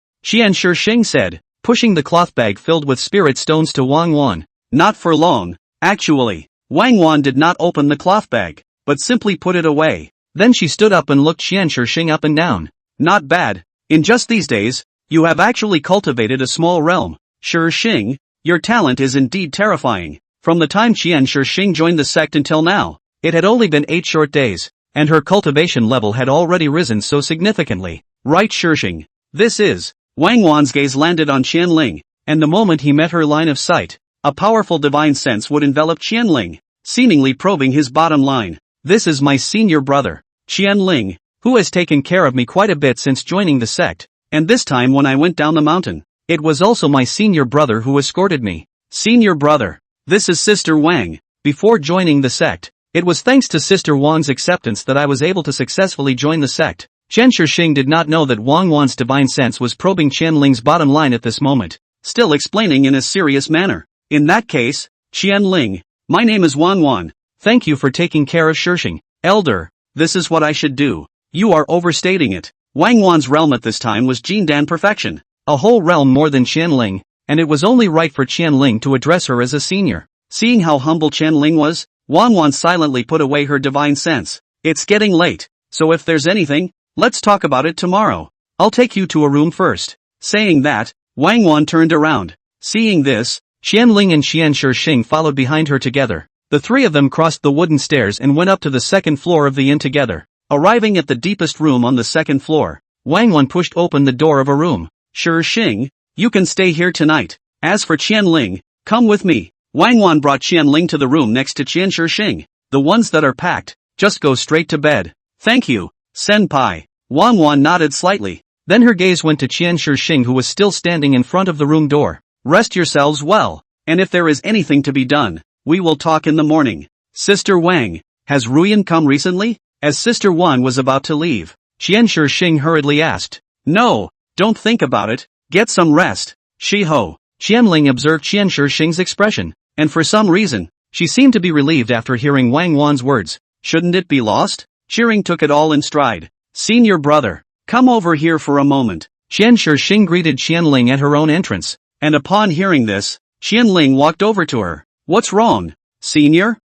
Shixing said, pushing the cloth bag filled with spirit stones to Wang Wan. Not for long. Actually, Wang Wan did not open the cloth bag, but simply put it away. Then she stood up and looked Qian Shixing up and down. Not bad. In just these days, you have actually cultivated a small realm. Shixing, your talent is indeed terrifying. From the time Qian Shixing joined the sect until now, it had only been 8 short days, and her cultivation level had already risen so significantly. Right, Shixing? This is. Wang Wan's gaze landed on Qianling, and the moment he met her line of sight, a powerful divine sense would envelop Qianling, seemingly probing his bottom line. This is my senior brother, Qianling, who has taken care of me quite a bit since joining the sect, and this time when I went down the mountain, it was also my senior brother who escorted me. Senior brother. This is Sister Wang. Before joining the sect, it was thanks to Sister Wang's acceptance that I was able to successfully join the sect. Qian Shixing did not know that Wang Wan's divine sense was probing Qianling's bottom line at this moment, still explaining in a serious manner. In that case, Qianling, my name is Wang Wan. Thank you for taking care of Shixing. Elder, this is what I should do. You are overstating it. Wang Wan's realm at this time was Jindan perfection, a whole realm more than Qianling, and it was only right for Qianling to address her as a senior. Seeing how humble Qianling was, Wang Wan silently put away her divine sense. It's getting late, so if there's anything, let's talk about it tomorrow. I'll take you to a room first. Saying that, Wang Wan turned around. Seeing this, Qianling and Qian Shixing followed behind her together. The three of them crossed the wooden stairs and went up to the second floor of the inn together. Arriving at the deepest room on the second floor, Wang Wan pushed open the door of a room. Shixing, you can stay here tonight. As for Qianling, come with me. Wang Wan brought Qianling to the room next to Shixing. The ones that are packed, just go straight to bed. Thank you, senpai. Wang Wan nodded slightly. Then her gaze went to Shixing, who was still standing in front of the room door. Rest yourselves well, and if there is anything to be done, we will talk in the morning. Sister Wang, has Ruyan come recently? As Sister Wan was about to leave, Shixing hurriedly asked. No, don't think about it, get some rest. Shiho. Qianling observed Shixing's expression, and for some reason, she seemed to be relieved after hearing Wang Wan's words. Shouldn't it be lost? Shixing took it all in stride. Senior brother, come over here for a moment. Shixing greeted Qianling at her own entrance, and upon hearing this, Qianling walked over to her. What's wrong? Senior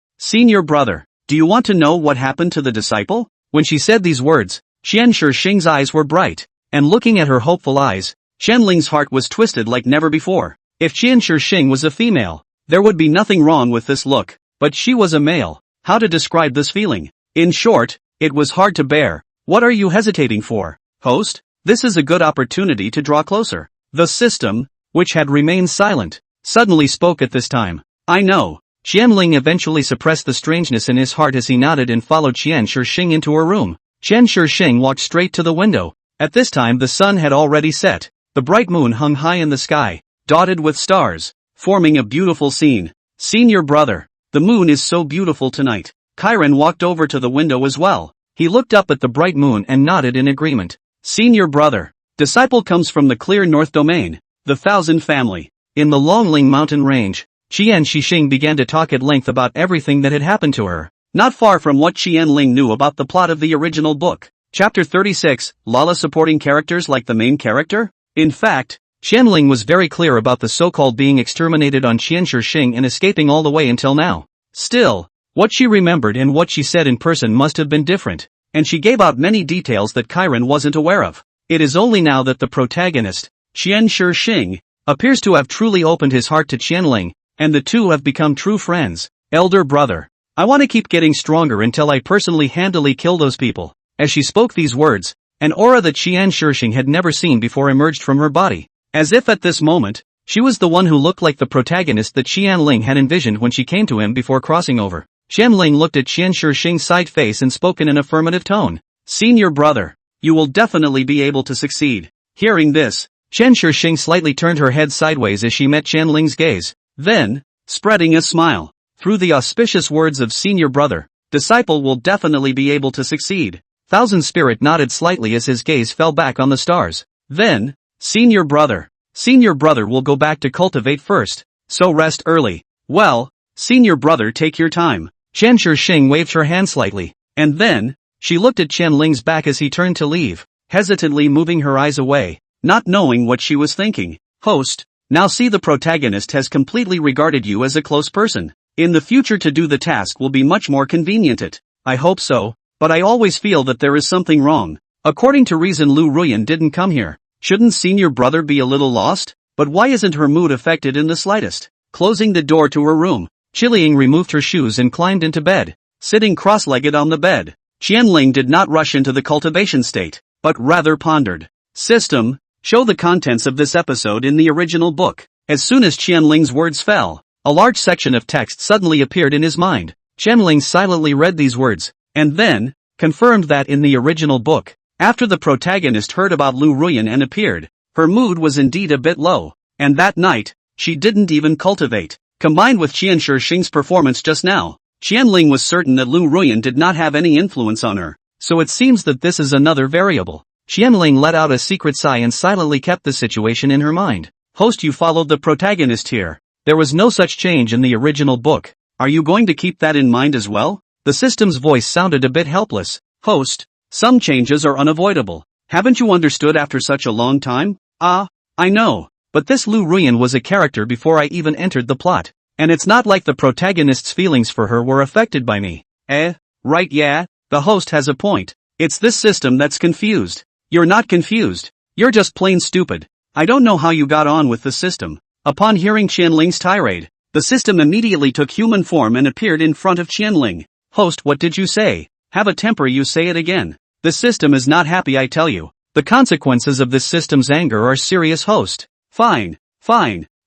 brother, do you want to know what happened to the disciple? When she said these words, Shixing's eyes were bright, and looking at her hopeful eyes, Qianling's heart was twisted like never before. If Shixing was a female, there would be nothing wrong with this look, but she was a male. How to describe this feeling? In short, it was hard to bear. What are you hesitating for, host? This is a good opportunity to draw closer. The system, which had remained silent, suddenly spoke at this time. I know. Qianling eventually suppressed the strangeness in his heart as he nodded and followed Shixing into her room. Shixing walked straight to the window. At this time the sun had already set. The bright moon hung high in the sky, dotted with stars, forming a beautiful scene. Senior brother, the moon is so beautiful tonight. Chiron walked over to the window as well. He looked up at the bright moon and nodded in agreement. Senior brother, disciple comes from the clear north domain, the Thousand family. In the Longling mountain range, Shixing began to talk at length about everything that had happened to her, not far from what Qianling knew about the plot of the original book. Chapter 36, Lala supporting characters like the main character? In fact, Qianling was very clear about the so-called being exterminated on Shixing and escaping all the way until now. Still, what she remembered and what she said in person must have been different, and she gave out many details that Chiron wasn't aware of. It is only now that the protagonist, Shixing, appears to have truly opened his heart to Qianling, and the two have become true friends. Elder brother, I want to keep getting stronger until I personally handily kill those people. As she spoke these words, an aura that Shixing had never seen before emerged from her body. As if at this moment, she was the one who looked like the protagonist that Qianling had envisioned when she came to him before crossing over. Qianling looked at Shixing's side face and spoke in an affirmative tone. Senior brother, you will definitely be able to succeed. Hearing this, Shixing slightly turned her head sideways as she met Qianling's gaze. Then, spreading a smile, through the auspicious words of senior brother, disciple will definitely be able to succeed. Thousand Spirit nodded slightly as his gaze fell back on the stars. Then, senior brother will go back to cultivate first, so rest early. Well, senior brother, take your time. Shixing waved her hand slightly, and then, she looked at Qianling's back as he turned to leave, hesitantly moving her eyes away, not knowing what she was thinking. Host, now see, the protagonist has completely regarded you as a close person. In the future to do the task will be much more convenient. I hope so, but I always feel that there is something wrong. According to reason, Lu Ruyan didn't come here. Shouldn't senior brother be a little lost? But why isn't her mood affected in the slightest? Closing the door to her room, Qianling removed her shoes and climbed into bed. Sitting cross-legged on the bed, Qianling did not rush into the cultivation state, but rather pondered. System, show the contents of this episode in the original book. As soon as Qianling's words fell, a large section of text suddenly appeared in his mind. Qianling silently read these words, and then, confirmed that in the original book, after the protagonist heard about Lu Ruyan and appeared, her mood was indeed a bit low, and that night, she didn't even cultivate. Combined with Shixing's performance just now, Qianling was certain that Lu Ruyan did not have any influence on her, so it seems that this is another variable. Qianling let out a secret sigh and silently kept the situation in her mind. Host, you followed the protagonist here. There was no such change in the original book. Are you going to keep that in mind as well? The system's voice sounded a bit helpless. Host, some changes are unavoidable. Haven't you understood after such a long time? I know. But this Lu Ruyan was a character before I even entered the plot. And it's not like the protagonist's feelings for her were affected by me. Right, yeah, the host has a point. It's this system that's confused. You're not confused. You're just plain stupid. I don't know how you got on with the system. Upon hearing Qianling's tirade, The system immediately took human form and appeared in front of Qianling. Host, what did you say? Have a temper, you say it again. The system is not happy, I tell you. The consequences of this system's anger are serious, host. Fine.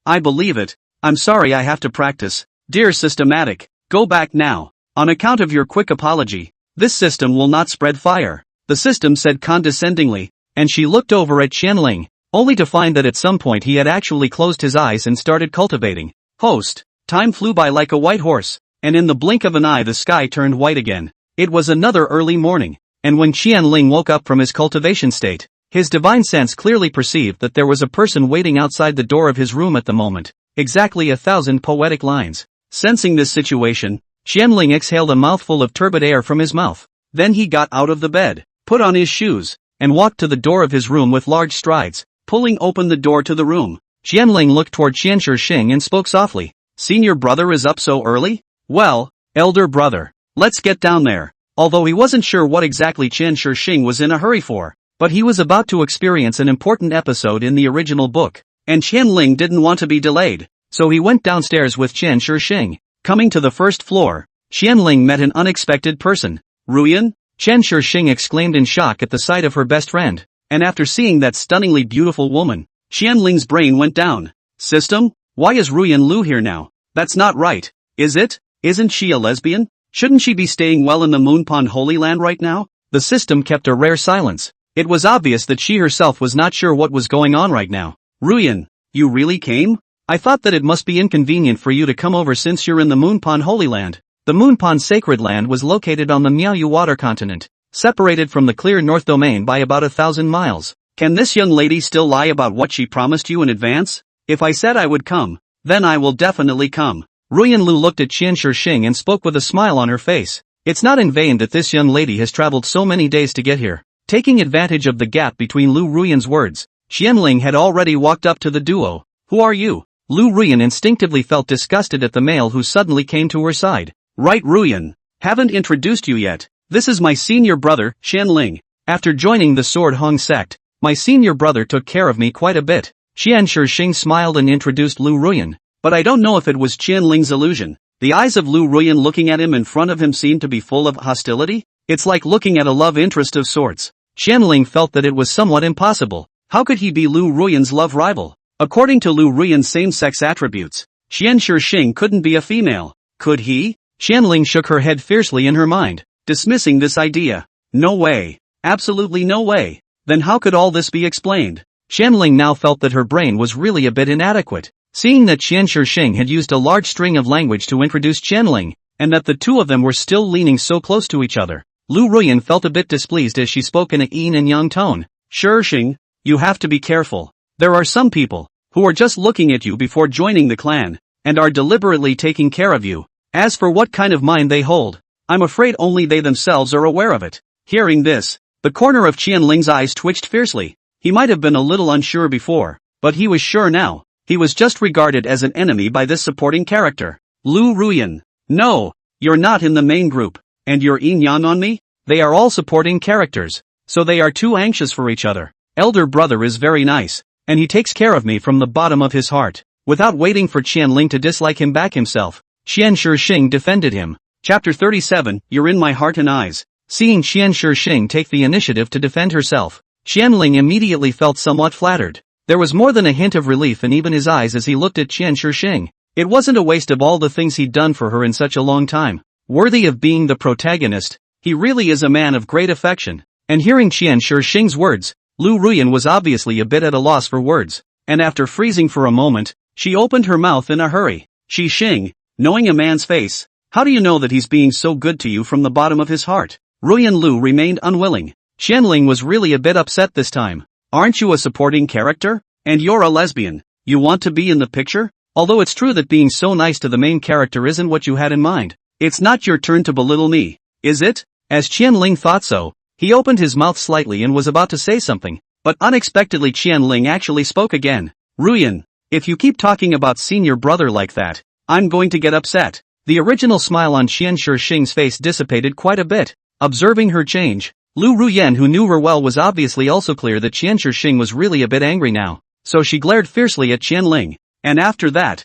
I believe it. I'm sorry, I have to practice. Dear Systematic, go back now. On account of your quick apology, this system will not spread fire. The system said condescendingly, and she looked over at Qianling, only to find that at some point he had actually closed his eyes and started cultivating. Host, time flew by like a white horse, and in the blink of an eye the sky turned white again. It was another early morning, and when Qianling woke up from his cultivation state, his divine sense clearly perceived that there was a person waiting outside the door of his room at the moment. Exactly 1,000 poetic lines. Sensing this situation, Qianling exhaled a mouthful of turbid air from his mouth. Then he got out of the bed, put on his shoes, and walked to the door of his room with large strides, pulling open the door to the room. Qianling looked toward Qianshixing and spoke softly. Senior brother is up so early? Well, elder brother, let's get down there. Although he wasn't sure what exactly Qianshixing was in a hurry for, but he was about to experience an important episode in the original book, and Qianling didn't want to be delayed, so he went downstairs with Qianshixing. Coming to the first floor, Qianling met an unexpected person. Ruyan? Qianshixing exclaimed in shock at the sight of her best friend, and after seeing that stunningly beautiful woman, Qianling's brain went down. System? Why is Ruyan Lu here now? That's not right, is it? Isn't she a lesbian? Shouldn't she be staying well in the Moonpond Holy Land right now? The system kept a rare silence. It was obvious that she herself was not sure what was going on right now. Ruyan, you really came? I thought that it must be inconvenient for you to come over since you're in the Moonpond Holy Land. The Moonpond Sacred Land was located on the Miaoyu water continent, separated from the clear North Domain by about 1,000 miles. Can this young lady still lie about what she promised you in advance? If I said I would come, then I will definitely come. Ruyan Lu looked at Qianshixing and spoke with a smile on her face. It's not in vain that this young lady has traveled so many days to get here. Taking advantage of the gap between Lu Ruyan's words, Qianling had already walked up to the duo. Who are you? Lu Ruyan instinctively felt disgusted at the male who suddenly came to her side. Right, Ruyan. Haven't introduced you yet. This is my senior brother, Qianling. After joining the Sword Hong sect, my senior brother took care of me quite a bit. Qianshixing smiled and introduced Lu Ruyan, but I don't know if it was Qianling's illusion. The eyes of Lu Ruyan looking at him in front of him seemed to be full of hostility. It's like looking at a love interest of sorts. Qianling felt that it was somewhat impossible. How could he be Lu Ruyan's love rival? According to Lu Ruyan's same-sex attributes, Qianshixing couldn't be a female. Could he? Qianling shook her head fiercely in her mind, dismissing this idea. No way. Absolutely no way. Then how could all this be explained? Qianling now felt that her brain was really a bit inadequate. Seeing that Qianshixing had used a large string of language to introduce Qianling, and that the two of them were still leaning so close to each other, Lu Ruyan felt a bit displeased as she spoke in a yin and yang tone. Shixing, you have to be careful. There are some people who are just looking at you before joining the clan, and are deliberately taking care of you. As for what kind of mind they hold, I'm afraid only they themselves are aware of it. Hearing this, the corner of Qianling's eyes twitched fiercely. He might have been a little unsure before, but he was sure now. He was just regarded as an enemy by this supporting character. Lu Ruyan. No, you're not in the main group, and you're yin-yang on me? They are all supporting characters, so they are too anxious for each other. Elder brother is very nice, and he takes care of me from the bottom of his heart. Without waiting for Qianling to dislike him back himself, Qianshixing defended him. Chapter 37, You're in my heart and eyes. Seeing Qianshixing take the initiative to defend herself, Qianling immediately felt somewhat flattered. There was more than a hint of relief in even his eyes as he looked at Qianshixing. It wasn't a waste of all the things he'd done for her in such a long time. Worthy of being the protagonist, he really is a man of great affection. And hearing Qianshixing's words, Lu Ruyan was obviously a bit at a loss for words, and after freezing for a moment, she opened her mouth in a hurry. Xing, knowing a man's face, how do you know that he's being so good to you from the bottom of his heart? Ruyan Lu remained unwilling. Qianling was really a bit upset this time. Aren't you a supporting character? And you're a lesbian. You want to be in the picture? Although it's true that being so nice to the main character isn't what you had in mind. It's not your turn to belittle me, is it? As Qianling thought so, he opened his mouth slightly and was about to say something, but unexpectedly Qianling actually spoke again. Ruyan, if you keep talking about senior brother like that, I'm going to get upset. The original smile on Qianshixing's face dissipated quite a bit. Observing her change, Lu Ruyan, who knew her well, was obviously also clear that Qianshixing was really a bit angry now, so she glared fiercely at Qianling. And after that,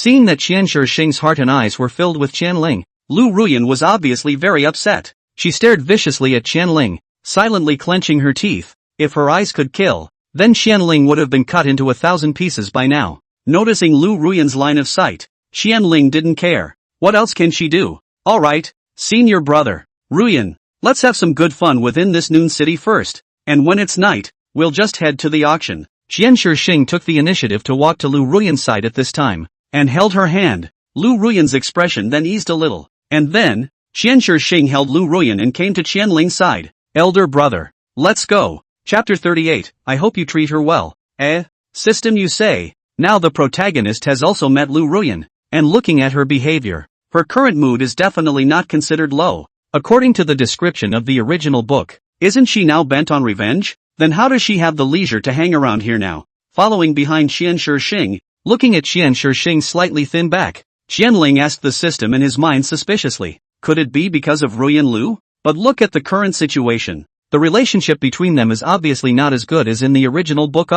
Seeing that Qian Shixing's heart and eyes were filled with Qianling, Lu Ruyan was obviously very upset. She stared viciously at Qianling, silently clenching her teeth. If her eyes could kill, then Qianling would have been cut into 1,000 pieces by now. Noticing Lu Ruyan's line of sight, Qianling didn't care. What else can she do? Alright, senior brother. Ruyan, let's have some good fun within this noon city first, and when it's night, we'll just head to the auction. Qian Shixing took the initiative to walk to Lu Ruyan's side at this time, and held her hand. Lu Ruyan's expression then eased a little, and then, Qian Shixing held Lu Ruyan and came to Qianling's side. Elder brother, let's go. Chapter 38, I hope you treat her well. System you say. Now the protagonist has also met Lu Ruyan, and looking at her behavior, her current mood is definitely not considered low. According to the description of the original book, isn't she now bent on revenge? Then how does she have the leisure to hang around here now? Following behind Qian Shixing, looking at Qian Shixing's slightly thin back, Qianling asked the system in his mind suspiciously. Could it be because of Ruyan Lu? But look at the current situation. The relationship between them is obviously not as good as in the original book.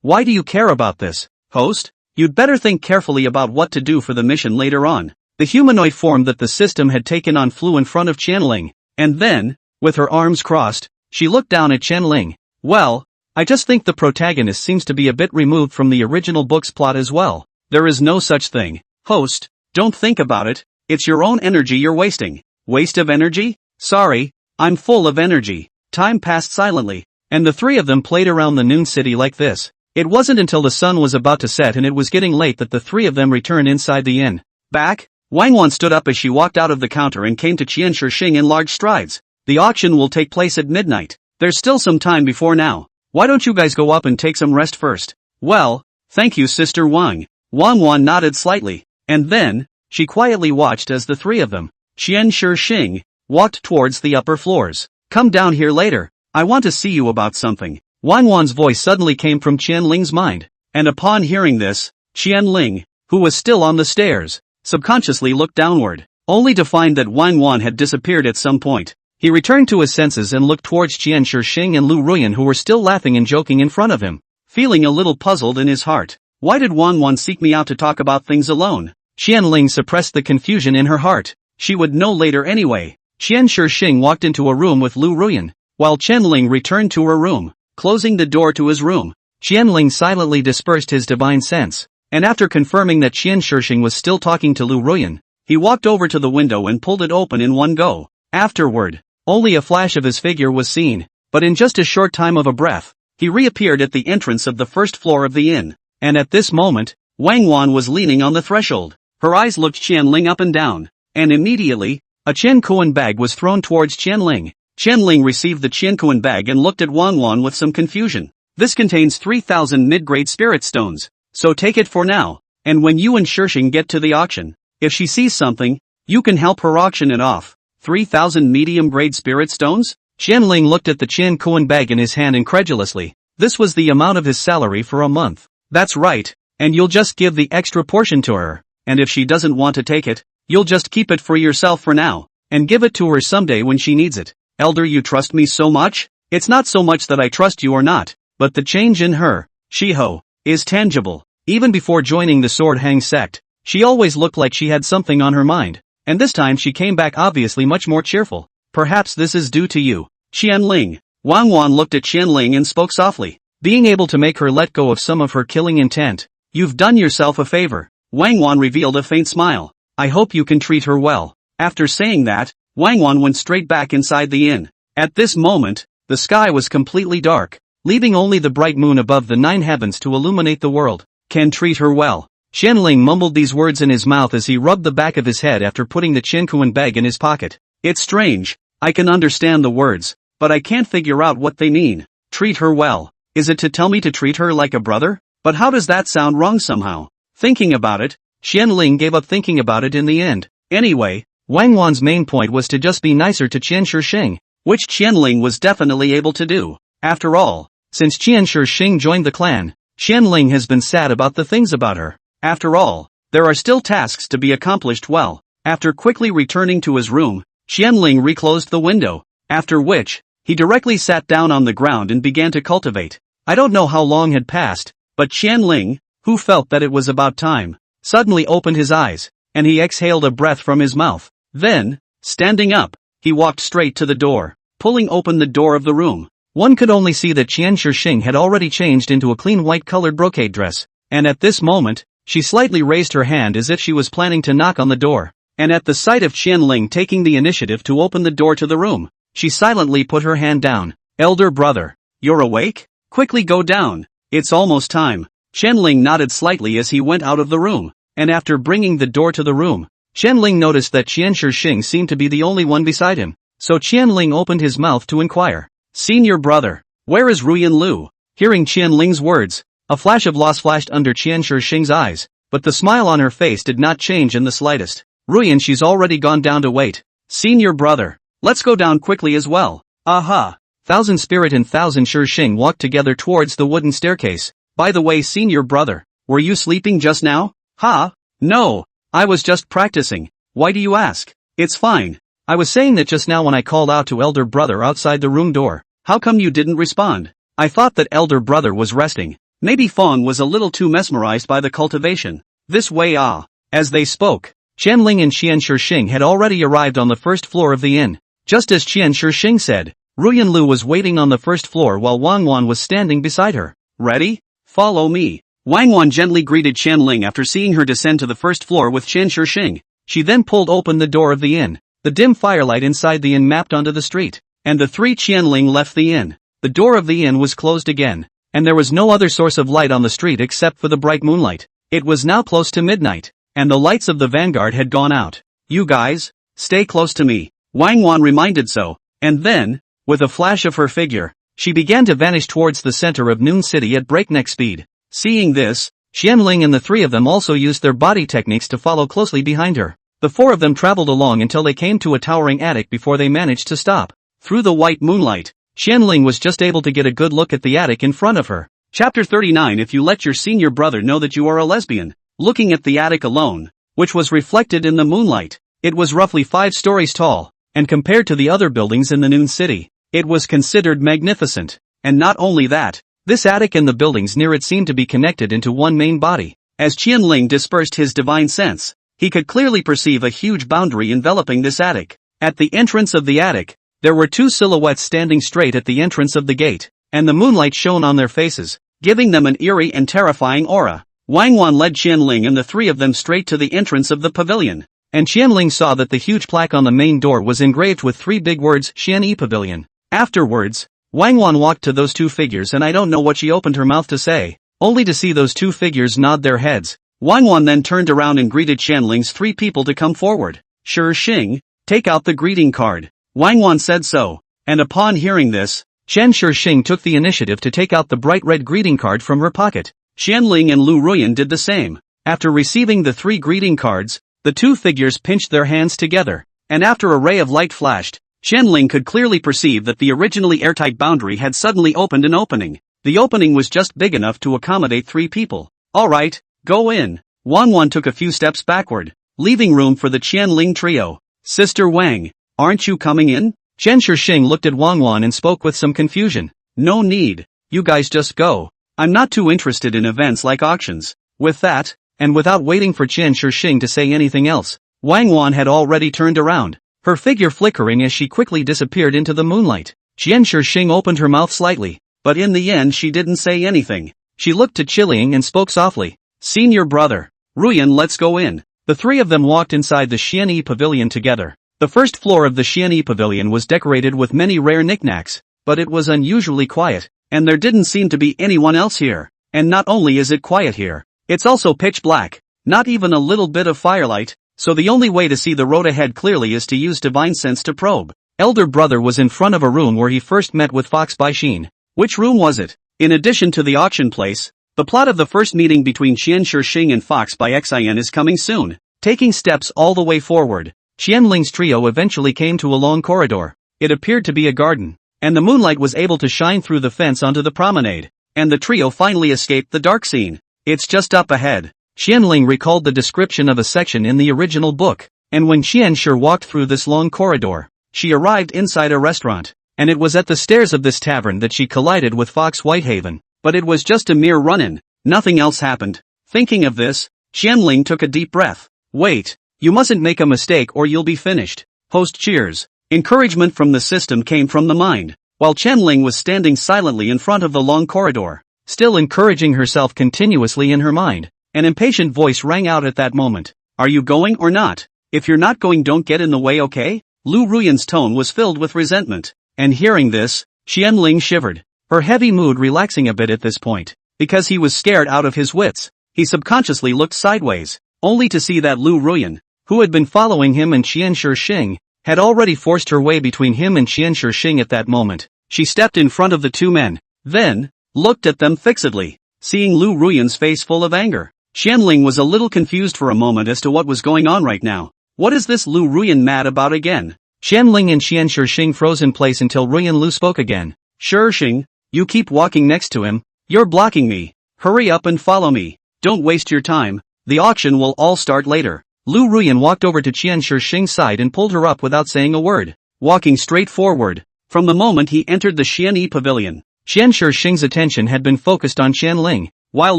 Why do you care about this, host? You'd better think carefully about what to do for the mission later on. The humanoid form that the system had taken on flew in front of Qianling, and then, with her arms crossed, she looked down at Qianling. Well, I just think the protagonist seems to be a bit removed from the original book's plot as well. There is no such thing. Host, don't think about it. It's your own energy you're wasting. Waste of energy? Sorry, I'm full of energy. Time passed silently, and the three of them played around the noon city like this. It wasn't until the sun was about to set and it was getting late that the three of them returned inside the inn. Back, Wang Wan stood up as she walked out of the counter and came to Qian Shixing in large strides. The auction will take place at midnight. There's still some time before now. Why don't you guys go up and take some rest first? Well, thank you Sister Wang. Wang Wan nodded slightly, and then, she quietly watched as the three of them, Qian Shixing, walked towards the upper floors. Come down here later, I want to see you about something. Wang Wan's voice suddenly came from Qianling's mind, and upon hearing this, Qianling, who was still on the stairs, subconsciously looked downward, only to find that Wang Wan had disappeared at some point. He returned to his senses and looked towards Qian Shixing and Lu Ruyan who were still laughing and joking in front of him, feeling a little puzzled in his heart. Why did Wang Wan seek me out to talk about things alone? Qianling suppressed the confusion in her heart. She would know later anyway. Qian Shixing walked into a room with Lu Ruyan, while Qianling returned to her room, closing the door to his room. Qianling silently dispersed his divine sense, and after confirming that Qian Shixing was still talking to Lu Ruyan, he walked over to the window and pulled it open in one go. Afterward, only a flash of his figure was seen, but in just a short time of a breath, he reappeared at the entrance of the first floor of the inn, and at this moment, Wang Wan was leaning on the threshold. Her eyes looked Qianling up and down, and immediately, a Qiankuan bag was thrown towards Qianling. Qianling received the Qiankuan bag and looked at Wang Wan with some confusion. This contains 3,000 mid-grade spirit stones, so take it for now, and when you and Shixing get to the auction, if she sees something, you can help her auction it off. 3,000 medium-grade spirit stones? Qianling looked at the Qiankuan bag in his hand incredulously. This was the amount of his salary for a month. That's right, and you'll just give the extra portion to her, and if she doesn't want to take it, you'll just keep it for yourself for now, and give it to her someday when she needs it. Elder, you trust me so much? It's not so much that I trust you or not, but the change in her, Shiho, is tangible. Even before joining the Sword Hang sect, she always looked like she had something on her mind, and this time she came back obviously much more cheerful. Perhaps this is due to you, Qianling. Wang Wan looked at Qianling and spoke softly, being able to make her let go of some of her killing intent. You've done yourself a favor. Wang Wan revealed a faint smile. I hope you can treat her well. After saying that, Wang Wan went straight back inside the inn. At this moment, the sky was completely dark, leaving only the bright moon above the 9 heavens to illuminate the world. Can treat her well. Qianling mumbled these words in his mouth as he rubbed the back of his head after putting the Qiankuan bag in his pocket. It's strange, I can understand the words, but I can't figure out what they mean. Treat her well. Is it to tell me to treat her like a brother? But how does that sound wrong somehow? Thinking about it, Qianling gave up thinking about it in the end. Anyway, Wang Wan's main point was to just be nicer to Qian Shixing, which Qianling was definitely able to do. After all, since Qian Shixing joined the clan, Qianling has been sad about the things about her. After all, there are still tasks to be accomplished well. After quickly returning to his room, Qianling reclosed the window, after which, he directly sat down on the ground and began to cultivate. I don't know how long had passed, but Qianling, who felt that it was about time, suddenly opened his eyes, and he exhaled a breath from his mouth. Then, standing up, he walked straight to the door, pulling open the door of the room. One could only see that Qian Shixing had already changed into a clean white-colored brocade dress, and at this moment, she slightly raised her hand as if she was planning to knock on the door. And at the sight of Qianling taking the initiative to open the door to the room, she silently put her hand down. "Elder brother, you're awake? Quickly go down. It's almost time." Qianling nodded slightly as he went out of the room, and after bringing the door to the room, Qianling noticed that Qian Shixing seemed to be the only one beside him. So Qianling opened his mouth to inquire, "Senior brother, where is Ruyan Lu?" Hearing Qianling's words, a flash of loss flashed under Qian Shixing's eyes, but the smile on her face did not change in the slightest. "Ruyan, she's already gone down to wait. Senior brother, let's go down quickly as well." "Aha!" Thousand Spirit and Thousand Shixing walked together towards the wooden staircase. "By the way, senior brother, were you sleeping just now?" "Ha? No, I was just practicing. Why do you ask?" "It's fine. I was saying that just now when I called out to elder brother outside the room door. How come you didn't respond?" "I thought that elder brother was resting. Maybe Fong was a little too mesmerized by the cultivation. This way ah." As they spoke, Qianling and Qian Shixing had already arrived on the first floor of the inn. Just as Qian Shixing said, Ruyan Lu was waiting on the first floor while Wang Wan was standing beside her. "Ready? Follow me." Wang Wan gently greeted Qianling after seeing her descend to the first floor with Qian Shixing. She then pulled open the door of the inn. The dim firelight inside the inn mapped onto the street, and the three Qianling left the inn. The door of the inn was closed again, and there was no other source of light on the street except for the bright moonlight. It was now close to midnight, and the lights of the vanguard had gone out. "You guys, stay close to me," Wang Wan reminded so, and then, with a flash of her figure, she began to vanish towards the center of Noon City at breakneck speed. Seeing this, Qianling and the three of them also used their body techniques to follow closely behind her. The four of them traveled along until they came to a towering attic before they managed to stop. Through the white moonlight, Qianling was just able to get a good look at the attic in front of her. Chapter 39. If you let your senior brother know that you are a lesbian. Looking at the attic alone, which was reflected in the moonlight, it was roughly 5 stories tall, and compared to the other buildings in the Noon City, it was considered magnificent. And not only that, this attic and the buildings near it seemed to be connected into one main body. As Qianling dispersed his divine sense, he could clearly perceive a huge boundary enveloping this attic. At the entrance of the attic, there were 2 silhouettes standing straight at the entrance of the gate, and the moonlight shone on their faces, giving them an eerie and terrifying aura. Wang Wan led Qianling and the three of them straight to the entrance of the pavilion, and Qianling saw that the huge plaque on the main door was engraved with 3 big words, Xianyi Pavilion. Afterwards, Wang Wan walked to those 2 figures and I don't know what she opened her mouth to say, only to see those 2 figures nod their heads. Wang Wan then turned around and greeted Qianling's 3 people to come forward. "Shixing, take out the greeting card." Wang Wan said so, and upon hearing this, Qian Shixing took the initiative to take out the bright red greeting card from her pocket. Qianling and Lu Ruyan did the same. After receiving the 3 greeting cards, the 2 figures pinched their hands together, and after a ray of light flashed, Qianling could clearly perceive that the originally airtight boundary had suddenly opened an opening. The opening was just big enough to accommodate 3 people. "Alright, go in." Wang Wan took a few steps backward, leaving room for the Qianling trio. "Sister Wang, aren't you coming in?" Qian Shixing looked at Wang Wan and spoke with some confusion. "No need, you guys just go. I'm not too interested in events like auctions." With that, and without waiting for Qian Shixing to say anything else, Wang Wan had already turned around, her figure flickering as she quickly disappeared into the moonlight. Qian Shixing opened her mouth slightly, but in the end she didn't say anything. She looked to Qianling and spoke softly. "Senior brother, Ruyan, let's go in." The 3 of them walked inside the Xianyi Pavilion together. The first floor of the Xianyi Pavilion was decorated with many rare knickknacks, but it was unusually quiet, and there didn't seem to be anyone else here. And not only is it quiet here, it's also pitch black, not even a little bit of firelight, so the only way to see the road ahead clearly is to use divine sense to probe. Elder brother was in front of a room where he first met with Fox Baixin. Which room was it? In addition to the auction place, the plot of the first meeting between Qian Shixing and Fox Baixin is coming soon. Taking steps all the way forward, Qianling's trio eventually came to a long corridor. It appeared to be a garden, and the moonlight was able to shine through the fence onto the promenade, and the trio finally escaped the dark scene. "It's just up ahead." Qianling recalled the description of a section in the original book, and when Qianshi walked through this long corridor, she arrived inside a restaurant, and it was at the stairs of this tavern that she collided with Fox Whitehaven, but it was just a mere run-in, nothing else happened. Thinking of this, Qianling took a deep breath. Wait, you mustn't make a mistake or you'll be finished. Post cheers. Encouragement from the system came from the mind, while Qianling was standing silently in front of the long corridor, still encouraging herself continuously in her mind. An impatient voice rang out at that moment. Are you going or not? If you're not going, don't get in the way, okay? Lu Ruyan's tone was filled with resentment, and hearing this, Qianling shivered, her heavy mood relaxing a bit at this point. Because he was scared out of his wits, he subconsciously looked sideways, only to see that Lu Ruyan, who had been following him and Qian Shixing, had already forced her way between him and Qian Shixing at that moment. She stepped in front of the two men, then looked at them fixedly, seeing Lu Ruyan's face full of anger. Qianling was a little confused for a moment as to what was going on right now. What is this Lu Ruyan mad about again? Qianling and Qian Shixing froze in place until Ruyan Lu spoke again. Shixing, you keep walking next to him. You're blocking me. Hurry up and follow me. Don't waste your time. The auction will all start later. Lu Ruyan walked over to Qian Shixing's side and pulled her up without saying a word, walking straight forward. From the moment he entered the Xianyi pavilion, Qian Shixing's attention had been focused on Qianling, while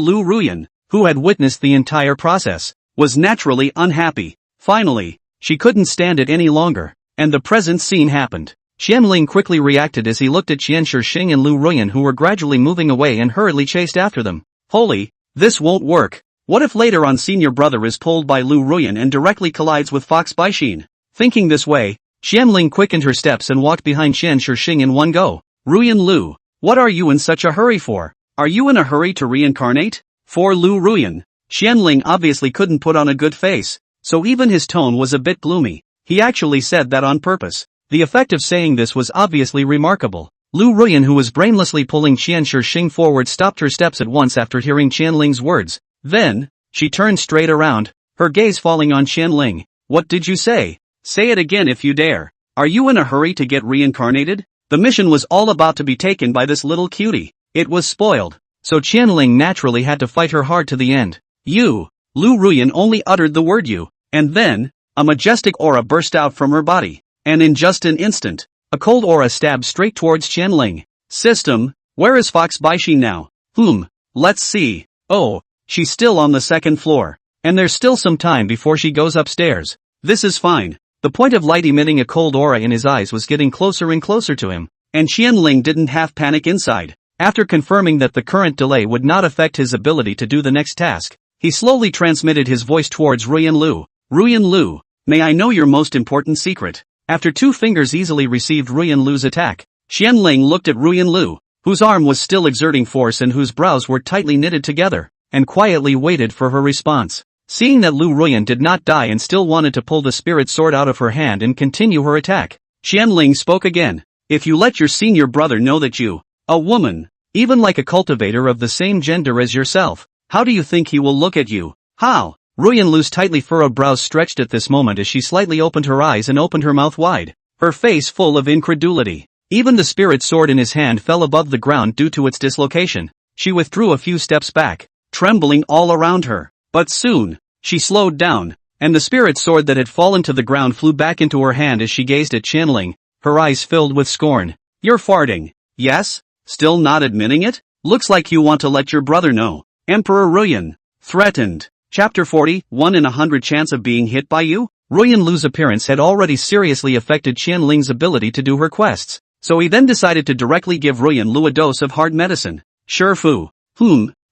Lu Ruyan, who had witnessed the entire process, was naturally unhappy. Finally, she couldn't stand it any longer, and the present scene happened. Qianling quickly reacted as he looked at Qian Shixing and Lu Ruyan, who were gradually moving away, and hurriedly chased after them. Holy, this won't work. What if later on senior brother is pulled by Lu Ruyan and directly collides with Fox Baixin? Thinking this way, Qianling quickened her steps and walked behind Qian Shixing in one go. Ruyan Lu, what are you in such a hurry for? Are you in a hurry to reincarnate? For Lu Ruyan, Qianling obviously couldn't put on a good face, so even his tone was a bit gloomy. He actually said that on purpose. The effect of saying this was obviously remarkable. Lu Ruyan, who was brainlessly pulling Qian Shixing forward, stopped her steps at once after hearing Qianling's words. Then, she turned straight around, her gaze falling on Qianling. What did you say? Say it again if you dare. Are you in a hurry to get reincarnated? The mission was all about to be taken by this little cutie. It was spoiled, so Qianling naturally had to fight her hard to the end. You! Lu Ruyan only uttered the word you, and then, a majestic aura burst out from her body. And in just an instant, a cold aura stabbed straight towards Qianling. System, where is Fox Baixin now? Let's see. Oh, she's still on the second floor. And there's still some time before she goes upstairs. This is fine. The point of light emitting a cold aura in his eyes was getting closer and closer to him, and Qianling didn't have panic inside. After confirming that the current delay would not affect his ability to do the next task, he slowly transmitted his voice towards Ruyan Lu. Ruyan Lu, may I know your most important secret? After two fingers easily received Ruyan Lu's attack, Qianling looked at Ruyan Lu, whose arm was still exerting force and whose brows were tightly knitted together, and quietly waited for her response. Seeing that Lu Ruyan did not die and still wanted to pull the spirit sword out of her hand and continue her attack, Qianling spoke again. If you let your senior brother know that you, a woman, even like a cultivator of the same gender as yourself, how do you think he will look at you? How? Ruyan Lu's tightly furrowed brows stretched at this moment as she slightly opened her eyes and opened her mouth wide, her face full of incredulity. Even the spirit sword in his hand fell above the ground due to its dislocation. She withdrew a few steps back, trembling all around her. But soon, she slowed down, and the spirit sword that had fallen to the ground flew back into her hand as she gazed at Qianling, her eyes filled with scorn. You're farting. Yes? Still not admitting it? Looks like you want to let your brother know. Emperor Ruyan threatened. Chapter 40, 1 in 100 chance of being hit by you? Ruyan Lu's appearance had already seriously affected Qianling's ability to do her quests, so he then decided to directly give Ruyan Lu a dose of hard medicine. Shifu.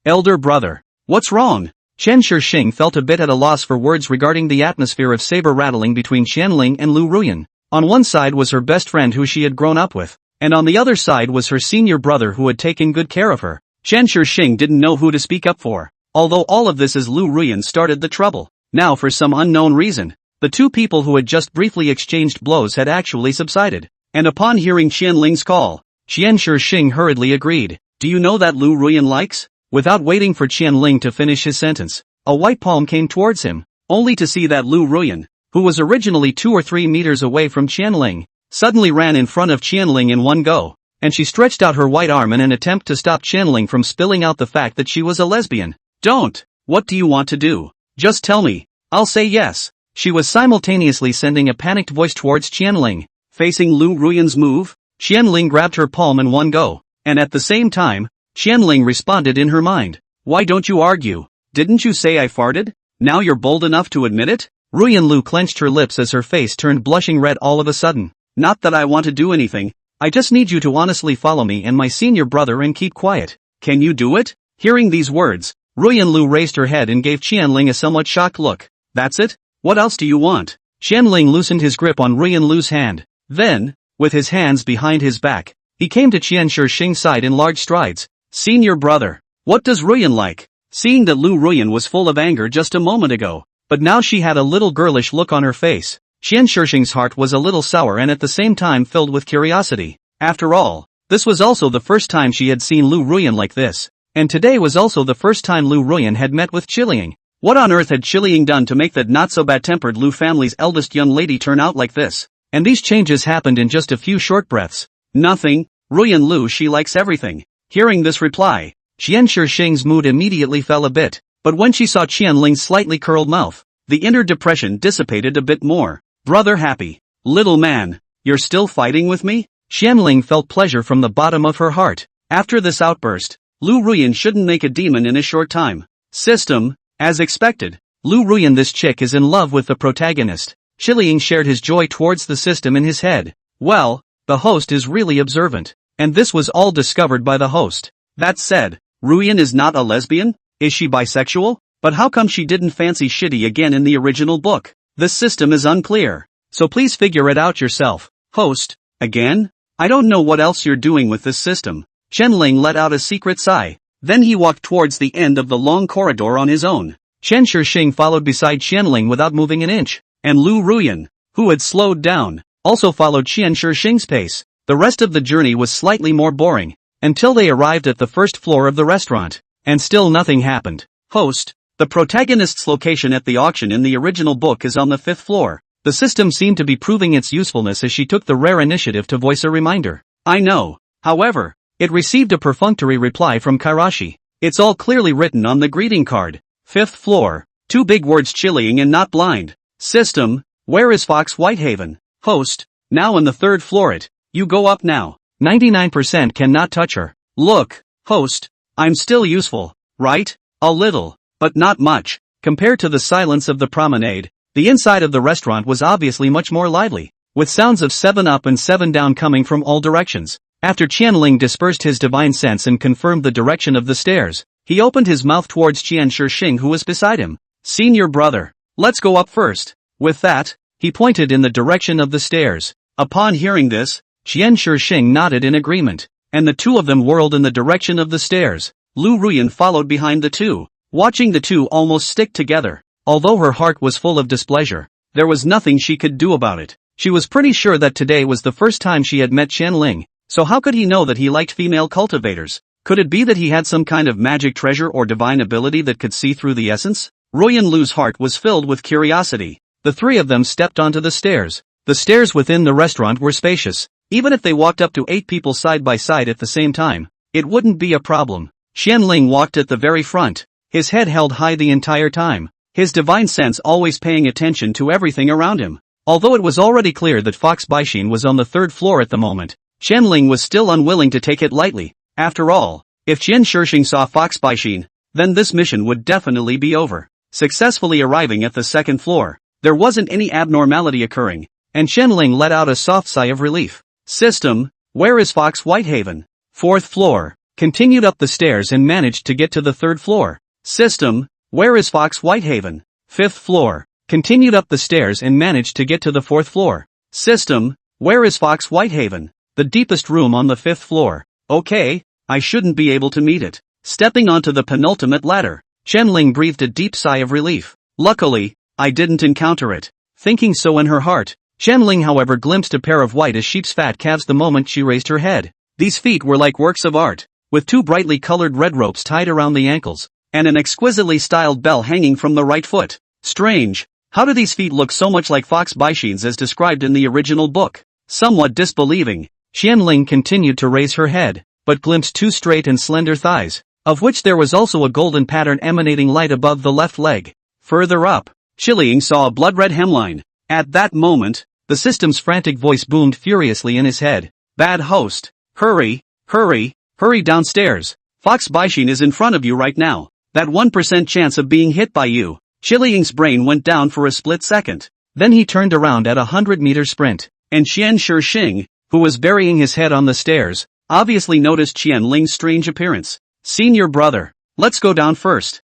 Elder brother. What's wrong? Qian Shixing felt a bit at a loss for words regarding the atmosphere of saber rattling between Qianling and Lu Ruyan. On one side was her best friend who she had grown up with, and on the other side was her senior brother who had taken good care of her. Qian Shixing didn't know who to speak up for. Although all of this as Lu Ruyan started the trouble. Now for some unknown reason, the two people who had just briefly exchanged blows had actually subsided, and upon hearing Qianling's call, Qian Shixing hurriedly agreed. Do you know that Lu Ruyan likes? Without waiting for Qianling to finish his sentence, a white palm came towards him, only to see that Lu Ruyan, who was originally 2 or 3 meters away from Qianling, suddenly ran in front of Qianling in one go, and she stretched out her white arm in an attempt to stop Qianling from spilling out the fact that she was a lesbian. Don't! What do you want to do? Just tell me. I'll say yes. She was simultaneously sending a panicked voice towards Qianling. Facing Lu Ruyan's move, Qianling grabbed her palm in one go, and at the same time, Qianling responded in her mind. Why don't you argue? Didn't you say I farted? Now you're bold enough to admit it? Ruyan Lu clenched her lips as her face turned blushing red all of a sudden. Not that I want to do anything, I just need you to honestly follow me and my senior brother and keep quiet. Can you do it? Hearing these words, Ruyan Lu raised her head and gave Qianling a somewhat shocked look. That's it? What else do you want? Qianling loosened his grip on Ruyan Lu's hand. Then, with his hands behind his back, he came to Qian Shixing's side in large strides. Senior brother, what does Ruyan like? Seeing that Lu Ruyan was full of anger just a moment ago, but now she had a little girlish look on her face. Qian Shixing's heart was a little sour and at the same time filled with curiosity. After all, this was also the first time she had seen Lu Ruyan like this, and today was also the first time Lu Ruyan had met with Qiliang. What on earth had Qiliang done to make that not-so-bad-tempered Lu family's eldest young lady turn out like this? And these changes happened in just a few short breaths. Nothing, Ruyan Lu, she likes everything. Hearing this reply, Qian Shixing's mood immediately fell a bit, but when she saw Qianling's slightly curled mouth, the inner depression dissipated a bit more. Brother happy. Little man, you're still fighting with me? Qianling felt pleasure from the bottom of her heart. After this outburst, Lu Ruyan shouldn't make a demon in a short time. System, as expected. Lu Ruyan, this chick is in love with the protagonist. Qiliang shared his joy towards the system in his head. Well, the host is really observant. And this was all discovered by the host. That said, Ruyan is not a lesbian? Is she bisexual? But how come she didn't fancy Shitty again in the original book? This system is unclear. So please figure it out yourself. Host, again? I don't know what else you're doing with this system. Qianling let out a secret sigh. Then he walked towards the end of the long corridor on his own. Qian Shixing followed beside Qianling without moving an inch. And Lu Ruyan, who had slowed down, also followed Qian Shixing's pace. The rest of the journey was slightly more boring, until they arrived at the first floor of the restaurant. And still nothing happened. Host, the protagonist's location at the auction in the original book is on the 5th floor. The system seemed to be proving its usefulness as she took the rare initiative to voice a reminder. I know. However, it received a perfunctory reply from Kairashi. It's all clearly written on the greeting card. 5th floor. 2 big words, Qiliang and not blind. System, where is Fox Whitehaven? Host, now on the 3rd floor it. You go up now. 99% cannot touch her. Look, host, I'm still useful, right? A little, but not much. Compared to the silence of the promenade, the inside of the restaurant was obviously much more lively, with sounds of 7 up and 7 down coming from all directions. After Qianling dispersed his divine sense and confirmed the direction of the stairs, he opened his mouth towards Qian Shixing, who was beside him. Senior brother, let's go up first. With that, he pointed in the direction of the stairs. Upon hearing this, Qian Shixing nodded in agreement, and the two of them whirled in the direction of the stairs. Lu Ruyan followed behind the two, watching the two almost stick together. Although her heart was full of displeasure, there was nothing she could do about it. She was pretty sure that today was the first time she had met Qianling, so how could he know that he liked female cultivators? Could it be that he had some kind of magic treasure or divine ability that could see through the essence? Ruyan Lu's heart was filled with curiosity. The three of them stepped onto the stairs. The stairs within the restaurant were spacious. Even if they walked up to 8 people side by side at the same time, it wouldn't be a problem. Qianling walked at the very front, his head held high the entire time, his divine sense always paying attention to everything around him. Although it was already clear that Fox Baixin was on the 3rd floor at the moment, Qianling was still unwilling to take it lightly. After all, if Qian Shixing saw Fox Baixin, then this mission would definitely be over. Successfully arriving at the 2nd floor, there wasn't any abnormality occurring, and Qianling let out a soft sigh of relief. System, where is Fox Whitehaven? 4th floor. Continued up the stairs and managed to get to the 3rd floor. System, where is Fox Whitehaven? 5th floor. Continued up the stairs and managed to get to the 4th floor. System, where is Fox Whitehaven? The deepest room on the 5th floor. Okay, I shouldn't be able to meet it. Stepping onto the penultimate ladder, Qianling breathed a deep sigh of relief. Luckily, I didn't encounter it. Thinking so in her heart, Qianling however glimpsed a pair of white as sheep's fat calves the moment she raised her head. These feet were like works of art, with 2 brightly colored red ropes tied around the ankles, and an exquisitely styled bell hanging from the right foot. Strange, how do these feet look so much like Fox Baixin's as described in the original book? Somewhat disbelieving, Qianling continued to raise her head, but glimpsed 2 straight and slender thighs, of which there was also a golden pattern emanating light above the left leg. Further up, Qiliang saw a blood-red hemline. At that moment, the system's frantic voice boomed furiously in his head. Bad host, hurry, hurry, hurry downstairs. Fox Baixin is in front of you right now. That 1% chance of being hit by you. Ling's brain went down for a split second. Then he turned around at a 100-meter sprint, and Qian Shixing, who was burying his head on the stairs, obviously noticed Ling's strange appearance. Senior brother, let's go down first.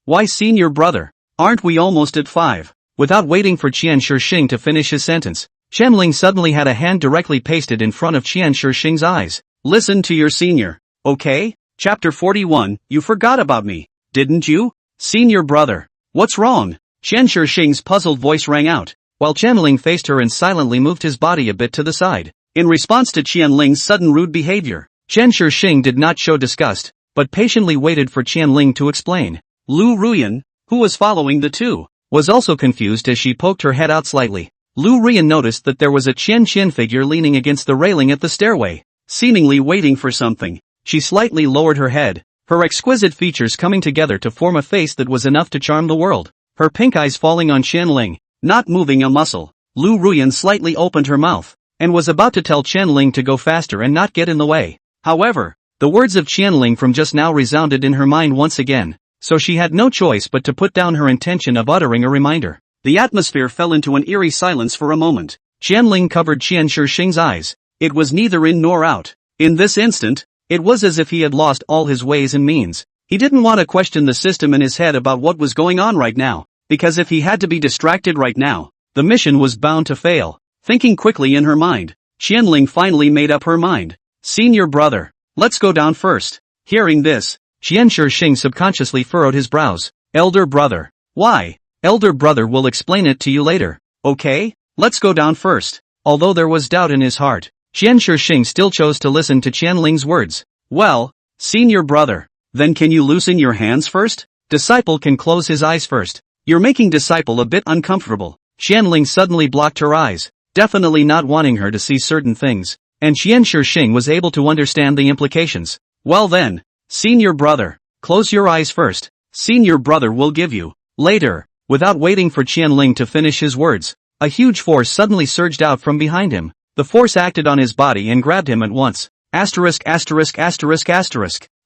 Why senior brother? Aren't we almost at 5? Without waiting for Qian Shixing to finish his sentence, Ling suddenly had a hand directly pasted in front of Qian Shixing's eyes. Listen to your senior, okay? Chapter 41, you forgot about me, didn't you? Senior brother, what's wrong? Qian Shixing's puzzled voice rang out, while Ling faced her and silently moved his body a bit to the side. In response to Ling's sudden rude behavior, Qian Shixing did not show disgust, but patiently waited for Ling to explain. Lu Ruyan, who was following the two, was also confused as she poked her head out slightly. Lu Ruyan noticed that there was a Qian figure leaning against the railing at the stairway, seemingly waiting for something. She slightly lowered her head, her exquisite features coming together to form a face that was enough to charm the world. Her pink eyes falling on Ling, not moving a muscle. Lu Ruyan slightly opened her mouth, and was about to tell Ling to go faster and not get in the way. However, the words of Ling from just now resounded in her mind once again, so she had no choice but to put down her intention of uttering a reminder. The atmosphere fell into an eerie silence for a moment. Ling covered Qian Shixing's eyes. It was neither in nor out. In this instant, it was as if he had lost all his ways and means. He didn't want to question the system in his head about what was going on right now, because if he had to be distracted right now, the mission was bound to fail. Thinking quickly in her mind, Ling finally made up her mind. Senior brother, let's go down first. Hearing this, Qian Shixing subconsciously furrowed his brows. Elder brother. Why? Elder brother will explain it to you later. Okay, let's go down first. Although there was doubt in his heart, Qian Shixing still chose to listen to Ling's words. Well, senior brother, then can you loosen your hands first? Disciple can close his eyes first. You're making Disciple a bit uncomfortable. Ling suddenly blocked her eyes, definitely not wanting her to see certain things, and Qian Shixing was able to understand the implications. Well then, senior brother, close your eyes first. Senior brother will give you. Later, without waiting for Ling to finish his words, a huge force suddenly surged out from behind him. The force acted on his body and grabbed him at once. Asterisk.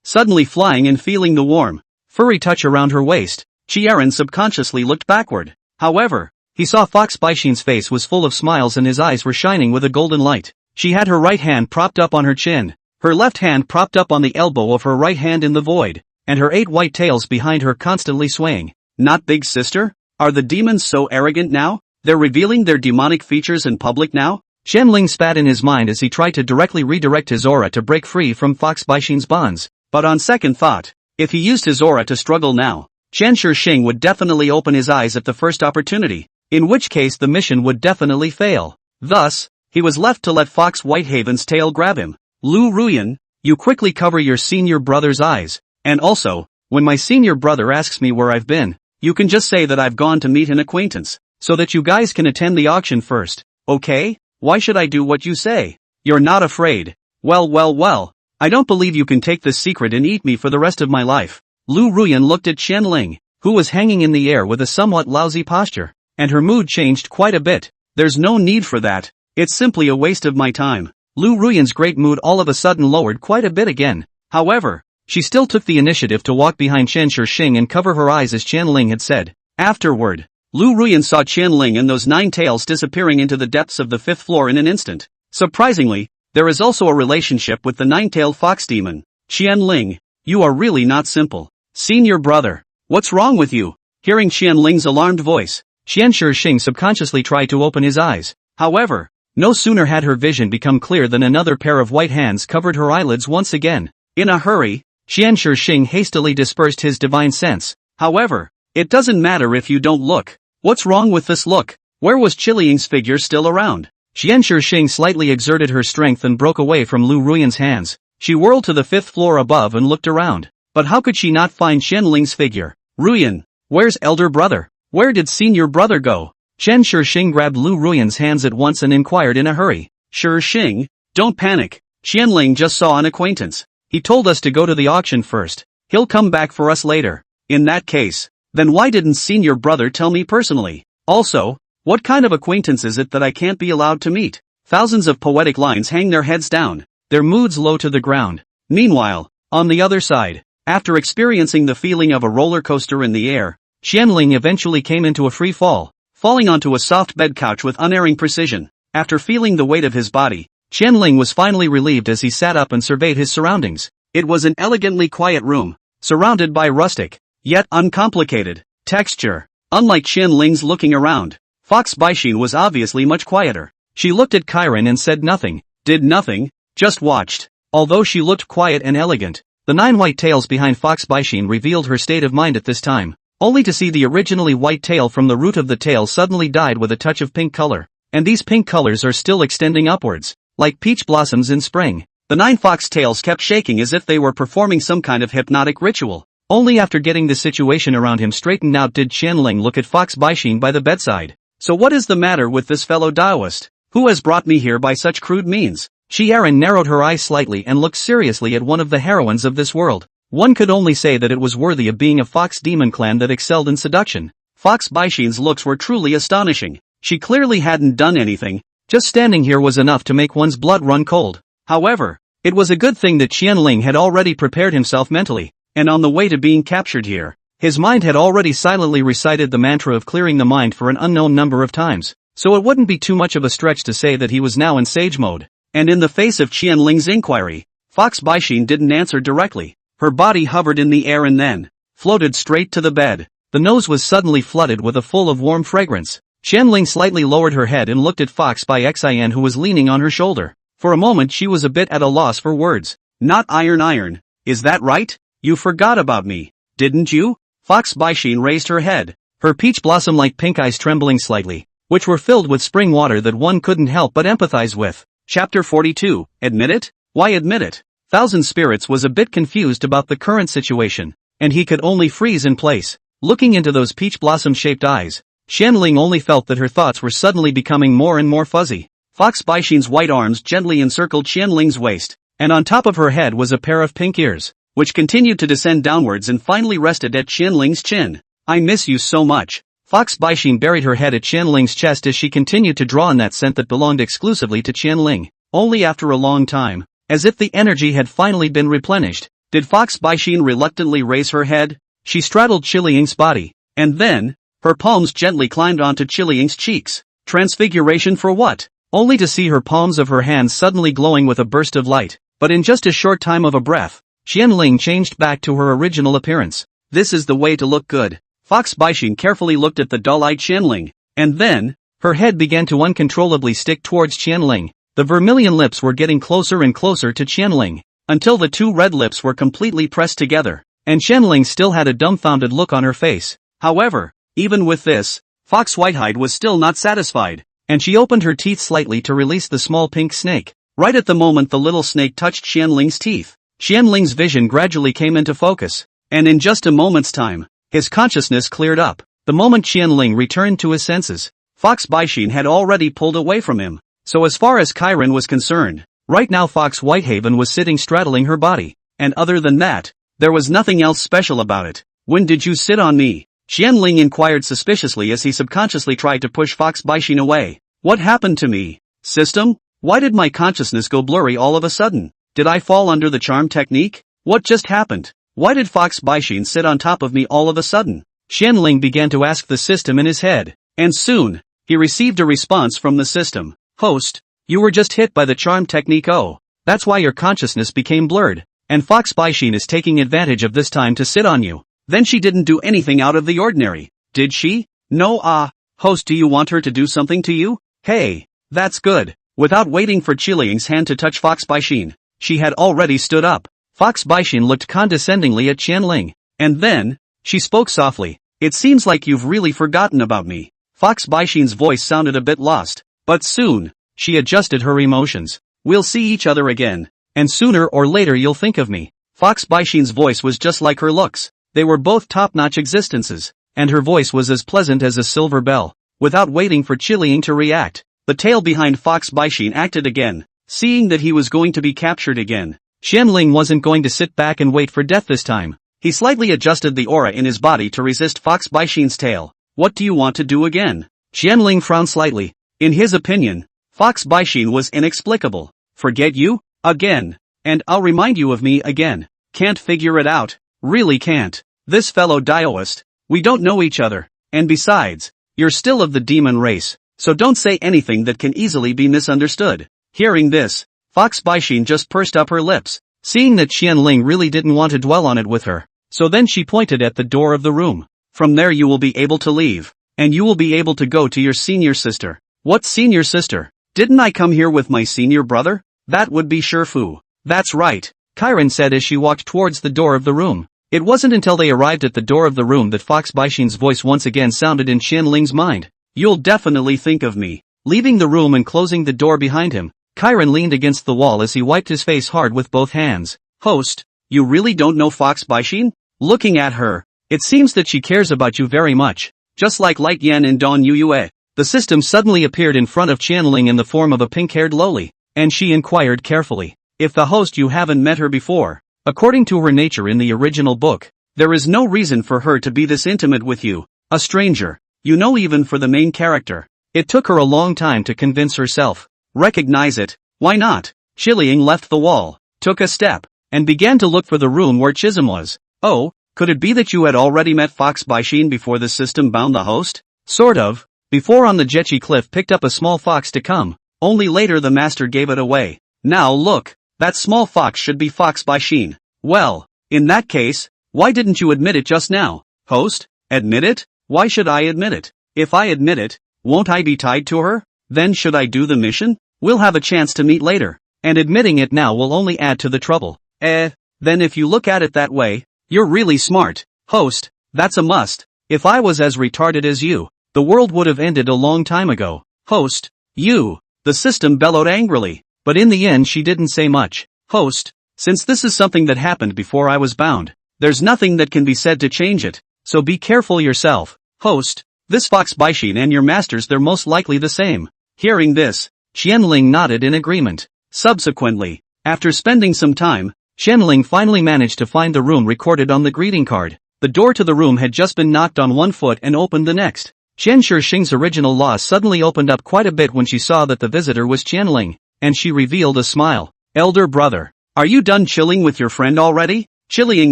Suddenly flying and feeling the warm, furry touch around her waist, Qian subconsciously looked backward. However, he saw Fox Baixin's face was full of smiles and his eyes were shining with a golden light. She had her right hand propped up on her chin, her left hand propped up on the elbow of her right hand in the void, and her 8 white tails behind her constantly swaying. Not big sister? Are the demons so arrogant now? They're revealing their demonic features in public now? Ling spat in his mind as he tried to directly redirect his aura to break free from Fox Baixin's bonds, but on second thought, if he used his aura to struggle now, Qian Shixing would definitely open his eyes at the first opportunity, in which case the mission would definitely fail. Thus, he was left to let Fox Whitehaven's tail grab him. Lu Ruyan, you quickly cover your senior brother's eyes, and also, when my senior brother asks me where I've been, you can just say that I've gone to meet an acquaintance, so that you guys can attend the auction first, okay? Why should I do what you say? You're not afraid. Well, I don't believe you can take this secret and eat me for the rest of my life. Lu Ruyan looked at Ling, who was hanging in the air with a somewhat lousy posture, and her mood changed quite a bit. There's no need for that. It's simply a waste of my time. Lu Ruyan's great mood all of a sudden lowered quite a bit again. However, she still took the initiative to walk behind Qian Shixing and cover her eyes as Ling had said. Afterward, Lu Ruyan saw Ling and those 9 tails disappearing into the depths of the 5th floor in an instant. Surprisingly, there is also a relationship with the 9-tailed fox demon. Ling, you are really not simple. Senior brother, what's wrong with you? Hearing Ling's alarmed voice, Qian Shixing subconsciously tried to open his eyes. However, no sooner had her vision become clear than another pair of white hands covered her eyelids once again. In a hurry, Qian Shixing hastily dispersed his divine sense. However, it doesn't matter if you don't look. What's wrong with this look? Where was Ling's figure still around? Qian Shixing slightly exerted her strength and broke away from Lu Ruyan's hands. She whirled to the 5th floor above and looked around. But how could she not find Ling's figure? Ruyan, where's elder brother? Where did senior brother go? Qian Shixing grabbed Lu Ruyan's hands at once and inquired in a hurry. Shixing, don't panic. Ling just saw an acquaintance. He told us to go to the auction first. He'll come back for us later. In that case, then why didn't senior brother tell me personally? Also, what kind of acquaintance is it that I can't be allowed to meet? Thousands of poetic lines hang their heads down, their moods low to the ground. Meanwhile, on the other side, after experiencing the feeling of a roller coaster in the air, Qianling eventually came into a free fall, falling onto a soft bed couch with unerring precision. After feeling the weight of his body, Qianling was finally relieved as he sat up and surveyed his surroundings. It was an elegantly quiet room, surrounded by rustic, yet uncomplicated, texture. Unlike Qianling's looking around, Fox Baixin was obviously much quieter. She looked at Chiron and said nothing, did nothing, just watched. Although she looked quiet and elegant, the 9 white tails behind Fox Baixin revealed her state of mind at this time, only to see the originally white tail from the root of the tail suddenly dyed with a touch of pink color. And these pink colors are still extending upwards, like peach blossoms in spring. The 9 fox tails kept shaking as if they were performing some kind of hypnotic ritual. Only after getting the situation around him straightened out did Qianling look at Fox Baixin by the bedside. So what is the matter with this fellow Taoist? Who has brought me here by such crude means? Qiaran narrowed her eyes slightly and looked seriously at one of the heroines of this world. One could only say that it was worthy of being a fox demon clan that excelled in seduction. Fox Baixin's looks were truly astonishing. She clearly hadn't done anything, just standing here was enough to make one's blood run cold. However, it was a good thing that Qianling had already prepared himself mentally, and on the way to being captured here, his mind had already silently recited the mantra of clearing the mind for an unknown number of times, so it wouldn't be too much of a stretch to say that he was now in sage mode. And in the face of Qianling's inquiry, Fox Baixin didn't answer directly. Her body hovered in the air and then floated straight to the bed. The nose was suddenly flooded with a full of warm fragrance. Qianling slightly lowered her head and looked at Fox Baixin who was leaning on her shoulder. For a moment she was a bit at a loss for words. Not iron, is that right? You forgot about me, didn't you? Fox Baixin raised her head, her peach blossom-like pink eyes trembling slightly, which were filled with spring water that one couldn't help but empathize with. Chapter 42, Admit it? Why admit it? Thousand Spirits was a bit confused about the current situation, and he could only freeze in place. Looking into those peach blossom-shaped eyes, Qianling only felt that her thoughts were suddenly becoming more and more fuzzy. Fox Baixin's white arms gently encircled Qianling's waist, and on top of her head was a pair of pink ears, which continued to descend downwards and finally rested at Qianling's chin. I miss you so much. Fox Baixin buried her head at Qianling's chest as she continued to draw in that scent that belonged exclusively to Qianling. Only after a long time, as if the energy had finally been replenished, did Fox Baixin reluctantly raise her head. She straddled Qianling's body, and then, her palms gently climbed onto Qianling's cheeks. Transfiguration for what? Only to see her palms of her hands suddenly glowing with a burst of light. But in just a short time of a breath, Qianling changed back to her original appearance. This is the way to look good. Fox Baixin carefully looked at the dull-eyed Qianling, and then, her head began to uncontrollably stick towards Qianling. The vermilion lips were getting closer and closer to Qianling, until the 2 red lips were completely pressed together, and Qianling still had a dumbfounded look on her face. However, even with this, Fox Whitehide was still not satisfied, and she opened her teeth slightly to release the small pink snake. Right at the moment the little snake touched Qianling's teeth, Qianling's vision gradually came into focus, and in just a moment's time, his consciousness cleared up. The moment Qianling returned to his senses, Fox Baixin had already pulled away from him. So as far as Chiron was concerned, right now Fox Whitehaven was sitting straddling her body, and other than that, there was nothing else special about it. When did you sit on me? Qianling inquired suspiciously as he subconsciously tried to push Fox Baixin away. What happened to me? System? Why did my consciousness go blurry all of a sudden? Did I fall under the charm technique? What just happened? Why did Fox Baixin sit on top of me all of a sudden? Qianling began to ask the system in his head, and soon, he received a response from the system. Host, you were just hit by the charm technique. Oh, that's why your consciousness became blurred, and Fox Baixin is taking advantage of this time to sit on you. Then she didn't do anything out of the ordinary, did she? No. Host, do you want her to do something to you? Hey, that's good. Without waiting for Qianling's hand to touch Fox Baixin, she had already stood up. Fox Baixin looked condescendingly at Qianling, and then, she spoke softly. It seems like you've really forgotten about me. Fox Baixin's voice sounded a bit lost. But soon, she adjusted her emotions. We'll see each other again, and sooner or later you'll think of me. Fox Baixin's voice was just like her looks. They were both top-notch existences, and her voice was as pleasant as a silver bell. Without waiting for Qianling to react, the tail behind Fox Baixin acted again. Seeing that he was going to be captured again, Qianling wasn't going to sit back and wait for death this time. He slightly adjusted the aura in his body to resist Fox Baixin's tail. What do you want to do again? Qianling frowned slightly. In his opinion, Fox Baixin was inexplicable. Forget you? Again. And I'll remind you of me again. Can't figure it out. Really can't. This fellow Taoist, We don't know each other, and besides, you're still of the demon race, so don't say anything that can easily be misunderstood. Hearing this, Fox Baishin just pursed up her lips, seeing that Qianling really didn't want to dwell on it with her, so then she pointed at the door of the room. From there you will be able to leave, and you will be able to go to your senior sister. What senior sister? Didn't I come here with my senior brother? That would be Shifu. That's right, Chiron said as she walked towards the door of the room. It wasn't until they arrived at the door of the room that Fox Baishin's voice once again sounded in Qianling's mind. You'll definitely think of me. Leaving the room and closing the door behind him, Chiron leaned against the wall as he wiped his face hard with both hands. Host, you really don't know Fox Baishin? Looking at her, it seems that she cares about you very much. Just like Light Yan and Dawn Yuyue. The system suddenly appeared in front of Qianling in the form of a pink-haired loli, and she inquired carefully. If the host you haven't met her before, according to her nature in the original book, there is no reason for her to be this intimate with you, a stranger. You know, even for the main character. It took her a long time to convince herself. Recognize it, why not? Qianling left the wall, took a step, and began to look for the room where Chisholm was. Oh, could it be that you had already met Fox Baishin before the system bound the host? Sort of. Before on the Jechi cliff picked up a small fox to come, only later the master gave it away. Now look, that small fox should be Fox Baishin. Well, in that case, why didn't you admit it just now? Host, admit it? Why should I admit it? If I admit it, won't I be tied to her? Then should I do the mission? We'll have a chance to meet later, and admitting it now will only add to the trouble. Then if you look at it that way, you're really smart. Host, that's a must. If I was as retarded as you, the world would have ended a long time ago. Host, you, the system bellowed angrily, but in the end she didn't say much. Host, since this is something that happened before I was bound, there's nothing that can be said to change it, so be careful yourself. Host, this Fox Baishin and your masters, they're most likely the same. Hearing this, Qianling nodded in agreement. Subsequently, after spending some time, Qianling finally managed to find the room recorded on the greeting card. The door to the room had just been knocked on one foot and opened the next. Qian Shixing's original law suddenly opened up quite a bit when she saw that the visitor was Qianling, and she revealed a smile. Elder brother, are you done chilling with your friend already? Qianling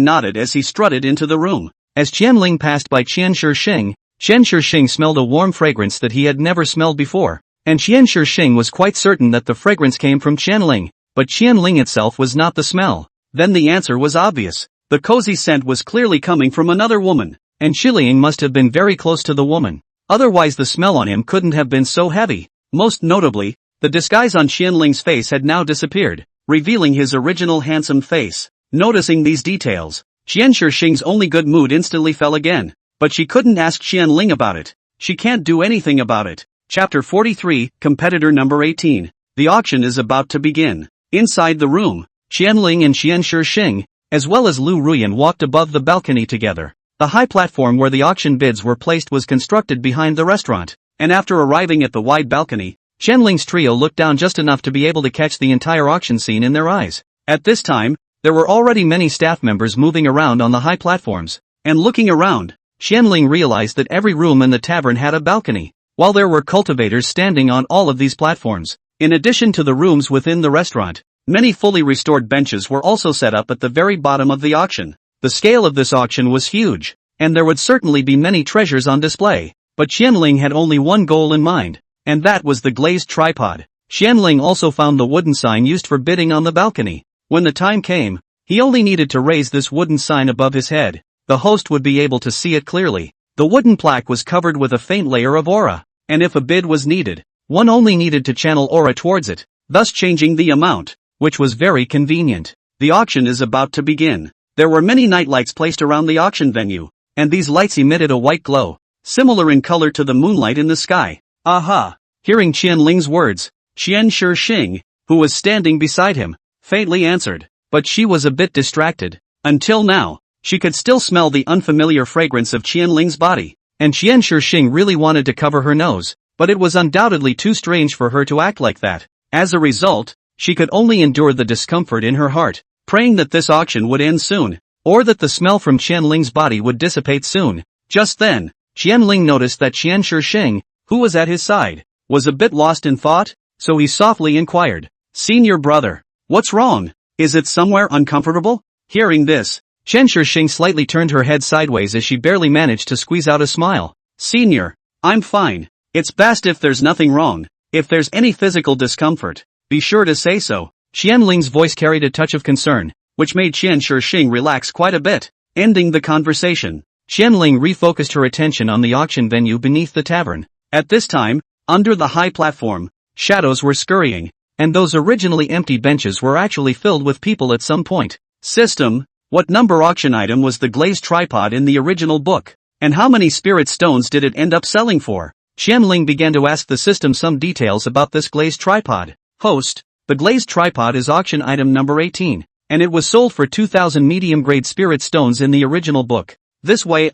nodded as he strutted into the room. As Qianling passed by Qian Shixing smelled a warm fragrance that he had never smelled before, and Qian Shixing was quite certain that the fragrance came from Qianling, but Qianling itself was not the smell. Then the answer was obvious. The cozy scent was clearly coming from another woman, and Qianling must have been very close to the woman. Otherwise the smell on him couldn't have been so heavy. Most notably, the disguise on Qianling's face had now disappeared, revealing his original handsome face. Noticing these details, Qian Shixing's only good mood instantly fell again, but she couldn't ask Qianling about it. She can't do anything about it. Chapter 43, Competitor Number 18. The auction is about to begin. Inside the room, Qianling and Qian Shixing, as well as Lu Ruyan, walked above the balcony together. The high platform where the auction bids were placed was constructed behind the restaurant, and after arriving at the wide balcony, Qianling's trio looked down just enough to be able to catch the entire auction scene in their eyes. At this time, there were already many staff members moving around on the high platforms, and looking around, Qianling realized that every room in the tavern had a balcony, while there were cultivators standing on all of these platforms. In addition to the rooms within the restaurant, many fully restored benches were also set up at the very bottom of the auction. The scale of this auction was huge, and there would certainly be many treasures on display, but Qianling had only one goal in mind, and that was the glazed tripod. Qianling also found the wooden sign used for bidding on the balcony. When the time came, he only needed to raise this wooden sign above his head. The host would be able to see it clearly. The wooden plaque was covered with a faint layer of aura, and if a bid was needed, one only needed to channel aura towards it, thus changing the amount, which was very convenient. The auction is about to begin. There were many night lights placed around the auction venue, and these lights emitted a white glow, similar in color to the moonlight in the sky. Aha! Hearing Qianling's words, Qian Shixing, who was standing beside him, faintly answered, but she was a bit distracted. Until now, she could still smell the unfamiliar fragrance of Qianling's body, and Qian Shixing really wanted to cover her nose, but it was undoubtedly too strange for her to act like that. As a result, she could only endure the discomfort in her heart, praying that this auction would end soon, or that the smell from Qianling's body would dissipate soon. Just then, Qianling noticed that Qian Shixing, who was at his side, was a bit lost in thought, so he softly inquired, "Senior brother, what's wrong? Is it somewhere uncomfortable?" Hearing this, Chen Shixing slightly turned her head sideways as she barely managed to squeeze out a smile. Senior, I'm fine. It's best if there's nothing wrong. If there's any physical discomfort, be sure to say so. Qianling's voice carried a touch of concern, which made Chen Shixing relax quite a bit. Ending the conversation, Qianling refocused her attention on the auction venue beneath the tavern. At this time, under the high platform, shadows were scurrying, and those originally empty benches were actually filled with people at some point. System, what number auction item was the glazed tripod in the original book? And how many spirit stones did it end up selling for? Qianling began to ask the system some details about this glazed tripod. Host, the glazed tripod is auction item number 18, and it was sold for 2,000 medium-grade spirit stones in the original book. This way,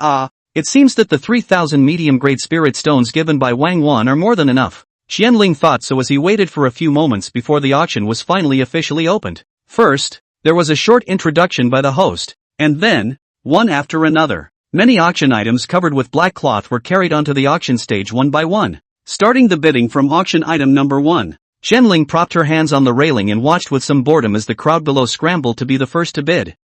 it seems that the 3,000 medium-grade spirit stones given by Wang Wan are more than enough. Qianling thought so as he waited for a few moments before the auction was finally officially opened. First, there was a short introduction by the host, and then, one after another, many auction items covered with black cloth were carried onto the auction stage one by one. Starting the bidding from auction item number 1, Qianling propped her hands on the railing and watched with some boredom as the crowd below scrambled to be the first to bid.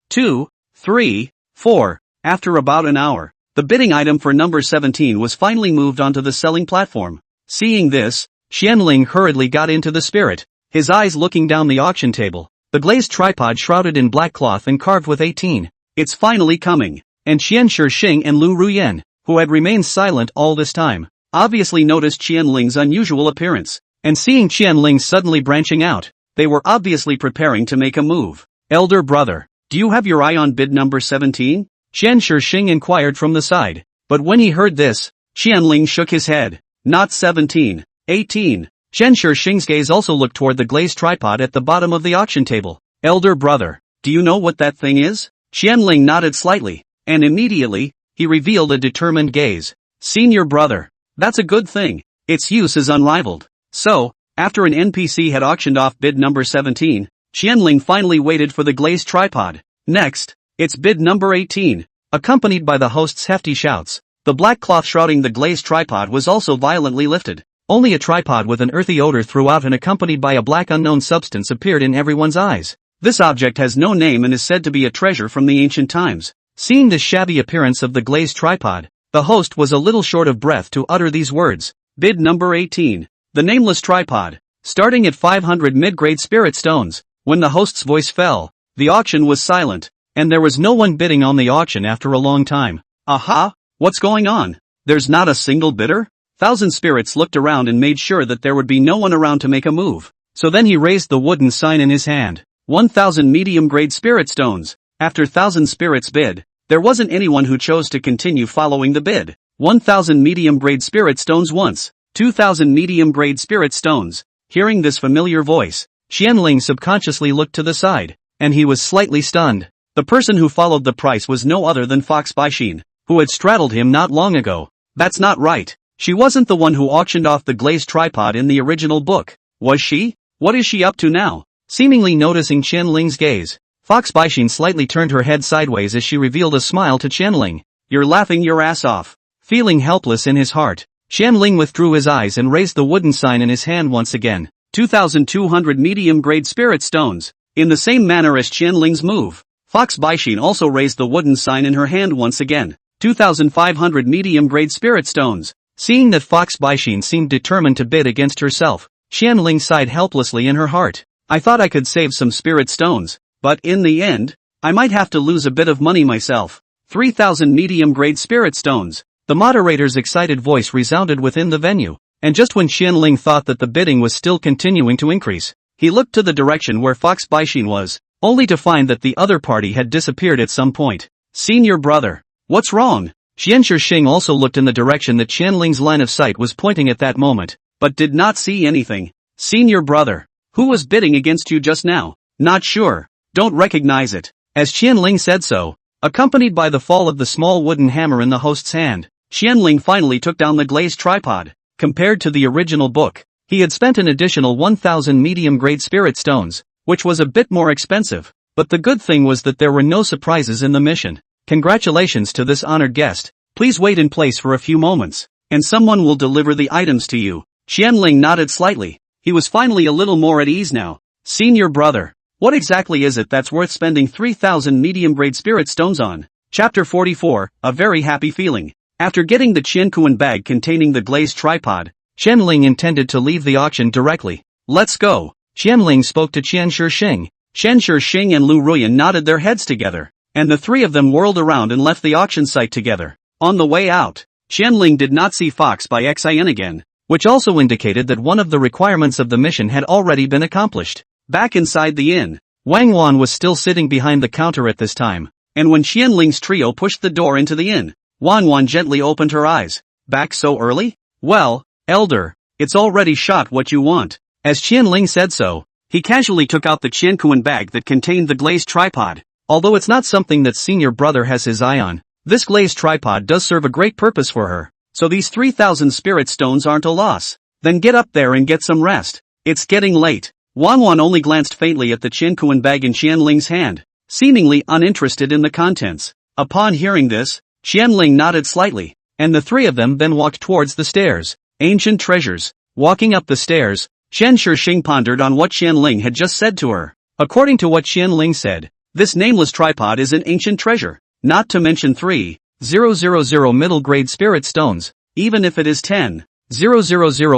2, 3, 4. After about an hour, the bidding item for number 17 was finally moved onto the selling platform. Seeing this, Qianling hurriedly got into the spirit, his eyes looking down the auction table. The glazed tripod shrouded in black cloth and carved with 18. It's finally coming. And Chen Shixing and Lu Ruyan, who had remained silent all this time, obviously noticed Qianling's unusual appearance. And seeing Qianling suddenly branching out, they were obviously preparing to make a move. Elder brother, do you have your eye on bid number 17? Chen Shixing inquired from the side. But when he heard this, Qianling shook his head. Not 17, 18. Chen Shixing's gaze also looked toward the glazed tripod at the bottom of the auction table. Elder brother, do you know what that thing is? Qianling nodded slightly, and immediately, he revealed a determined gaze. Senior brother, that's a good thing. Its use is unrivaled. So, after an NPC had auctioned off bid number 17, Qianling finally waited for the glazed tripod. Next, it's bid number 18, accompanied by the host's hefty shouts. The black cloth shrouding the glazed tripod was also violently lifted. Only a tripod with an earthy odor throughout and accompanied by a black unknown substance appeared in everyone's eyes. This object has no name and is said to be a treasure from the ancient times. Seeing the shabby appearance of the glazed tripod, the host was a little short of breath to utter these words. Bid number 18, the nameless tripod, starting at 500 mid-grade spirit stones. When the host's voice fell, the auction was silent, and there was no one bidding on the auction after a long time. Aha! What's going on? There's not a single bidder? 1,000 spirits looked around and made sure that there would be no one around to make a move. So then he raised the wooden sign in his hand. 1,000 medium-grade spirit stones. After 1,000 spirits bid, there wasn't anyone who chose to continue following the bid. 1,000 medium-grade spirit stones once. 2,000 medium-grade spirit stones. Hearing this familiar voice, Qianling subconsciously looked to the side, and he was slightly stunned. The person who followed the price was no other than Fox Baixin, who had straddled him not long ago. That's not right. She wasn't the one who auctioned off the glazed tripod in the original book, was she? What is she up to now? Seemingly noticing Qianling's gaze, Fox Baixin slightly turned her head sideways as she revealed a smile to Qianling. You're laughing your ass off. Feeling helpless in his heart, Qianling withdrew his eyes and raised the wooden sign in his hand once again. 2,200 medium-grade spirit stones. In the same manner as Qianling's move, Fox Baixin also raised the wooden sign in her hand once again. 2,500 medium-grade spirit stones. Seeing that Fox Baixin seemed determined to bid against herself, Qianling sighed helplessly in her heart. I thought I could save some spirit stones, but in the end, I might have to lose a bit of money myself. 3,000 medium-grade spirit stones. The moderator's excited voice resounded within the venue, and just when Qianling thought that the bidding was still continuing to increase, he looked to the direction where Fox Baixin was, only to find that the other party had disappeared at some point. Senior brother, what's wrong? Chen Shixing also looked in the direction that Qianling's line of sight was pointing at that moment, but did not see anything. Senior brother, who was bidding against you just now? Not sure, don't recognize it. As Qianling said so, accompanied by the fall of the small wooden hammer in the host's hand, Qianling finally took down the glazed tripod. Compared to the original book, he had spent an additional 1,000 medium-grade spirit stones, which was a bit more expensive, but the good thing was that there were no surprises in the mission. Congratulations to this honored guest. Please wait in place for a few moments, and someone will deliver the items to you. Qianling nodded slightly. He was finally a little more at ease now. Senior brother, What exactly is it that's worth spending 3,000 medium-grade spirit stones on? Chapter 44, A Very Happy Feeling. After getting the Qiankuan bag containing the glazed tripod, Qianling intended to leave the auction directly. Let's go. Qianling spoke to Qian Shixing. Qian Shixing and Lu Ruyan nodded their heads together, and the three of them whirled around and left the auction site together. On the way out, Qianling did not see Fox by Xin again, which also indicated that one of the requirements of the mission had already been accomplished. Back inside the inn, Wang Wan was still sitting behind the counter at this time, and when Qianling's trio pushed the door into the inn, Wang Wan gently opened her eyes. Back so early? Well, elder, it's already shot what you want. As Qianling said so, he casually took out the Qiankuan bag that contained the glazed tripod. Although it's not something that senior brother has his eye on, this glazed tripod does serve a great purpose for her, so these 3,000 spirit stones aren't a loss. Then get up there and get some rest. It's getting late. Wang Wan only glanced faintly at the Qiankuan bag in Qianling's hand, seemingly uninterested in the contents. Upon hearing this, Qianling nodded slightly, and the three of them then walked towards the stairs. Ancient treasures. Walking up the stairs, Qian Shixing pondered on what Qianling had just said to her. According to what Qianling said, this nameless tripod is an ancient treasure, not to mention 3,000 middle grade spirit stones. Even if it is 10,000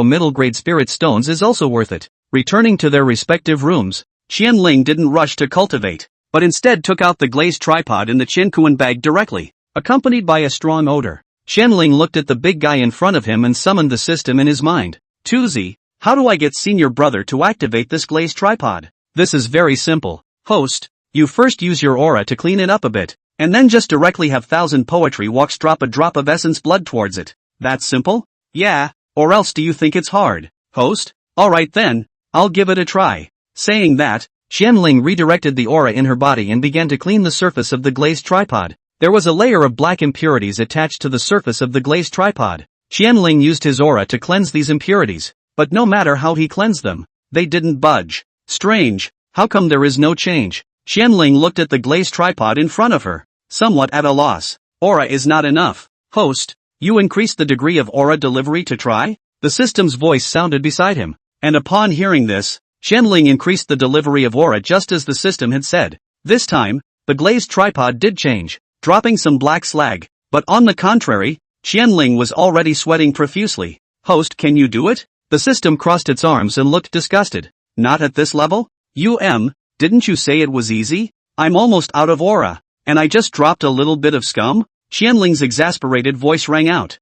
middle grade spirit stones is also worth it. Returning to their respective rooms, Qianling didn't rush to cultivate, but instead took out the glazed tripod in the Qiankuan bag directly, accompanied by a strong odor. Qianling looked at the big guy in front of him and summoned the system in his mind. Tuzi, how do I get senior brother to activate this glazed tripod? This is very simple. Host, you first use your aura to clean it up a bit, and then just directly have 1,000 poetry walks drop a drop of essence blood towards it. That's simple? Yeah, or else do you think it's hard? Host? Alright then, I'll give it a try. Saying that, Qianling redirected the aura in her body and began to clean the surface of the glazed tripod. There was a layer of black impurities attached to the surface of the glazed tripod. Qianling used his aura to cleanse these impurities, but no matter how he cleansed them, they didn't budge. Strange, how come there is no change? Qianling looked at the glazed tripod in front of her, somewhat at a loss. Aura is not enough. Host, you increased the degree of aura delivery to try? The system's voice sounded beside him, and upon hearing this, Qianling increased the delivery of aura just as the system had said. This time, the glazed tripod did change, dropping some black slag, but on the contrary, Qianling was already sweating profusely. Host, can you do it? The system crossed its arms and looked disgusted. Not at this level? Didn't you say it was easy? I'm almost out of aura, and I just dropped a little bit of scum? Qianling's exasperated voice rang out.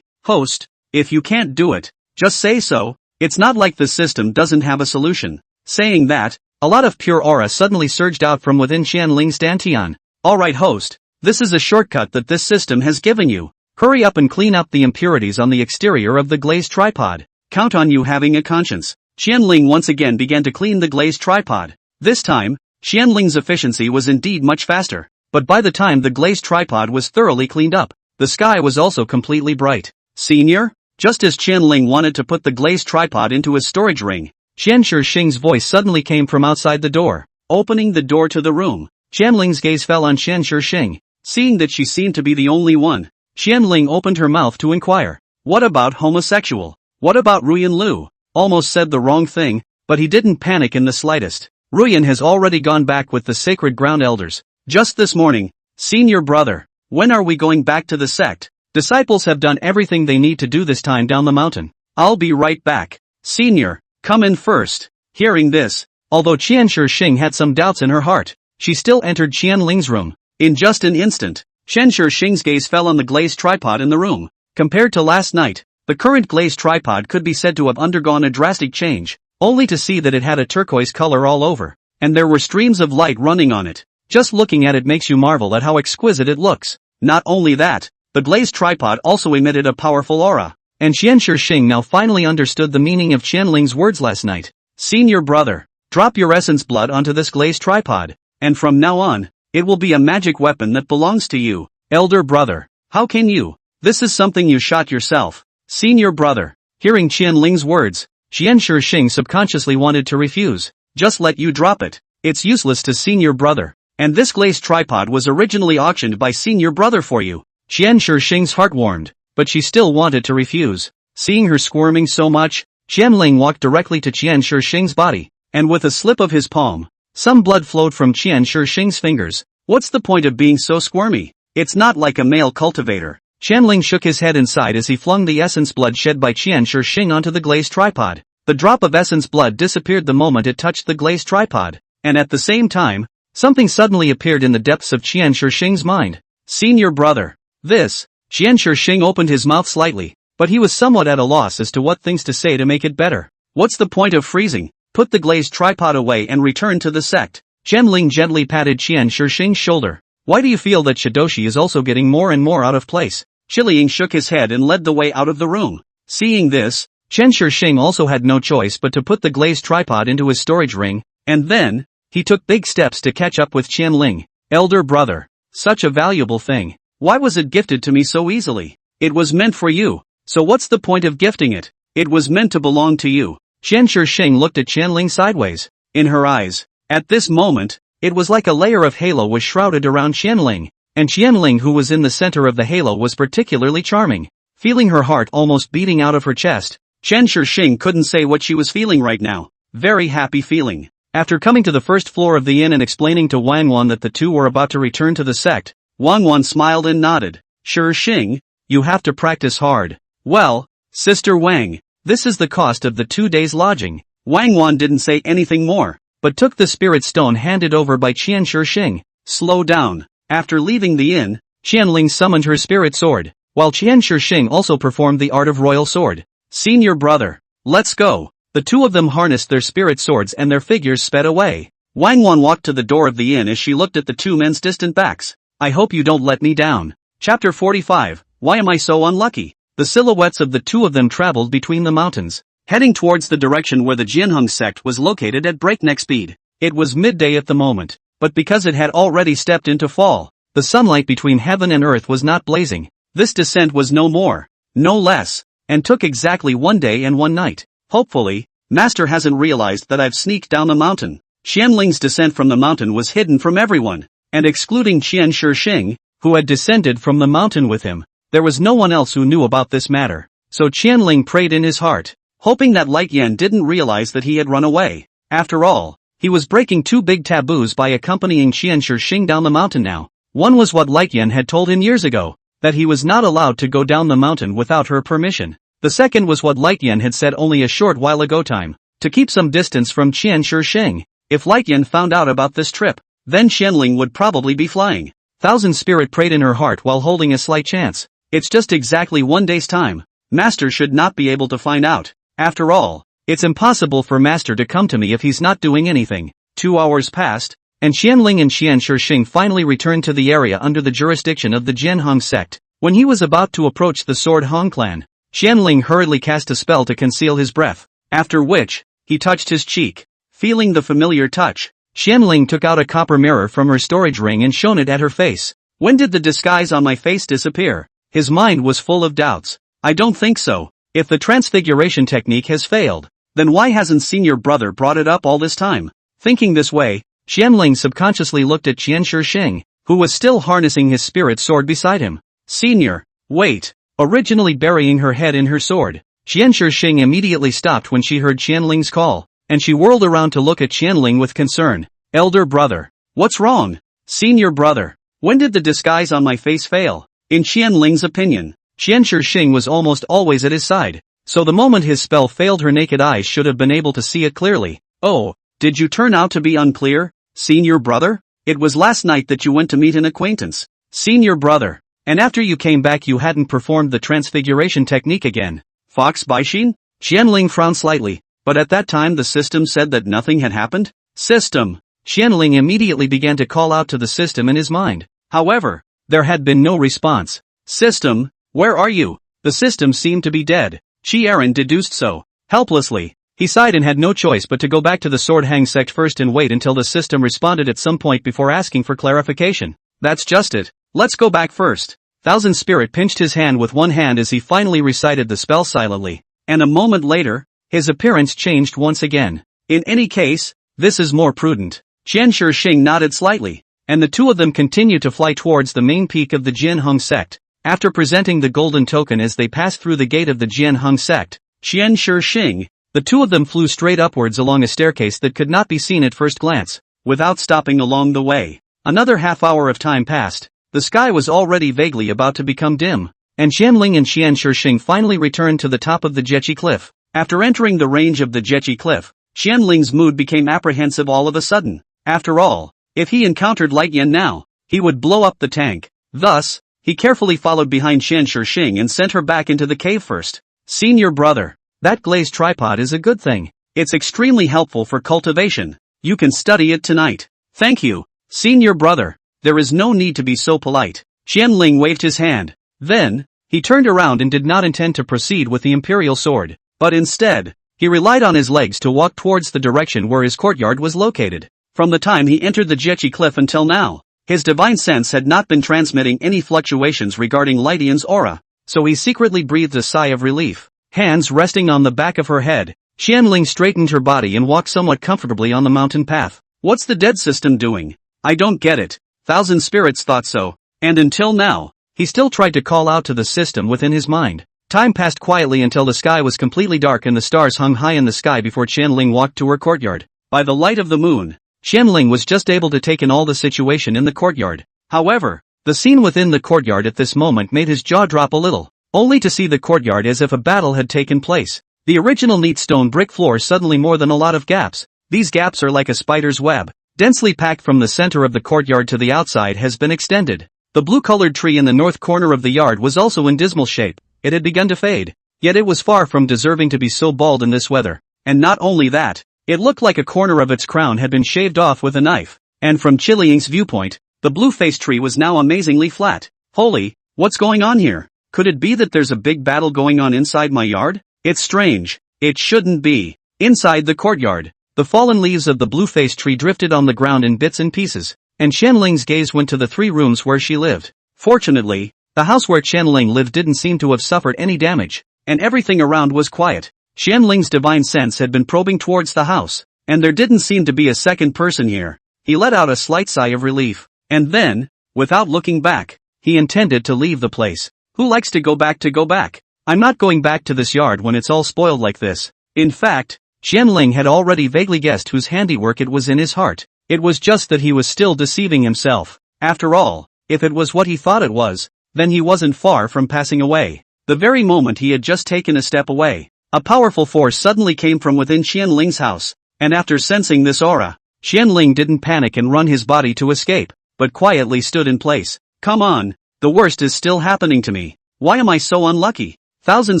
Host, if you can't do it, just say so. It's not like the system doesn't have a solution. Saying that, a lot of pure aura suddenly surged out from within Qianling's dantian. Alright host, this is a shortcut that this system has given you. Hurry up and clean up the impurities on the exterior of the glazed tripod. Count on you having a conscience. Qianling once again began to clean the glazed tripod. This time, Qianling's efficiency was indeed much faster, but by the time the glazed tripod was thoroughly cleaned up, the sky was also completely bright. Senior? Just as Qianling wanted to put the glazed tripod into his storage ring, Qian Shixing's voice suddenly came from outside the door. Opening the door to the room, Qianling's gaze fell on Qian Shixing. Seeing that she seemed to be the only one, Qianling opened her mouth to inquire. What about homosexual? What about Ruyan Lu? Almost said the wrong thing, but he didn't panic in the slightest. Ruyan has already gone back with the sacred ground elders. Just this morning. Senior brother, when are we going back to the sect? Disciples have done everything they need to do this time down the mountain. I'll be right back. Senior, come in first. Hearing this, although Qian Shixing had some doubts in her heart, she still entered Qianling's room. In just an instant, Qian Shixing's gaze fell on the glazed tripod in the room. Compared to last night, the current glazed tripod could be said to have undergone a drastic change, only to see that it had a turquoise color all over, and there were streams of light running on it. Just looking at it makes you marvel at how exquisite it looks. Not only that, the glazed tripod also emitted a powerful aura, and Qian Shixing now finally understood the meaning of Qianling's words last night. Senior brother, drop your essence blood onto this glazed tripod, and from now on, it will be a magic weapon that belongs to you. Elder brother, how can you? This is something you shot yourself. Senior brother, hearing Qianling's words, Qian Shixing subconsciously wanted to refuse. Just let you drop it. It's useless to senior brother. And this glazed tripod was originally auctioned by senior brother for you. Qian Shixing's heart warmed, but she still wanted to refuse. Seeing her squirming so much, Qianling walked directly to Qian Shixing's body, and with a slip of his palm, some blood flowed from Qian Shixing's fingers. What's the point of being so squirmy? It's not like a male cultivator. Qianling shook his head inside as he flung the essence blood shed by Qian Shixing onto the glazed tripod. The drop of essence blood disappeared the moment it touched the glazed tripod, and at the same time, something suddenly appeared in the depths of Qian Shixing's mind. Senior brother. This. Qian Shixing opened his mouth slightly, but he was somewhat at a loss as to what things to say to make it better. What's the point of freezing? Put the glazed tripod away and return to the sect. Qianling gently patted Qian Shixing's shoulder. Why do you feel that Shidoshi is also getting more and more out of place? Qiling shook his head and led the way out of the room. Seeing this, Qian Shixing also had no choice but to put the glazed tripod into his storage ring, and then, he took big steps to catch up with Qianling. Elder brother. Such a valuable thing. Why was it gifted to me so easily? It was meant for you. So what's the point of gifting it? It was meant to belong to you. Qian Shixing looked at Qianling sideways. In her eyes, at this moment, it was like a layer of halo was shrouded around Qianling, and Qianling, who was in the center of the halo, was particularly charming. Feeling her heart almost beating out of her chest, Qian Shixing couldn't say what she was feeling right now. Very happy feeling. After coming to the first floor of the inn and explaining to Wang Wan that the two were about to return to the sect, Wang Wan smiled and nodded. Shixing, you have to practice hard. Well, Sister Wang, this is the cost of the 2 days' lodging. Wang Wan didn't say anything more, but took the spirit stone handed over by Qian Shixing. Slow down. After leaving the inn, Qianling summoned her spirit sword, while Qian Shixing also performed the art of royal sword. Senior brother, let's go. The two of them harnessed their spirit swords and their figures sped away. Wang Wan walked to the door of the inn as she looked at the two men's distant backs. I hope you don't let me down. Chapter 45, Why am I so unlucky? The silhouettes of the two of them traveled between the mountains, heading towards the direction where the Jianheng sect was located at breakneck speed. It was midday at the moment, but because it had already stepped into fall, the sunlight between heaven and earth was not blazing. This descent was no more, no less, and took exactly 1 day and 1 night. Hopefully, Master hasn't realized that I've sneaked down the mountain. Qianling's descent from the mountain was hidden from everyone, and excluding Qian Shixing, who had descended from the mountain with him, there was no one else who knew about this matter. So Qianling prayed in his heart, hoping that Light Yan didn't realize that he had run away. After all, he was breaking 2 big taboos by accompanying Qian Shixing down the mountain now. One was what Light Yan had told him years ago, that he was not allowed to go down the mountain without her permission. The second was what Light Yan had said only a short while ago, time to keep some distance from Qian Shixing. If Light Yan found out about this trip, then Qianling would probably be flying. Thousand Spirit prayed in her heart while holding a slight chance. It's just exactly 1 day's time. Master should not be able to find out. After all, it's impossible for Master to come to me if he's not doing anything. 2 hours passed, and Qianling and Qian Shixing finally returned to the area under the jurisdiction of the Jianheng sect. When he was about to approach the Sword Hong clan, Qianling hurriedly cast a spell to conceal his breath, after which, he touched his cheek. Feeling the familiar touch, Qianling took out a copper mirror from her storage ring and shone it at her face. When did the disguise on my face disappear? His mind was full of doubts. I don't think so. If the transfiguration technique has failed, then why hasn't senior brother brought it up all this time? Thinking this way, Qianling subconsciously looked at Qian Shixing, who was still harnessing his spirit sword beside him. Senior, wait. Originally burying her head in her sword, Qian Shixing immediately stopped when she heard Qianling's call, and she whirled around to look at Qianling with concern. Elder brother. What's wrong? Senior brother. When did the disguise on my face fail? In Qianling's opinion, Qian Shixing was almost always at his side, so the moment his spell failed her naked eyes should have been able to see it clearly. Oh, did you turn out to be unclear, senior brother? It was last night that you went to meet an acquaintance, senior brother, and after you came back you hadn't performed the transfiguration technique again. Fox Baishin? Qianling frowned slightly, but at that time the system said that nothing had happened? System. Qianling immediately began to call out to the system in his mind. However, there had been no response. System, where are you? The system seemed to be dead. Qi Aaron deduced so. Helplessly, he sighed and had no choice but to go back to the Sword Hang sect first and wait until the system responded at some point before asking for clarification. That's just it. Let's go back first. Thousand Spirit pinched his hand with one hand as he finally recited the spell silently, and a moment later, his appearance changed once again. In any case, this is more prudent. Qian Shixing nodded slightly, and the two of them continued to fly towards the main peak of the Jianheng sect. After presenting the golden token as they passed through the gate of the Jianheng sect, Qian Shixing, The two of them flew straight upwards along a staircase that could not be seen at first glance, without stopping along the way. Another half hour of time passed. The sky was already vaguely about to become dim, and Qianling and Qian Shixing finally returned to the top of the Jechi cliff. After entering the range of the Jechi cliff, Qianling's mood became apprehensive all of a sudden. After all, if he encountered Light Yan now, he would blow up the tank. Thus, he carefully followed behind Qian Shixing and sent her back into the cave first. Senior brother, that glazed tripod is a good thing. It's extremely helpful for cultivation. You can study it tonight. Thank you, senior brother. There is no need to be so polite. Qianling waved his hand. Then, he turned around and did not intend to proceed with the imperial sword, but instead, he relied on his legs to walk towards the direction where his courtyard was located. From the time he entered the Jechi cliff until now, his divine sense had not been transmitting any fluctuations regarding Light Yan's aura, so he secretly breathed a sigh of relief. Hands resting on the back of her head, Qianling straightened her body and walked somewhat comfortably on the mountain path. What's the dead system doing? I don't get it. Thousand Spirits thought so, and until now, he still tried to call out to the system within his mind. Time passed quietly until the sky was completely dark and the stars hung high in the sky before Qianling walked to her courtyard. By the light of the moon, Qianling was just able to take in all the situation in the courtyard. However, the scene within the courtyard at this moment made his jaw drop a little, only to see the courtyard as if a battle had taken place. The original neat stone brick floor suddenly more than a lot of gaps. These gaps are like a spider's web, densely packed from the center of the courtyard to the outside has been extended. The blue-colored tree in the north corner of the yard was also in dismal shape. It had begun to fade, yet it was far from deserving to be so bald in this weather. And not only that, it looked like a corner of its crown had been shaved off with a knife. And from Qiling's viewpoint, the blue-faced tree was now amazingly flat. Holy, what's going on here? Could it be that there's a big battle going on inside my yard? It's strange. It shouldn't be. Inside the courtyard, the fallen leaves of the blue-faced tree drifted on the ground in bits and pieces, and Qianling's gaze went to the 3 rooms where she lived. Fortunately, the house where Qianling lived didn't seem to have suffered any damage, and everything around was quiet. Qianling's divine sense had been probing towards the house, and there didn't seem to be a second person here. He let out a slight sigh of relief, and then, without looking back, he intended to leave the place. Who likes to go back? I'm not going back to this yard when it's all spoiled like this. In fact, Qianling had already vaguely guessed whose handiwork it was in his heart. It was just that he was still deceiving himself. After all, if it was what he thought it was, then he wasn't far from passing away. The very moment he had just taken a step away, a powerful force suddenly came from within Qianling's house, and after sensing this aura, Qianling didn't panic and run his body to escape, but quietly stood in place. Come on, the worst is still happening to me. Why am I so unlucky? Thousand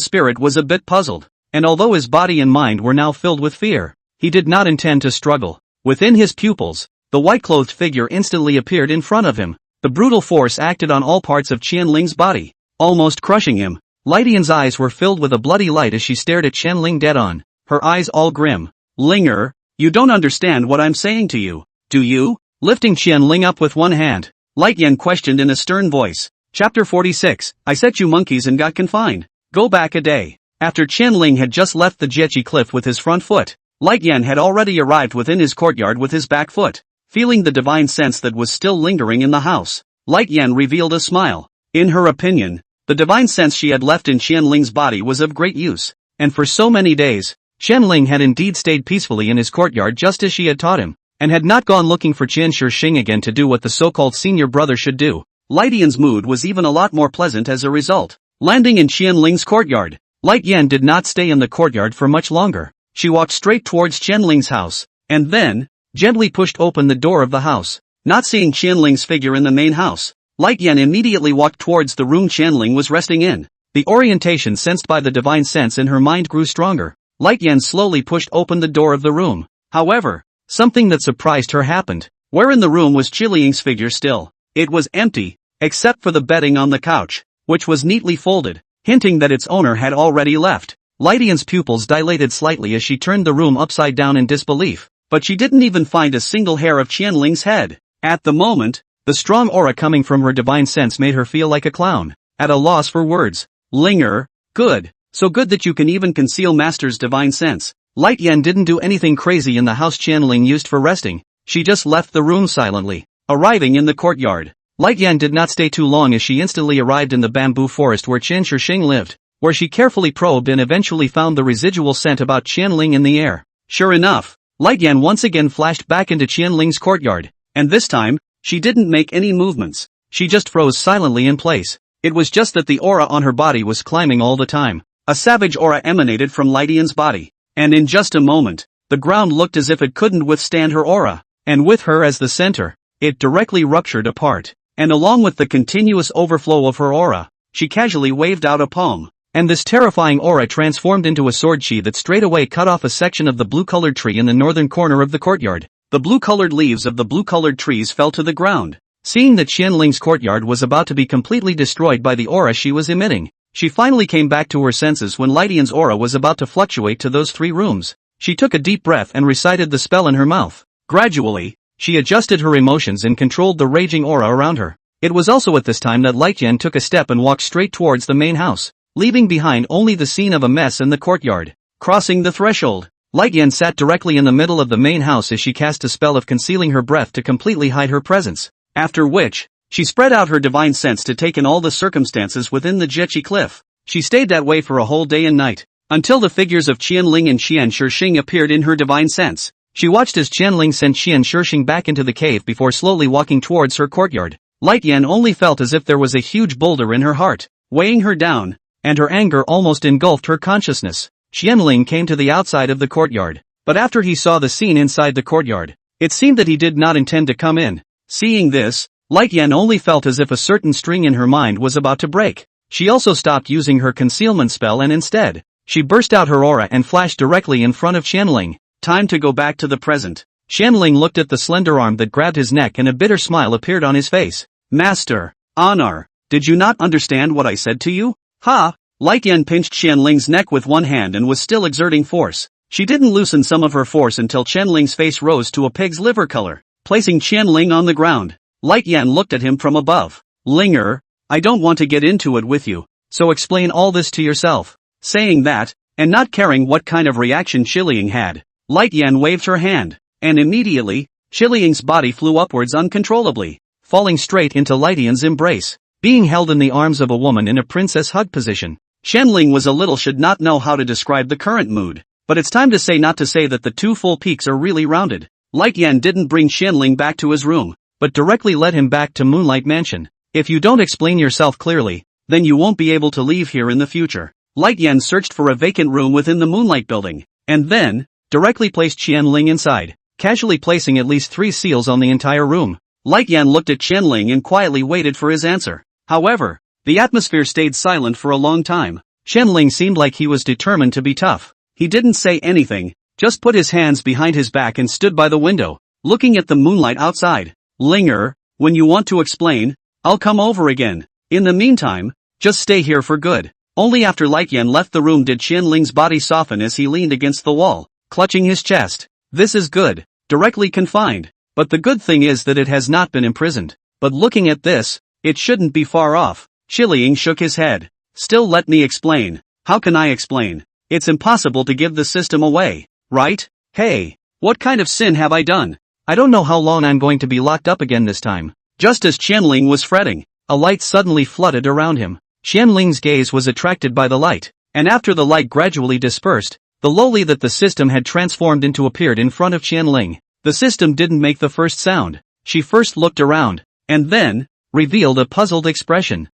Spirit was a bit puzzled, and although his body and mind were now filled with fear, he did not intend to struggle. Within his pupils, the white-clothed figure instantly appeared in front of him. The brutal force acted on all parts of Qianling's body, almost crushing him. Light Yan's eyes were filled with a bloody light as she stared at Qianling dead on, her eyes all grim. Linger, you don't understand what I'm saying to you, do you? Lifting Qianling up with one hand, Light Yan questioned in a stern voice. Chapter 46, I set you monkeys and got confined. Go back a day. After Qianling had just left the Jechi cliff with his front foot, Light Yan had already arrived within his courtyard with his back foot. Feeling the divine sense that was still lingering in the house, Light Yan revealed a smile. In her opinion, the divine sense she had left in Qianling's body was of great use, and for so many days, Qianling had indeed stayed peacefully in his courtyard just as she had taught him, and had not gone looking for Qian Shixing again to do what the so-called senior brother should do. Light Yan's mood was even a lot more pleasant as a result. Landing in Qianling's courtyard, Light Yan did not stay in the courtyard for much longer. She walked straight towards Qianling's house, and then, gently pushed open the door of the house. Not seeing Qianling's figure in the main house, Light Yan immediately walked towards the room Qianling was resting in. The orientation sensed by the divine sense in her mind grew stronger. Light Yan slowly pushed open the door of the room. However, something that surprised her happened. Where in the room was Qiling's figure still? It was empty, except for the bedding on the couch, which was neatly folded, hinting that its owner had already left. Light Yan's pupils dilated slightly as she turned the room upside down in disbelief, but she didn't even find a single hair of Qianling's head. At the moment, the strong aura coming from her divine sense made her feel like a clown, at a loss for words. Linger, good, so good that you can even conceal Master's divine sense. Light Yan didn't do anything crazy in the house Qianling used for resting, she just left the room silently. Arriving in the courtyard, Light Yan did not stay too long as she instantly arrived in the bamboo forest where Qian Shixing lived. where she carefully probed and eventually found the residual scent about Qianling in the air. Sure enough, Light Yan once again flashed back into Qianling's courtyard, and this time, she didn't make any movements. She just froze silently in place. It was just that the aura on her body was climbing all the time. A savage aura emanated from Light Yan's body, and in just a moment, the ground looked as if it couldn't withstand her aura, and with her as the center, it directly ruptured apart. And along with the continuous overflow of her aura, she casually waved out a palm. And this terrifying aura transformed into a sword chi that straightaway cut off a section of the blue-colored tree in the northern corner of the courtyard. The blue-colored leaves of the blue-colored trees fell to the ground. Seeing that Qianling's courtyard was about to be completely destroyed by the aura she was emitting, she finally came back to her senses when Light Yan's aura was about to fluctuate to those 3 rooms. She took a deep breath and recited the spell in her mouth. Gradually, she adjusted her emotions and controlled the raging aura around her. It was also at this time that Light Yan took a step and walked straight towards the main house, leaving behind only the scene of a mess in the courtyard. Crossing the threshold, Light Yan sat directly in the middle of the main house as she cast a spell of concealing her breath to completely hide her presence, after which, she spread out her divine sense to take in all the circumstances within the Jiechi cliff. She stayed that way for a whole day and night, until the figures of Qianling and Qian Shixing appeared in her divine sense. She watched as Qianling sent Qian Shixing back into the cave before slowly walking towards her courtyard. Light Yan only felt as if there was a huge boulder in her heart, weighing her down, and her anger almost engulfed her consciousness. Qianling came to the outside of the courtyard, but after he saw the scene inside the courtyard, it seemed that he did not intend to come in. Seeing this, Light Yan only felt as if a certain string in her mind was about to break. She also stopped using her concealment spell and instead, she burst out her aura and flashed directly in front of Qianling. Time to go back to the present. Qianling looked at the slender arm that grabbed his neck and a bitter smile appeared on his face. Master, Anar, did you not understand what I said to you? Ha! Light Yan pinched Qianling's neck with one hand and was still exerting force. She didn't loosen some of her force until Qianling's face rose to a pig's liver color, placing Qianling on the ground. Light Yan looked at him from above. Linger, I don't want to get into it with you, so explain all this to yourself. Saying that, and not caring what kind of reaction Qianling had, Light Yan waved her hand, and immediately, Qianling's body flew upwards uncontrollably, falling straight into Light Yan's embrace. Being held in the arms of a woman in a princess hug position, Qianling was a little should not know how to describe the current mood, but it's time to say not to say that the 2 full peaks are really rounded. Light Yan didn't bring Qianling back to his room, but directly led him back to Moonlight Mansion. If you don't explain yourself clearly, then you won't be able to leave here in the future. Light Yan searched for a vacant room within the Moonlight building, and then, directly placed Qianling inside, casually placing at least 3 seals on the entire room. Light Yan looked at Qianling and quietly waited for his answer. However, the atmosphere stayed silent for a long time. Qianling seemed like he was determined to be tough. He didn't say anything, just put his hands behind his back and stood by the window, looking at the moonlight outside. Linger, when you want to explain, I'll come over again. In the meantime, just stay here for good. Only after Light Yan left the room did Qianling's body soften as he leaned against the wall, clutching his chest. This is good. Directly confined. But the good thing is that it has not been imprisoned. But looking at this, it shouldn't be far off. Qianling shook his head. Still, let me explain. How can I explain? It's impossible to give the system away, right? Hey, what kind of sin have I done? I don't know how long I'm going to be locked up again this time. Just as Qianling was fretting, a light suddenly flooded around him. Qianling's gaze was attracted by the light, and after the light gradually dispersed, the loli that the system had transformed into appeared in front of Qianling. The system didn't make the first sound. She first looked around, and then, revealed a puzzled expression.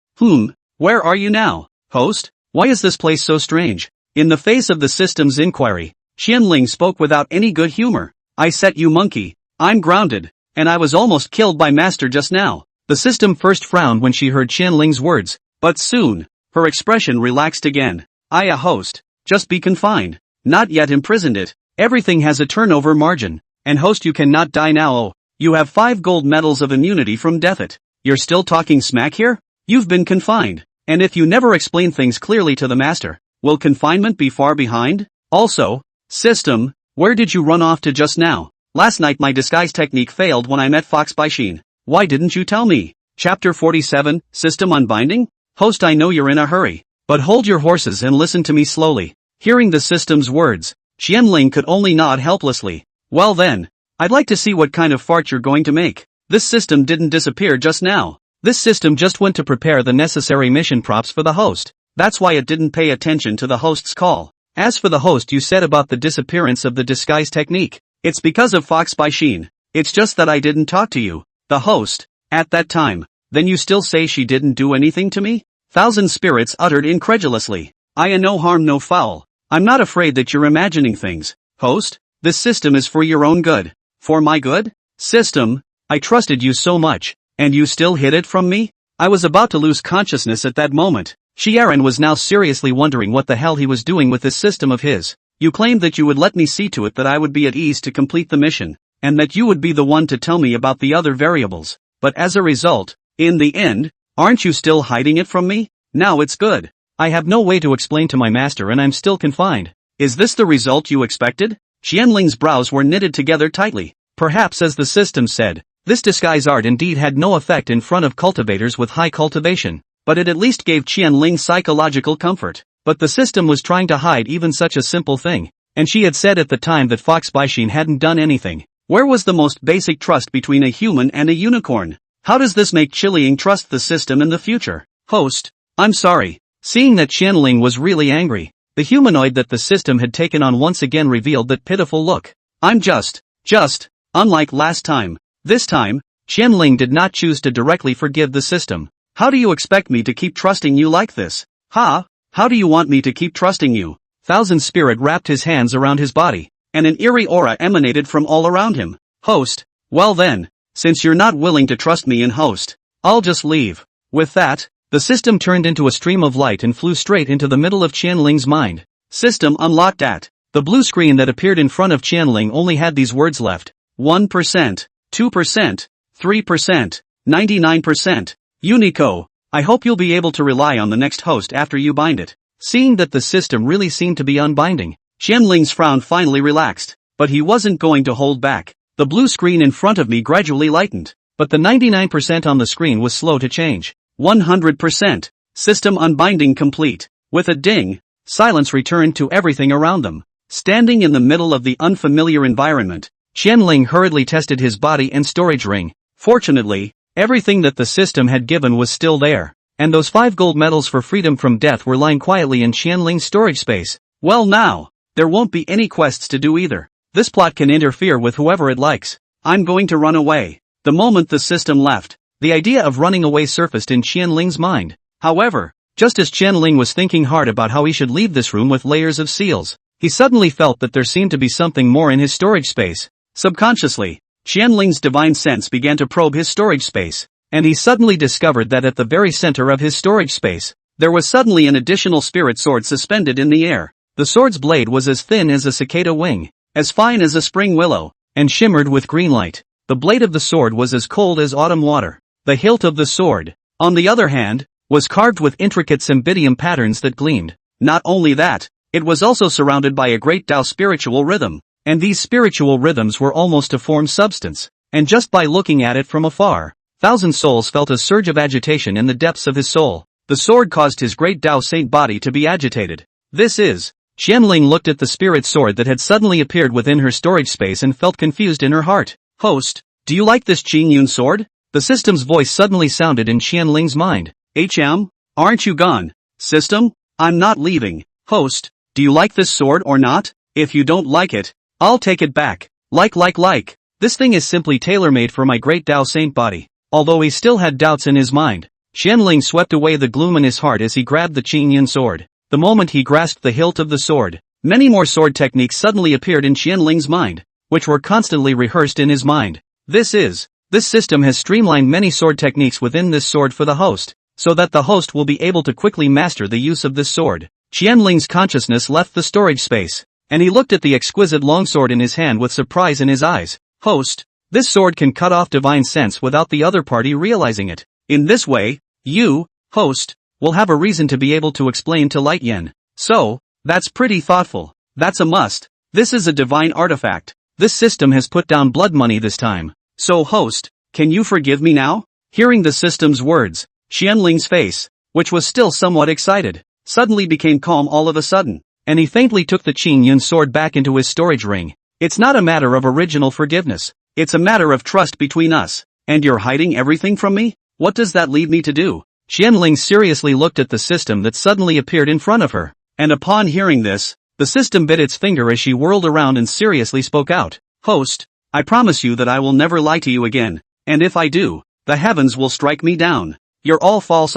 Where are you now, host? Why is this place so strange? In the face of the system's inquiry, Qianling spoke without any good humor. I set you monkey. I'm grounded, and I was almost killed by master just now. The system first frowned when she heard Qianling's words, but soon, her expression relaxed again. I a host, just be confined, not yet imprisoned it. Everything has a turnover margin, and host you cannot die now. Oh, you have 5 gold medals of immunity from death it. You're still talking smack here? You've been confined, and if you never explain things clearly to the master, will confinement be far behind? Also, system, where did you run off to just now? Last night my disguise technique failed when I met Fox Baishin. Why didn't you tell me? Chapter 47, System Unbinding? Host, I know you're in a hurry, but hold your horses and listen to me slowly. Hearing the system's words, Qianling could only nod helplessly. Well then, I'd like to see what kind of fart you're going to make. This system didn't disappear just now. This system just went to prepare the necessary mission props for the host. That's why it didn't pay attention to the host's call. As for the host you said about the disappearance of the disguise technique, it's because of Fox by Sheen. It's just that I didn't talk to you, the host, at that time. Then you still say she didn't do anything to me? Thousand Spirits uttered incredulously. I am no harm no foul. I'm not afraid that you're imagining things. Host, this system is for your own good. For my good? System, I trusted you so much, and you still hid it from me? I was about to lose consciousness at that moment. Sharon was now seriously wondering what the hell he was doing with this system of his. You claimed that you would let me see to it that I would be at ease to complete the mission, and that you would be the one to tell me about the other variables. But as a result, in the end, aren't you still hiding it from me? Now it's good. I have no way to explain to my master and I'm still confined. Is this the result you expected? Qianling's brows were knitted together tightly. Perhaps as the system said, this disguise art indeed had no effect in front of cultivators with high cultivation, but it at least gave Qianling psychological comfort. But the system was trying to hide even such a simple thing, and she had said at the time that Fox Baishin hadn't done anything. Where was the most basic trust between a human and a unicorn? How does this make Qianling trust the system in the future? Host, I'm sorry. Seeing that Qianling was really angry, the humanoid that the system had taken on once again revealed that pitiful look. I'm just, unlike last time. This time, Qianling did not choose to directly forgive the system. How do you expect me to keep trusting you like this? How do you want me to keep trusting you? Thousand Spirit wrapped his hands around his body, and an eerie aura emanated from all around him. Host, well then, since you're not willing to trust me in host, I'll just leave. With that, the system turned into a stream of light and flew straight into the middle of Qianling's mind. System unlocked at. The blue screen that appeared in front of Qianling only had these words left. 1%, 2%, 3%, 99%. Unico, I hope you'll be able to rely on the next host after you bind it. Seeing that the system really seemed to be unbinding, Qianling's frown finally relaxed, but he wasn't going to hold back. The blue screen in front of me gradually lightened, but the 99% on the screen was slow to change. 100%. System unbinding complete. With a ding, silence returned to everything around them. Standing in the middle of the unfamiliar environment, Qianling hurriedly tested his body and storage ring. Fortunately, everything that the system had given was still there, and those 5 gold medals for freedom from death were lying quietly in Qianling's storage space. Well now, there won't be any quests to do either. This plot can interfere with whoever it likes. I'm going to run away. The moment the system left, the idea of running away surfaced in Qianling's mind. However, just as Qianling was thinking hard about how he should leave this room with layers of seals, he suddenly felt that there seemed to be something more in his storage space. Subconsciously, Qianling's divine sense began to probe his storage space, and he suddenly discovered that at the very center of his storage space, there was suddenly an additional spirit sword suspended in the air. The sword's blade was as thin as a cicada wing, as fine as a spring willow, and shimmered with green light. The blade of the sword was as cold as autumn water. The hilt of the sword, on the other hand, was carved with intricate cymbidium patterns that gleamed. Not only that, it was also surrounded by a great Tao spiritual rhythm, and these spiritual rhythms were almost a form substance, and just by looking at it from afar, Thousand Souls felt a surge of agitation in the depths of his soul. The sword caused his great Tao Saint body to be agitated. Qianling looked at the spirit sword that had suddenly appeared within her storage space and felt confused in her heart. Host, do you like this Qingyun sword? The system's voice suddenly sounded in Qianling's mind. Aren't you gone? System, I'm not leaving. Host, do you like this sword or not? If you don't like it, I'll take it back. Like. This thing is simply tailor-made for my great Tao Saint body. Although he still had doubts in his mind, Qianling swept away the gloom in his heart as he grabbed the Qingyun sword. The moment he grasped the hilt of the sword, many more sword techniques suddenly appeared in Qianling's mind, which were constantly rehearsed in his mind. This system has streamlined many sword techniques within this sword for the host, so that the host will be able to quickly master the use of this sword. Qianling's consciousness left the storage space, and he looked at the exquisite longsword in his hand with surprise in his eyes. Host, this sword can cut off divine sense without the other party realizing it. In this way, you, host, will have a reason to be able to explain to Light Yen. So, that's pretty thoughtful. That's a must. This is a divine artifact. This system has put down blood money this time. So host, can you forgive me now? Hearing the system's words, Qianling's face, which was still somewhat excited, suddenly became calm all of a sudden, and he faintly took the Qingyun sword back into his storage ring. It's not a matter of original forgiveness, it's a matter of trust between us. And you're hiding everything from me? What does that leave me to do? Qianling seriously looked at the system that suddenly appeared in front of her. And upon hearing this, the system bit its finger as she whirled around and seriously spoke out. Host, I promise you that I will never lie to you again, and if I do, the heavens will strike me down. You're all false.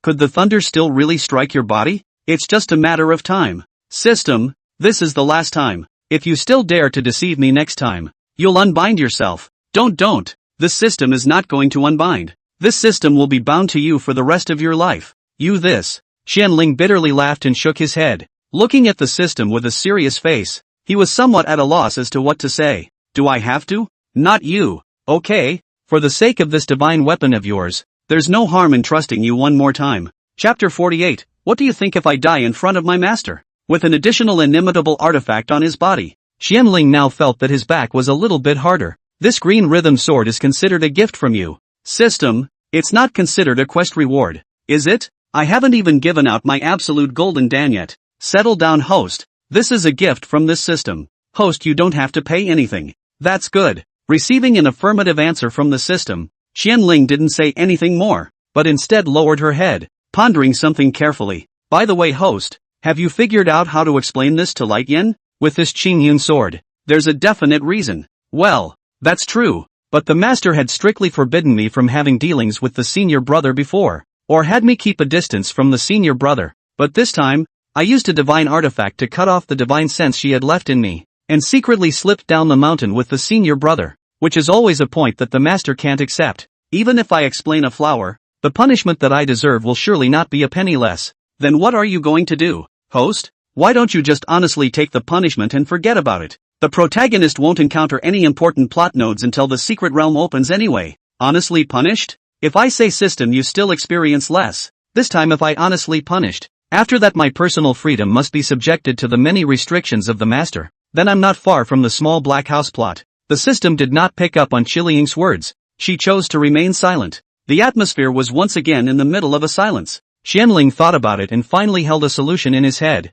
Could the thunder still really strike your body? It's just a matter of time. System, this is the last time. If you still dare to deceive me next time, you'll unbind yourself. Don't. This system is not going to unbind. This system will be bound to you for the rest of your life. You this. Qianling bitterly laughed and shook his head. Looking at the system with a serious face, he was somewhat at a loss as to what to say. Do I have to? Not you. Okay, for the sake of this divine weapon of yours, there's no harm in trusting you one more time. Chapter 48. What do you think if I die in front of my master? With an additional inimitable artifact on his body, Qianling now felt that his back was a little bit harder. This green rhythm sword is considered a gift from you. System, it's not considered a quest reward, is it? I haven't even given out my absolute golden dan yet. Settle down, host. This is a gift from this system. Host, you don't have to pay anything. That's good. Receiving an affirmative answer from the system, Qianling didn't say anything more, but instead lowered her head, pondering something carefully. By the way, host, have you figured out how to explain this to Light Yen? With this Qingyun sword, there's a definite reason. Well, that's true, but the master had strictly forbidden me from having dealings with the senior brother before, or had me keep a distance from the senior brother, but this time, I used a divine artifact to cut off the divine sense she had left in me, and secretly slipped down the mountain with the senior brother, which is always a point that the master can't accept. Even if I explain a flower, the punishment that I deserve will surely not be a penny less. Then what are you going to do, host? Why don't you just honestly take the punishment and forget about it? The protagonist won't encounter any important plot nodes until the secret realm opens anyway. Honestly punished? If I say system, you still experience less. This time if I honestly punished, after that my personal freedom must be subjected to the many restrictions of the master. Then I'm not far from the small black house plot. The system did not pick up on Qianling's words. She chose to remain silent. The atmosphere was once again in the middle of a silence. Qianling thought about it and finally held a solution in his head.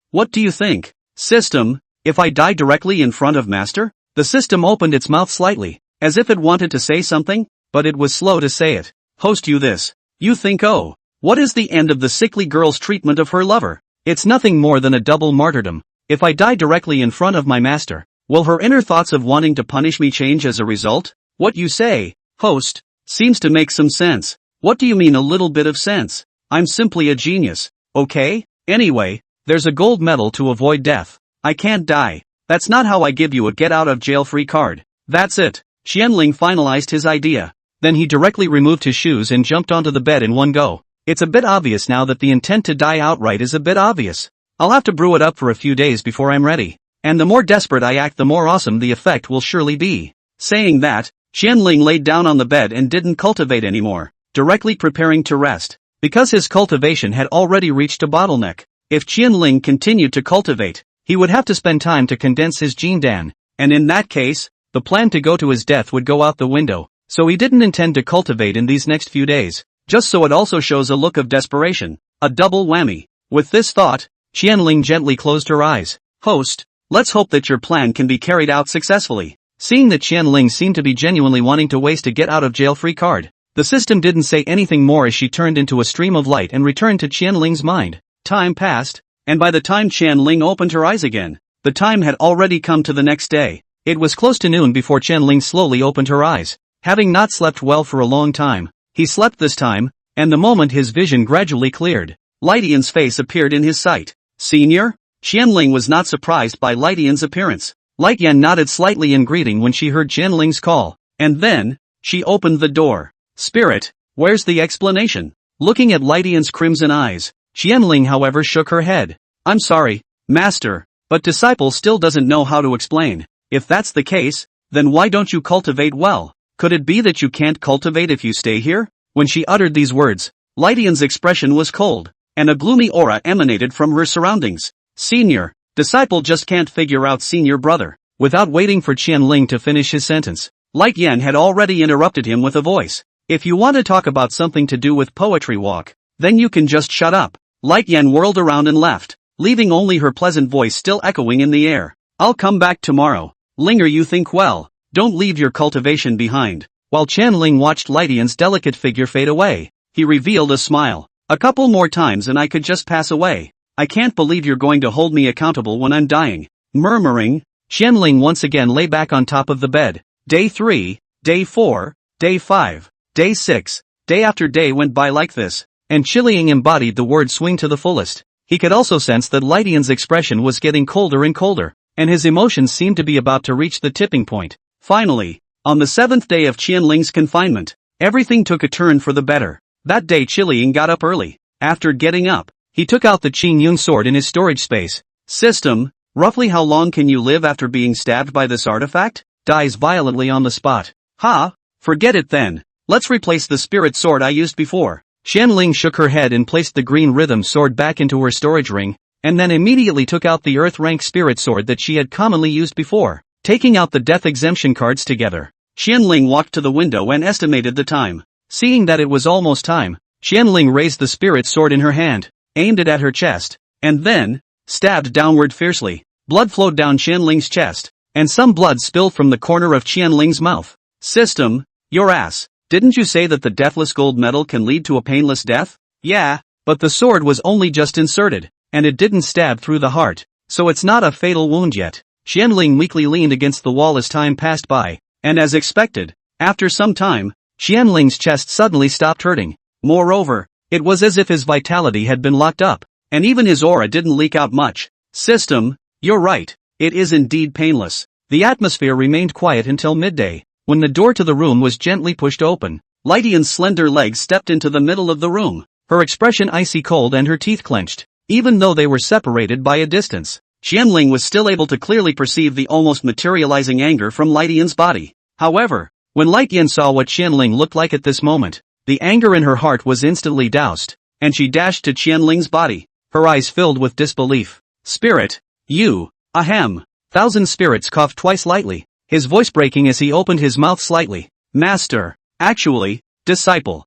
What do you think? System, if I die directly in front of master? The system opened its mouth slightly, as if it wanted to say something, but it was slow to say it. Host, you this. You think, oh, what is the end of the sickly girl's treatment of her lover? It's nothing more than a double martyrdom. If I die directly in front of my master, will her inner thoughts of wanting to punish me change as a result? What you say, host, seems to make some sense. What do you mean a little bit of sense? I'm simply a genius, okay? Anyway, there's a gold medal to avoid death. I can't die. That's not how I give you a get-out-of-jail-free card. That's it. Qianling finalized his idea. Then he directly removed his shoes and jumped onto the bed in one go. It's a bit obvious now that the intent to die outright is a bit obvious. I'll have to brew it up for a few days before I'm ready. And the more desperate I act, the more awesome the effect will surely be. Saying that, Qianling laid down on the bed and didn't cultivate anymore, directly preparing to rest. Because his cultivation had already reached a bottleneck. If Qianling continued to cultivate, he would have to spend time to condense his Jindan, and in that case, the plan to go to his death would go out the window, so he didn't intend to cultivate in these next few days, just so it also shows a look of desperation, a double whammy. With this thought, Qianling gently closed her eyes. Host, let's hope that your plan can be carried out successfully. Seeing that Qianling seemed to be genuinely wanting to waste a get-out-of-jail-free card, the system didn't say anything more as she turned into a stream of light and returned to Qianling's mind. Time passed, and by the time Qianling opened her eyes again, the time had already come to the next day. It was close to noon before Qianling slowly opened her eyes. Having not slept well for a long time, he slept this time, and the moment his vision gradually cleared, Light Yan's face appeared in his sight. Senior? Qianling was not surprised by Light Yan's appearance. Light Yan nodded slightly in greeting when she heard Qianling's call, and then, she opened the door. Spirit, where's the explanation? Looking at Light Yan's crimson eyes, Qianling however shook her head. I'm sorry, master, but disciple still doesn't know how to explain. If that's the case, then why don't you cultivate well? Could it be that you can't cultivate if you stay here? When she uttered these words, Light Yan's expression was cold, and a gloomy aura emanated from her surroundings. Senior, disciple just can't figure out senior brother. Without waiting for Qianling to finish his sentence, Light Yan had already interrupted him with a voice. If you want to talk about something to do with poetry walk, then you can just shut up. Light Yan whirled around and left, leaving only her pleasant voice still echoing in the air. I'll come back tomorrow. Linger, you think well. Don't leave your cultivation behind. While Qianling watched Light Yan's delicate figure fade away, he revealed a smile. A couple more times and I could just pass away. I can't believe you're going to hold me accountable when I'm dying. Murmuring, Qianling once again lay back on top of the bed. Day 3, Day 4, Day 5, Day 6, day after day went by like this, and Qianling embodied the word swing to the fullest. He could also sense that Lidian's expression was getting colder and colder, and his emotions seemed to be about to reach the tipping point. Finally, on the 7th day of Qianling's confinement, everything took a turn for the better. That day Qianling got up early. After getting up, he took out the Qingyun sword in his storage space. System, roughly how long can you live after being stabbed by this artifact? Dies violently on the spot. Ha! Forget it then. Let's replace the spirit sword I used before. Qianling shook her head and placed the green rhythm sword back into her storage ring, and then immediately took out the earth rank spirit sword that she had commonly used before. Taking out the death exemption cards together, Qianling walked to the window and estimated the time. Seeing that it was almost time, Qianling raised the spirit sword in her hand, aimed it at her chest, and then stabbed downward fiercely. Blood flowed down Qianling's chest, and some blood spilled from the corner of Qianling's mouth. System, your ass. Didn't you say that the deathless gold medal can lead to a painless death? Yeah, but the sword was only just inserted, and it didn't stab through the heart, so it's not a fatal wound yet. Qianling weakly leaned against the wall as time passed by, and as expected, after some time, Qianling's chest suddenly stopped hurting. Moreover, it was as if his vitality had been locked up, and even his aura didn't leak out much. System, you're right, it is indeed painless. The atmosphere remained quiet until midday, when the door to the room was gently pushed open. Lidian's slender legs stepped into the middle of the room, her expression icy cold and her teeth clenched. Even though they were separated by a distance, Qianling was still able to clearly perceive the almost materializing anger from Lidian's body. However, when Lidian saw what Qianling looked like at this moment, the anger in her heart was instantly doused, and she dashed to Qianling's body, her eyes filled with disbelief. Spirit, you, ahem. Thousand Spirits coughed twice lightly, his voice breaking as he opened his mouth slightly. Master, actually, disciple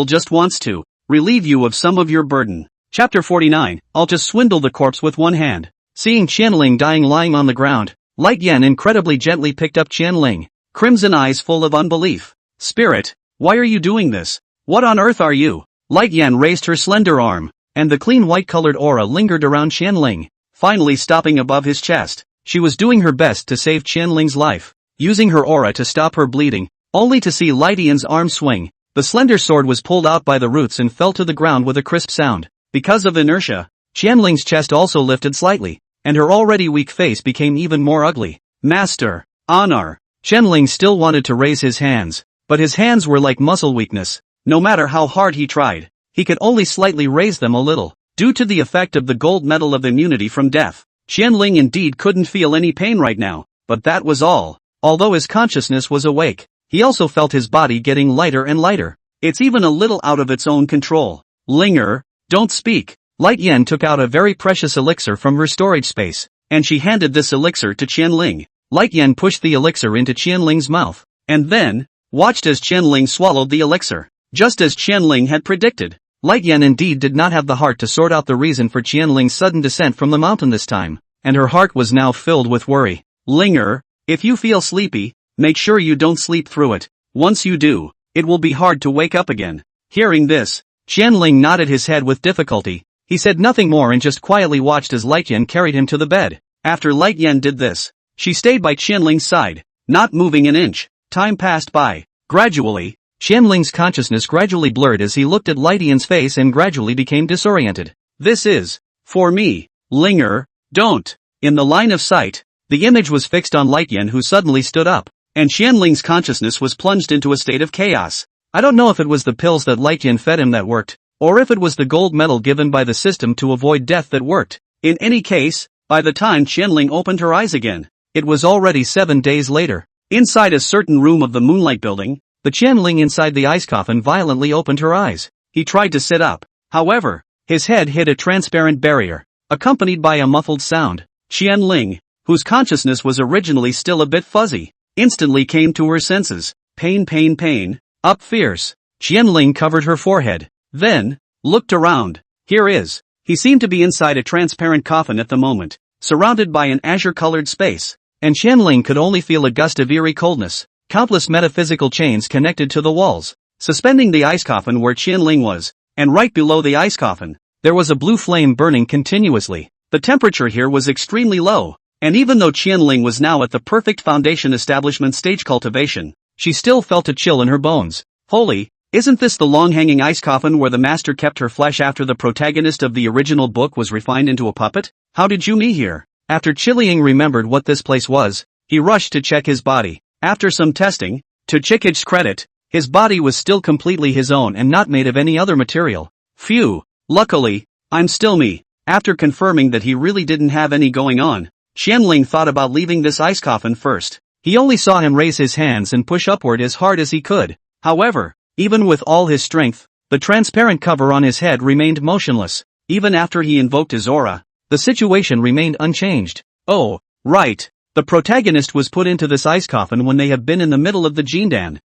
just wants to relieve you of some of your burden. Chapter 49, I'll just swindle the corpse with one hand. Seeing Qianling dying lying on the ground, Lidian incredibly gently picked up Qianling, crimson eyes full of unbelief. Spirit, why are you doing this? What on earth are you? Lidian raised her slender arm, and the clean white-colored aura lingered around Qianling, finally stopping above his chest. She was doing her best to save Qianling's life, using her aura to stop her bleeding, only to see Lidian's arm swing. The slender sword was pulled out by the roots and fell to the ground with a crisp sound. Because of inertia, Qianling's chest also lifted slightly, and her already weak face became even more ugly. Master, honor. Qianling still wanted to raise his hands, but his hands were like muscle weakness. No matter how hard he tried, he could only slightly raise them a little, due to the effect of the gold medal of immunity from death. Qianling indeed couldn't feel any pain right now, but that was all. Although his consciousness was awake, he also felt his body getting lighter and lighter. It's even a little out of its own control. Linger, don't speak. Lidian took out a very precious elixir from her storage space, and she handed this elixir to Qianling. Lidian pushed the elixir into Qianling's mouth, and then watched as Qianling swallowed the elixir. Just as Qianling had predicted, Lidian indeed did not have the heart to sort out the reason for Qianling's sudden descent from the mountain this time, and her heart was now filled with worry. Linger, if you feel sleepy, make sure you don't sleep through it. Once you do, it will be hard to wake up again. Hearing this, Qianling nodded his head with difficulty. He said nothing more and just quietly watched as Lidian carried him to the bed. After Lidian did this, she stayed by Qianling's side, not moving an inch. Time passed by. Gradually, Qianling's consciousness gradually blurred as he looked at Lidian's face and gradually became disoriented. This is, for me, Linger, don't. In the line of sight, the image was fixed on Lidian, who suddenly stood up, and Qianling's consciousness was plunged into a state of chaos. I don't know if it was the pills that Lidian fed him that worked, or if it was the gold medal given by the system to avoid death that worked. In any case, by the time Qianling opened her eyes again, it was already 7 days later. Inside a certain room of the Moonlight Building, the Qianling inside the ice coffin violently opened her eyes. He tried to sit up. However, his head hit a transparent barrier, accompanied by a muffled sound. Qianling, whose consciousness was originally still a bit fuzzy, instantly came to her senses. Pain. Up fierce. Qianling covered her forehead, then looked around. Here is. He seemed to be inside a transparent coffin at the moment, surrounded by an azure-colored space, and Qianling could only feel a gust of eerie coldness. Countless metaphysical chains connected to the walls. suspending the ice coffin where Qianling was, and right below the ice coffin, there was a blue flame burning continuously. The temperature here was extremely low, and even though Qianling was now at the perfect foundation establishment stage cultivation, she still felt a chill in her bones. Holy, isn't this the long-hanging ice coffin where the master kept her flesh after the protagonist of the original book was refined into a puppet? How did you meet here? After Qianling remembered what this place was, he rushed to check his body. After some testing, to Chikich's credit, his body was still completely his own and not made of any other material. Phew, luckily, I'm still me. After confirming that he really didn't have any going on, Qianling thought about leaving this ice coffin first. He only saw him raise his hands and push upward as hard as he could. However, even with all his strength, the transparent cover on his head remained motionless. Even after he invoked his aura, the situation remained unchanged. Oh, right. The protagonist was put into this ice coffin when they have been in the middle of the Jindan.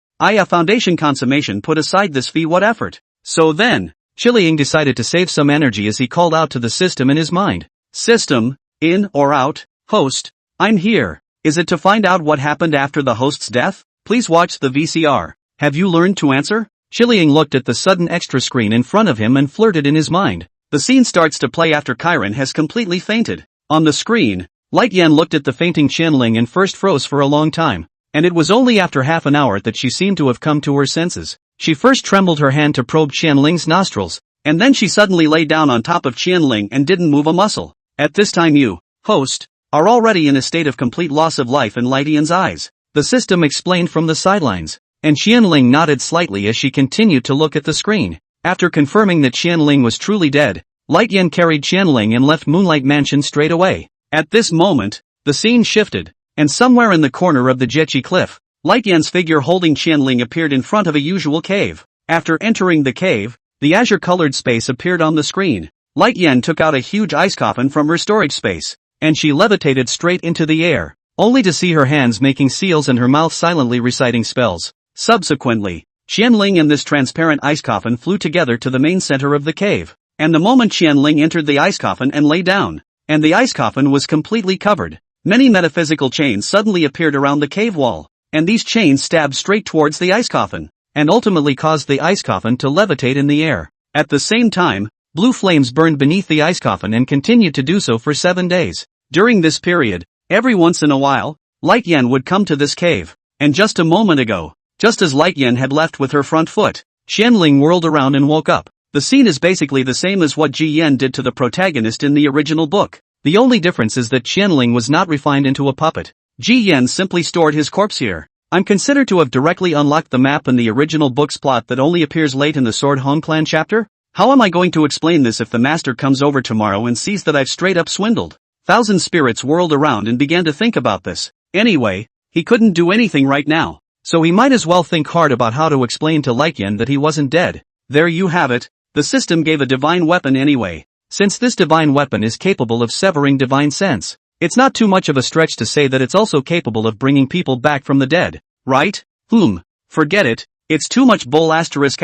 Foundation consummation put aside this fee what effort. So then, Qianling decided to save some energy as he called out to the system in his mind. System, in or out, host, I'm here. Is it to find out what happened after the host's death? Please watch the VCR. Have you learned to answer? Qianling looked at the sudden extra screen in front of him and flirted in his mind. The scene starts to play after Chiron has completely fainted. On the screen, Light Yan looked at the fainting Qianling and first froze for a long time, and it was only after half an hour that she seemed to have come to her senses. She first trembled her hand to probe Qianling's nostrils, and then she suddenly lay down on top of Qianling and didn't move a muscle. At this time you, host, are already in a state of complete loss of life in Light Yan's eyes. The system explained from the sidelines, and Qianling nodded slightly as she continued to look at the screen. After confirming that Qianling was truly dead, Light Yan carried Qianling and left Moonlight Mansion straight away. At this moment, the scene shifted, and somewhere in the corner of the Jechi cliff, Light Yan's figure holding Qianling appeared in front of a usual cave. After entering the cave, the azure-colored space appeared on the screen. Light Yan took out a huge ice coffin from her storage space, and she levitated straight into the air, only to see her hands making seals and her mouth silently reciting spells. Subsequently, Qianling and this transparent ice coffin flew together to the main center of the cave, and the moment Qianling entered the ice coffin and lay down, and the ice coffin was completely covered, many metaphysical chains suddenly appeared around the cave wall, and these chains stabbed straight towards the ice coffin, and ultimately caused the ice coffin to levitate in the air. At the same time, blue flames burned beneath the ice coffin and continued to do so for 7 days. During this period, every once in a while, Light Yan would come to this cave, and just a moment ago, just as Light Yan had left with her front foot, Qianling whirled around and woke up. The scene is basically the same as what Ji Yan did to the protagonist in the original book. The only difference is that Qianling was not refined into a puppet. Ji Yan simply stored his corpse here. I'm considered to have directly unlocked the map in the original book's plot that only appears late in the Sword Hong Clan chapter? How am I going to explain this if the master comes over tomorrow and sees that I've straight up swindled? Thousand spirits whirled around and began to think about this. Anyway, he couldn't do anything right now, so he might as well think hard about how to explain to Light Yan that he wasn't dead. There you have it. The system gave a divine weapon anyway. Since this divine weapon is capable of severing divine sense, it's not too much of a stretch to say that it's also capable of bringing people back from the dead, right? Forget it, it's too much bull asterisk.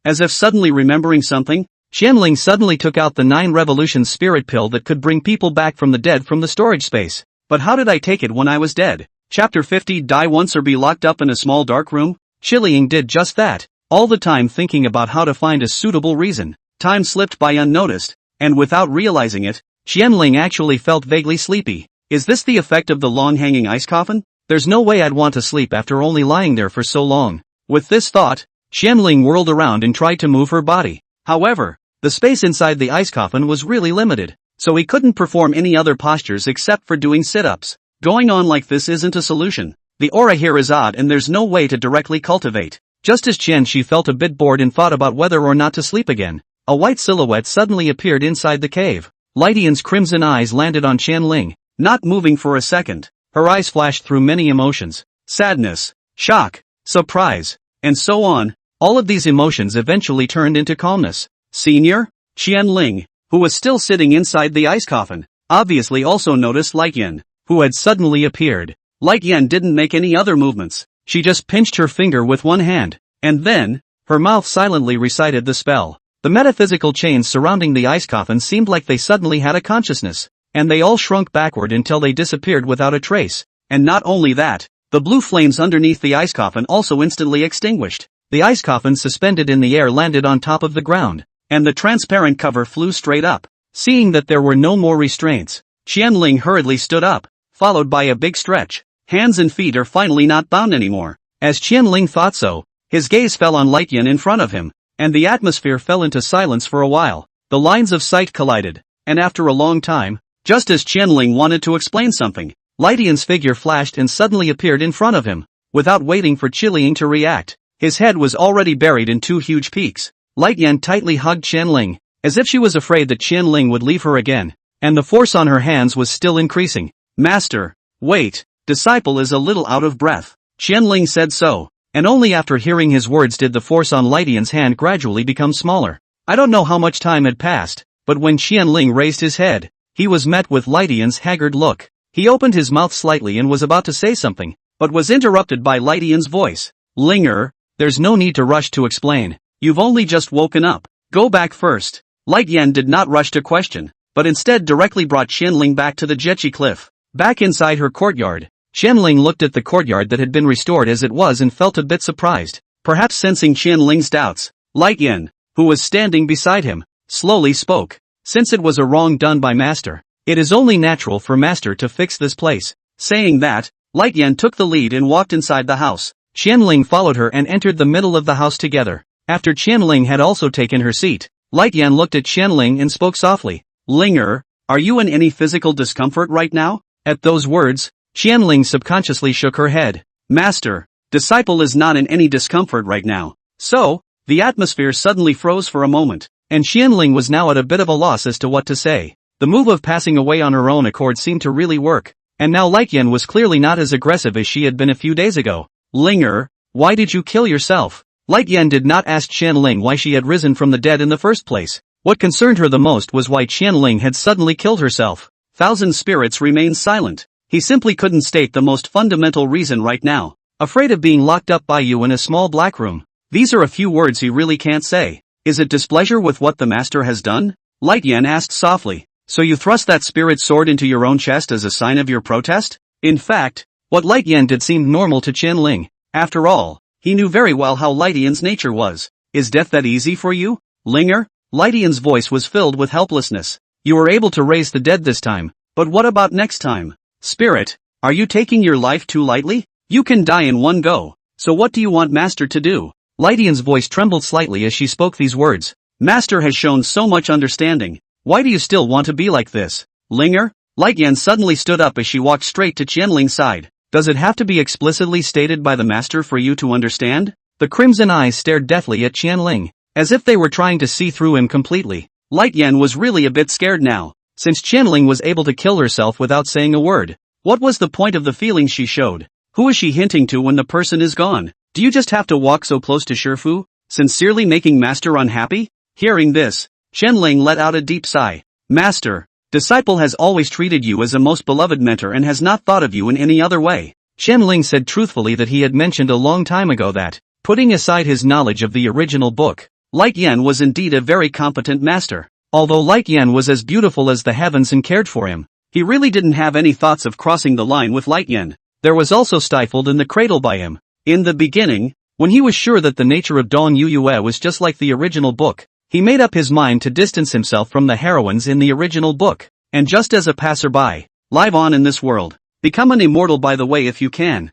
As if suddenly remembering something, Qianling suddenly took out the 9 Revolutions spirit pill that could bring people back from the dead from the storage space. But how did I take it when I was dead? Chapter 50. Die once or be locked up in a small dark room? Qianling did just that, all the time thinking about how to find a suitable reason. Time slipped by unnoticed, and without realizing it, Qianling actually felt vaguely sleepy. Is this the effect of the long-hanging ice coffin? There's no way I'd want to sleep after only lying there for so long. With this thought, Qianling whirled around and tried to move her body. However, the space inside the ice coffin was really limited, so he couldn't perform any other postures except for doing sit-ups. Going on like this isn't a solution. The aura here is odd and there's no way to directly cultivate. Just as she felt a bit bored and thought about whether or not to sleep again, a white silhouette suddenly appeared inside the cave. Light Yan's crimson eyes landed on Qianling, not moving for a second. Her eyes flashed through many emotions: sadness, shock, surprise, and so on. All of these emotions eventually turned into calmness. Senior? Qianling, who was still sitting inside the ice coffin, obviously also noticed Light Yan, who had suddenly appeared. Light Yan didn't make any other movements. She just pinched her finger with one hand, and then, her mouth silently recited the spell. The metaphysical chains surrounding the ice coffin seemed like they suddenly had a consciousness, and they all shrunk backward until they disappeared without a trace. And not only that, The blue flames underneath the ice coffin also instantly extinguished. The ice coffin suspended in the air landed on top of the ground, and the transparent cover flew straight up. Seeing that there were no more restraints, Qianling hurriedly stood up, followed by a big stretch. Hands and feet are finally not bound anymore. As Qianling thought so, his gaze fell on Lightyan in front of him, and the atmosphere fell into silence for a while. The lines of sight collided, and after a long time, just as Qianling wanted to explain something, Lightyan's figure flashed and suddenly appeared in front of him. Without waiting for Qianling to react, his head was already buried in two huge peaks. Lightyan tightly hugged Qianling, as if she was afraid that Qianling would leave her again, and the force on her hands was still increasing. Master, wait, disciple is a little out of breath. Qianling said so, and only after hearing his words did the force on Lightyan's hand gradually become smaller. I don't know how much time had passed, but when Qianling raised his head, he was met with Lightyan's haggard look. He opened his mouth slightly and was about to say something, but was interrupted by Lightyan's voice. Linger, there's no need to rush to explain. You've only just woken up. Go back first. Lightyan did not rush to question, but instead directly brought Qianling back to the Jechi cliff. Back inside her courtyard, Qianling looked at the courtyard that had been restored as it was and felt a bit surprised. Perhaps sensing Qianling's doubts, Lightyan, who was standing beside him, slowly spoke. Since it was a wrong done by Master, it is only natural for Master to fix this place. Saying that, Lightyan took the lead and walked inside the house. Qianling followed her and entered the middle of the house together. After Qianling had also taken her seat, Lightyan looked at Qianling and spoke softly. Linger, are you in any physical discomfort right now? At those words, Qianling subconsciously shook her head. Master, disciple is not in any discomfort right now. So, the atmosphere suddenly froze for a moment, and Qianling was now at a bit of a loss as to what to say. The move of passing away on her own accord seemed to really work, and now Lightyan was clearly not as aggressive as she had been a few days ago. Linger, why did you kill yourself? Lightyan did not ask Qianling why she had risen from the dead in the first place. What concerned her the most was why Qianling had suddenly killed herself. Thousand Spirits remained silent. He simply couldn't state the most fundamental reason right now. Afraid of being locked up by you in a small black room. These are a few words he really can't say. Is it displeasure with what the master has done? Lightyan asked softly. So you thrust that spirit sword into your own chest as a sign of your protest? In fact, what Lightyan did seemed normal to Qianling. After all, he knew very well how Lightyan's nature was. Is death that easy for you, Linger? Lightyan's voice was filled with helplessness. You were able to raise the dead this time, but what about next time? Spirit, are you taking your life too lightly? You can die in one go, so what do you want Master to do? Lightyan's voice trembled slightly as she spoke these words. Master has shown so much understanding. Why do you still want to be like this? Linger? Lightyan suddenly stood up as she walked straight to Qianling's side. Does it have to be explicitly stated by the master for you to understand? The crimson eyes stared deathly at Qianling, as if they were trying to see through him completely. Lightyan was really a bit scared now, since Qianling was able to kill herself without saying a word. What was the point of the feelings she showed? Who is she hinting to when the person is gone? Do you just have to walk so close to Shifu, sincerely making Master unhappy? Hearing this, Qianling let out a deep sigh. Master, disciple has always treated you as a most beloved mentor and has not thought of you in any other way. Qianling said truthfully that he had mentioned a long time ago that, putting aside his knowledge of the original book, Lightyan was indeed a very competent master. Although Lightyan was as beautiful as the heavens and cared for him, he really didn't have any thoughts of crossing the line with Lightyan. There was also stifled in the cradle by him. In the beginning, when he was sure that the nature of Dong Yue was just like the original book, he made up his mind to distance himself from the heroines in the original book, and just as a passerby, live on in this world, become an immortal by the way if you can.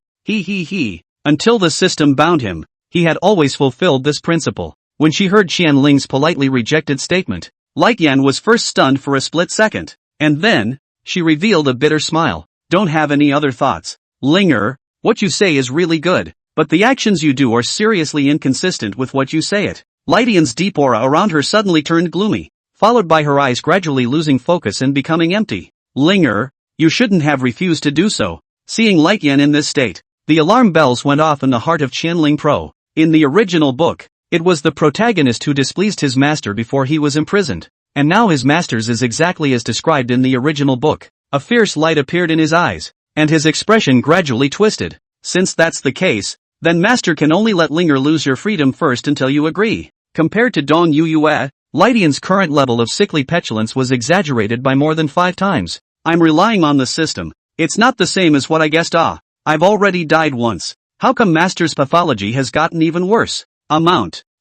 Until the system bound him, he had always fulfilled this principle. When she heard Qianling's politely rejected statement, Lightyan was first stunned for a split second, and then, she revealed a bitter smile. Don't have any other thoughts. Linger, what you say is really good, but the actions you do are seriously inconsistent with what you say it. Lightyan's deep aura around her suddenly turned gloomy, followed by her eyes gradually losing focus and becoming empty. Linger, you shouldn't have refused to do so. Seeing Lightyan in this state, the alarm bells went off in the heart of Qianling Pro. In the original book, it was the protagonist who displeased his master before he was imprisoned, and now his master's is exactly as described in the original book. A fierce light appeared in his eyes, and his expression gradually twisted. Since that's the case, then master can only let Linger lose your freedom first until you agree. Compared to Dong Yue, Lightyan's current level of sickly petulance was exaggerated by more than 5 times. I'm relying on the system. It's not the same as what I guessed. I've already died once. How come Master's pathology has gotten even worse?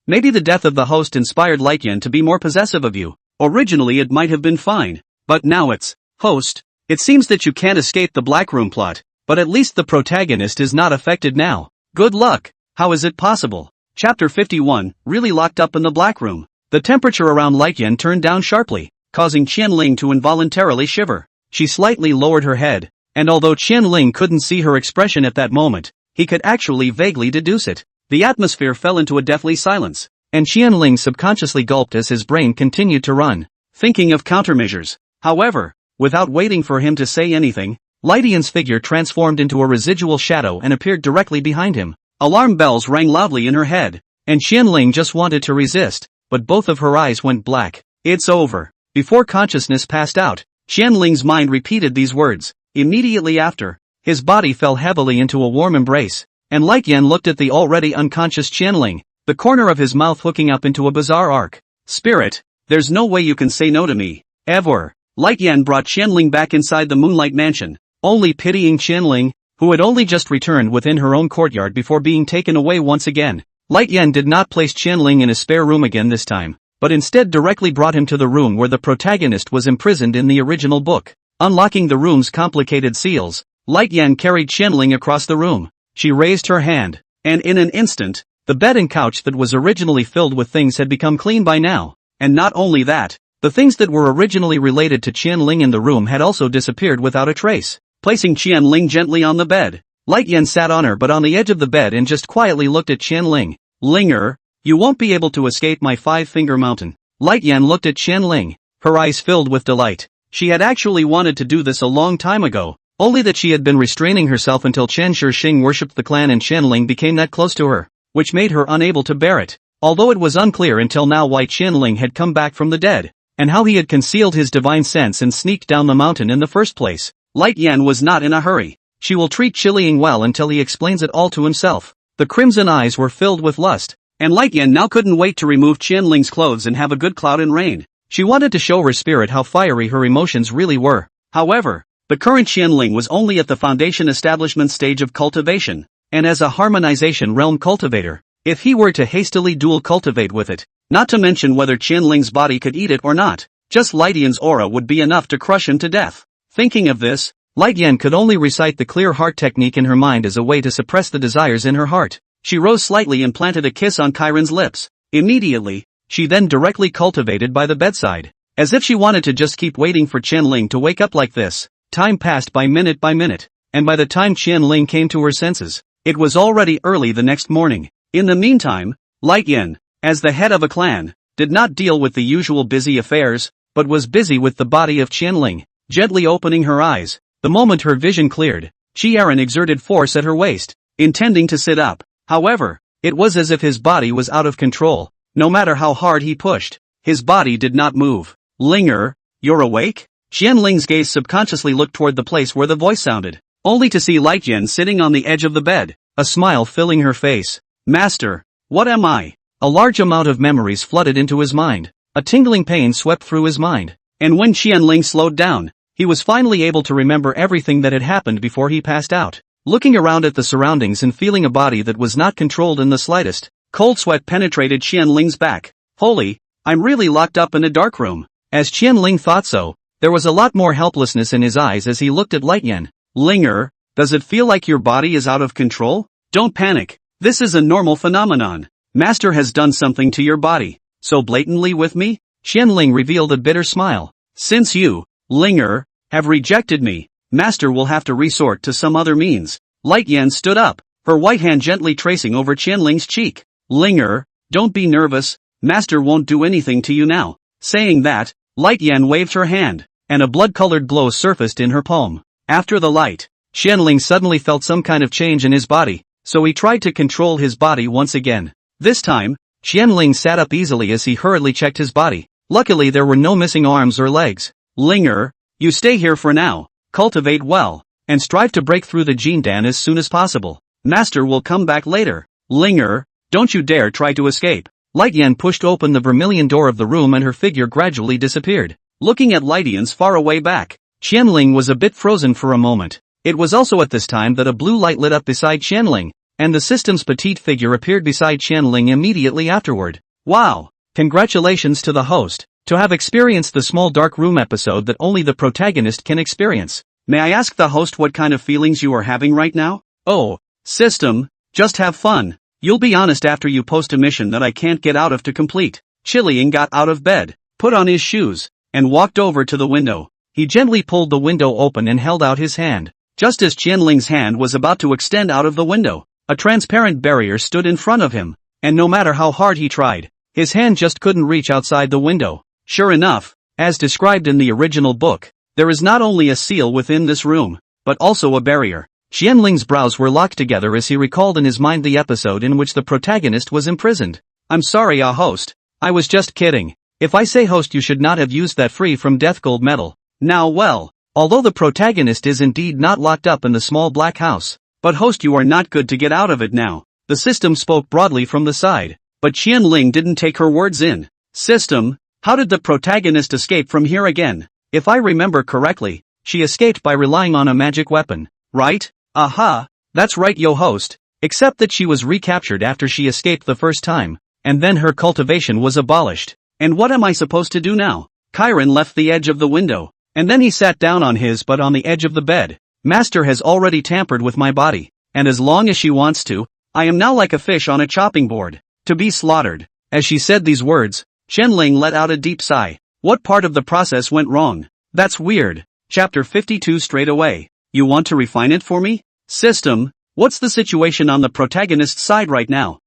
Maybe the death of the host inspired Lycan to be more possessive of you. Originally it might have been fine. But now it's, host. It seems that you can't escape the Black Room plot. But at least the protagonist is not affected now. Good luck. How is it possible? Chapter 51, really locked up in the Black Room. The temperature around Lycan turned down sharply, causing Qianling to involuntarily shiver. She slightly lowered her head, and although Qianling couldn't see her expression at that moment, he could actually vaguely deduce it. The atmosphere fell into a deathly silence, and Qianling subconsciously gulped as his brain continued to run, thinking of countermeasures. However, without waiting for him to say anything, Lydian's figure transformed into a residual shadow and appeared directly behind him. Alarm bells rang loudly in her head, and Qianling just wanted to resist, but both of her eyes went black. It's over. Before consciousness passed out, Qianling's mind repeated these words. Immediately after, his body fell heavily into a warm embrace, and Lycan looked at the already unconscious Qianling, the corner of his mouth hooking up into a bizarre arc. Spirit, there's no way you can say no to me, ever. Lycan brought Qianling back inside the Moonlight Mansion, only pitying Qianling, who had only just returned within her own courtyard before being taken away once again. Lycan did not place Qianling in a spare room again this time, but instead directly brought him to the room where the protagonist was imprisoned in the original book. Unlocking the room's complicated seals, Lycan carried Qianling across the room. She raised her hand, and in an instant, the bed and couch that was originally filled with things had become clean by now. And not only that, the things that were originally related to Qianling in the room had also disappeared without a trace. Placing Qianling gently on the bed, Lycan sat on her but on the edge of the bed and just quietly looked at Qianling. Linger, you won't be able to escape my five-finger mountain. Lycan looked at Qianling, her eyes filled with delight. She had actually wanted to do this a long time ago, only that she had been restraining herself until Chen Shixing worshipped the clan and Qianling became that close to her, which made her unable to bear it. Although it was unclear until now why Qianling had come back from the dead, and how he had concealed his divine sense and sneaked down the mountain in the first place, Lycan was not in a hurry. She will treat Qianling well until he explains it all to himself. The crimson eyes were filled with lust, and Lycan now couldn't wait to remove Qianling's clothes and have a good cloud and rain. She wanted to show her spirit how fiery her emotions really were. However, the current Qianling was only at the foundation establishment stage of cultivation, and as a harmonization realm cultivator, if he were to hastily dual cultivate with it, not to mention whether Qianling's body could eat it or not, just Lydian's aura would be enough to crush him to death. Thinking of this, Lycan could only recite the clear heart technique in her mind as a way to suppress the desires in her heart. She rose slightly and planted a kiss on Chiron's lips. Immediately, she then directly cultivated by the bedside. As if she wanted to just keep waiting for Qianling to wake up like this, time passed by minute, and by the time Qianling came to her senses, it was already early the next morning. In the meantime, Lycan, as the head of a clan, did not deal with the usual busy affairs, but was busy with the body of Qianling. Gently opening her eyes, the moment her vision cleared, Chiron exerted force at her waist, intending to sit up. However, it was as if his body was out of control. No matter how hard he pushed, his body did not move. Linger, you're awake? Qianling's gaze subconsciously looked toward the place where the voice sounded, only to see Lycan sitting on the edge of the bed, a smile filling her face. Master, what am I? A large amount of memories flooded into his mind. A tingling pain swept through his mind. And when Qianling slowed down, he was finally able to remember everything that had happened before he passed out. Looking around at the surroundings and feeling a body that was not controlled in the slightest, cold sweat penetrated Qianling's back. Holy, I'm really locked up in a dark room. As Qianling thought so, there was a lot more helplessness in his eyes as he looked at Lycan. Linger, does it feel like your body is out of control? Don't panic. This is a normal phenomenon. Master has done something to your body. So blatantly with me? Qianling revealed a bitter smile. Since you, Linger, have rejected me, Master will have to resort to some other means. Lycan stood up, her white hand gently tracing over Qianling's cheek. Linger, don't be nervous, Master won't do anything to you now. Saying that, Lycan waved her hand, and a blood-colored glow surfaced in her palm. After the light, Qianling suddenly felt some kind of change in his body, so he tried to control his body once again. This time, Qianling sat up easily as he hurriedly checked his body. Luckily there were no missing arms or legs. Linger, you stay here for now, cultivate well, and strive to break through the Jindan as soon as possible. Master will come back later. Linger, don't you dare try to escape. Lycan pushed open the vermilion door of the room and her figure gradually disappeared. Looking at Lydian's faraway back, Qianling was a bit frozen for a moment. It was also at this time that a blue light lit up beside Qianling, and the system's petite figure appeared beside Qianling immediately afterward. Wow! Congratulations to the host, to have experienced the small dark room episode that only the protagonist can experience. May I ask the host what kind of feelings you are having right now? Oh, system, just have fun. You'll be honest after you post a mission that I can't get out of to complete. Qianling got out of bed, put on his shoes, and walked over to the window. He gently pulled the window open and held out his hand. Just as Qianling's hand was about to extend out of the window, a transparent barrier stood in front of him, and no matter how hard he tried, his hand just couldn't reach outside the window. Sure enough, as described in the original book, there is not only a seal within this room, but also a barrier. Qianling's brows were locked together as he recalled in his mind the episode in which the protagonist was imprisoned. I'm sorry, host. I was just kidding. If I say host, you should not have used that free from death gold medal. Now well, although the protagonist is indeed not locked up in the small black house, but host, you are not good to get out of it now. The system spoke broadly from the side, but Qianling didn't take her words in. System, how did the protagonist escape from here again? If I remember correctly, she escaped by relying on a magic weapon, right? Aha, that's right, yo host, except that she was recaptured after she escaped the first time, and then her cultivation was abolished. And what am I supposed to do now? Chiron left the edge of the window, and then he sat down on his butt on the edge of the bed. Master has already tampered with my body, and as long as she wants to, I am now like a fish on a chopping board, to be slaughtered. As she said these words, Qianling let out a deep sigh. What part of the process went wrong? That's weird. Chapter 52 straight away. You want to refine it for me? System, what's the situation on the protagonist's side right now?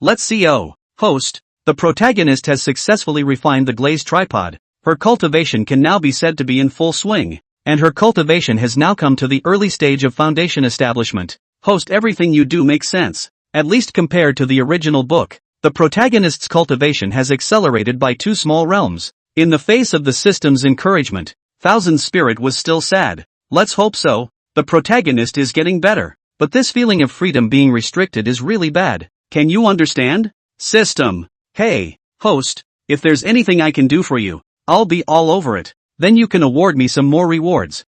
Let's see. Oh, host, the protagonist has successfully refined the glazed tripod. Her cultivation can now be said to be in full swing, and her cultivation has now come to the early stage of foundation establishment. Host, everything you do makes sense, at least compared to the original book. The protagonist's cultivation has accelerated by 2 small realms. In the face of the system's encouragement, Thousand Spirit was still sad. Let's hope so. The protagonist is getting better, but this feeling of freedom being restricted is really bad. Can you understand? System. Hey, host, if there's anything I can do for you, I'll be all over it. Then you can award me some more rewards.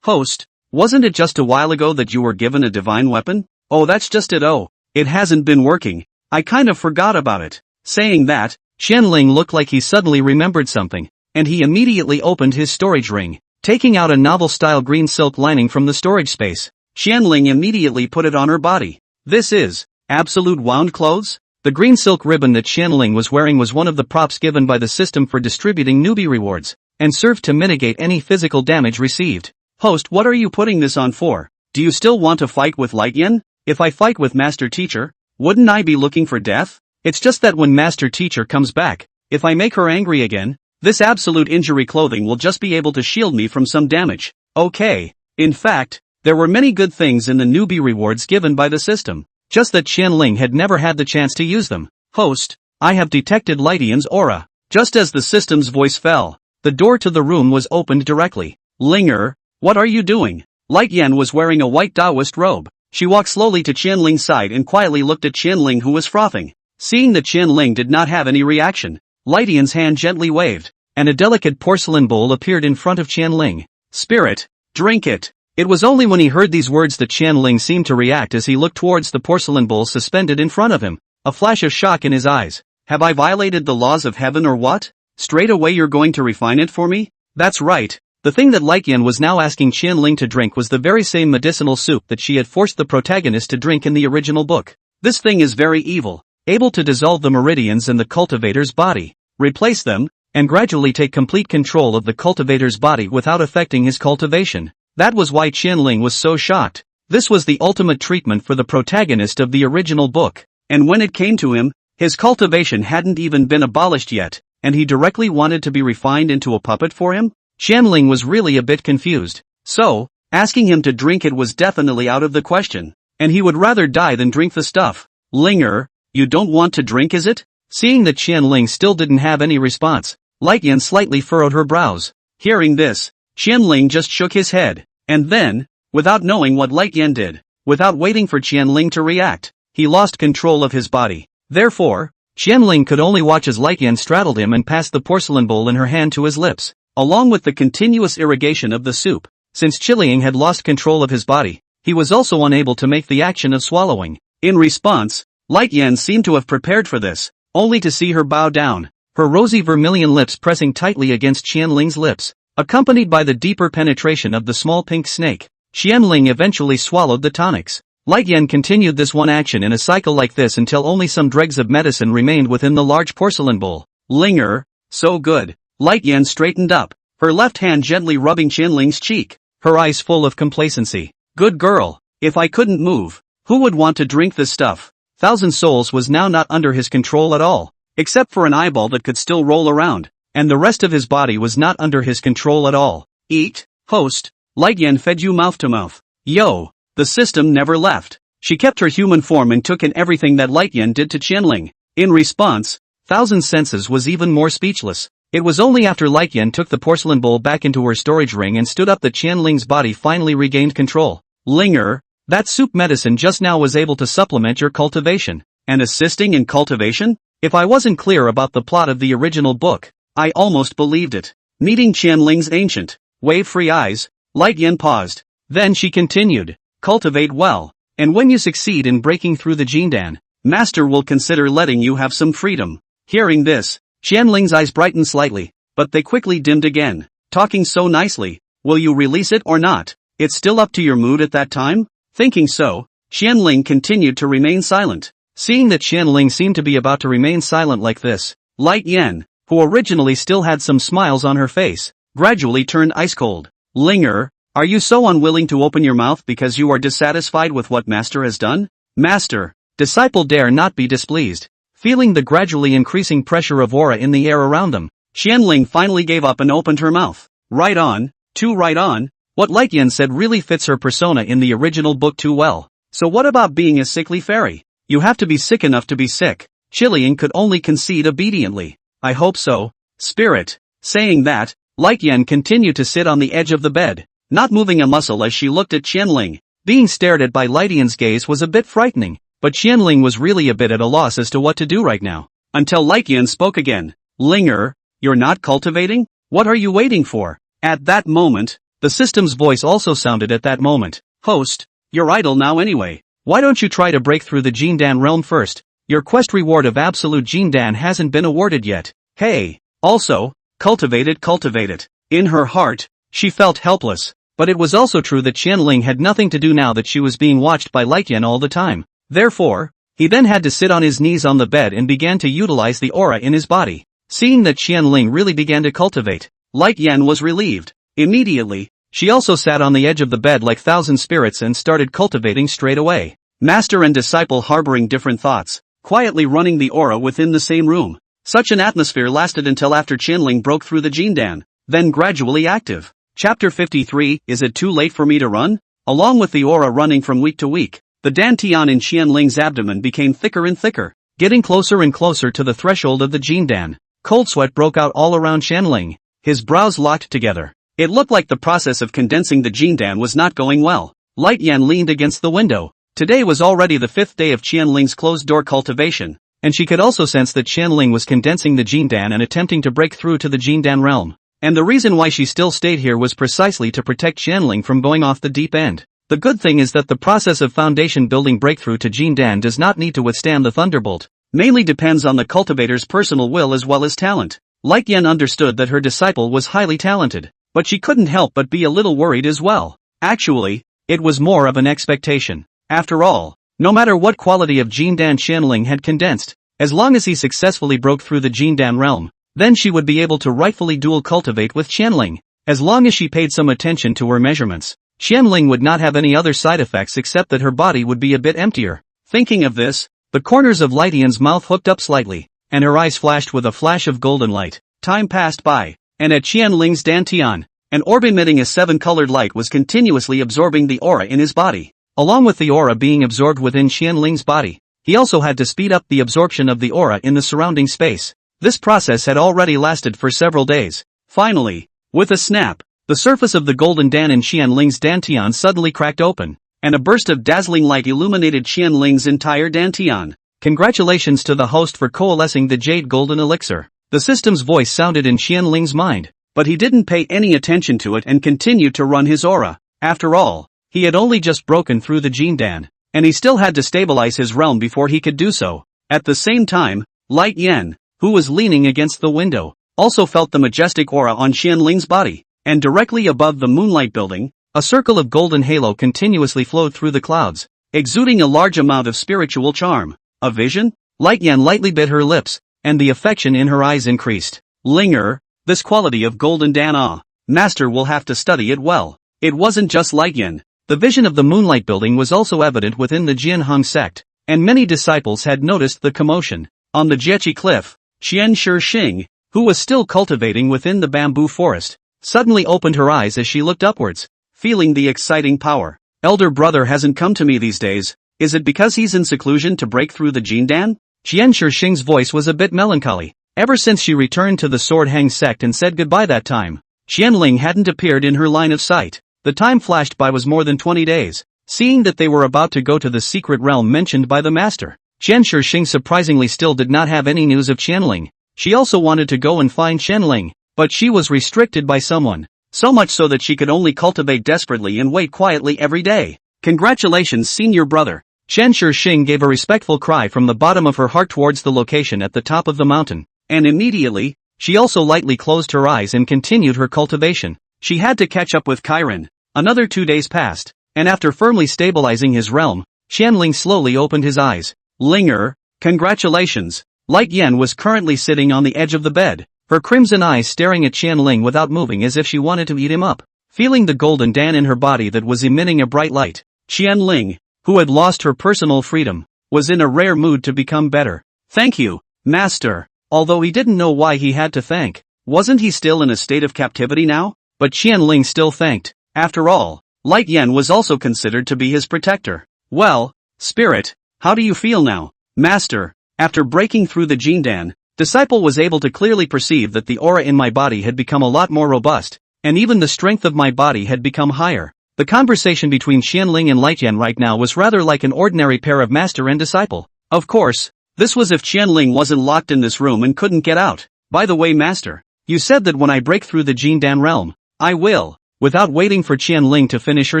Host, wasn't it just a while ago that you were given a divine weapon? Oh, that's just it. Oh, it hasn't been working. I kind of forgot about it. Saying that, Qianling looked like he suddenly remembered something, and he immediately opened his storage ring, taking out a novel-style green silk lining from the storage space. Qianling immediately put it on her body. This is absolute wound clothes? The green silk ribbon that Qianling was wearing was one of the props given by the system for distributing newbie rewards, and served to mitigate any physical damage received. Host, what are you putting this on for? Do you still want to fight with Lightyen? If I fight with Master Teacher, wouldn't I be looking for death? It's just that when Master Teacher comes back, if I make her angry again, this absolute injury clothing will just be able to shield me from some damage. Okay. In fact, there were many good things in the newbie rewards given by the system, just that Qianling had never had the chance to use them. Host, I have detected Lightyen's aura. Just as the system's voice fell, the door to the room was opened directly. Linger, what are you doing? Lightyen was wearing a white Taoist robe. She walked slowly to Qianling's side and quietly looked at Qianling, who was frothing. Seeing that Qianling did not have any reaction, Lightyen's hand gently waved, and a delicate porcelain bowl appeared in front of Qianling. Spirit, drink it. It was only when he heard these words that Qianling seemed to react as he looked towards the porcelain bowl suspended in front of him, a flash of shock in his eyes. Have I violated the laws of heaven or what? Straight away you're going to refine it for me? That's right. The thing that Lightyen was now asking Qianling to drink was the very same medicinal soup that she had forced the protagonist to drink in the original book. This thing is very evil, able to dissolve the meridians in the cultivator's body, replace them, and gradually take complete control of the cultivator's body without affecting his cultivation. That was why Qianling was so shocked. This was the ultimate treatment for the protagonist of the original book, and when it came to him, his cultivation hadn't even been abolished yet, and he directly wanted to be refined into a puppet for him? Qianling was really a bit confused. So, asking him to drink it was definitely out of the question, and he would rather die than drink the stuff. Linger, you don't want to drink, is it? Seeing that Qianling still didn't have any response, Lightyen slightly furrowed her brows. Hearing this, Qianling just shook his head, and then, without knowing what Lightyen did, without waiting for Qianling to react, he lost control of his body. Therefore, Qianling could only watch as Lightyen straddled him and passed the porcelain bowl in her hand to his lips. Along with the continuous irrigation of the soup, Since Qiling had lost control of his body, he was also unable to make the action of swallowing. In response, Light Yan seemed to have prepared for this, only to see her bow down, her rosy vermilion lips pressing tightly against Qianling's lips, accompanied by the deeper penetration of the small pink snake. Qianling eventually swallowed the tonics. Light Yan continued this one action in a cycle like this until only some dregs of medicine remained within the large porcelain bowl. Linger, so good. Light Yan straightened up, her left hand gently rubbing Qianling's cheek, her eyes full of complacency. Good girl. If I couldn't move, who would want to drink this stuff? Thousand Souls was now not under his control at all, except for an eyeball that could still roll around, and the rest of his body was not under his control at all. Eat, host. Light Yan fed you mouth to mouth. Yo. The system never left. She kept her human form and took in everything that Light Yan did to Qianling. In response, Thousand Senses was even more speechless. It was only after Light Yan took the porcelain bowl back into her storage ring and stood up that Qianling's body finally regained control. Linger, that soup medicine just now was able to supplement your cultivation. And assisting in cultivation? If I wasn't clear about the plot of the original book, I almost believed it. Meeting Qianling's ancient, wave-free eyes, Light Yan paused. Then she continued. Cultivate well, and when you succeed in breaking through the Jindan, Master will consider letting you have some freedom. Hearing this, Qianling's eyes brightened slightly, but they quickly dimmed again. Talking so nicely, will you release it or not? It's still up to your mood at that time? Thinking so, Qianling continued to remain silent. Seeing that Qianling seemed to be about to remain silent like this, Light Yan, who originally still had some smiles on her face, gradually turned ice cold. Linger, are you so unwilling to open your mouth because you are dissatisfied with what Master has done? Master, disciple dare not be displeased. Feeling the gradually increasing pressure of aura in the air around them, Qianling finally gave up and opened her mouth. Right on, too right on. What Light Yan said really fits her persona in the original book too well. So what about being a sickly fairy? You have to be sick enough to be sick. Qiling could only concede obediently. I hope so, spirit. Saying that, Light Yan continued to sit on the edge of the bed, not moving a muscle as she looked at Qianling. Being stared at by Light Yan's gaze was a bit frightening, but Qianling was really a bit at a loss as to what to do right now. Until Light Yan spoke again. Linger, you're not cultivating? What are you waiting for? At that moment, the system's voice also sounded at that moment. Host, you're idle now anyway. Why don't you try to break through the Jindan realm first? Your quest reward of absolute Jindan hasn't been awarded yet. Hey, also, cultivate it. In her heart, she felt helpless. But it was also true that Qianling had nothing to do now that she was being watched by Light Yan all the time. Therefore, he then had to sit on his knees on the bed and began to utilize the aura in his body. Seeing that Qianling really began to cultivate, Light Yan was relieved. Immediately, she also sat on the edge of the bed like thousand spirits and started cultivating straight away. Master and disciple harboring different thoughts, quietly running the aura within the same room. Such an atmosphere lasted until after Qianling broke through the Jindan, then gradually active. Chapter 53, Is it too late for me to run? Along with the aura running from week to week, the dantian in Qianling's abdomen became thicker and thicker, getting closer and closer to the threshold of the Jindan. Cold sweat broke out all around Qianling, his brows locked together. It looked like the process of condensing the Jindan was not going well. Light Yan leaned against the window. Today was already the 5th day of Qianling's closed-door cultivation, and she could also sense that Qianling was condensing the Jindan and attempting to break through to the Jindan realm. And the reason why she still stayed here was precisely to protect Qianling from going off the deep end. The good thing is that the process of foundation building breakthrough to Jindan does not need to withstand the thunderbolt. Mainly depends on the cultivator's personal will as well as talent. Light Yan understood that her disciple was highly talented, but she couldn't help but be a little worried as well. Actually, it was more of an expectation. After all, no matter what quality of Jindan Qianling had condensed, as long as he successfully broke through the Jindan realm, then she would be able to rightfully dual cultivate with Qianling. As long as she paid some attention to her measurements, Qianling would not have any other side effects except that her body would be a bit emptier. Thinking of this, the corners of Light Yan's mouth hooked up slightly, and her eyes flashed with a flash of golden light. Time passed by, and at Qianling's dantian, an orb emitting a 7-colored light was continuously absorbing the aura in his body. Along with the aura being absorbed within Qianling's body, he also had to speed up the absorption of the aura in the surrounding space. This process had already lasted for several days. Finally, with a snap, the surface of the golden dan in Qianling's dantian suddenly cracked open, and a burst of dazzling light illuminated Qianling's entire dantian. Congratulations to the host for coalescing the jade golden elixir. The system's voice sounded in Qianling's mind. but he didn't pay any attention to it and continued to run his aura. After all, he had only just broken through the Jindan, and he still had to stabilize his realm before he could do so. At the same time, Light Yan, who was leaning against the window, also felt the majestic aura on Qianling's body, and directly above the moonlight building, a circle of golden halo continuously flowed through the clouds, exuding a large amount of spiritual charm. A vision? Light Yan lightly bit her lips, and the affection in her eyes increased. Linger, this quality of golden Dan master will have to study it well. It wasn't just Light Yan. The vision of the moonlight building was also evident within the Jianheng sect, and many disciples had noticed the commotion. On the Jiechi cliff, Qian Shixing, who was still cultivating within the bamboo forest, suddenly opened her eyes as she looked upwards, feeling the exciting power. Elder brother hasn't come to me these days. Is it because he's in seclusion to break through the Jindan? Qian Shixing's voice was a bit melancholy. Ever since she returned to the Sword Hang sect and said goodbye that time, Qianling hadn't appeared in her line of sight. The time flashed by was more than 20 days. Seeing that they were about to go to the secret realm mentioned by the master, Qian Shixing surprisingly still did not have any news of Qianling. She also wanted to go and find Qianling, but she was restricted by someone, so much so that she could only cultivate desperately and wait quietly every day. Congratulations, senior brother. Qian Shixing gave a respectful cry from the bottom of her heart towards the location at the top of the mountain, and immediately, she also lightly closed her eyes and continued her cultivation. She had to catch up with Chiron. Another 2 days passed, and after firmly stabilizing his realm, Qianling slowly opened his eyes. Linger, congratulations. Light Yan was currently sitting on the edge of the bed, her crimson eyes staring at Qianling without moving as if she wanted to eat him up. Feeling the golden Dan in her body that was emitting a bright light, Qianling, who had lost her personal freedom, was in a rare mood to become better. Thank you, master. Although he didn't know why he had to thank. Wasn't he still in a state of captivity now? But Qianling still thanked. After all, Light Yan was also considered to be his protector. Well, spirit, how do you feel now, master? After breaking through the Jindan, disciple was able to clearly perceive that the aura in my body had become a lot more robust, and even the strength of my body had become higher. The conversation between Qianling and Light Yan right now was rather like an ordinary pair of master and disciple. Of course, this was if Qianling wasn't locked in this room and couldn't get out. By the way, master, you said that when I break through the Jindan realm, I will. Without waiting for Qianling to finish her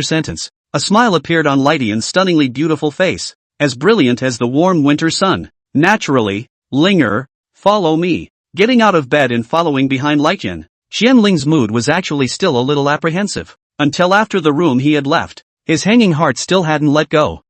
sentence, a smile appeared on Light Yan's stunningly beautiful face, as brilliant as the warm winter sun. Naturally, Linger, follow me. Getting out of bed and following behind Light Yan, Qianling's mood was actually still a little apprehensive. Until after the room he had left, his hanging heart still hadn't let go.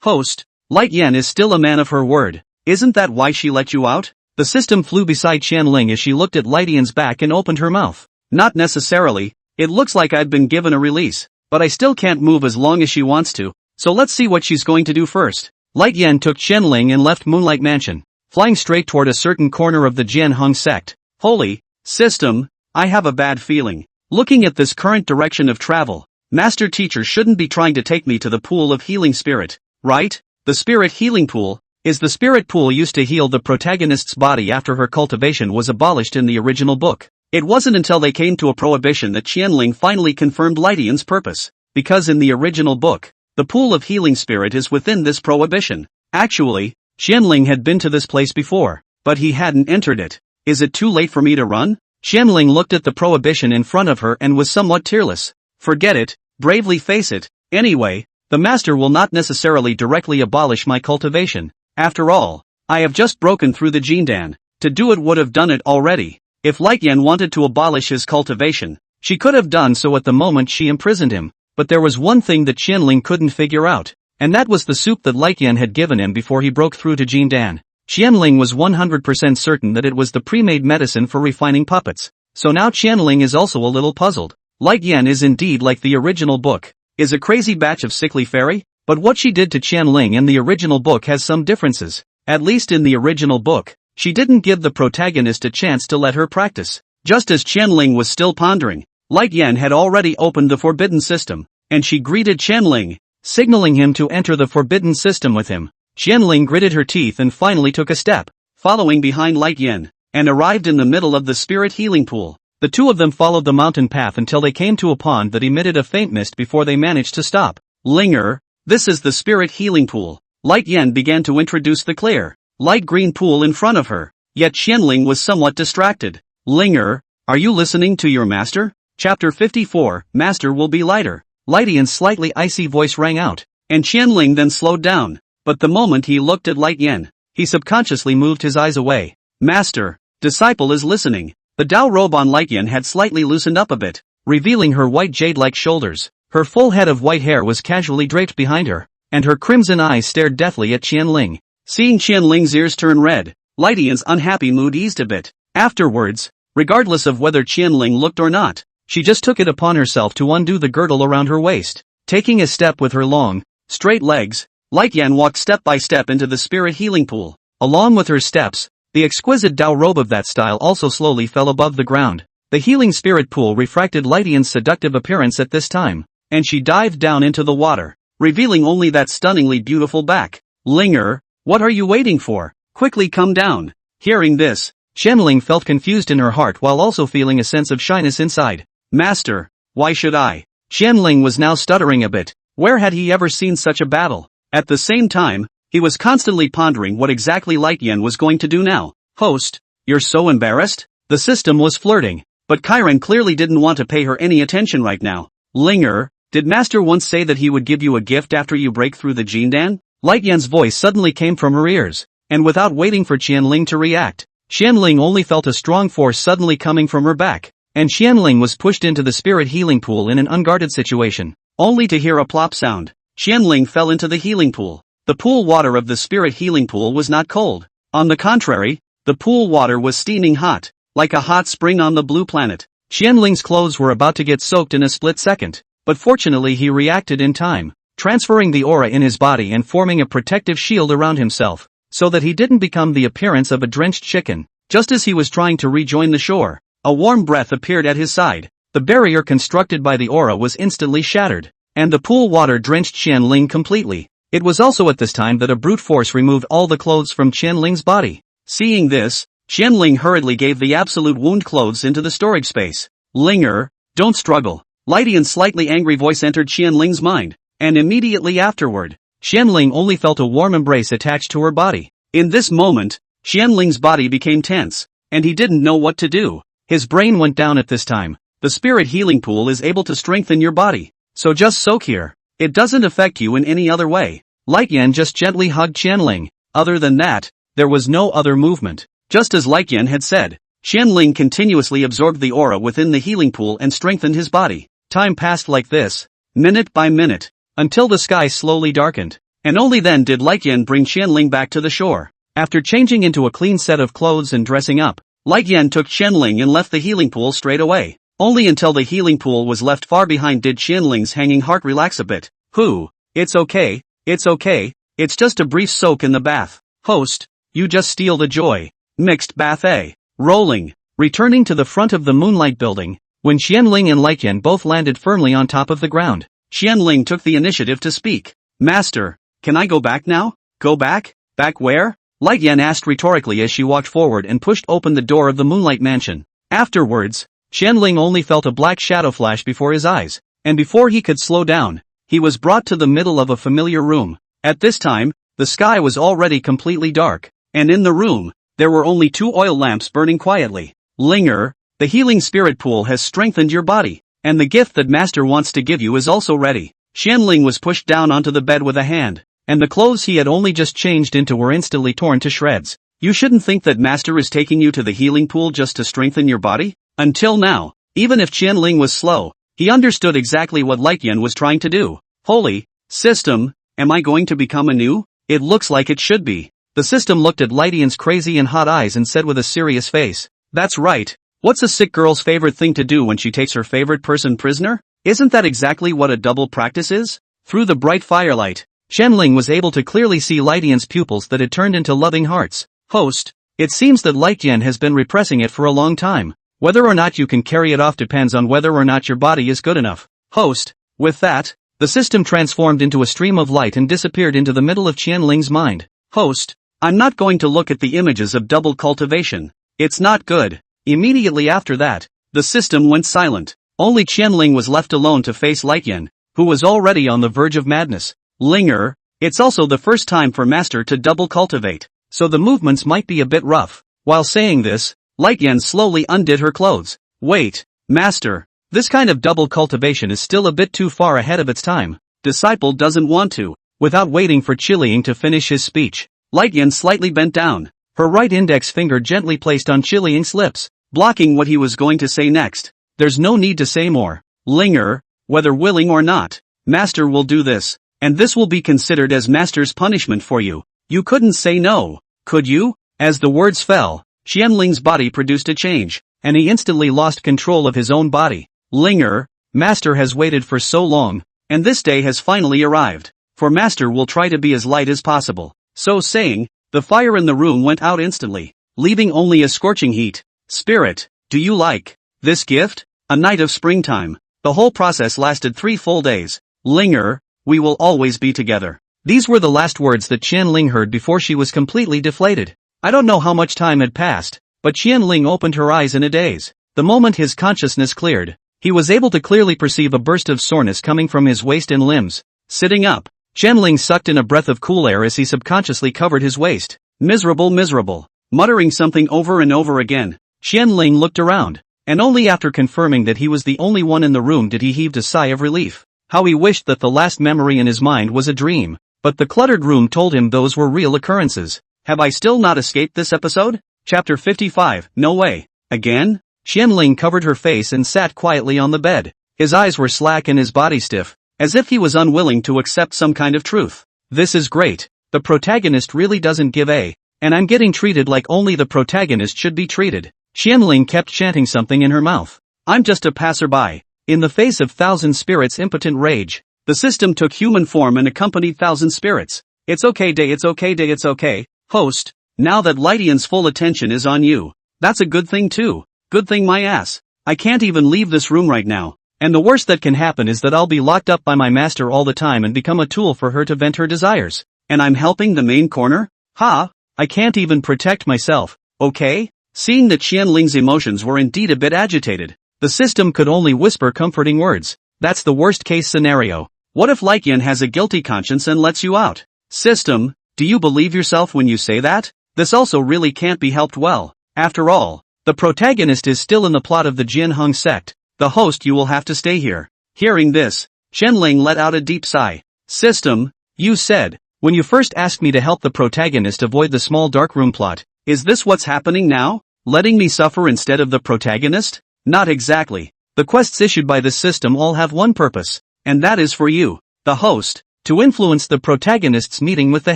Host, Light Yan is still a man of her word. Isn't that why she let you out? The system flew beside Qianling as she looked at Light Yan's back and opened her mouth. Not necessarily. It looks like I've been given a release, but I still can't move as long as she wants to, so let's see what she's going to do first. Light Yan took Qianling and left Moonlight Mansion, flying straight toward a certain corner of the Jianheng sect. Holy system, I have a bad feeling. Looking at this current direction of travel, Master Teacher shouldn't be trying to take me to the pool of healing spirit, right? The spirit healing pool is the spirit pool used to heal the protagonist's body after her cultivation was abolished in the original book. It wasn't until they came to a prohibition that Qianling finally confirmed Light Yan's purpose, because in the original book, the pool of healing spirit is within this prohibition. Actually, Qianling had been to this place before, but he hadn't entered it. Is it too late for me to run? Qianling looked at the prohibition in front of her and was somewhat tearless. Forget it, bravely face it. Anyway, the master will not necessarily directly abolish my cultivation. After all, I have just broken through the Jindan. To do it would have done it already. If Light Yan wanted to abolish his cultivation, she could have done so at the moment she imprisoned him, but there was one thing that Qianling couldn't figure out, and that was the soup that Light Yan had given him before he broke through to Jindan. Qianling was 100% certain that it was the pre-made medicine for refining puppets, so now Qianling is also a little puzzled. Light Yan is indeed like the original book, is a crazy batch of sickly fairy, but what she did to Qianling in the original book has some differences. At least in the original book, she didn't give the protagonist a chance to let her practice. Just as Qianling was still pondering, Light Yan had already opened the forbidden system, and she greeted Qianling, signaling him to enter the forbidden system with him. Qianling gritted her teeth and finally took a step, following behind Light Yan, and arrived in the middle of the spirit healing pool. The two of them followed the mountain path until they came to a pond that emitted a faint mist before they managed to stop. Linger, this is the spirit healing pool. Light Yan began to introduce the clear, light green pool in front of her, yet Qianling was somewhat distracted. Linger, Are you listening to your master? Chapter 54, Master will be lighter. Light Yan's slightly icy voice rang out, and Qianling then slowed down. But the moment he looked at Light Yan, he subconsciously moved his eyes away. Master, disciple is listening. The Dao robe on Light Yan had slightly loosened up a bit, revealing her white jade-like shoulders. Her full head of white hair was casually draped behind her, and her crimson eyes stared deathly at Qianling. Seeing Qianling's ears turn red, Light Yan's unhappy mood eased a bit. Afterwards, regardless of whether Qianling looked or not, she just took it upon herself to undo the girdle around her waist. Taking a step with her long, straight legs, Light Yan walked step by step into the spirit healing pool. Along with her steps, the exquisite Dao robe of that style also slowly fell above the ground. The healing spirit pool refracted Light Yan's seductive appearance at this time, and she dived down into the water, revealing only that stunningly beautiful back. Linger, what are you waiting for? Quickly come down. Hearing this, Qianling felt confused in her heart while also feeling a sense of shyness inside. Master, why should I? Qianling was now stuttering a bit. Where had he ever seen such a battle? At the same time, he was constantly pondering what exactly Light Yan was going to do now. Host, you're so embarrassed? The system was flirting, but Chiron clearly didn't want to pay her any attention right now. Linger, did Master once say that he would give you a gift after you break through the Jindan? Light Yan's voice suddenly came from her ears, and without waiting for Qianling to react, Qianling only felt a strong force suddenly coming from her back, and Qianling was pushed into the spirit healing pool in an unguarded situation. Only to hear a plop sound, Qianling fell into the healing pool. The pool water of the spirit healing pool was not cold. On the contrary, the pool water was steaming hot, like a hot spring on the blue planet. Qianling's clothes were about to get soaked in a split second, but fortunately he reacted in time, transferring the aura in his body and forming a protective shield around himself, so that he didn't become the appearance of a drenched chicken. Just as he was trying to rejoin the shore, a warm breath appeared at his side. The barrier constructed by the aura was instantly shattered, and the pool water drenched Qianling completely. It was also at this time that a brute force removed all the clothes from Qianling's body. Seeing this, Qianling hurriedly gave the absolute wound clothes into the storage space. Linger, don't struggle. Light Yan's slightly angry voice entered Qianling's mind, and immediately afterward, Qianling only felt a warm embrace attached to her body. In this moment, Qianling's body became tense, and he didn't know what to do. His brain went down at this time. The spirit healing pool is able to strengthen your body, so just soak here. It doesn't affect you in any other way. Light Yan just gently hugged Qianling. Other than that, there was no other movement. Just as Light Yan had said, Qianling continuously absorbed the aura within the healing pool and strengthened his body. Time passed like this, minute by minute, until the sky slowly darkened, and only then did Light Yan bring Qianling back to the shore. After changing into a clean set of clothes and dressing up, Light Yan took Qianling and left the healing pool straight away. Only until the healing pool was left far behind did Qianling's hanging heart relax a bit. It's okay, it's just a brief soak in the bath. Host, you just steal the joy. Mixed bath A. Rolling. Returning to the front of the Moonlight building, when Qianling and Light Yan both landed firmly on top of the ground, Qianling took the initiative to speak. Master, can I go back now? Go back? Back where? Light Yan asked rhetorically as she walked forward and pushed open the door of the Moonlight mansion. Afterwards, Qianling only felt a black shadow flash before his eyes, and before he could slow down, he was brought to the middle of a familiar room. At this time, the sky was already completely dark, and in the room, there were only 2 oil lamps burning quietly. Linger, the healing spirit pool has strengthened your body, and the gift that Master wants to give you is also ready. Qianling was pushed down onto the bed with a hand, and the clothes he had only just changed into were instantly torn to shreds. You shouldn't think that Master is taking you to the healing pool just to strengthen your body? Until now, even if Qianling was slow, he understood exactly what Light Yan was trying to do. Holy system, am I going to become a new? It looks like it should be. The system looked at Light Yan's crazy and hot eyes and said with a serious face, that's right. What's a sick girl's favorite thing to do when she takes her favorite person prisoner? Isn't that exactly what a double practice is? Through the bright firelight, Qianling was able to clearly see Light Yan's pupils that had turned into loving hearts. Host, it seems that Light Yan has been repressing it for a long time. Whether or not you can carry it off depends on whether or not your body is good enough. Host, with that, the system transformed into a stream of light and disappeared into the middle of Qianling's mind. Host, I'm not going to look at the images of double cultivation. It's not good. Immediately after that, the system went silent. Only Qianling was left alone to face Light Yan, who was already on the verge of madness. Linger, it's also the first time for Master to double cultivate, so the movements might be a bit rough. While saying this, Light Yan slowly undid her clothes, Wait, master. This kind of double cultivation is still a bit too far ahead of its time. Disciple doesn't want to. Without waiting for Chiling to finish his speech, Lightyen slightly bent down, her right index finger gently placed on Chiling's lips, blocking what he was going to say next. There's no need to say more. Linger, whether willing or not, master will do this, and this will be considered as master's punishment for you. You couldn't say no, could you? As the words fell, Qianling's body produced a change, and he instantly lost control of his own body. Linger, master has waited for so long, and this day has finally arrived, for master will try to be as light as possible. So saying, the fire in the room went out instantly, leaving only a scorching heat. Spirit, do you like this gift? A night of springtime. The whole process lasted 3 full days. Linger, we will always be together. These were the last words that Qianling heard before she was completely deflated. I don't know how much time had passed, but Qianling opened her eyes in a daze. The moment his consciousness cleared, he was able to clearly perceive a burst of soreness coming from his waist and limbs. Sitting up, Qianling sucked in a breath of cool air as he subconsciously covered his waist. Miserable, miserable. Muttering something over and over again, Qianling looked around, and only after confirming that he was the only one in the room did he heave a sigh of relief. How he wished that the last memory in his mind was a dream, but the cluttered room told him those were real occurrences. Have I still not escaped this episode? Chapter 55, no way. Again? Qianling covered her face and sat quietly on the bed. His eyes were slack and his body stiff, as if he was unwilling to accept some kind of truth. This is great. The protagonist really doesn't give a, and I'm getting treated like only the protagonist should be treated. Qianling kept chanting something in her mouth. I'm just a passerby. In the face of Thousand Spirits' impotent rage, the system took human form and accompanied Thousand Spirits. It's okay day, it's okay day, it's okay. Host, now that Lightyen's full attention is on you. That's a good thing too. Good thing my ass. I can't even leave this room right now. And the worst that can happen is that I'll be locked up by my master all the time and become a tool for her to vent her desires. And I'm helping the main corner? Ha! I can't even protect myself, okay? Seeing that Qianling's emotions were indeed a bit agitated, the system could only whisper comforting words. That's the worst case scenario. What if Lightyen has a guilty conscience and lets you out? System, do you believe yourself when you say that? This also really can't be helped well. After all, the protagonist is still in the plot of the Jin Hung sect. The host, you will have to stay here. Hearing this, Qianling let out a deep sigh. System, you said, when you first asked me to help the protagonist avoid the small darkroom plot, is this what's happening now? Letting me suffer instead of the protagonist? Not exactly. The quests issued by this system all have one purpose, and that is for you, the host, to influence the protagonist's meeting with the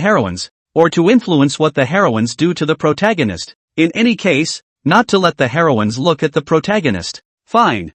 heroines, or to influence what the heroines do to the protagonist. In any case, not to let the heroines look at the protagonist. Fine,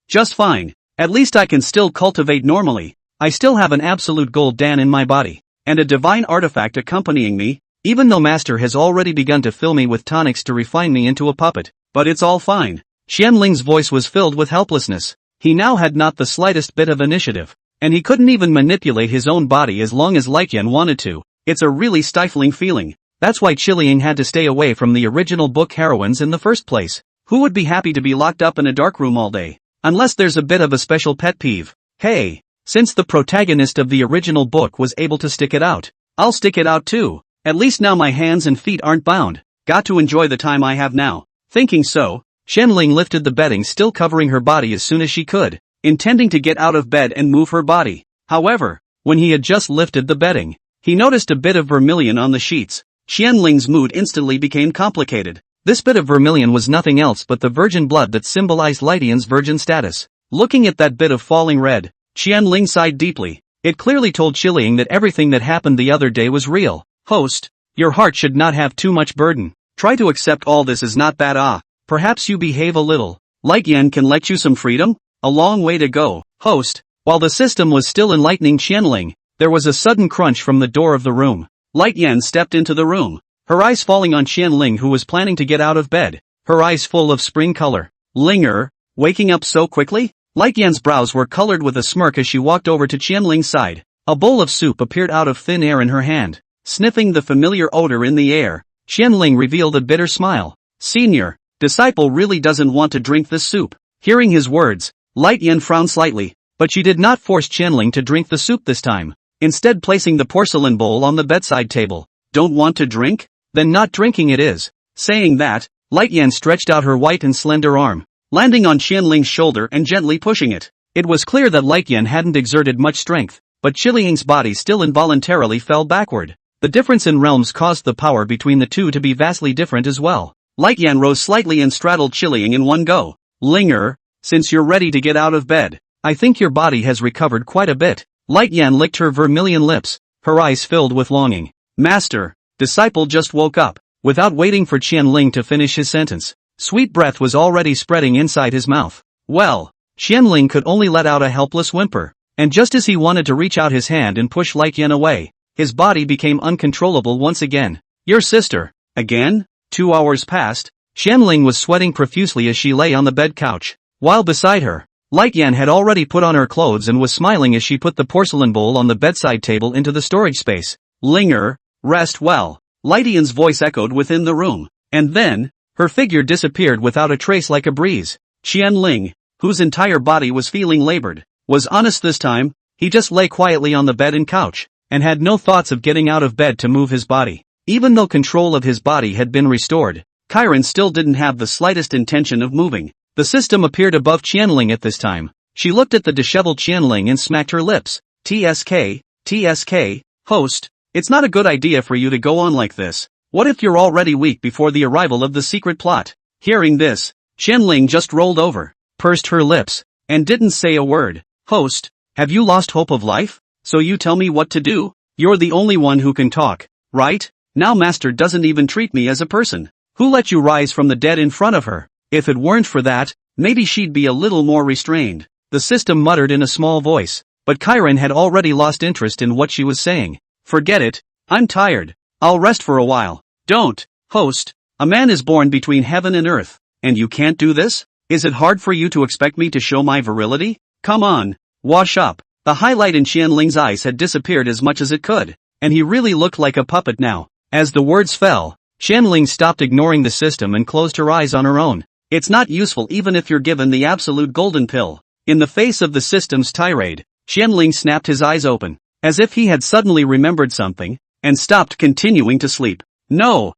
just fine. At least I can still cultivate normally. I still have an absolute gold Dan in my body, and a divine artifact accompanying me, even though Master has already begun to fill me with tonics to refine me into a puppet. But it's all fine. Qianling's voice was filled with helplessness. He now had not the slightest bit of initiative, and he couldn't even manipulate his own body as long as Lightyen wanted to. It's a really stifling feeling. That's why Chiling had to stay away from the original book heroines in the first place. Who would be happy to be locked up in a dark room all day? Unless there's a bit of a special pet peeve. Hey, since the protagonist of the original book was able to stick it out, I'll stick it out too. At least now my hands and feet aren't bound. Got to enjoy the time I have now. Thinking so, Qianling lifted the bedding still covering her body as soon as she could, intending to get out of bed and move her body. However, when he had just lifted the bedding, he noticed a bit of vermilion on the sheets. Qianling's mood instantly became complicated. This bit of vermilion was nothing else but the virgin blood that symbolized Lightyen's virgin status. Looking at that bit of falling red, Qianling sighed deeply. It clearly told Chiling that everything that happened the other day was real. Host, your heart should not have too much burden. Try to accept all this is not bad. Perhaps you behave a little. Lightyen can let you some freedom? A long way to go. Host, while the system was still enlightening Qianling, there was a sudden crunch from the door of the room. Lightyen stepped into the room, her eyes falling on Qianling who was planning to get out of bed, her eyes full of spring color. Linger, waking up so quickly? Lightyen's brows were colored with a smirk as she walked over to Qianling's side. A bowl of soup appeared out of thin air in her hand. Sniffing the familiar odor in the air, Qianling revealed a bitter smile. Senior, disciple really doesn't want to drink this soup. Hearing his words, Lightyen frowned slightly, but she did not force Qianling to drink the soup this time, instead placing the porcelain bowl on the bedside table. Don't want to drink? Then not drinking it is. Saying that, Lightyen stretched out her white and slender arm. landing on Qianling's shoulder and gently pushing it. It was clear that Light-Yan hadn't exerted much strength, but Qiling's body still involuntarily fell backward. The difference in realms caused the power between the two to be vastly different as well. Light-Yan rose slightly and straddled Qiling in one go. Linger, since you're ready to get out of bed, I think your body has recovered quite a bit. Light-Yan licked her vermilion lips, her eyes filled with longing. Master, disciple just woke up. Without waiting for Qianling to finish his sentence, sweet breath was already spreading inside his mouth. Well, Qianling could only let out a helpless whimper, and just as he wanted to reach out his hand and push Light-Yan away, his body became uncontrollable once again. Your sister, again? 2 hours passed. Qianling was sweating profusely as she lay on the bed couch, while beside her, Light-Yan had already put on her clothes and was smiling as she put the porcelain bowl on the bedside table into the storage space. Linger, rest well. Light-Yan's voice echoed within the room, and then, her figure disappeared without a trace like a breeze. Qianling, whose entire body was feeling labored, was honest this time. He just lay quietly on the bed and couch, and had no thoughts of getting out of bed to move his body. Even though control of his body had been restored, Chiron still didn't have the slightest intention of moving. The system appeared above Qianling at this time. She looked at the disheveled Qianling and smacked her lips. TSK, host, it's not a good idea for you to go on like this. What if you're already weak before the arrival of the secret plot? Hearing this, Qianling just rolled over, pursed her lips, and didn't say a word. Host, have you lost hope of life? So you tell me what to do? You're the only one who can talk, right? Now Master doesn't even treat me as a person. Who let you rise from the dead in front of her? If it weren't for that, maybe she'd be a little more restrained. The system muttered in a small voice, but Chiron had already lost interest in what she was saying. Forget it, I'm tired. I'll rest for a while. Don't, host. A man is born between heaven and earth, and you can't do this? Is it hard for you to expect me to show my virility? Come on, wash up. The highlight in Qianling's eyes had disappeared as much as it could, and he really looked like a puppet now. As the words fell, Qianling stopped ignoring the system and closed her eyes on her own. It's not useful even if you're given the absolute golden pill. In the face of the system's tirade, Qianling snapped his eyes open, as if he had suddenly remembered something, and stopped continuing to sleep. No,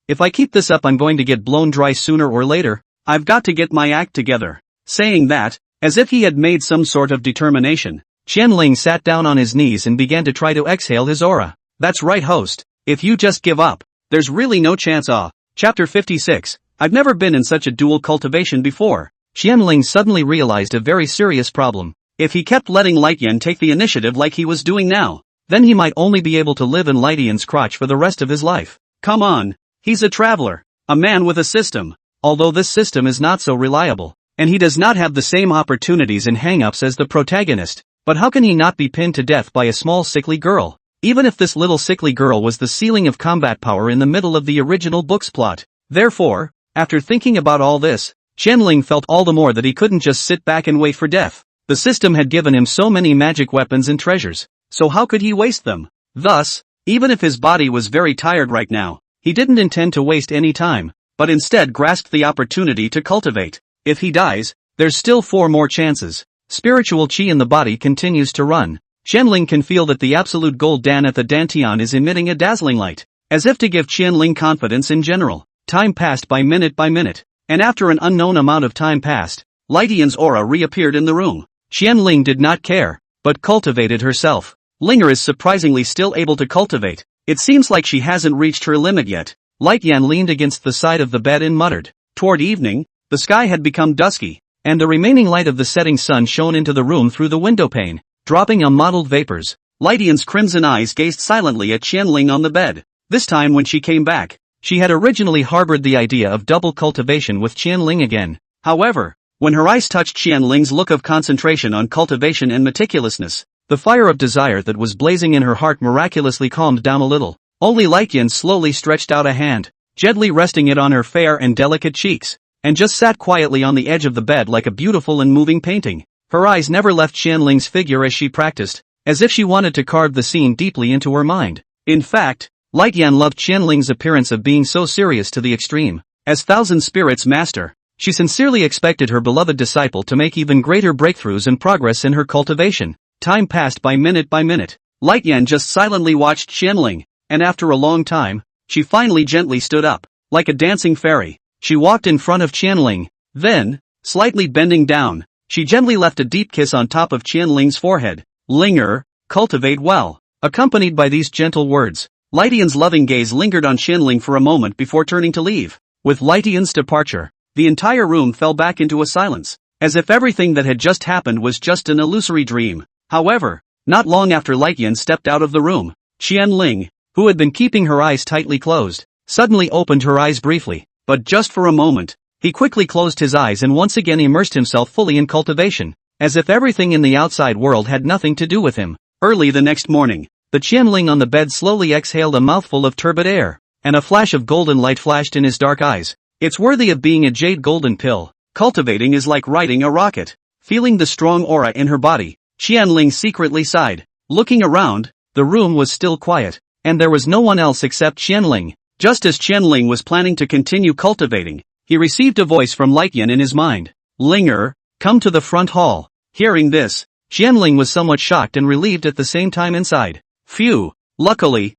if I keep this up I'm going to get blown dry sooner or later. I've got to get my act together. Saying that, as if he had made some sort of determination, Qianling sat down on his knees and began to try to exhale his aura. That's right, host. If you just give up, there's really no chance. Chapter 56. I've never been in such a dual cultivation before. Qianling suddenly realized a very serious problem. If he kept letting Light-Yan take the initiative like he was doing now, then he might only be able to live in Light-Yan's crotch for the rest of his life. Come on, he's a traveler, a man with a system, although this system is not so reliable, and he does not have the same opportunities and hang-ups as the protagonist. But how can he not be pinned to death by a small sickly girl? Even if this little sickly girl was the ceiling of combat power in the middle of the original book's plot. Therefore, after thinking about all this, Qianling felt all the more that he couldn't just sit back and wait for death. The system had given him so many magic weapons and treasures, so how could he waste them? Thus, even if his body was very tired right now, he didn't intend to waste any time, but instead grasped the opportunity to cultivate. If he dies, there's still 4 more chances. Spiritual chi in the body continues to run. Qianling can feel that the absolute gold Dan at the dantian is emitting a dazzling light, as if to give Qianling confidence in general. Time passed by minute, and after an unknown amount of time passed, Light-Yan's aura reappeared in the room. Qianling did not care, but cultivated herself. Linger is surprisingly still able to cultivate. It seems like she hasn't reached her limit yet. Light-Yan leaned against the side of the bed and muttered. Toward evening, the sky had become dusky, and the remaining light of the setting sun shone into the room through the window pane, dropping on mottled vapors. Light-Yan's crimson eyes gazed silently at Qianling on the bed. This time when she came back, she had originally harbored the idea of double cultivation with Qianling again. However, when her eyes touched Qianling's look of concentration on cultivation and meticulousness, the fire of desire that was blazing in her heart miraculously calmed down a little. Only Light-Yan slowly stretched out a hand, gently resting it on her fair and delicate cheeks, and just sat quietly on the edge of the bed like a beautiful and moving painting. Her eyes never left Qianling's figure as she practiced, as if she wanted to carve the scene deeply into her mind. In fact, Light-Yan loved Qianling's appearance of being so serious to the extreme. As Thousand Spirits Master, she sincerely expected her beloved disciple to make even greater breakthroughs and progress in her cultivation. Time passed by minute. Light-Yan just silently watched Qianling, and after a long time, she finally gently stood up, like a dancing fairy. she walked in front of Qianling. Then, slightly bending down, she gently left a deep kiss on top of Qianling's forehead. Linger, cultivate well. Accompanied by these gentle words, Lai Tian's loving gaze lingered on Qianling for a moment before turning to leave. With Lai Tian's departure, the entire room fell back into a silence, as if everything that had just happened was just an illusory dream. However, not long after Lai Tian stepped out of the room, Qianling, who had been keeping her eyes tightly closed, suddenly opened her eyes briefly, but just for a moment. He quickly closed his eyes and once again immersed himself fully in cultivation, as if everything in the outside world had nothing to do with him. Early the next morning, the Qianling on the bed slowly exhaled a mouthful of turbid air, and a flash of golden light flashed in his dark eyes. It's worthy of being a jade golden pill. Cultivating is like riding a rocket. Feeling the strong aura in her body, Qianling secretly sighed. Looking around, the room was still quiet, and there was no one else except Qianling. Just as Qianling was planning to continue cultivating, he received a voice from Lai Tian in his mind. Linger, come to the front hall. Hearing this, Qianling was somewhat shocked and relieved at the same time inside. Phew, luckily,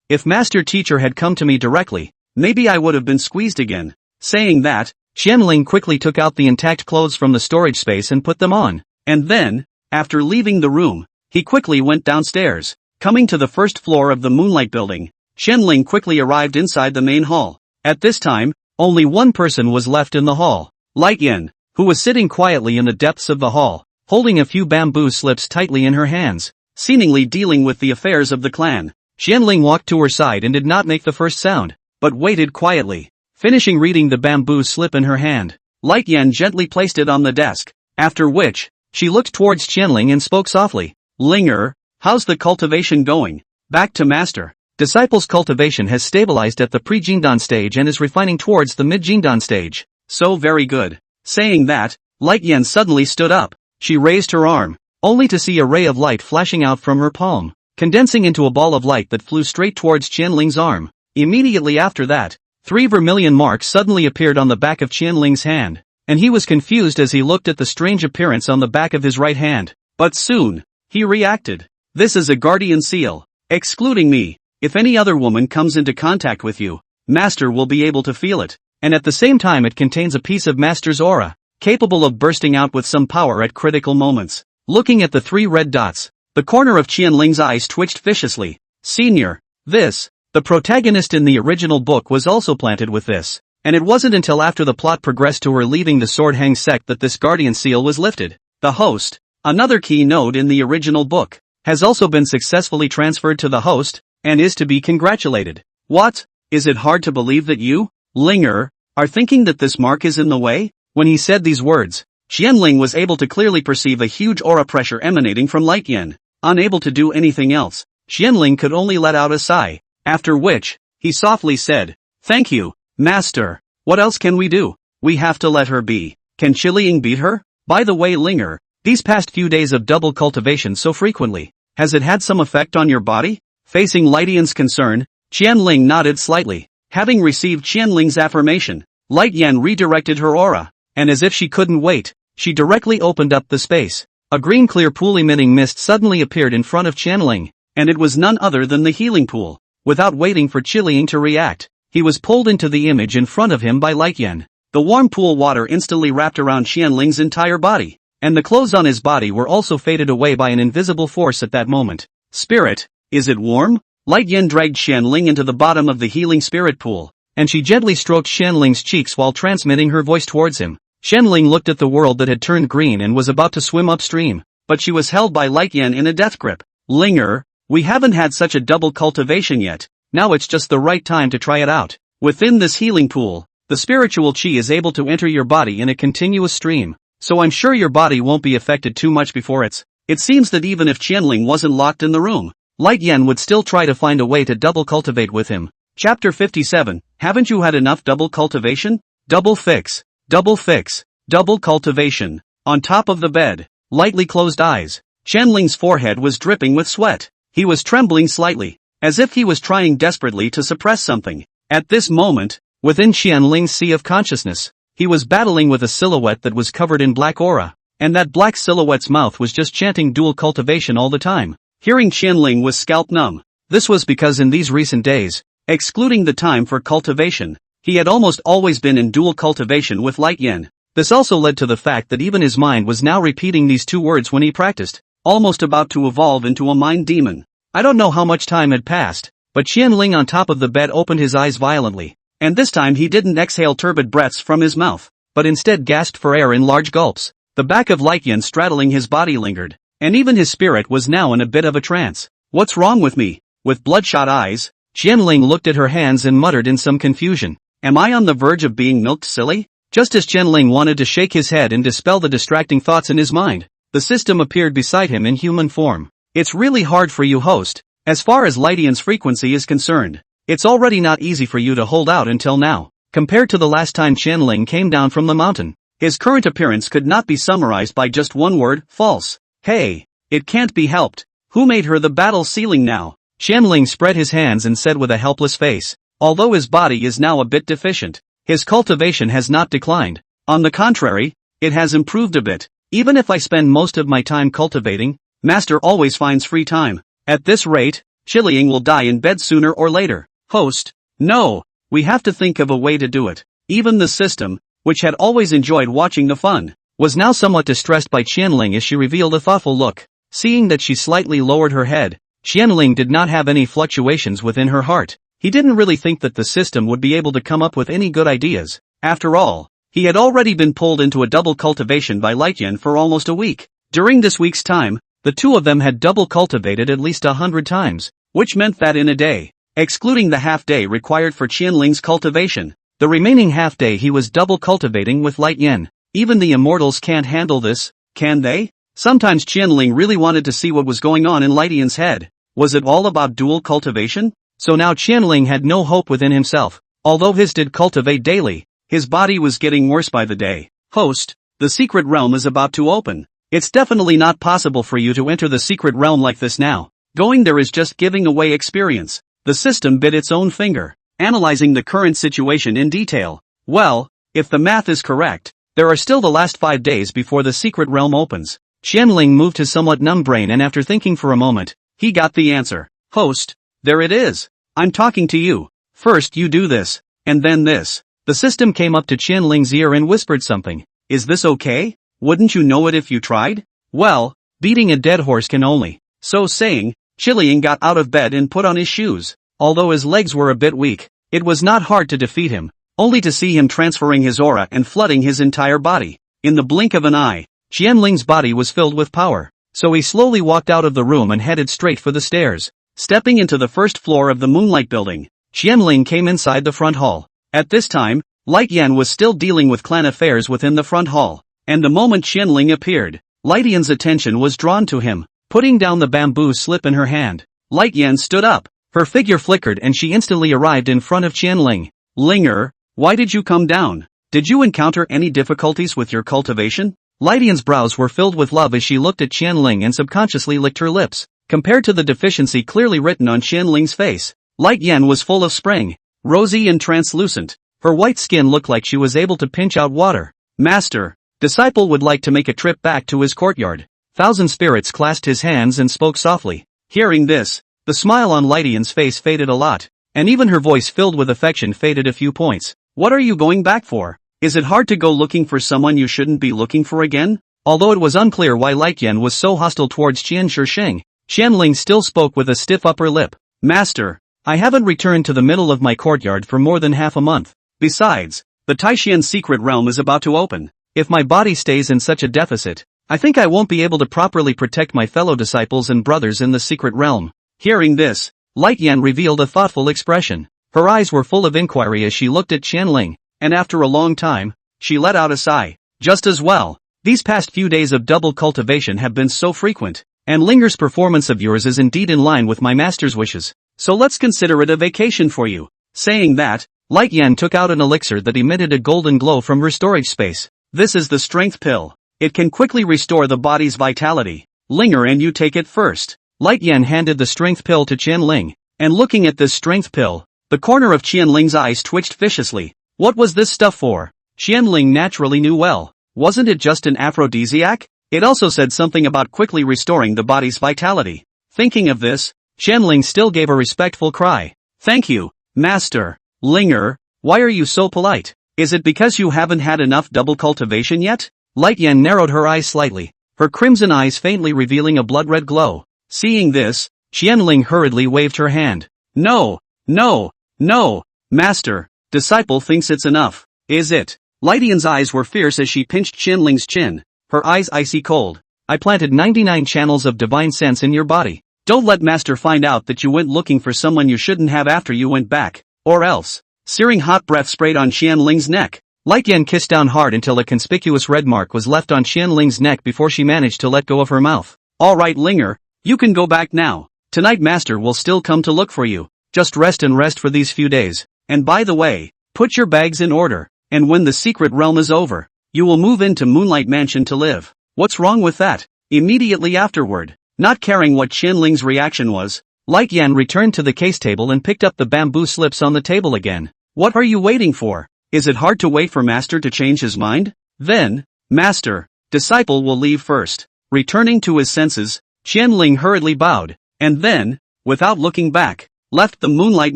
if Master Teacher had come to me directly, maybe I would have been squeezed again. Saying that, Qianling quickly took out the intact clothes from the storage space and put them on. And then, after leaving the room, he quickly went downstairs. Coming to the first floor of the Moonlight Building, Qianling quickly arrived inside the main hall. At this time, only one person was left in the hall. Lai Tian, who was sitting quietly in the depths of the hall, holding a few bamboo slips tightly in her hands, seemingly dealing with the affairs of the clan. Qianling walked to her side and did not make the first sound, but waited quietly. Finishing reading the bamboo slip in her hand, Lai Tian gently placed it on the desk, after which, she looked towards Qianling and spoke softly. Linger, how's the cultivation going? Back to master. Disciple's cultivation has stabilized at the pre-Jingdan stage and is refining towards the mid-Jingdan stage. So very good. Saying that, Lai Tian suddenly stood up. She raised her arm, only to see a ray of light flashing out from her palm, condensing into a ball of light that flew straight towards Qianling's arm. Immediately after that, 3 vermilion marks suddenly appeared on the back of Qianling's hand, and he was confused as he looked at the strange appearance on the back of his right hand. But soon, he reacted. This is a guardian seal. Excluding me. If any other woman comes into contact with you, Master will be able to feel it, and at the same time it contains a piece of Master's aura, capable of bursting out with some power at critical moments. Looking at the 3 red dots, the corner of Qianling's eyes twitched viciously. Senior, the protagonist in the original book was also planted with this, and it wasn't until after the plot progressed to her leaving the Sword Hang sect that this guardian seal was lifted. The host, another key node in the original book, has also been successfully transferred to the host, and is to be congratulated. What? Is it hard to believe that you, Linger, are thinking that this mark is in the way? When he said these words, Qianling was able to clearly perceive a huge aura pressure emanating from Lai Tian. Unable to do anything else, Qianling could only let out a sigh, after which, he softly said, Thank you, Master. What else can we do? We have to let her be. Can Qiling beat her? By the way, Linger, these past few days of double cultivation so frequently, has it had some effect on your body? Facing Lai Tian's concern, Qianling nodded slightly. Having received Qianling's affirmation, Lai Tian redirected her aura, and as if she couldn't wait, she directly opened up the space. A green clear pool emitting mist suddenly appeared in front of Qianling, and it was none other than the healing pool. Without waiting for Qiling to react, he was pulled into the image in front of him by Lai Tian. The warm pool water instantly wrapped around Qianling's entire body, and the clothes on his body were also faded away by an invisible force at that moment. Spirit, is it warm? Lai Tian dragged Qianling into the bottom of the healing spirit pool, and she gently stroked Qianling's cheeks while transmitting her voice towards him. Qianling looked at the world that had turned green and was about to swim upstream, but she was held by Lai Tian in a death grip. Linger, we haven't had such a double cultivation yet, now it's just the right time to try it out. Within this healing pool, the spiritual chi is able to enter your body in a continuous stream, so I'm sure your body won't be affected too much before it's. It seems that even if Qianling wasn't locked in the room, Lai Tian would still try to find a way to double cultivate with him. Chapter 57, Haven't you had enough double cultivation? Double fix, double cultivation. On top of the bed, lightly closed eyes, Qianling's forehead was dripping with sweat. He was trembling slightly, as if he was trying desperately to suppress something. At this moment, within Qianling's sea of consciousness, he was battling with a silhouette that was covered in black aura, and that black silhouette's mouth was just chanting dual cultivation all the time. Hearing Qianling was scalp numb. This was because in these recent days, excluding the time for cultivation, He had almost always been in dual cultivation with Light Yen. This also led to the fact that even his mind was now repeating these two words when he practiced, almost about to evolve into a mind demon. I don't know how much time had passed, but Qianling on top of the bed opened his eyes violently, and this time he didn't exhale turbid breaths from his mouth, but instead gasped for air in large gulps. The back of Light Yen straddling his body lingered, and even his spirit was now in a bit of a trance. What's wrong with me? With bloodshot eyes, Qianling looked at her hands and muttered in some confusion. Am I on the verge of being milked silly? Just as Qianling wanted to shake his head and dispel the distracting thoughts in his mind, the system appeared beside him in human form. It's really hard for you, host. As far as Light Yen's frequency is concerned, it's already not easy for you to hold out until now. Compared to the last time Qianling came down from the mountain, his current appearance could not be summarized by just one word, false. Hey, it can't be helped. Who made her the battle ceiling now? Qianling spread his hands and said with a helpless face, although his body is now a bit deficient, his cultivation has not declined. On the contrary, it has improved a bit. Even if I spend most of my time cultivating, Master always finds free time. At this rate, Qianling will die in bed sooner or later. Host, no, we have to think of a way to do it. Even the system, which had always enjoyed watching the fun, was now somewhat distressed by Qianling as she revealed a thoughtful look. Seeing that she slightly lowered her head, Qianling did not have any fluctuations within her heart. He didn't really think that the system would be able to come up with any good ideas. After all, he had already been pulled into a double cultivation by Light Yen for almost a week. During this week's time, the two of them had double cultivated at least 100 times, which meant that in a day, excluding the half day required for Qianling's cultivation, the remaining half day he was double cultivating with Light Yen. Even the immortals can't handle this, can they? Sometimes Qianling really wanted to see what was going on in Light Yen's head. Was it all about dual cultivation? So now Qianling had no hope within himself. Although his did cultivate daily, his body was getting worse by the day. Host, the secret realm is about to open. It's definitely not possible for you to enter the secret realm like this now. Going there is just giving away experience. The system bit its own finger, analyzing the current situation in detail. Well, if the math is correct, there are still the last 5 days before the secret realm opens. Qianling moved his somewhat numb brain, and after thinking for a moment, he got the answer. Host, there it is. I'm talking to you. First you do this, and then this. The system came up to Qianling's ear and whispered something. Is this okay? Wouldn't you know it if you tried? Well, beating a dead horse can only. So saying, Qianling got out of bed and put on his shoes. Although his legs were a bit weak, it was not hard to defeat him, only to see him transferring his aura and flooding his entire body. In the blink of an eye, Qianling's body was filled with power, so he slowly walked out of the room and headed straight for the stairs. Stepping into the first floor of the Moonlight Building, Qianling came inside the front hall. At this time, Light Yen was still dealing with clan affairs within the front hall, and the moment Qianling appeared, Light Yen's attention was drawn to him. Putting down the bamboo slip in her hand, Light Yen stood up. Her figure flickered and she instantly arrived in front of Qianling. Linger, why did you come down? Did you encounter any difficulties with your cultivation? Light Yen's brows were filled with love as she looked at Qianling and subconsciously licked her lips. Compared to the deficiency clearly written on Qianling's face, Light Yen was full of spring, rosy and translucent. Her white skin looked like she was able to pinch out water. Master, disciple would like to make a trip back to his courtyard. Thousand Spirits clasped his hands and spoke softly. Hearing this, the smile on Light Yen's face faded a lot, and even her voice filled with affection faded a few points. What are you going back for? Is it hard to go looking for someone you shouldn't be looking for again? Although it was unclear why Light Yen was so hostile towards Qian Shisheng, Qianling still spoke with a stiff upper lip. Master, I haven't returned to the middle of my courtyard for more than half a month. Besides, the Taishian secret realm is about to open. If my body stays in such a deficit, I think I won't be able to properly protect my fellow disciples and brothers in the secret realm. Hearing this, Light Yen revealed a thoughtful expression. Her eyes were full of inquiry as she looked at Qianling, and after a long time, she let out a sigh. Just as well. These past few days of double cultivation have been so frequent, and Linger's performance of yours is indeed in line with my master's wishes. So let's consider it a vacation for you. Saying that, Light Yen took out an elixir that emitted a golden glow from her storage space. This is the strength pill. It can quickly restore the body's vitality. Linger, and you take it first. Light Yen handed the strength pill to Qianling, and looking at this strength pill, the corner of Qianling's eyes twitched viciously. What was this stuff for? Qianling naturally knew well. Wasn't it just an aphrodisiac? It also said something about quickly restoring the body's vitality. Thinking of this, Qianling still gave a respectful cry. Thank you, Master. Linger, Why are you so polite? Is it because you haven't had enough double cultivation yet? Light Yan narrowed her eyes slightly, her crimson eyes faintly revealing a blood-red glow. Seeing this, Qianling hurriedly waved her hand. No, no, no, master, disciple thinks it's enough. Is it? Light Yan's eyes were fierce as she pinched Qianling's chin, her eyes icy cold. I planted 99 channels of divine sense in your body. Don't let master find out that you went looking for someone you shouldn't have after you went back, or else. Searing hot breath sprayed on Qianling's neck. Light Yan kissed down hard until a conspicuous red mark was left on Qianling's neck before she managed to let go of her mouth. Alright Linger, you can go back now. Tonight master will still come to look for you. Just rest for these few days. And by the way, put your bags in order, and when the secret realm is over, you will move into Moonlight Mansion to live. What's wrong with that? Immediately afterward, not caring what Qianling's reaction was, Light Yan returned to the case table and picked up the bamboo slips on the table again. What are you waiting for? Is it hard to wait for master to change his mind? Then, master, disciple will leave first. Returning to his senses, Qianling hurriedly bowed, and then, without looking back, left the Moonlight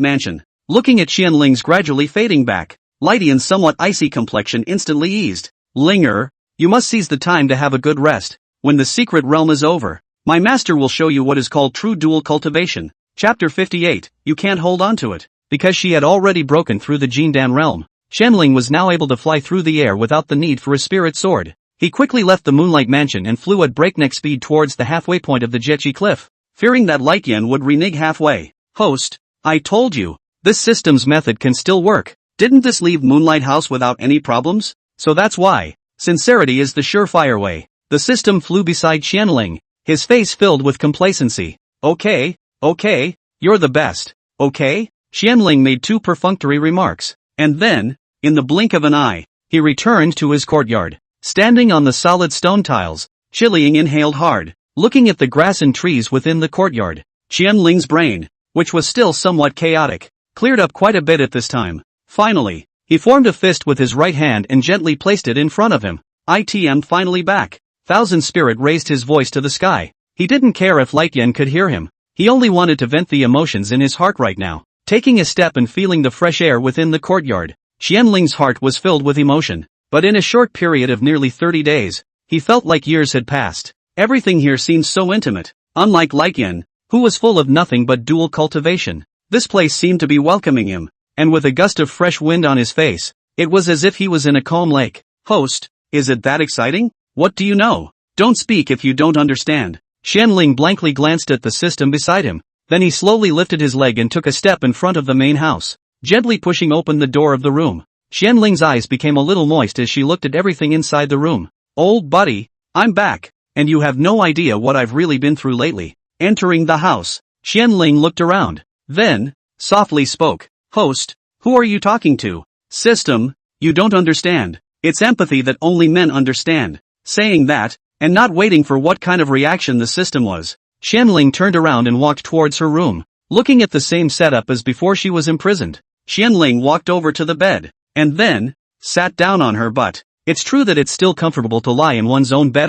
Mansion. Looking at Qianling's gradually fading back, Light Yan's somewhat icy complexion instantly eased. Linger, you must seize the time to have a good rest. When the secret realm is over, my master will show you what is called true dual cultivation. Chapter 58, you can't hold on to it. Because she had already broken through the Jindan realm, Qianling was now able to fly through the air without the need for a spirit sword. He quickly left the Moonlight Mansion and flew at breakneck speed towards the halfway point of the Jechi Cliff, fearing that Light Yan would renege halfway. Host, I told you, this system's method can still work. Didn't this leave Moonlight House without any problems? So that's why. Sincerity is the surefire way. The system flew beside Qianling, his face filled with complacency. Okay, you're the best. Okay? Qianling made two perfunctory remarks, and then, in the blink of an eye, he returned to his courtyard. Standing on the solid stone tiles, Qianling inhaled hard, looking at the grass and trees within the courtyard. Qianling's brain, which was still somewhat chaotic, cleared up quite a bit at this time. Finally, he formed a fist with his right hand and gently placed it in front of him. I'm finally back. Thousand Spirit raised his voice to the sky. He didn't care if Light Yan could hear him. He only wanted to vent the emotions in his heart right now. Taking a step and feeling the fresh air within the courtyard, Qianling's heart was filled with emotion. But in a short period of nearly 30 days, he felt like years had passed. Everything here seemed so intimate. Unlike Light Yan, who was full of nothing but dual cultivation, this place seemed to be welcoming him, and with a gust of fresh wind on his face, it was as if he was in a calm lake. Host, is it that exciting? What do you know? Don't speak if you don't understand. Qianling blankly glanced at the system beside him. Then he slowly lifted his leg and took a step in front of the main house, gently pushing open the door of the room. Qianling's eyes became a little moist as she looked at everything inside the room. Old buddy, I'm back, and you have no idea what I've really been through lately. Entering the house, Qianling looked around, then, softly spoke. Host, who are you talking to? System, you don't understand. It's empathy that only men understand. Saying that, and not waiting for what kind of reaction the system was, Qianling turned around and walked towards her room, looking at the same setup as before she was imprisoned. Qianling walked over to the bed, and then, sat down on her butt. It's true that it's still comfortable to lie in one's own bed.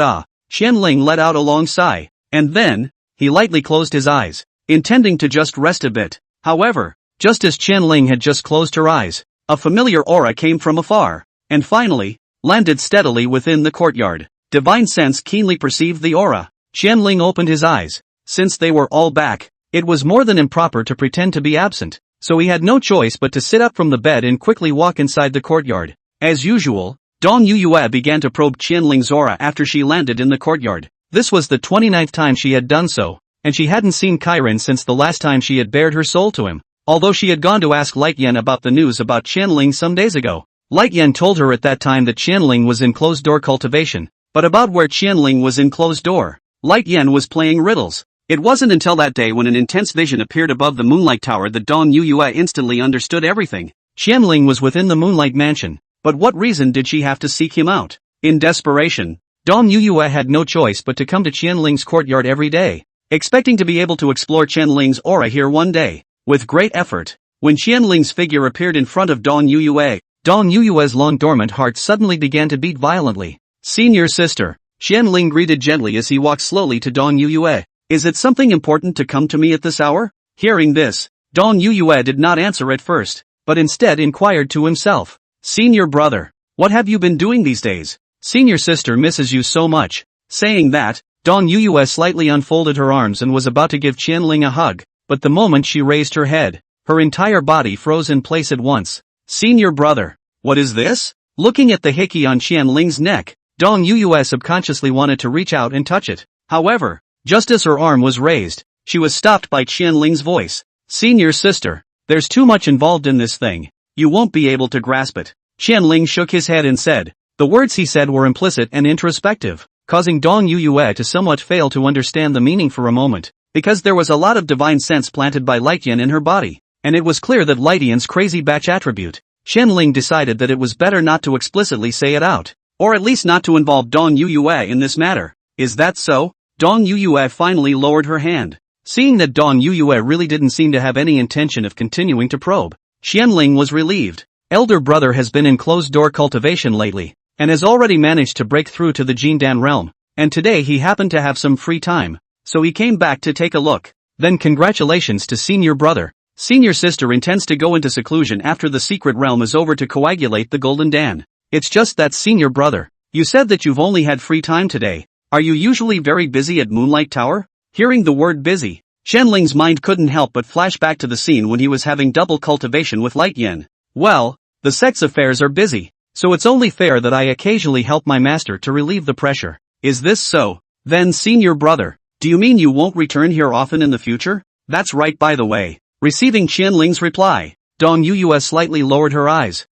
Qianling let out a long sigh, and then, he lightly closed his eyes, intending to just rest a bit. However, just as Qianling had just closed her eyes, a familiar aura came from afar, and finally, landed steadily within the courtyard. Divine Sense keenly perceived the aura. Qianling opened his eyes. Since they were all back, it was more than improper to pretend to be absent, so he had no choice but to sit up from the bed and quickly walk inside the courtyard. As usual, Dong Yuyue began to probe Qianling's aura after she landed in the courtyard. This was the 29th time she had done so, and she hadn't seen Chiron since the last time she had bared her soul to him, although she had gone to ask Light Yan about the news about Qianling some days ago. Light Yan told her at that time that Qianling was in closed-door cultivation, but about where Qianling was in closed door, Light Yan was playing riddles. It wasn't until that day when an intense vision appeared above the Moonlight Tower that Dong Yuyue instantly understood everything. Qianling was within the Moonlight Mansion, but what reason did she have to seek him out? In desperation, Dong Yuyue had no choice but to come to Qianling's courtyard every day, expecting to be able to explore Qianling's aura here one day. With great effort, when Qianling's figure appeared in front of Dong Yuyue's long-dormant heart suddenly began to beat violently. Senior sister, Qianling greeted gently as he walked slowly to Dong Yuyue. Is it something important to come to me at this hour? Hearing this, Dong Yuyue did not answer at first, but instead inquired to himself, "Senior brother, what have you been doing these days? Senior sister misses you so much." Saying that, Dong Yuyue slightly unfolded her arms and was about to give Qianling a hug, but the moment she raised her head, her entire body froze in place at once. "Senior brother, what is this?" Looking at the hickey on Qianling's neck, Dong Yuyue subconsciously wanted to reach out and touch it. However, just as her arm was raised, she was stopped by Qianling's voice. "Senior sister, there's too much involved in this thing. You won't be able to grasp it." Qianling shook his head and said. The words he said were implicit and introspective, causing Dong Yuyue to somewhat fail to understand the meaning for a moment, because there was a lot of divine sense planted by Lightyan in her body, and it was clear that Lightyan's crazy batch attribute. Qianling decided that it was better not to explicitly say it out, or at least not to involve Dong Yuyue in this matter. "Is that so?" Dong Yuyue finally lowered her hand. Seeing that Dong Yuyue really didn't seem to have any intention of continuing to probe, Qianling was relieved. Elder brother has been in closed-door cultivation lately, and has already managed to break through to the Jindan realm, and today he happened to have some free time, so he came back to take a look. Then congratulations to senior brother. Senior sister intends to go into seclusion after the secret realm is over to coagulate the Golden Dan. It's just that senior brother, you said that you've only had free time today. Are you usually very busy at Moonlight Tower? Hearing the word busy, Qianling's mind couldn't help but flash back to the scene when he was having double cultivation with Lightyan. Well, the sect's affairs are busy, so it's only fair that I occasionally help my master to relieve the pressure. Is this so? Then senior brother, do you mean you won't return here often in the future? That's right, by the way. Receiving Qianling's reply, Dong Yuyue slightly lowered her eyes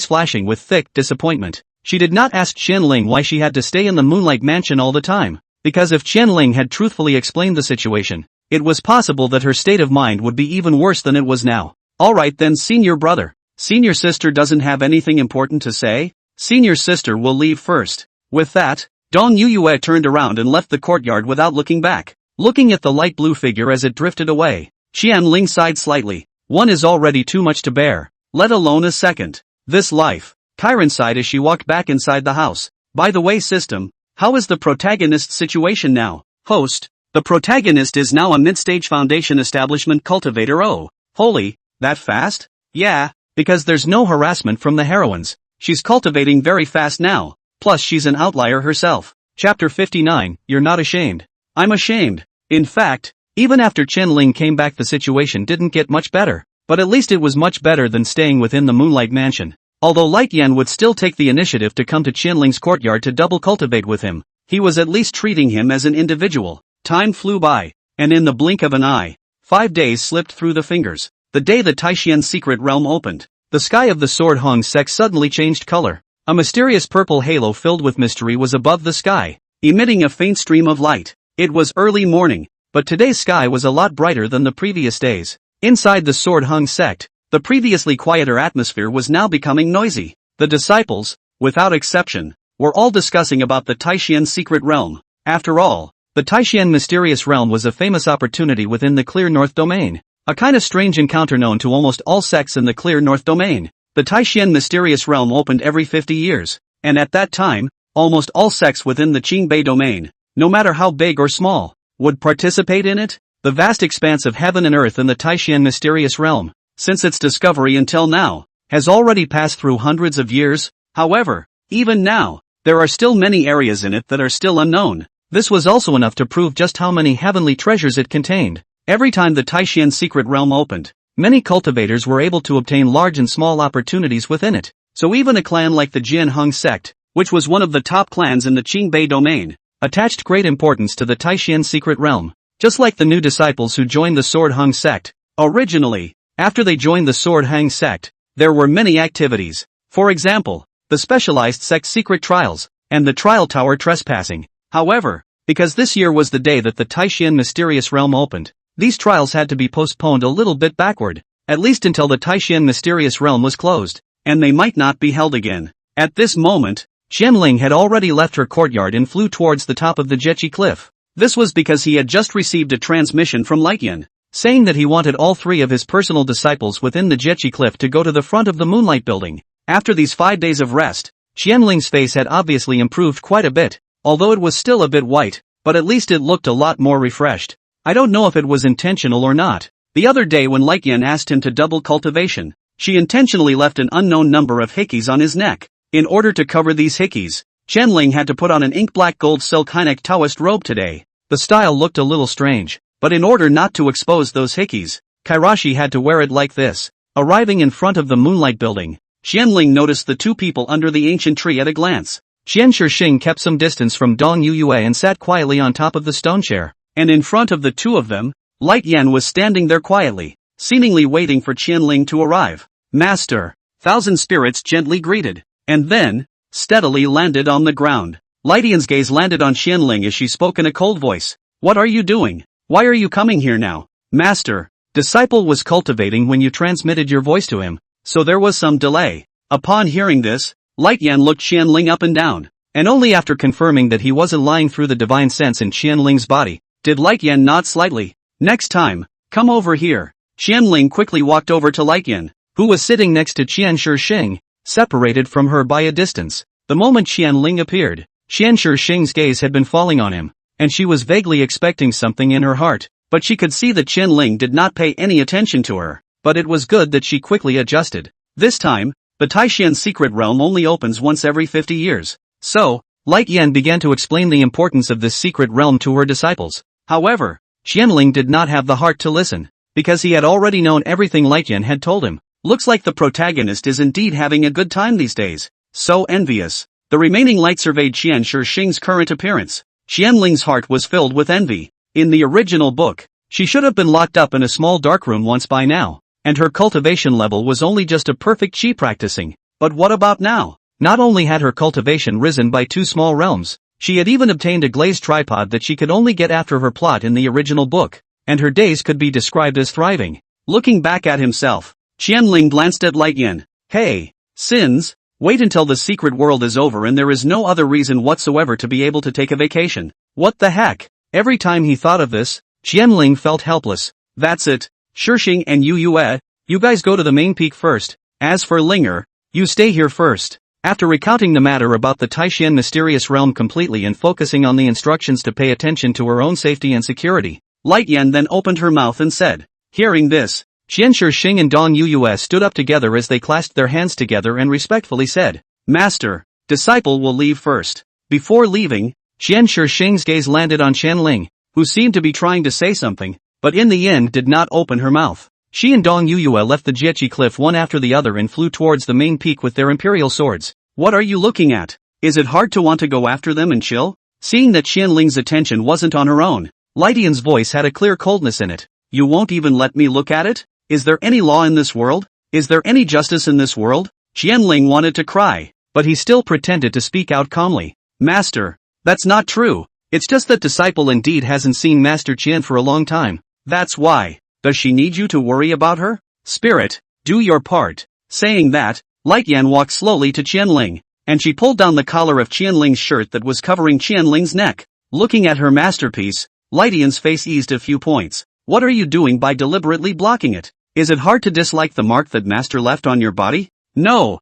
flashing with thick disappointment. She did not ask Qianling why she had to stay in the Moonlight Mansion all the time, because if Qianling had truthfully explained the situation, it was possible that her state of mind would be even worse than it was now. Alright then senior brother. Senior sister doesn't have anything important to say? Senior sister will leave first. With that, Dong Yuyue turned around and left the courtyard without looking back. Looking at the light blue figure as it drifted away, Qianling sighed slightly. One is already too much to bear, let alone a second. This life. Chiron sighed as she walked back inside the house. By the way system, how is the protagonist situation now? Host, the protagonist is now a mid-stage foundation establishment cultivator. Oh, holy, that fast? Yeah, because there's no harassment from the heroines. She's cultivating very fast now, plus she's an outlier herself. Chapter 59, You're not ashamed. I'm ashamed. In fact, even after Qianling came back the situation didn't get much better, but at least it was much better than staying within the Moonlight Mansion. Although Lightyan would still take the initiative to come to Qianling's courtyard to double cultivate with him, he was at least treating him as an individual. Time flew by, and in the blink of an eye, 5 days slipped through the fingers. The day the Taishian secret realm opened, the sky of the Sword Hung sect suddenly changed color. A mysterious purple halo filled with mystery was above the sky, emitting a faint stream of light. It was early morning, but today's sky was a lot brighter than the previous days. Inside the Sword Hung sect, the previously quieter atmosphere was now becoming noisy. The disciples, without exception, were all discussing about the Taishian secret realm. After all, the Taishian mysterious realm was a famous opportunity within the Clear North domain. A kind of strange encounter known to almost all sects in the Clear North domain. The Taishian mysterious realm opened every 50 years, and at that time, almost all sects within the Qingbei domain, no matter how big or small, would participate in it. The vast expanse of heaven and earth in the Taishian mysterious realm, since its discovery until now, has already passed through hundreds of years. However, even now, there are still many areas in it that are still unknown. This was also enough to prove just how many heavenly treasures it contained. Every time the Taishian secret realm opened, many cultivators were able to obtain large and small opportunities within it. So even a clan like the Jian Hung sect, which was one of the top clans in the Qingbei domain, attached great importance to the Taishian secret realm. Just like the new disciples who joined the Sword Hung sect. Originally, after they joined the Sword Hung sect, there were many activities. For example, the specialized sect secret trials, and the trial tower trespassing. However, because this year was the day that the Taishian mysterious realm opened, these trials had to be postponed a little bit backward, at least until the Taishian mysterious realm was closed, and they might not be held again. At this moment, Qianling had already left her courtyard and flew towards the top of the Jechi cliff. This was because he had just received a transmission from Lightyan, saying that he wanted all 3 of his personal disciples within the Jechi cliff to go to the front of the Moonlight building. After these 5 days of rest, Qianling's face had obviously improved quite a bit, although it was still a bit white, but at least it looked a lot more refreshed. I don't know if it was intentional or not. The other day when Lightyan asked him to double cultivation, she intentionally left an unknown number of hickeys on his neck. In order to cover these hickeys, Qianling had to put on an ink-black gold silk hainek Taoist robe today. The style looked a little strange, but in order not to expose those hickeys, Kairashi had to wear it like this. Arriving in front of the moonlight building, Qianling noticed the two people under the ancient tree at a glance. Qian Shixing kept some distance from Dong Yuyue and sat quietly on top of the stone chair, and in front of the two of them, Light Yan was standing there quietly, seemingly waiting for Qianling to arrive. Master, Thousand Spirits gently greeted, and then, steadily landed on the ground. Light Yan's gaze landed on Qianling as she spoke in a cold voice. What are you doing? Why are you coming here now? Master, disciple was cultivating when you transmitted your voice to him, so there was some delay. Upon hearing this, Light Yan looked Qianling up and down, and only after confirming that he wasn't lying through the divine sense in Qianling's body, did Light Yan nod slightly. Next time, come over here. Qianling quickly walked over to Light Yan, who was sitting next to Qian Shixing, separated from her by a distance. The moment Qianling appeared, Qian Shixing's gaze had been falling on him, and she was vaguely expecting something in her heart, but she could see that Qianling did not pay any attention to her. But it was good that she quickly adjusted. This time, the Taishan secret realm only opens once every 50 years. So, Light Yan began to explain the importance of this secret realm to her disciples. However, Qianling did not have the heart to listen, because he had already known everything Light Yan had told him. Looks like the protagonist is indeed having a good time these days. So envious. The remaining light surveyed Qian Shixing's current appearance. Qianling's heart was filled with envy. In the original book, she should have been locked up in a small dark room once by now, and her cultivation level was only just a perfect chi practicing. But what about now? Not only had her cultivation risen by 2 small realms, she had even obtained a glazed tripod that she could only get after her plot in the original book, and her days could be described as thriving. Looking back at himself, Qianling glanced at Light Yan. Hey, Sins, wait until the secret world is over and there is no other reason whatsoever to be able to take a vacation. What the heck? Every time he thought of this, Qianling felt helpless. That's it, Shixing and Yuyue, you guys go to the main peak first. As for Linger, you stay here first. After recounting the matter about the Taishan mysterious realm completely and focusing on the instructions to pay attention to her own safety and security, Light Yan then opened her mouth and said. Hearing this, Qian Shixing and Dong Yuyue stood up together as they clasped their hands together and respectfully said, Master, disciple will leave first. Before leaving, Qian Shixing's gaze landed on Qianling, who seemed to be trying to say something, but in the end did not open her mouth. She and Dong Yuyue left the Jiechi cliff one after the other and flew towards the main peak with their imperial swords. What are you looking at? Is it hard to want to go after them and chill? Seeing that Qianling's attention wasn't on her own, Light Yan's voice had a clear coldness in it. You won't even let me look at it? Is there any law in this world? Is there any justice in this world? Qianling wanted to cry, but he still pretended to speak out calmly. Master, that's not true. It's just that disciple indeed hasn't seen Master Qian for a long time. That's why. Does she need you to worry about her? Spirit, do your part. Saying that, Light Yan walked slowly to Qianling, and she pulled down the collar of Qianling's shirt that was covering Qianling's neck. Looking at her masterpiece, Light Yan's face eased a few points. What are you doing by deliberately blocking it? Is it hard to dislike the mark that Master left on your body? No,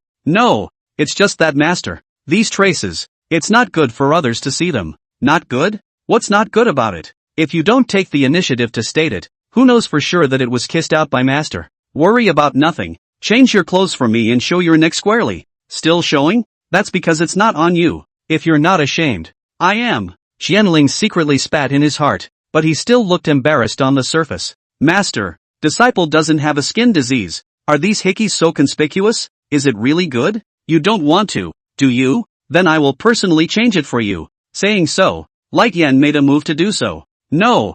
it's just that Master. These traces, it's not good for others to see them. Not good? What's not good about it? If you don't take the initiative to state it, who knows for sure that it was kissed out by Master? Worry about nothing. Change your clothes for me and show your neck squarely. Still showing? That's because it's not on you. If you're not ashamed. I am. Qianling secretly spat in his heart, but he still looked embarrassed on the surface. Master, disciple doesn't have a skin disease. Are these hickeys so conspicuous? Is it really good? You don't want to, do you? Then I will personally change it for you. Saying so, Light Yan made a move to do so. No,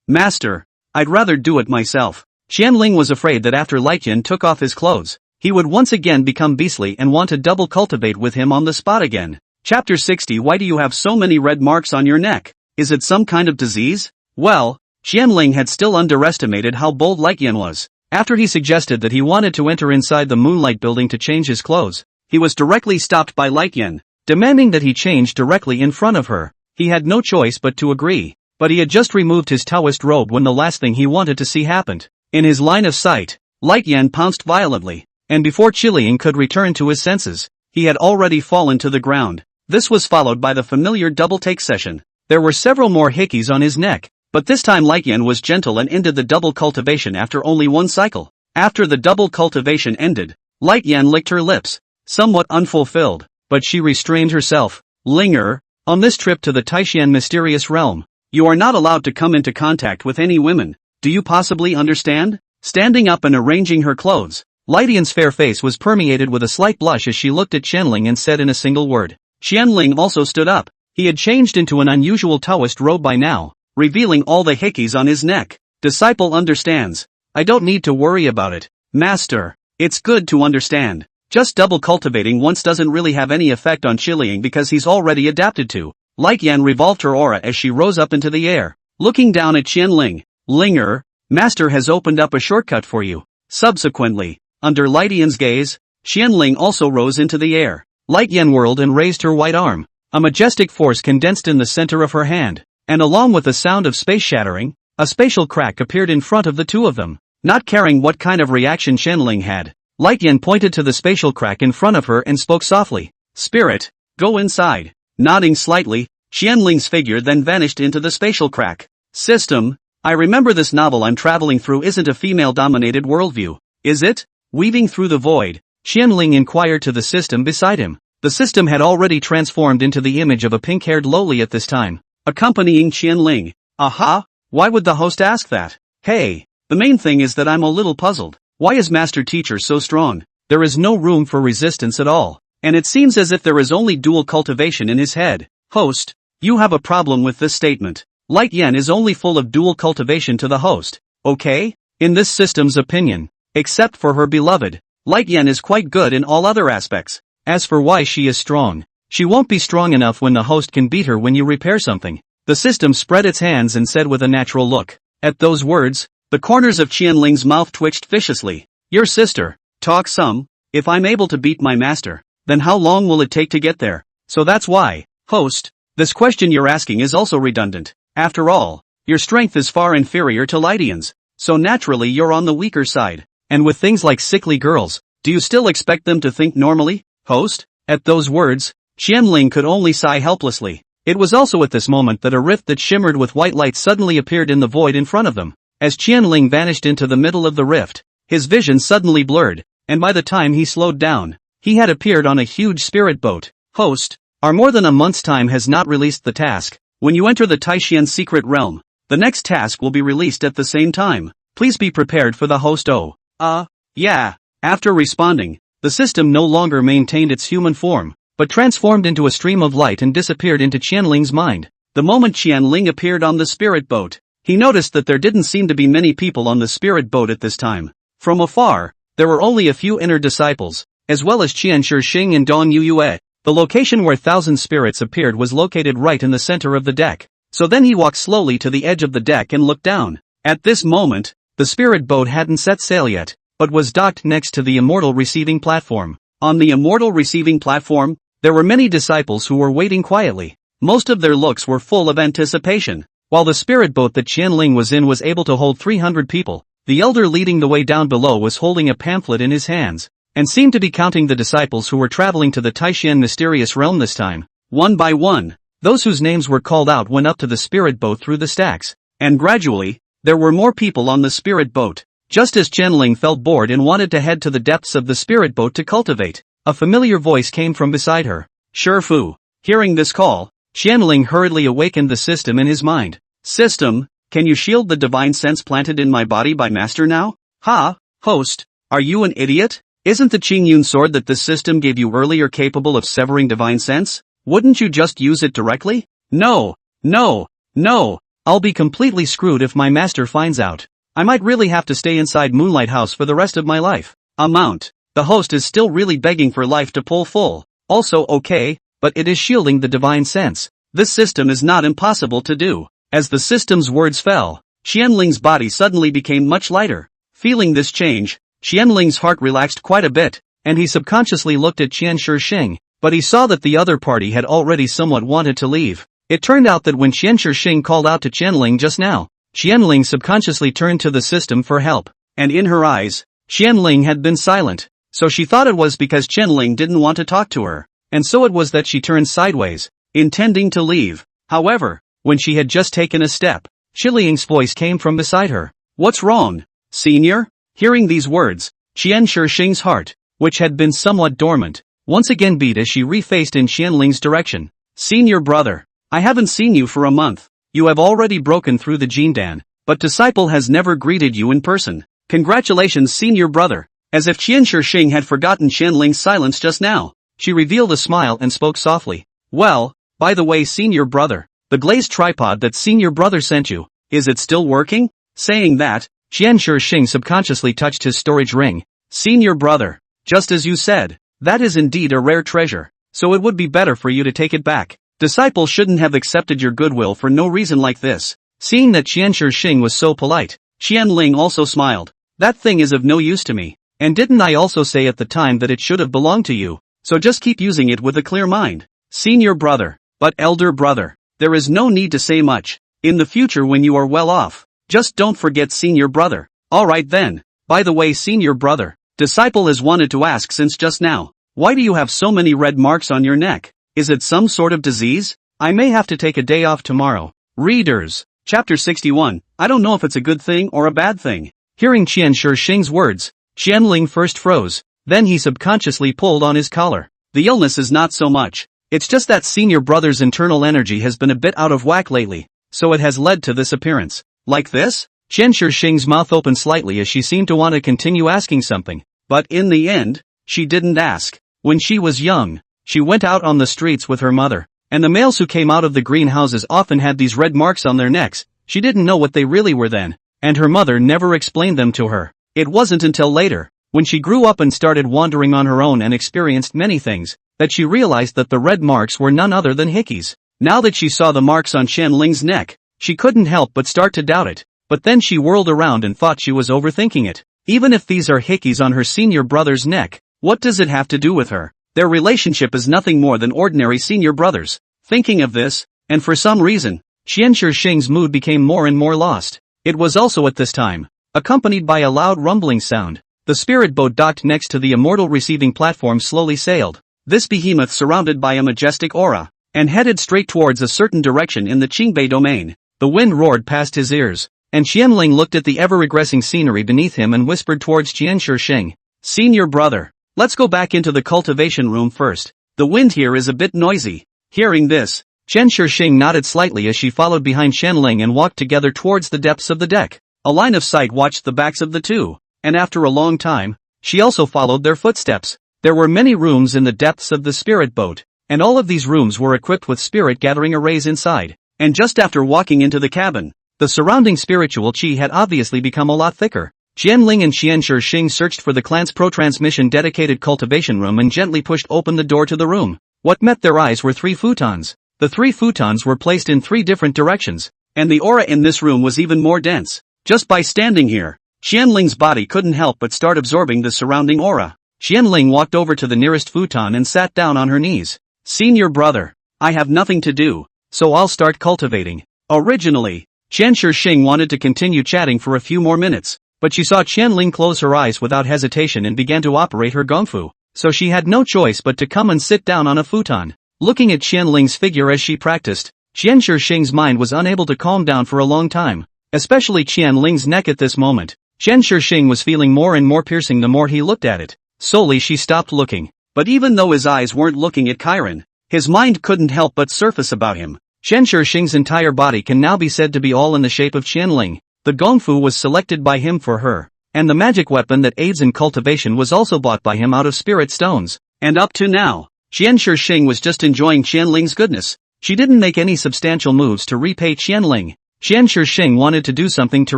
Master, I'd rather do it myself. Qianling was afraid that after Light Yan took off his clothes, he would once again become beastly and want to double cultivate with him on the spot again. Chapter 60. Why do you have so many red marks on your neck? Is it some kind of disease? Well, Qianling had still underestimated how bold Light Yan was. After he suggested that he wanted to enter inside the moonlight building to change his clothes, he was directly stopped by Light Yan, demanding that he change directly in front of her. He had no choice but to agree, but he had just removed his Taoist robe when the last thing he wanted to see happened. In his line of sight, Light Yan pounced violently, and before Qianling could return to his senses, he had already fallen to the ground. This was followed by the familiar double-take session. There were several more hickeys on his neck, but this time Light Yan was gentle and ended the double cultivation after only one cycle. After the double cultivation ended, Light Yan licked her lips, somewhat unfulfilled, but she restrained herself. Linger, on this trip to the Taishan mysterious realm, you are not allowed to come into contact with any women. Do you possibly understand? Standing up and arranging her clothes, Light Yan's fair face was permeated with a slight blush as she looked at Qianling and said in a single word. Qianling also stood up. He had changed into an unusual Taoist robe by now, revealing all the hickeys on his neck. Disciple understands. I don't need to worry about it, master. It's good to understand. Just double cultivating once doesn't really have any effect on Qianling because he's already adapted to. Light Yan revolved her aura as she rose up into the air, looking down at Qianling. Linger, master has opened up a shortcut for you. Subsequently, under Light Yan's gaze, Qianling also rose into the air. Light Yan whirled and raised her white arm. A majestic force condensed in the center of her hand, and along with a sound of space shattering, a spatial crack appeared in front of the two of them. Not caring what kind of reaction Qianling had, Light Yan pointed to the spatial crack in front of her and spoke softly. Spirit, go inside. Nodding slightly, Qianling's figure then vanished into the spatial crack. System, I remember this novel I'm traveling through isn't a female-dominated worldview, is it? Weaving through the void, Qianling inquired to the system beside him. The system had already transformed into the image of a pink-haired lowly at this time, accompanying Qianling. Aha, why would the host ask that? Hey, the main thing is that I'm a little puzzled. Why is Master Teacher so strong? There is no room for resistance at all, and it seems as if there is only dual cultivation in his head. Host, you have a problem with this statement. Light Yan is only full of dual cultivation to the host, okay? In this system's opinion, except for her beloved, Light Yan is quite good in all other aspects. As for why she is strong, she won't be strong enough when the host can beat her when you repair something. The system spread its hands and said with a natural look. At those words, the corners of Qianling's mouth twitched viciously. Your sister, talk some. If I'm able to beat my master, then how long will it take to get there? So that's why, host, this question you're asking is also redundant. After all, your strength is far inferior to Light Yan's, so naturally you're on the weaker side. And with things like sickly girls, do you still expect them to think normally, host? At those words, Qianling could only sigh helplessly. It was also at this moment that a rift that shimmered with white light suddenly appeared in the void in front of them. As Qianling vanished into the middle of the rift, his vision suddenly blurred, and by the time he slowed down, he had appeared on a huge spirit boat. Host, our more than a month's time has not released the task. When you enter the Taishan secret realm, the next task will be released at the same time. Please be prepared for the host. Oh, yeah. After responding, the system no longer maintained its human form, but transformed into a stream of light and disappeared into Qianling's mind. The moment Qianling appeared on the spirit boat, he noticed that there didn't seem to be many people on the spirit boat at this time. From afar, there were only a few inner disciples, as well as Qian Shixing and Dong Yuyue. The location where thousand spirits appeared was located right in the center of the deck. So then he walked slowly to the edge of the deck and looked down. At this moment, the spirit boat hadn't set sail yet, but was docked next to the immortal receiving platform. On the immortal receiving platform, there were many disciples who were waiting quietly. Most of their looks were full of anticipation. While the spirit boat that Qianling was in was able to hold 300 people, the elder leading the way down below was holding a pamphlet in his hands, and seemed to be counting the disciples who were traveling to the Taishan mysterious realm this time. One by one, those whose names were called out went up to the spirit boat through the stacks, and gradually, there were more people on the spirit boat. Just as Qianling felt bored and wanted to head to the depths of the spirit boat to cultivate, a familiar voice came from beside her. Shifu. Hearing this call, Qianling hurriedly awakened the system in his mind. System, can you shield the divine sense planted in my body by master now? Ha, host, are you an idiot? Isn't the Qingyun sword that this system gave you earlier capable of severing divine sense? Wouldn't you just use it directly? No, I'll be completely screwed if my master finds out. I might really have to stay inside Moonlight House for the rest of my life. The host is still really begging for life to pull full. Also okay, but it is shielding the divine sense. This system is not impossible to do. As the system's words fell, Qianling's body suddenly became much lighter. Feeling this change, Qianling's heart relaxed quite a bit, and he subconsciously looked at Qian Shixing, but he saw that the other party had already somewhat wanted to leave. It turned out that when Qian Shixing called out to Qianling just now, Qianling subconsciously turned to the system for help, and in her eyes, Qianling had been silent, so she thought it was because Qianling didn't want to talk to her, and so it was that she turned sideways, intending to leave. However, when she had just taken a step, Qianling's voice came from beside her. What's wrong, senior? Hearing these words, Qian Shixing's heart, which had been somewhat dormant, once again beat as she refaced in Qianling's direction. Senior brother, I haven't seen you for a month. You have already broken through the Jindan, but disciple has never greeted you in person. Congratulations, senior brother. As if Qian Shixing had forgotten Qianling's silence just now, she revealed a smile and spoke softly. Well, by the way, senior brother, the glazed tripod that senior brother sent you, is it still working? Saying that, Qian Shixing subconsciously touched his storage ring. Senior brother, just as you said, that is indeed a rare treasure, so it would be better for you to take it back. Disciple shouldn't have accepted your goodwill for no reason like this. Seeing that Qian Shixing was so polite, Qianling also smiled. That thing is of no use to me, and didn't I also say at the time that it should have belonged to you, so just keep using it with a clear mind. Senior brother, but elder brother, there is no need to say much. In the future when you are well off, just don't forget senior brother. Alright then, by the way senior brother, disciple has wanted to ask since just now, why do you have so many red marks on your neck? Is it some sort of disease? I may have to take a day off tomorrow. Readers, Chapter 61, I don't know if it's a good thing or a bad thing. Hearing Qian Shixing's words, Qianling first froze, then he subconsciously pulled on his collar. The illness is not so much. It's just that senior brother's internal energy has been a bit out of whack lately, so it has led to this appearance. Like this? Qian Shixing's mouth opened slightly as she seemed to want to continue asking something, but in the end, she didn't ask. When she was young, she went out on the streets with her mother, and the males who came out of the greenhouses often had these red marks on their necks. She didn't know what they really were then, and her mother never explained them to her. It wasn't until later, when she grew up and started wandering on her own and experienced many things, that she realized that the red marks were none other than hickeys. Now that she saw the marks on Qianling's neck, she couldn't help but start to doubt it, but then she whirled around and thought she was overthinking it. Even if these are hickeys on her senior brother's neck, what does it have to do with her? Their relationship is nothing more than ordinary senior brothers. Thinking of this, and for some reason, Qian Shixing's mood became more and more lost. It was also at this time, accompanied by a loud rumbling sound, the spirit boat docked next to the immortal receiving platform slowly sailed, this behemoth surrounded by a majestic aura, and headed straight towards a certain direction in the Qingbei domain. The wind roared past his ears, and Qianling looked at the ever-regressing scenery beneath him and whispered towards Qian Shixing. Senior brother, let's go back into the cultivation room first. The wind here is a bit noisy. Hearing this, Qian Shixing nodded slightly as she followed behind Qianling and walked together towards the depths of the deck. A line of sight watched the backs of the two, and after a long time, she also followed their footsteps. There were many rooms in the depths of the spirit boat, and all of these rooms were equipped with spirit gathering arrays inside. And just after walking into the cabin, the surrounding spiritual chi had obviously become a lot thicker. Qianling and Qian Shixing searched for the clan's pro-transmission dedicated cultivation room and gently pushed open the door to the room. What met their eyes were 3 futons. The 3 futons were placed in 3 different directions, and the aura in this room was even more dense. Just by standing here, Qianling's body couldn't help but start absorbing the surrounding aura. Qianling walked over to the nearest futon and sat down on her knees. Senior brother, I have nothing to do, so I'll start cultivating. Originally, Qian Shixing wanted to continue chatting for a few more minutes, but she saw Qianling close her eyes without hesitation and began to operate her gongfu, so she had no choice but to come and sit down on a futon. Looking at Qianling's figure as she practiced, Qian Shixing's mind was unable to calm down for a long time, especially Qianling's neck at this moment. Qian Shixing was feeling more and more piercing the more he looked at it. Slowly she stopped looking, but even though his eyes weren't looking at Chiron, his mind couldn't help but surface about him. Qian Shixing's entire body can now be said to be all in the shape of Qianling. The gongfu was selected by him for her, and the magic weapon that aids in cultivation was also bought by him out of spirit stones. And up to now, Qian Shixing was just enjoying Qianling's goodness. She didn't make any substantial moves to repay Qianling. Qian Shixing wanted to do something to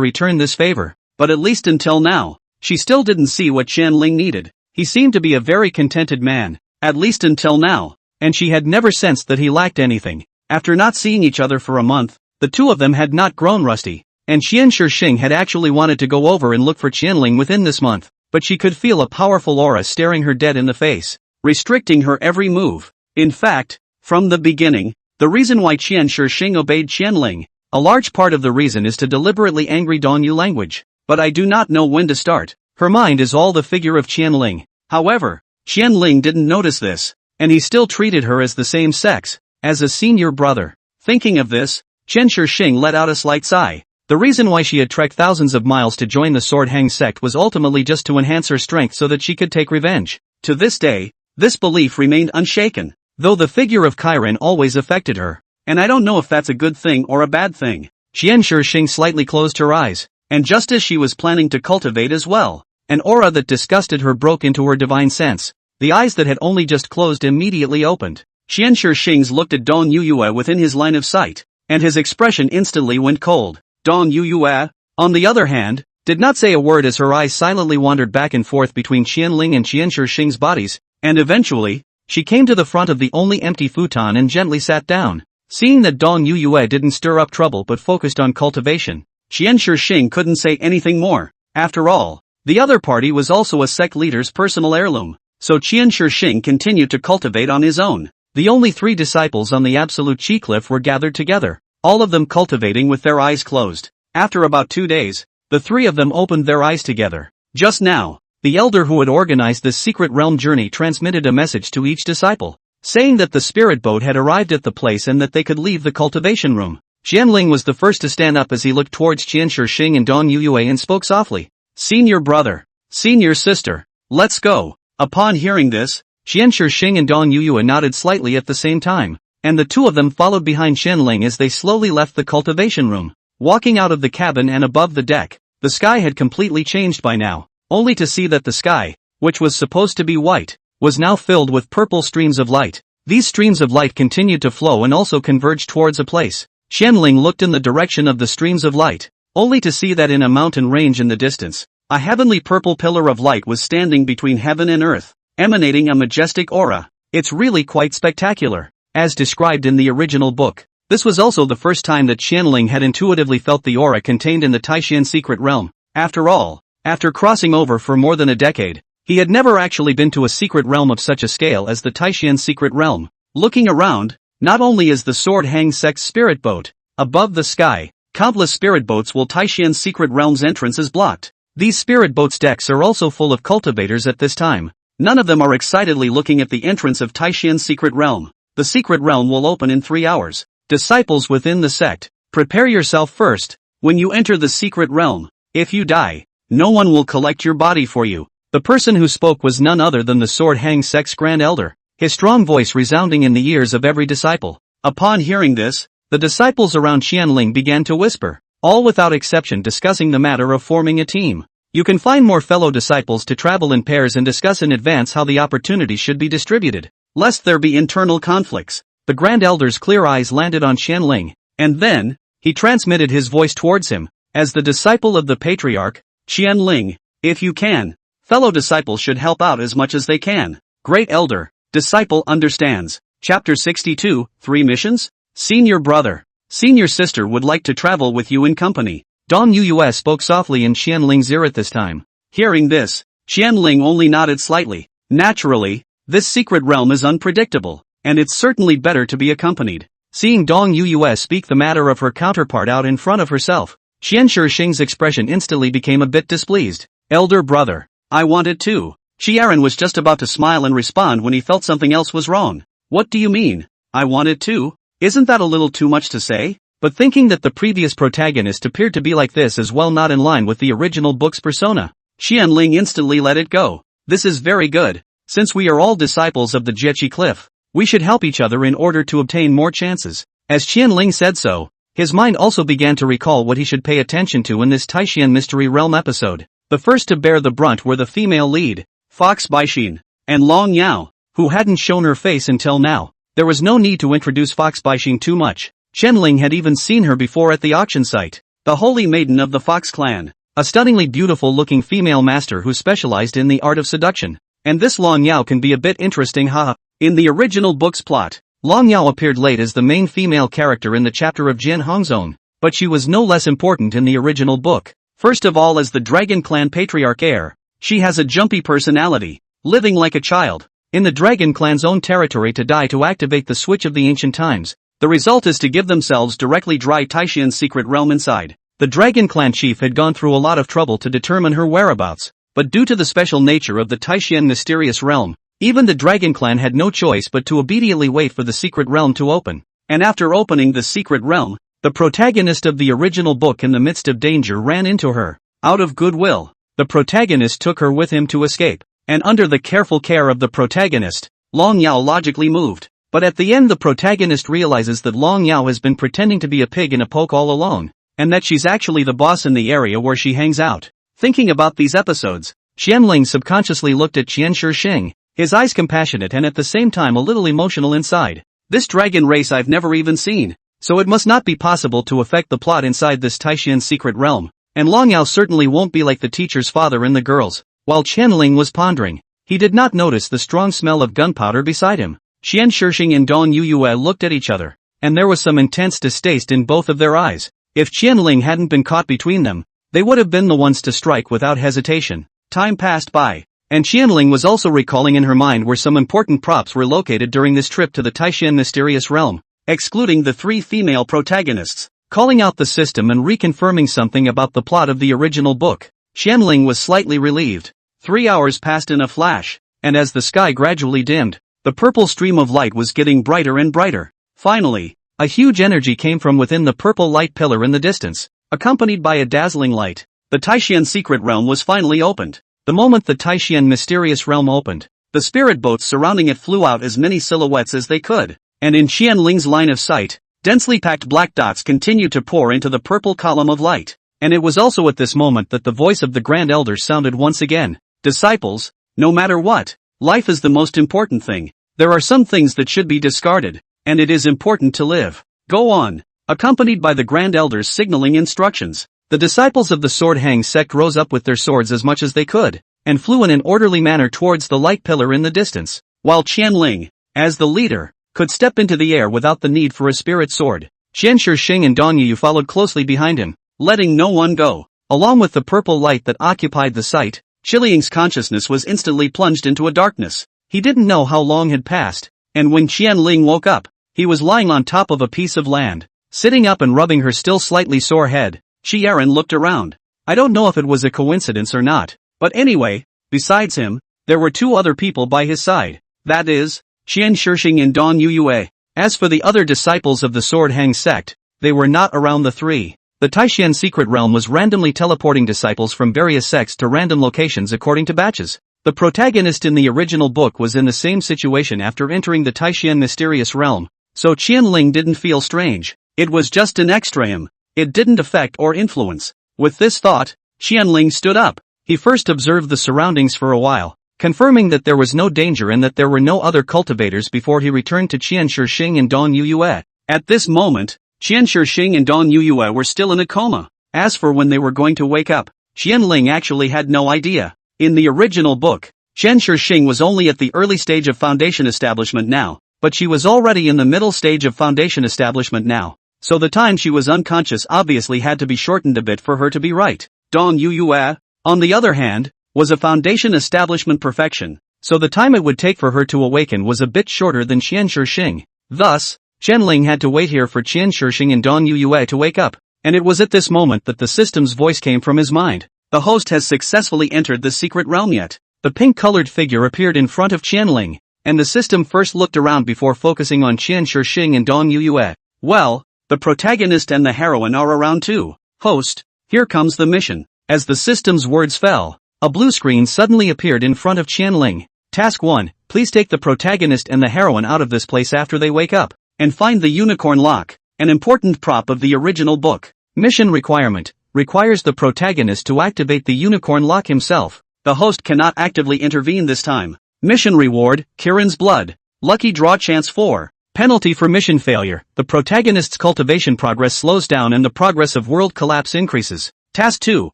return this favor, but at least until now, she still didn't see what Qianling needed. He seemed to be a very contented man, at least until now, and she had never sensed that he lacked anything. After not seeing each other for a month, the two of them had not grown rusty, and Qian Shixing had actually wanted to go over and look for Qianling within this month, but she could feel a powerful aura staring her dead in the face, restricting her every move. In fact, from the beginning, the reason why Qian Shixing obeyed Qianling, a large part of the reason is to deliberately angry Dongyu language, but I do not know when to start. Her mind is all the figure of Qianling. However, Qianling didn't notice this, and he still treated her as the same sex, as a senior brother. Thinking of this, Qian Shixing let out a slight sigh. The The reason why she had trekked thousands of miles to join the Sword Hang sect was ultimately just to enhance her strength so that she could take revenge. To this day, this belief remained unshaken, though the figure of Chiron always affected her. And I don't know if that's a good thing or a bad thing. Qian Shixing slightly closed her eyes, and just as she was planning to cultivate as well, an aura that disgusted her broke into her divine sense. The eyes that had only just closed immediately opened. Qian Shixing looked at Dong Yuyue within his line of sight, and his expression instantly went cold. Dong Yuyue, on the other hand, did not say a word as her eyes silently wandered back and forth between Qianling and Qian Shixing's bodies, and eventually, she came to the front of the only empty futon and gently sat down. Seeing that Dong Yuyue didn't stir up trouble but focused on cultivation, Qian Shixing couldn't say anything more. After all, the other party was also a sect leader's personal heirloom, so Qian Shixing continued to cultivate on his own. The only 3 disciples on the absolute Chi Cliff were gathered together, all of them cultivating with their eyes closed. After about 2 days, the 3 of them opened their eyes together. Just now, the elder who had organized this secret realm journey transmitted a message to each disciple, saying that the spirit boat had arrived at the place and that they could leave the cultivation room. Qianling was the first to stand up as he looked towards Qian Shixing and Dong Yuyue and spoke softly. "Senior brother, senior sister, let's go." Upon hearing this, Qian Shixing and Dong Yuyue nodded slightly at the same time, and the 2 of them followed behind Qianling as they slowly left the cultivation room. Walking out of the cabin and above the deck, the sky had completely changed by now, only to see that the sky, which was supposed to be white, was now filled with purple streams of light. These streams of light continued to flow and also converged towards a place. Qianling looked in the direction of the streams of light, only to see that in a mountain range in the distance, a heavenly purple pillar of light was standing between heaven and earth, emanating a majestic aura. It's really quite spectacular. As described in the original book, this was also the first time that Qianling had intuitively felt the aura contained in the Taishan secret realm. After all, after crossing over for more than a decade, he had never actually been to a secret realm of such a scale as the Taishan secret realm. Looking around, not only is the Sword Hang sect's spirit boat above the sky, countless spirit boats will Taishan's secret realm's entrance is blocked. These spirit boats' decks are also full of cultivators at this time. None of them are excitedly looking at the entrance of Taishan's secret realm. The secret realm will open in 3 hours. Disciples within the sect, prepare yourself first. When you enter the secret realm, if you die, no one will collect your body for you. The person who spoke was none other than the Sword Hang sect's Grand Elder, his strong voice resounding in the ears of every disciple. Upon hearing this, the disciples around Qianling began to whisper, all without exception discussing the matter of forming a team. You can find more fellow disciples to travel in pairs and discuss in advance how the opportunities should be distributed, lest there be internal conflicts. The Grand Elder's clear eyes landed on Qianling, and then, he transmitted his voice towards him, as the disciple of the Patriarch, Qianling, if you can, fellow disciples should help out as much as they can. Great Elder, disciple understands. Chapter 62, 3 missions? Senior brother, senior sister would like to travel with you in company. Dong Yuyue spoke softly in Qianling's ear at this time. Hearing this, Qianling only nodded slightly. Naturally, this secret realm is unpredictable, and it's certainly better to be accompanied. Seeing Dong Yuyue speak the matter of her counterpart out in front of herself, Qian Shixing's expression instantly became a bit displeased. Elder brother, I want it too. Qiaran was just about to smile and respond when he felt something else was wrong. What do you mean, I want it too? Isn't that a little too much to say? But thinking that the previous protagonist appeared to be like this as well not in line with the original book's persona, Qianling instantly let it go. This is very good. Since we are all disciples of the Jiechi Cliff, we should help each other in order to obtain more chances. As Qianling said so, his mind also began to recall what he should pay attention to in this Taishan Mystery Realm episode. The first to bear the brunt were the female lead, Fox Baixin, and Long Yao, who hadn't shown her face until now. There was no need to introduce Fox Baixin too much. Qianling had even seen her before at the auction site. The holy maiden of the Fox clan, a stunningly beautiful-looking female master who specialized in the art of seduction. And this Long Yao can be a bit interesting, haha. In the original book's plot, Long Yao appeared late as the main female character in the chapter of Jin Hongzone, but she was no less important in the original book. First of all, as the Dragon Clan Patriarch heir, she has a jumpy personality, living like a child in the Dragon Clan's own territory to die to activate the switch of the ancient times. The result is to give themselves directly dry Taishan's secret realm inside. The Dragon Clan chief had gone through a lot of trouble to determine her whereabouts, but due to the special nature of the Taishan mysterious realm, even the Dragon Clan had no choice but to obediently wait for the secret realm to open. And after opening the secret realm, The protagonist of the original book in the midst of danger ran into her. Out of goodwill, the protagonist took her with him to escape, and under the careful care of the protagonist, Long Yao logically moved. But at the end the protagonist realizes that Long Yao has been pretending to be a pig in a poke all along, and that she's actually the boss in the area where she hangs out. Thinking about these episodes, Qianling subconsciously looked at Qian Shixing, his eyes compassionate and at the same time a little emotional inside. This dragon race I've never even seen, so it must not be possible to affect the plot inside this Taishian secret realm, and Long Yao certainly won't be like the teacher's father and the girls. While Qianling was pondering, he did not notice the strong smell of gunpowder beside him. Qian Shixing and Dong Yuyue looked at each other, and there was some intense distaste in both of their eyes. If Qianling hadn't been caught between them, they would have been the ones to strike without hesitation. Time passed by, and Qianling was also recalling in her mind where some important props were located during this trip to the Taishian mysterious realm, excluding the 3 female protagonists. Calling out the system and reconfirming something about the plot of the original book, Qianling was slightly relieved. 3 hours passed in a flash, and as the sky gradually dimmed, the purple stream of light was getting brighter and brighter. Finally, a huge energy came from within the purple light pillar in the distance, accompanied by a dazzling light. The Taishian secret realm was finally opened. The moment the Taishian mysterious realm opened, the spirit boats surrounding it flew out as many silhouettes as they could, and in Qianling's line of sight, densely packed black dots continued to pour into the purple column of light. And it was also at this moment that the voice of the Grand Elder sounded once again. Disciples, no matter what, life is the most important thing. There are some things that should be discarded, and it is important to live. Go on. Accompanied by the Grand Elders signaling instructions, the disciples of the Sword Hang sect rose up with their swords as much as they could, and flew in an orderly manner towards the light pillar in the distance, while Qianling, as the leader, could step into the air without the need for a spirit sword. Qian Shixing and Dong Yu followed closely behind him, letting no one go. Along with the purple light that occupied the site, Qianling's consciousness was instantly plunged into a darkness. He didn't know how long had passed, and when Qianling woke up, he was lying on top of a piece of land. Sitting up and rubbing her still slightly sore head, Qian looked around. I don't know if it was a coincidence or not, but anyway, besides him, there were 2 other people by his side. That is, Qian Shixing and Dong Yuyue. As for the other disciples of the Sword Hang sect, they were not around the 3. The Taishian secret realm was randomly teleporting disciples from various sects to random locations according to batches. The protagonist in the original book was in the same situation after entering the Taishian mysterious realm, so Qianling didn't feel strange. It was just an extra. It didn't affect or influence. With this thought, Qianling stood up. He first observed the surroundings for a while, confirming that there was no danger and that there were no other cultivators before he returned to Qian Shixing and Dong Yuyue. At this moment, Qian Shixing and Dong Yuyue were still in a coma. As for when they were going to wake up, Qianling actually had no idea. In the original book, Qian Shixing was only at the early stage of foundation establishment now, but she was already in the middle stage of foundation establishment now, so the time she was unconscious obviously had to be shortened a bit for her to be right. Dong Yuyue, on the other hand, was a foundation establishment perfection, so the time it would take for her to awaken was a bit shorter than Qian Shixing. Thus, Qianling had to wait here for Qian Shixing and Dong Yuyue to wake up, and it was at this moment that the system's voice came from his mind. The host has successfully entered the secret realm yet. The pink-colored figure appeared in front of Qianling, and the system first looked around before focusing on Qian Shixing and Dong Yuyue. Well, the protagonist and the heroine are around too. Host, here comes the mission. As the system's words fell, a blue screen suddenly appeared in front of Qianling. Task 1, please take the protagonist and the heroine out of this place after they wake up, and find the unicorn lock, an important prop of the original book. Mission requirement, requires the protagonist to activate the unicorn lock himself. The host cannot actively intervene this time. Mission reward, Kirin's blood. Lucky draw chance 4. Penalty for mission failure, the protagonist's cultivation progress slows down and the progress of world collapse increases. Task 2,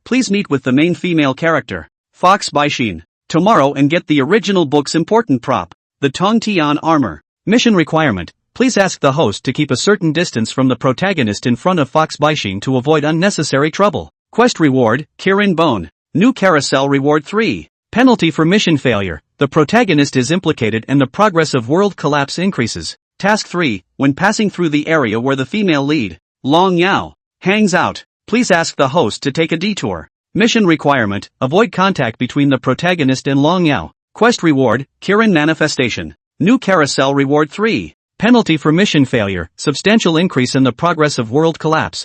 please meet with the main female character, Fox Baishin, tomorrow and get the original book's important prop, the Tong Tian armor. Mission requirement, please ask the host to keep a certain distance from the protagonist in front of Fox Baishin to avoid unnecessary trouble. Quest reward, Kirin Bone. New carousel reward 3. Penalty for mission failure, the protagonist is implicated and the progress of world collapse increases. Task 3, when passing through the area where the female lead, Long Yao, hangs out, please ask the host to take a detour. Mission requirement, avoid contact between the protagonist and Long Yao. Quest reward, Kirin Manifestation. New carousel reward 3. Penalty for mission failure, substantial increase in the progress of world collapse.